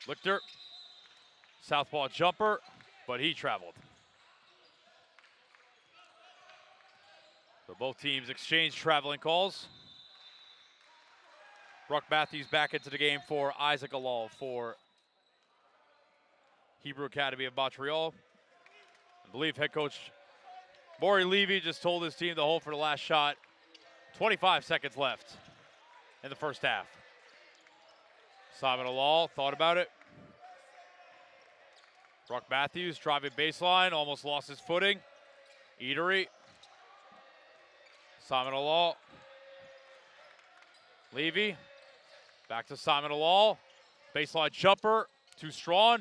Lichter. Southpaw jumper, but he traveled. So both teams exchange traveling calls. Brock Matthews back into the game for Isaac Alal for Hebrew Academy of Montreal. I believe head coach Maury Levy just told his team to hold for the last shot. 25 seconds left in the first half. Simon Alal thought about it. Brock Matthews driving baseline, almost lost his footing. Eatery. Simon Alal. Levy. Back to Simon Alal. Baseline jumper. Too strong.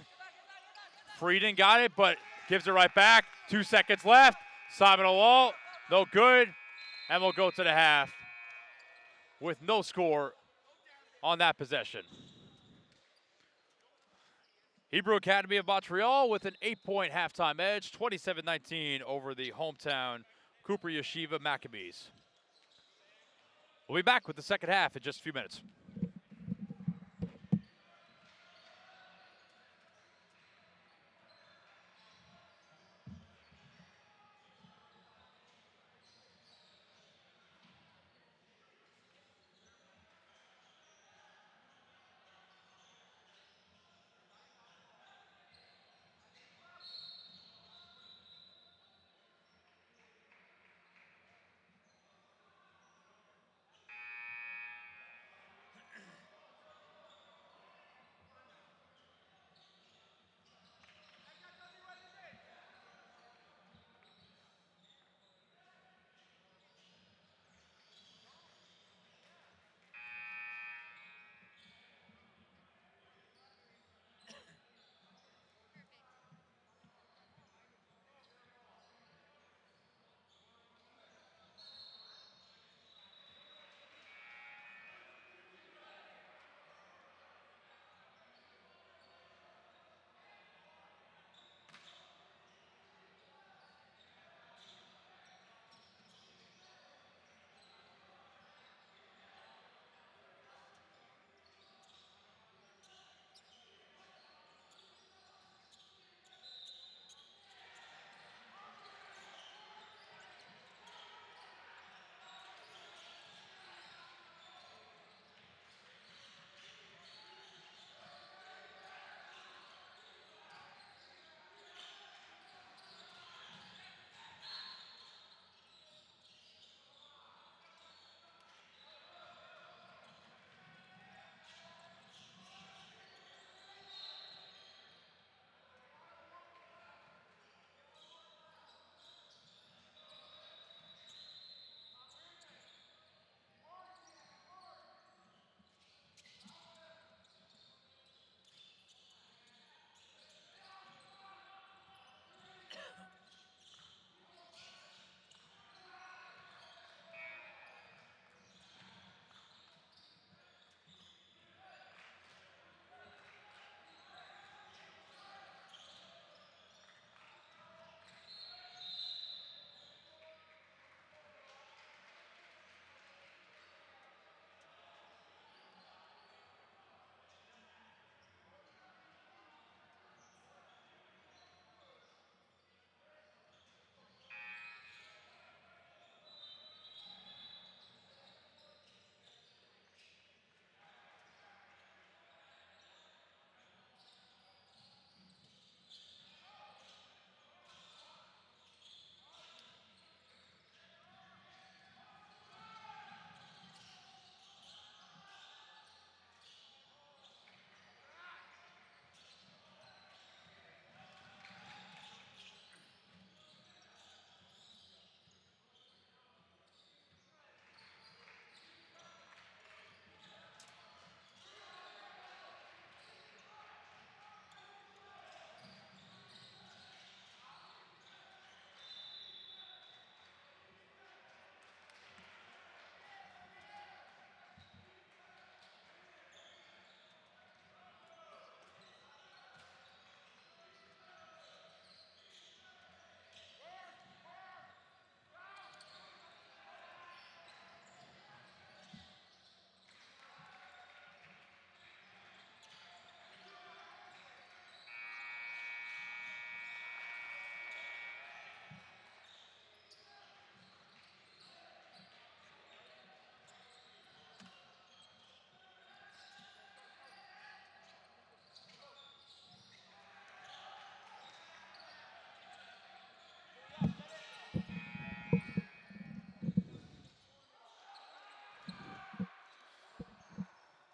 Frieden got it, but gives it right back. 2 seconds left. Simon Alal. No good. And we'll go to the half with no score on that possession. Hebrew Academy of Montreal with an 8-point halftime edge, 27-19 over the hometown Cooper Yeshiva Maccabees. We'll be back with the second half in just a few minutes.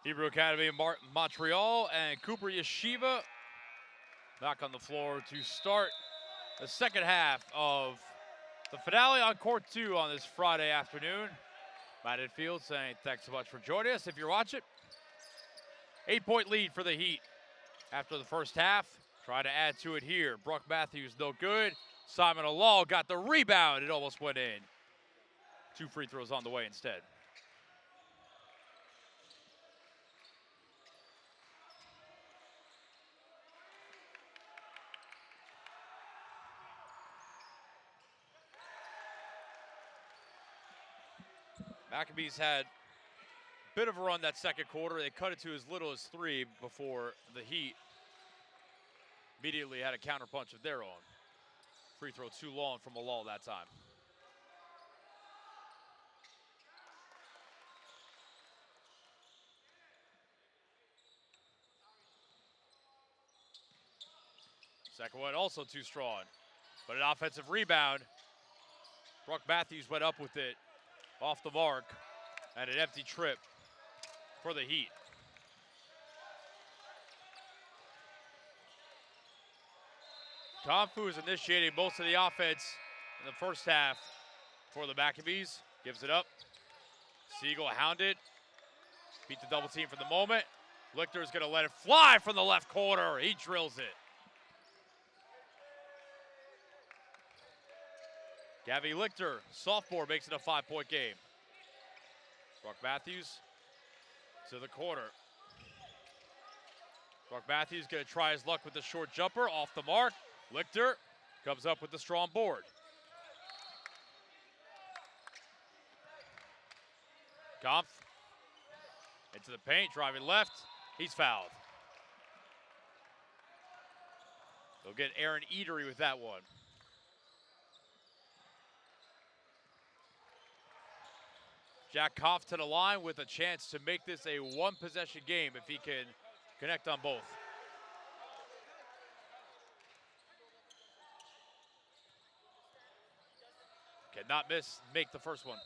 Hebrew Academy of Montreal and Cooper Yeshiva back on the floor to start the second half of the finale on Court 2 on this Friday afternoon. Matt Infield saying thanks so much for joining us if you're watching. 8-point lead for the Heat after the first half. Try to add to it here. Brock Matthews no good. Simon Alal got the rebound. It almost went in. 2 free throws on the way instead. Maccabees had a bit of a run that second quarter. They cut it to as little as 3 before the Heat immediately had a counterpunch of their own. Free throw too long from Alal that time. Second one also too strong, but an offensive rebound. Brock Matthews went up with it off the mark and an empty trip for the Heat. Kamfu is initiating most of the offense in the first half for the Maccabees. Gives it up. Siegel hounded. Beat the double team for the moment. Lichter's going to let it fly from the left corner. He drills it. Gabby Lichter, sophomore, makes it a 5-point game. Brock Matthews to the corner. Brock Matthews going to try his luck with the short jumper. Off the mark. Lichter comes up with the strong board. Kampf into the paint, driving left. He's fouled. They'll get Aaron Eatery with that one. Jack Kampf to the line with a chance to make this a one-possession game if he can connect on both. Cannot make the first one.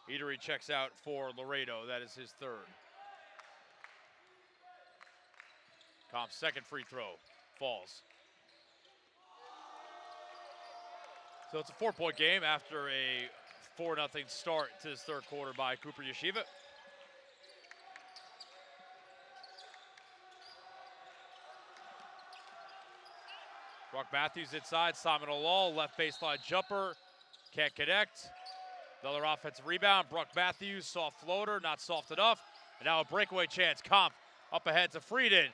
Eatery checks out for Laredo. That is his third. Kampf's second free throw falls. So it's a 4-point game after a 4-0 start to this third quarter by Cooper Yeshiva. Brock Matthews inside, Simon Alal, left baseline jumper, can't connect. Another offensive rebound, Brock Matthews, soft floater, not soft enough. And now a breakaway chance, Kampf up ahead to Frieden.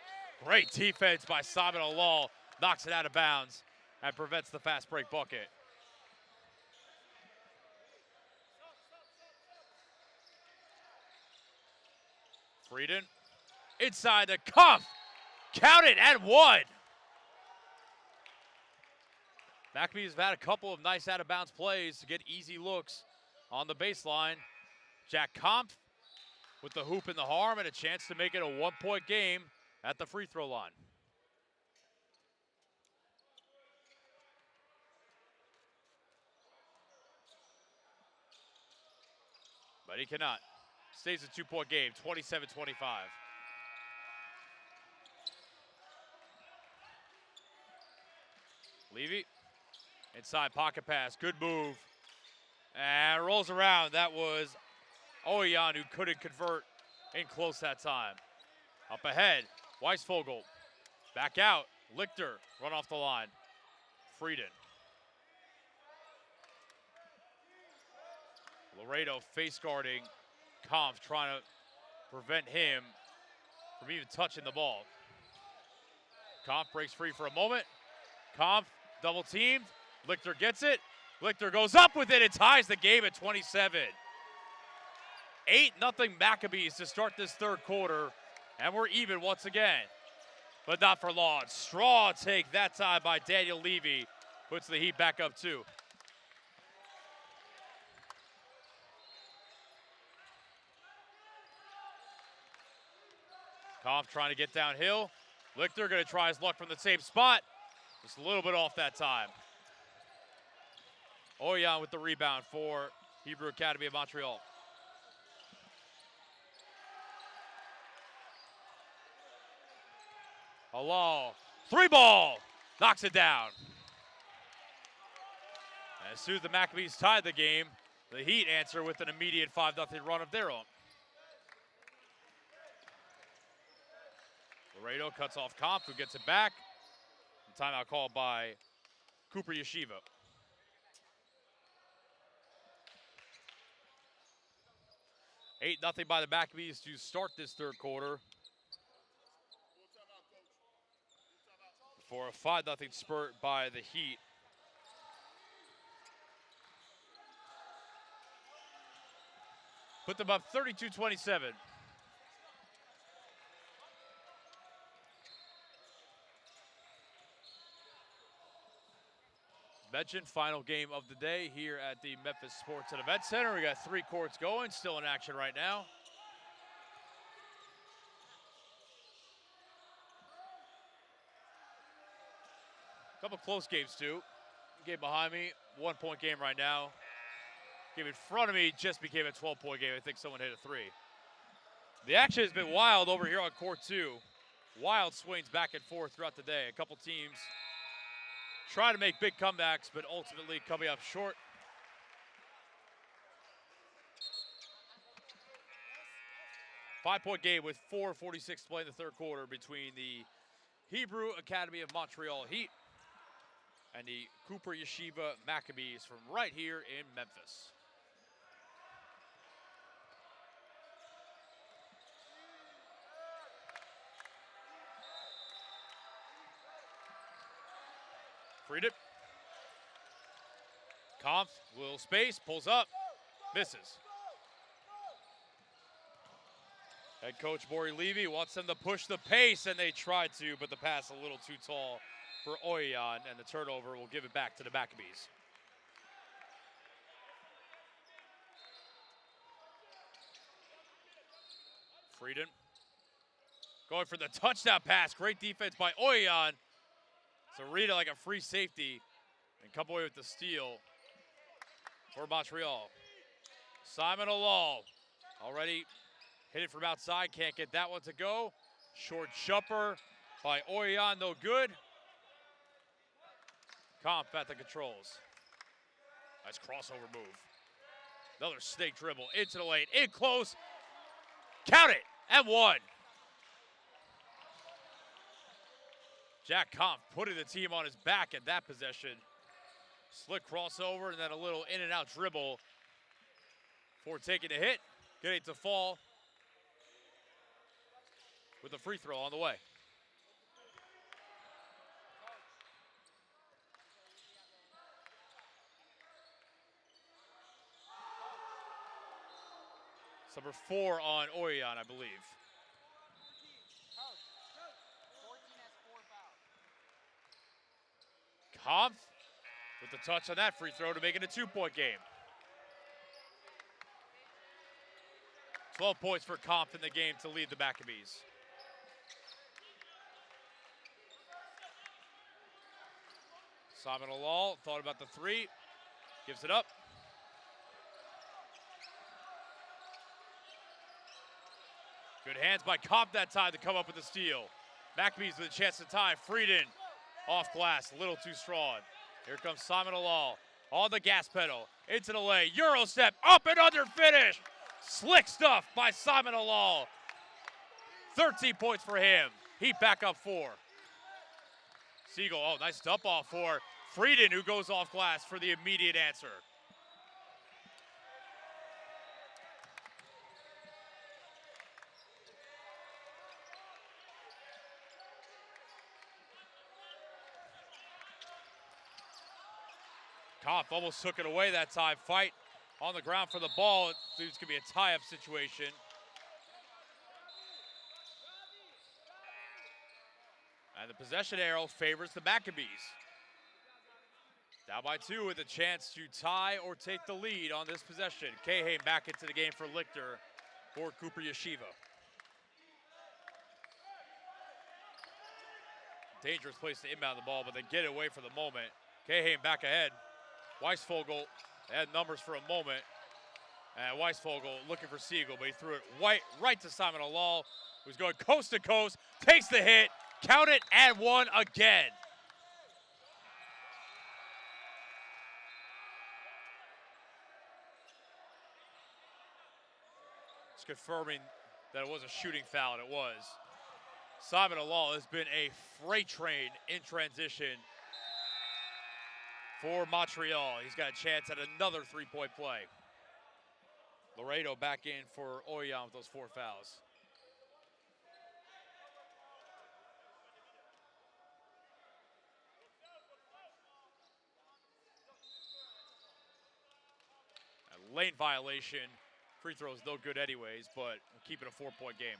Great defense by Simon Alal, knocks it out of bounds and prevents the fast break bucket. Frieden inside the Kampf, count it and one. Maccabees have had a couple of nice out-of-bounds plays to get easy looks on the baseline. Jack Kampf with the hoop in the arm and a chance to make it a 1-point game at the free throw line. But he cannot. Stays a 2-point game, 27-25. Levy. Inside pocket pass, good move. And rolls around. That was Oyan who couldn't convert in close that time. Up ahead, Weisvogel. Back out, Lichter, run off the line. Frieden. Laredo face guarding Kampf, trying to prevent him from even touching the ball. Kampf breaks free for a moment. Kampf double teamed. Lichter gets it. Lichter goes up with it. It ties the game at 27. 8-0 Maccabees to start this third quarter. And we're even once again. But not for long. Strong take that time by Daniel Levy. Puts the Heat back up 2. Kampf trying to get downhill. Lichter going to try his luck from the same spot. Just a little bit off that time. Oyan with the rebound for Hebrew Academy of Montreal. Halal, 3-ball, knocks it down. As soon as the Maccabees tied the game, the Heat answer with an immediate 5-0 run of their own. Laredo cuts off Kampf, who gets it back. And timeout called by Cooper Yeshiva. Eight nothing by the Maccabees to start this third quarter. For a 5-0 spurt by the Heat. Put them up 32-27. Mentioned final game of the day here at the Memphis Sports and Event Center. We got 3 courts going, still in action right now. Couple close games too. Game behind me, 1-point game right now. Game in front of me just became a 12-point game. I think someone hit a 3. The action has been wild over here on court 2. Wild swings back and forth throughout the day. A couple teams try to make big comebacks, but ultimately coming up short. Five-point game with 4:46 to play in the third quarter between the Hebrew Academy of Montreal Heat and the Cooper Yeshiva Maccabees from right here in Memphis. Freed it. Kampf, little space, pulls up, misses. Head coach Maury Levy wants them to push the pace, and they tried to, but the pass a little too tall for Oyan, and the turnover will give it back to the Maccabees. Frieden going for the touchdown pass. Great defense by Oyan. So read it like a free safety and come away with the steal for Montreal. Simon Alal already hit it from outside, can't get that one to go. Short jumper by Oyan, no good. Kampf at the controls. Nice crossover move. Another snake dribble into the lane, in close. Count it, and 1. Jack Kampf putting the team on his back at that possession. Slick crossover and then a little in and out dribble for taking a hit, getting it to fall with a free throw on the way. It's number 4 on Oyan, I believe. Kampf with the touch on that free throw to make it a 2-point game. 12 points for Kampf in the game to lead the Maccabees. Simon Alal thought about the 3, gives it up. Good hands by Kampf that time to come up with the steal. Maccabees with a chance to tie. Frieden off glass, a little too strong. Here comes Simon Alal on the gas pedal, into the lane, Euro step, up and under finish. Slick stuff by Simon Alal. 13 points for him. Heat back up 4. Siegel, oh, nice dump off for Frieden, who goes off glass for the immediate answer. Kampf almost took it away that time. Fight on the ground for the ball. It's going to be a tie-up situation. And the possession arrow favors the Maccabees. Down by 2 with a chance to tie or take the lead on this possession. Kahane back into the game for Lichter for Cooper Yeshiva. Dangerous place to inbound the ball, but they get it away for the moment. Kahane back ahead. Weisvogel had numbers for a moment. And Weisvogel looking for Siegel, but he threw it right to Simon Alal, who's going coast to coast, takes the hit, count it, and one again. It's confirming that it was a shooting foul, and it was. Simon Alal has been a freight train in transition for Montreal. He's got a chance at another three-point play. Laredo back in for Oyan with those 4 fouls. A lane violation. Free throws no good anyways, but we'll keep it a 4-point game.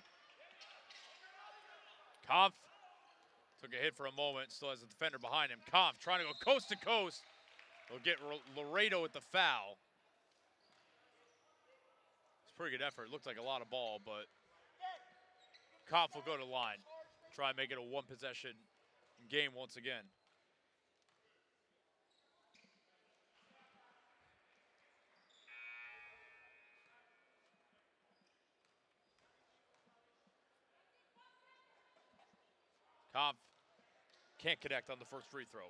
Kampf took a hit for a moment, still has a defender behind him. Kampf trying to go coast to coast. He'll get Laredo with the foul. It's a pretty good effort. Looked like a lot of ball, but Kampf will go to the line. Try and make it a 1-possession game once again. Kampf can't connect on the first free throw.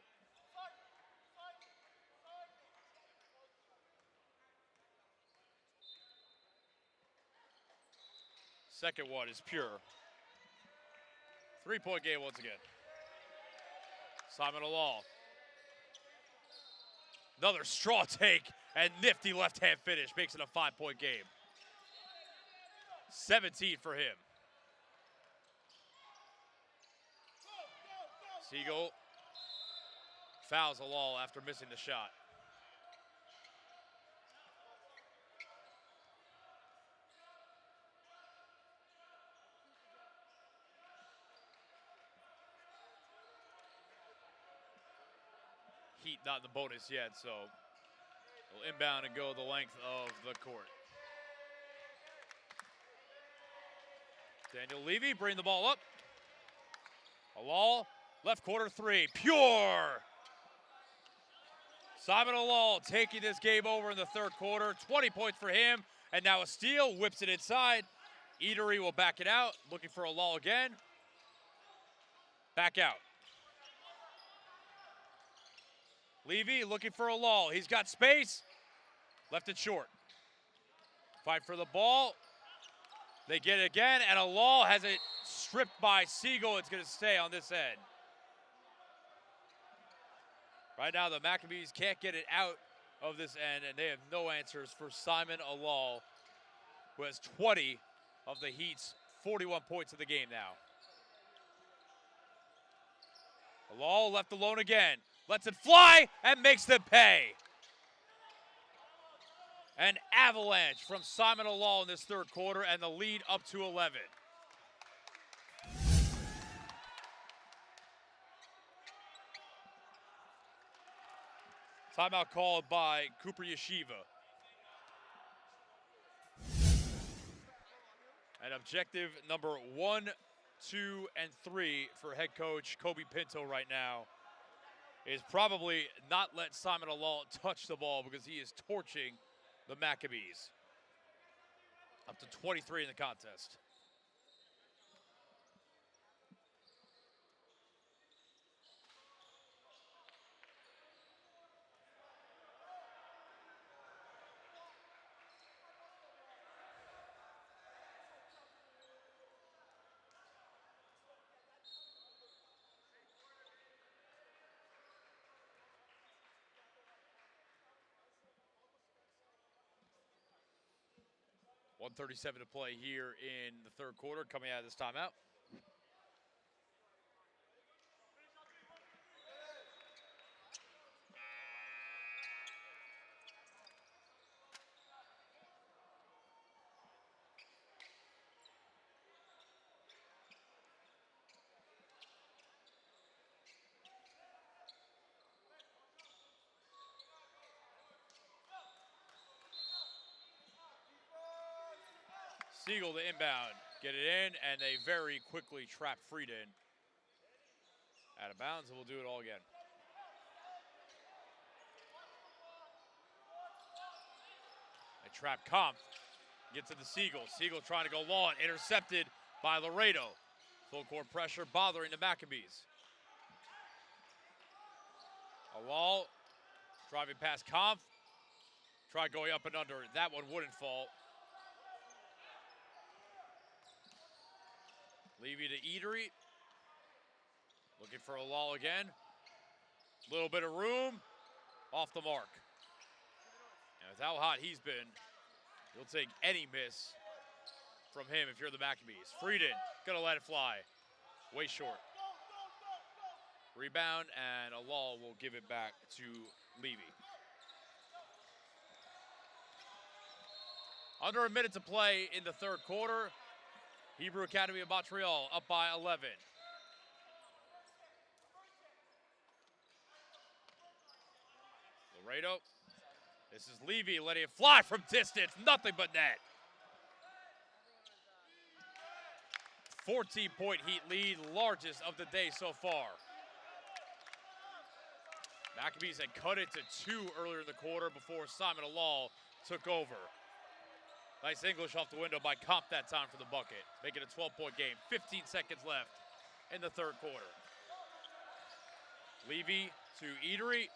Second one is pure. 3-point game once again. Simon Alal. Another straw take and nifty left-hand finish makes it a 5-point game. 17 for him. Siegel fouls Alal after missing the shot. Heat not in the bonus yet, so they'll inbound and go the length of the court. Daniel Levy bring the ball up. Alal, left corner 3, pure! Simon Alal taking this game over in the third quarter. 20 points for him, and now a steal, whips it inside. Eatery will back it out, looking for Alal again. Back out. Levy looking for Alal. He's got space. Left it short. Fight for the ball. They get it again, and Alal has it stripped by Siegel. It's going to stay on this end. Right now, the Maccabees can't get it out of this end, and they have no answers for Simon Alal, who has 20 of the Heat's 41 points of the game now. Alal left alone again. Lets it fly and makes them pay. An avalanche from Simon Alal in this third quarter, and the lead up to 11. Timeout called by Cooper Yeshiva. And objective number 1, 2, and 3 for head coach Kobe Pinto right now is probably not let Simon Alal touch the ball, because he is torching the Maccabees. Up to 23 in the contest. .137 to play here in the third quarter, coming out of this timeout. Siegel to inbound, get it in, and they very quickly trap Frieden out of bounds, and we'll do it all again. They trap Kampf. Get to the Siegel. Siegel trying to go long. Intercepted by Laredo. Full court pressure bothering the Maccabees. Awal driving past Kampf. Tried going up and under. That one wouldn't fall. Levy to Eatery. Looking for Awal again. Little bit of room. Off the mark. And with how hot he's been, you'll take any miss from him if you're the Maccabees. Frieden gonna let it fly. Way short. Rebound, and Alal will give it back to Levy. Under a minute to play in the third quarter. Hebrew Academy of Montreal up by 11. Laredo. This is Levy letting it fly from distance. Nothing but net. 14-point Heat lead, largest of the day so far. Maccabees had cut it to 2 earlier in the quarter before Simon Alal took over. Nice English off the window by Kampf that time for the bucket. Make it a 12-point game. 15 seconds left in the third quarter. Levy to Eatery.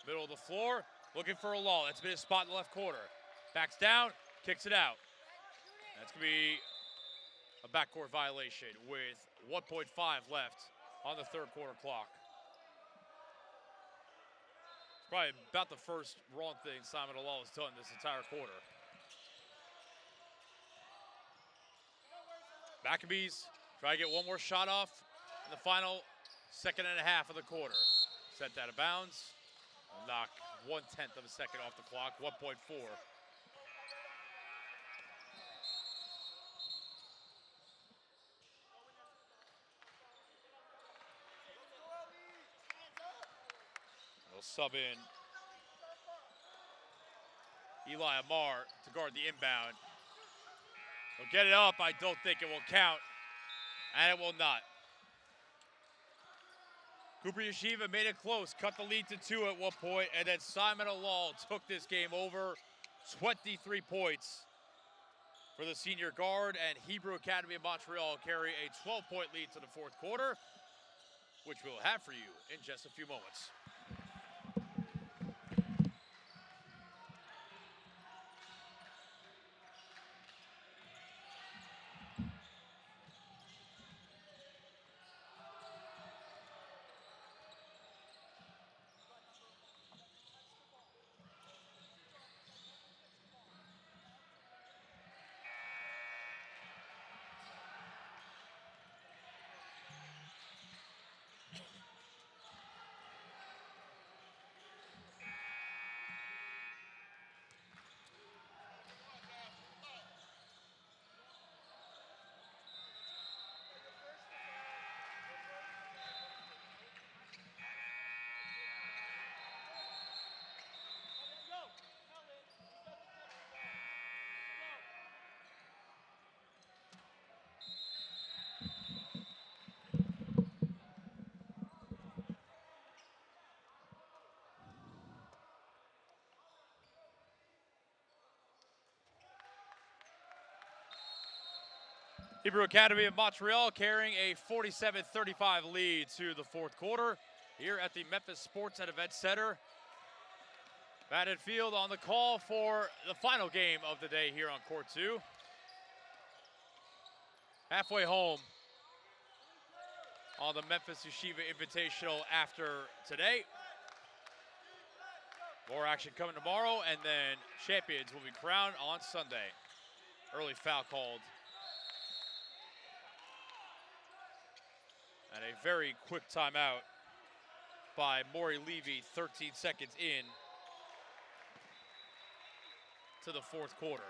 Middle of the floor. Looking for Alal. That's been his spot in the left corner. Backs down. Kicks it out. That's going to be a backcourt violation with 1.5 left on the third quarter clock. It's probably about the first wrong thing Simon Alal has done this entire quarter. Maccabees try to get one more shot off in the final second and a half of the quarter. Sent out of bounds. Knock 1/10 of a second off the clock, 1.4. They'll sub in Eli Amar to guard the inbound. He'll get it up. I don't think it will count, and it will not. Cooper Yeshiva made it close, cut the lead to 2 at one point, and then Simon Alal took this game over. 23 points for the senior guard, and Hebrew Academy of Montreal carry a 12-point lead to the fourth quarter, which we'll have for you in just a few moments. Hebrew Academy of Montreal carrying a 47-35 lead to the fourth quarter here at the Memphis Sports and Events Center. Batted Field on the call for the final game of the day here on Court 2. Halfway home on the Memphis Yeshiva Invitational after today. More action coming tomorrow, and then champions will be crowned on Sunday. Early foul called. And a very quick timeout by Maury Levy, 13 seconds in to the fourth quarter.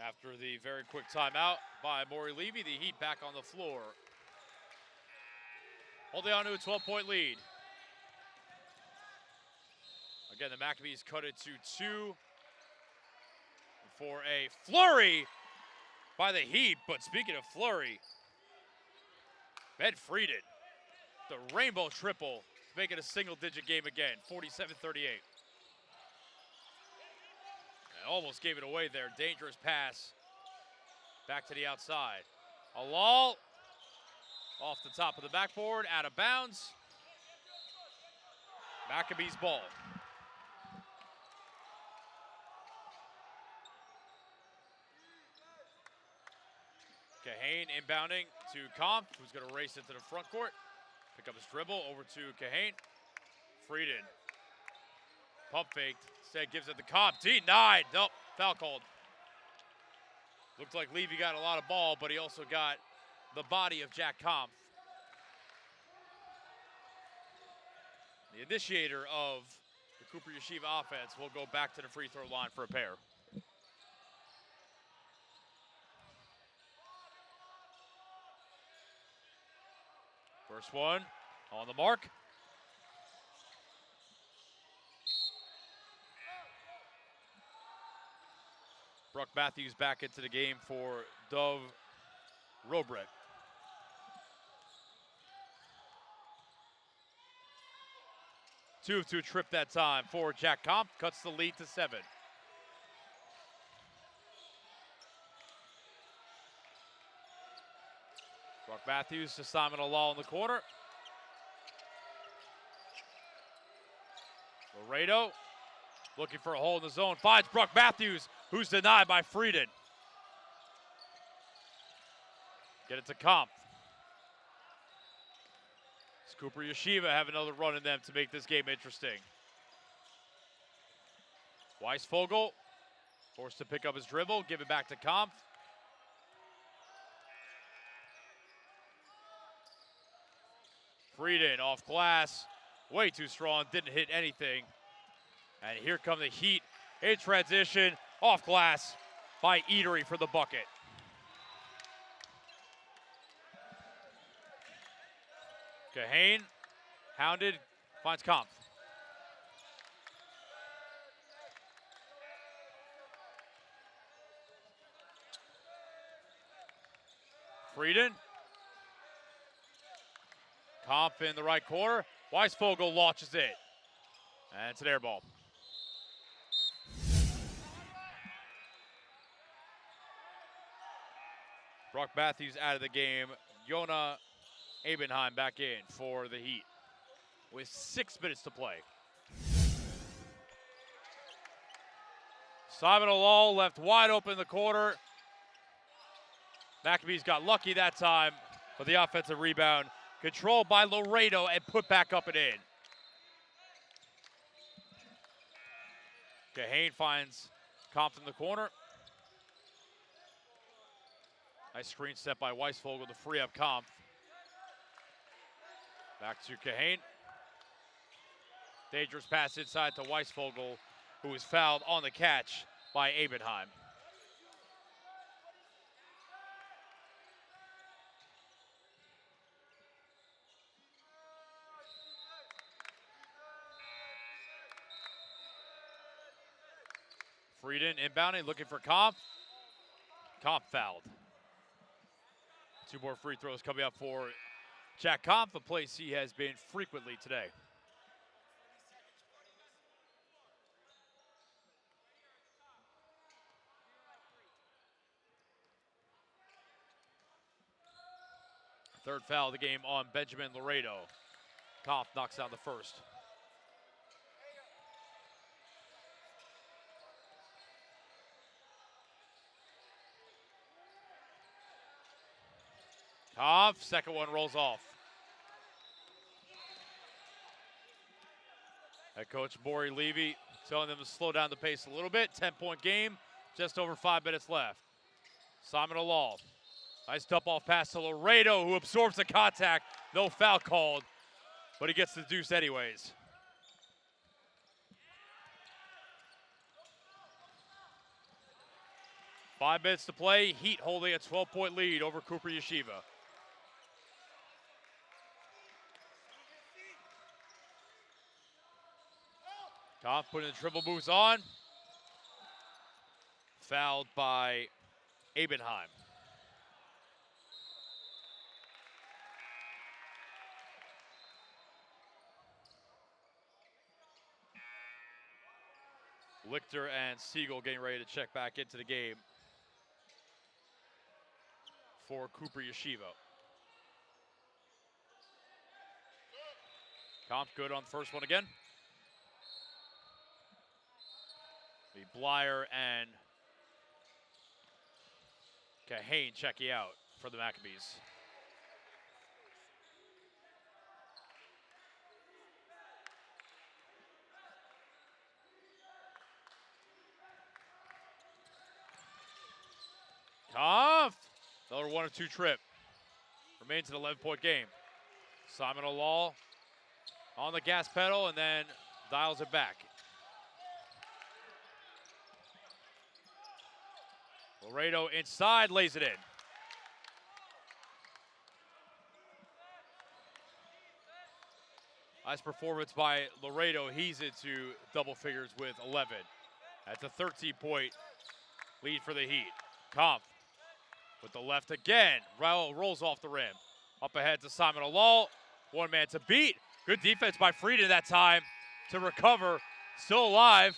After the very quick timeout by Maury Levy, the Heat back on the floor. Holding on to a 12-point lead. Again, the Maccabees cut it to 2 for a flurry by the Heat. But speaking of flurry, Ben Frieden, the rainbow triple, to make it a single-digit game again, 47-38. Almost gave it away there. Dangerous pass back to the outside. Alal off the top of the backboard, out of bounds. Maccabees ball. Kahane inbounding to Kampf, who's going to race into the front court. Pick up his dribble over to Kahane. Frieden. Pump faked. Instead gives it to Kampf. Denied. Nope. Foul called. Looked like Levy got a lot of ball, but he also got the body of Jack Kampf. The initiator of the Cooper Yeshiva offense will go back to the free throw line for a pair. First one on the mark. Brock Matthews back into the game for Dove Robrecht. Two of two trip that time for Jack Kampf. Cuts the lead to 7. Brock Matthews to Simon Alal in the corner. Laredo looking for a hole in the zone. Finds Brock Matthews, who's denied by Frieden. Get it to Kampf. Does Cooper Yeshiva have another run in them to make this game interesting? Weisvogel forced to pick up his dribble, give it back to Kampf. Frieden off glass, way too strong, didn't hit anything. And here come the Heat in transition, off glass by Eatery for the bucket. Kahane, hounded, finds Kampf. Frieden. Kampf in the right corner. Weisvogel launches it. And it's an air ball. Brock Matthews out of the game. Yona Abenheim back in for the Heat with 6 minutes to play. Simon Alal left wide open in the corner. Maccabees got lucky that time, but the offensive rebound controlled by Laredo and put back up and in. Kahane finds Kampf in the corner. Nice screen set by Weisvogel to free up Kampf. Back to Kahane. Dangerous pass inside to Weisvogel, who was fouled on the catch by Abenheim. Frieden inbounding, looking for Kampf. Kampf fouled. 2 more free throws coming up for Jack Kampf, a place he has been frequently today. Third foul of the game on Benjamin Laredo. Kampf knocks down the first. Kampf, second one rolls off. Head coach Maury Levy telling them to slow down the pace a little bit. 10-point game, just over 5 minutes left. Simon Alal. Nice dump-off pass to Laredo, who absorbs the contact. No foul called, but he gets the deuce anyways. 5 minutes to play. Heat holding a 12-point lead over Cooper Yeshiva. Kampf putting the triple moves on. Fouled by Abenheim. Lichter and Siegel getting ready to check back into the game for Cooper Yeshiva. Kampf good on the first one again. The Blyer and Kahane checking out for the Maccabees. Kampf! Another 1 or 2 trip. Remains an 11-point game. Simon Olal on the gas pedal and then dials it back. Laredo inside, lays it in. Nice performance by Laredo. He's into double figures with 11. That's a 13-point lead for the Heat. Kampf with the left again. Raul rolls off the rim. Up ahead to Simon Olal. 1 man to beat. Good defense by Frieden that time to recover. Still alive.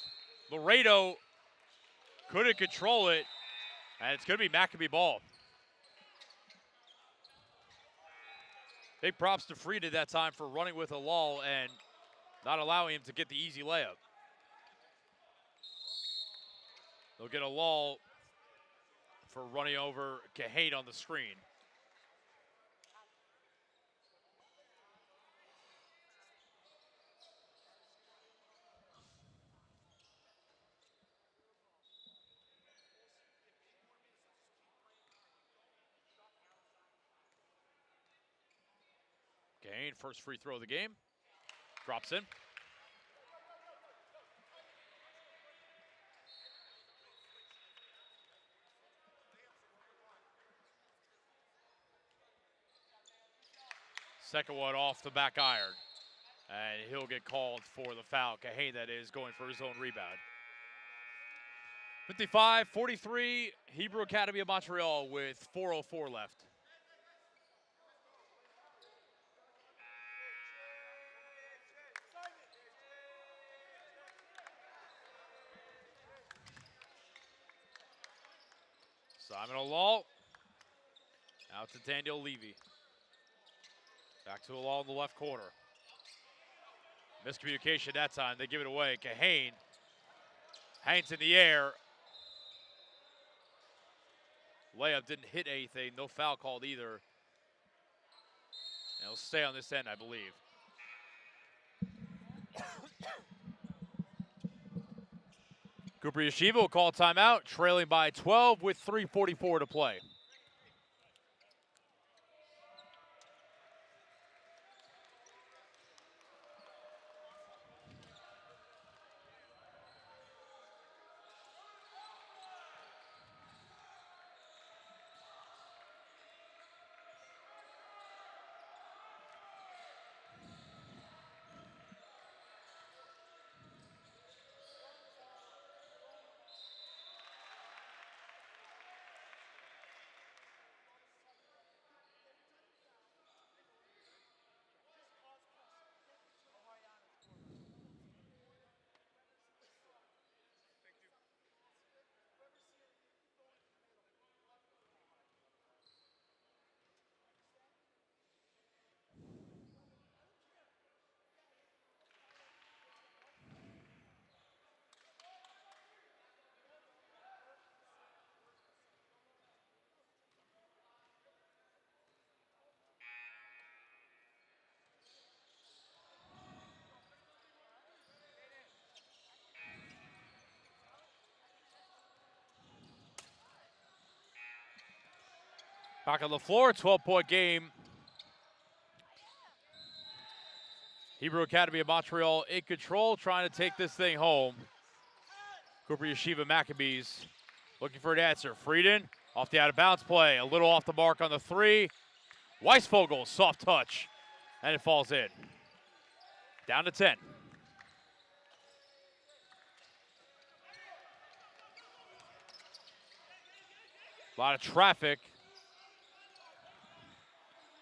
Laredo couldn't control it. And it's going to be Maccabee ball. Big props to Frieden that time for running with Olal and not allowing him to get the easy layup. They'll get Olal for running over Kahane on the screen. Kahane, first free throw of the game. Drops in. Second one off the back iron. And he'll get called for the foul. Kahane, that is, going for his own rebound. 55-43, Hebrew Academy of Montreal with 4:04 left. Simon Olal. Out to Daniel Levy. Back to Olal in the left corner. Miscommunication that time. They give it away. Kahane hangs in the air. Layup didn't hit anything. No foul called either. And it'll stay on this end, I believe. Cooper Yeshiva will call timeout, trailing by 12 with 3:44 to play. Back on the floor, 12-point game. Hebrew Academy of Montreal in control, trying to take this thing home. Cooper Yeshiva Maccabees Looking for an answer. Frieden off the out of bounds play. A little off the mark on the three. Weisvogel, soft touch. And it falls in. Down to 10. A lot of traffic.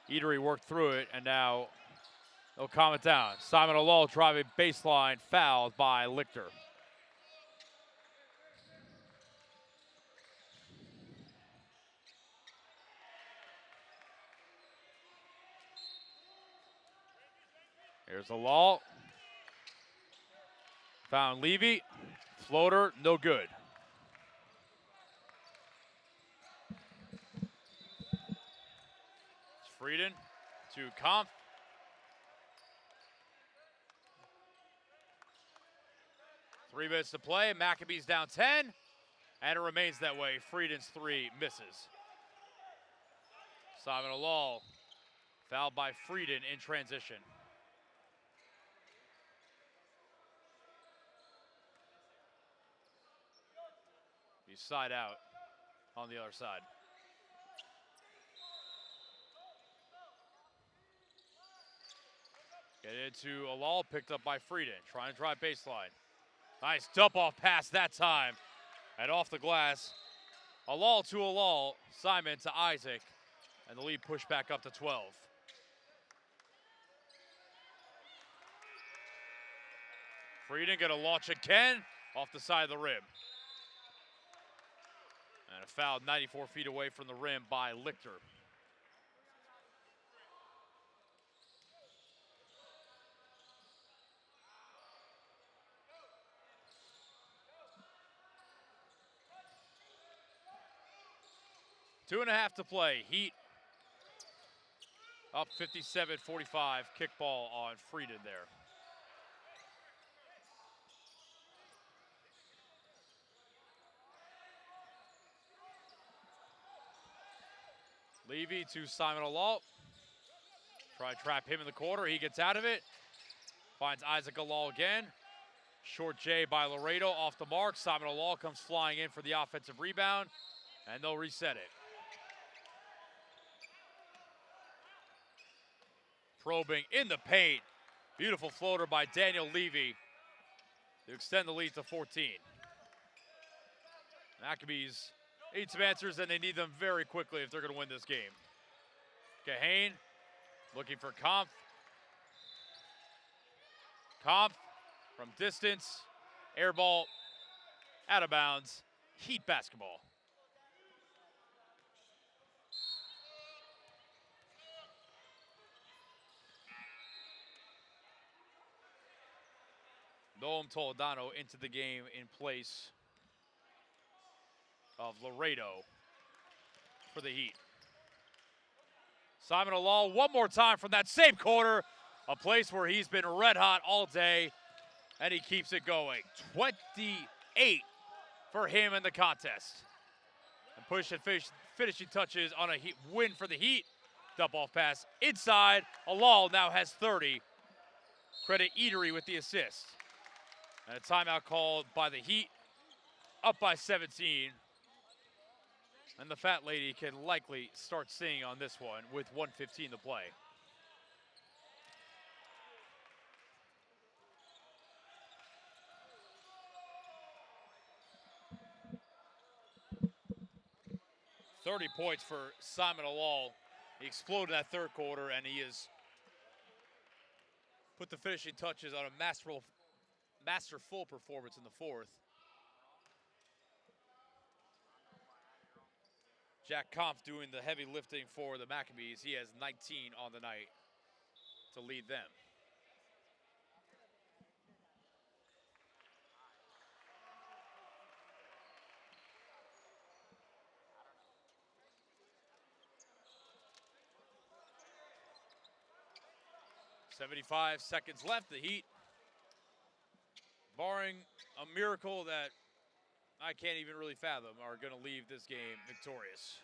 Eatery worked through it, and now they'll calm it down. Simon Alol driving baseline, fouled by Lichter. Here's Alol. Found Levy. Floater, no good. It's Frieden to Kampf. Three minutes to play. Maccabees down 10, and it remains that way. Frieden's three misses. Simon Alol fouled by Frieden in transition. He's side out on the other side. Get into Alol, picked up by Frieden, trying to drive baseline. Nice dump-off pass that time. And off the glass, Alol to Alol, Simon to Isaac, and the lead pushed back up to 12. Frieden gonna launch again off the side of the rim. And a foul 94 feet away from the rim by Lichter. Two and a half to play. Heat up 57-45. Kickball on Frieden there. Levy to Simon Alol. Try to trap him in the corner. He gets out of it. Finds Isaac Alol again. Short J by Laredo off the mark. Simon Alol comes flying in for the offensive rebound, and they'll reset it. Probing in the paint. Beautiful floater by Daniel Levy to extend the lead to 14. Maccabees need some answers, and they need them very quickly if they're going to win this game. Kahane looking for Kampf. Kampf from distance. Air ball. Out of bounds. Heat basketball. Noam Toledano into the game in place of Laredo for the Heat. Simon Alol one more time from that same corner, a place where he's been red hot all day, and he keeps it going. 28 for him in the contest. And push and finishing touches on a win for the Heat. Dump off pass inside. Alol now has 30. Credit Eatery with the assist. And a timeout called by the Heat, up by 17. And the fat lady can likely start singing on this one with 1:15 to play. $30 points for Simon Alol. He exploded in that third quarter, and he has put the finishing touches on a masterful performance in the fourth. Jack Kampf doing the heavy lifting for the Maccabees. He has 19 on the night to lead them. .75 seconds left. The Heat, barring a miracle that I can't even really fathom, are going to leave this game victorious.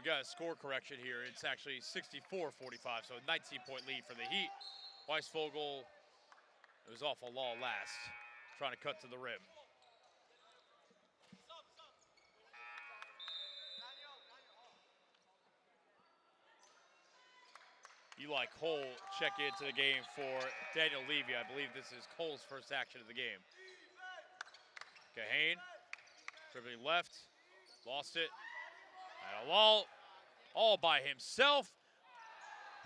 got a score correction here. It's actually 64-45, so a 19-point lead for the Heat. Weisvogel, it was off a law last, trying to cut to the rim. Eli Cole check into the game for Daniel Levy. I believe this is Cole's first action of the game. Kahane, dribbling left, lost it. And all by himself.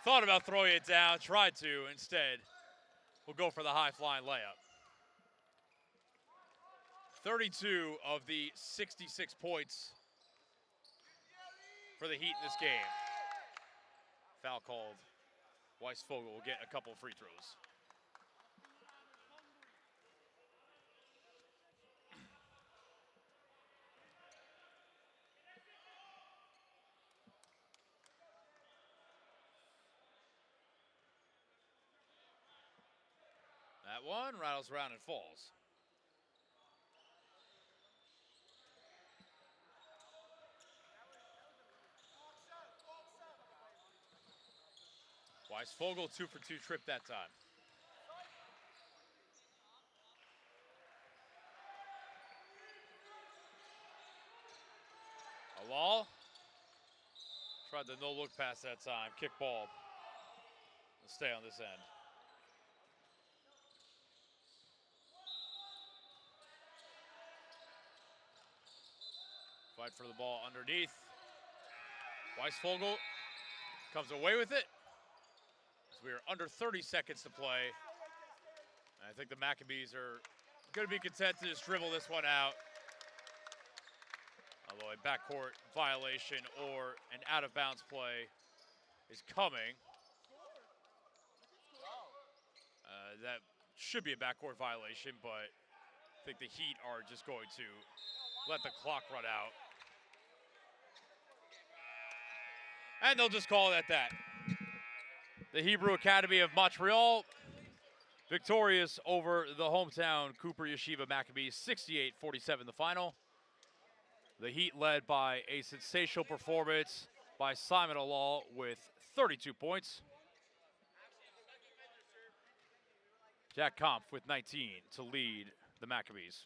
Thought about throwing it down, tried to. Instead, we'll go for the high-flying layup. 32 of the 66 points for the Heat in this game. Foul called. Weisvogel will get a couple free throws. That one rattles around and falls. Weisvogel 2 for 2 trip that time. Alal tried the no-look pass that time. Kick ball. Let's stay on this end. Fight for the ball underneath. Weisvogel comes away with it. So we are under 30 seconds to play. And I think the Maccabees are going to be content to just dribble this one out. Although a backcourt violation or an out-of-bounds play is coming. That should be a backcourt violation, but I think the Heat are just going to let the clock run out. And they'll just call it at that. The Hebrew Academy of Montreal victorious over the hometown Cooper Yeshiva Maccabees, 68-47 the final. The Heat led by a sensational performance by Simon Alal with 32 points. Jack Kampf with 19 to lead the Maccabees.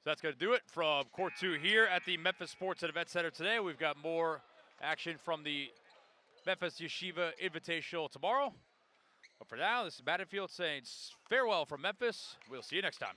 So that's going to do it from Court 2 here at the Memphis Sports and Event Center today. We've got more action from the Memphis Yeshiva Invitational tomorrow. But for now, this is Mattenfield saying farewell from Memphis. We'll see you next time.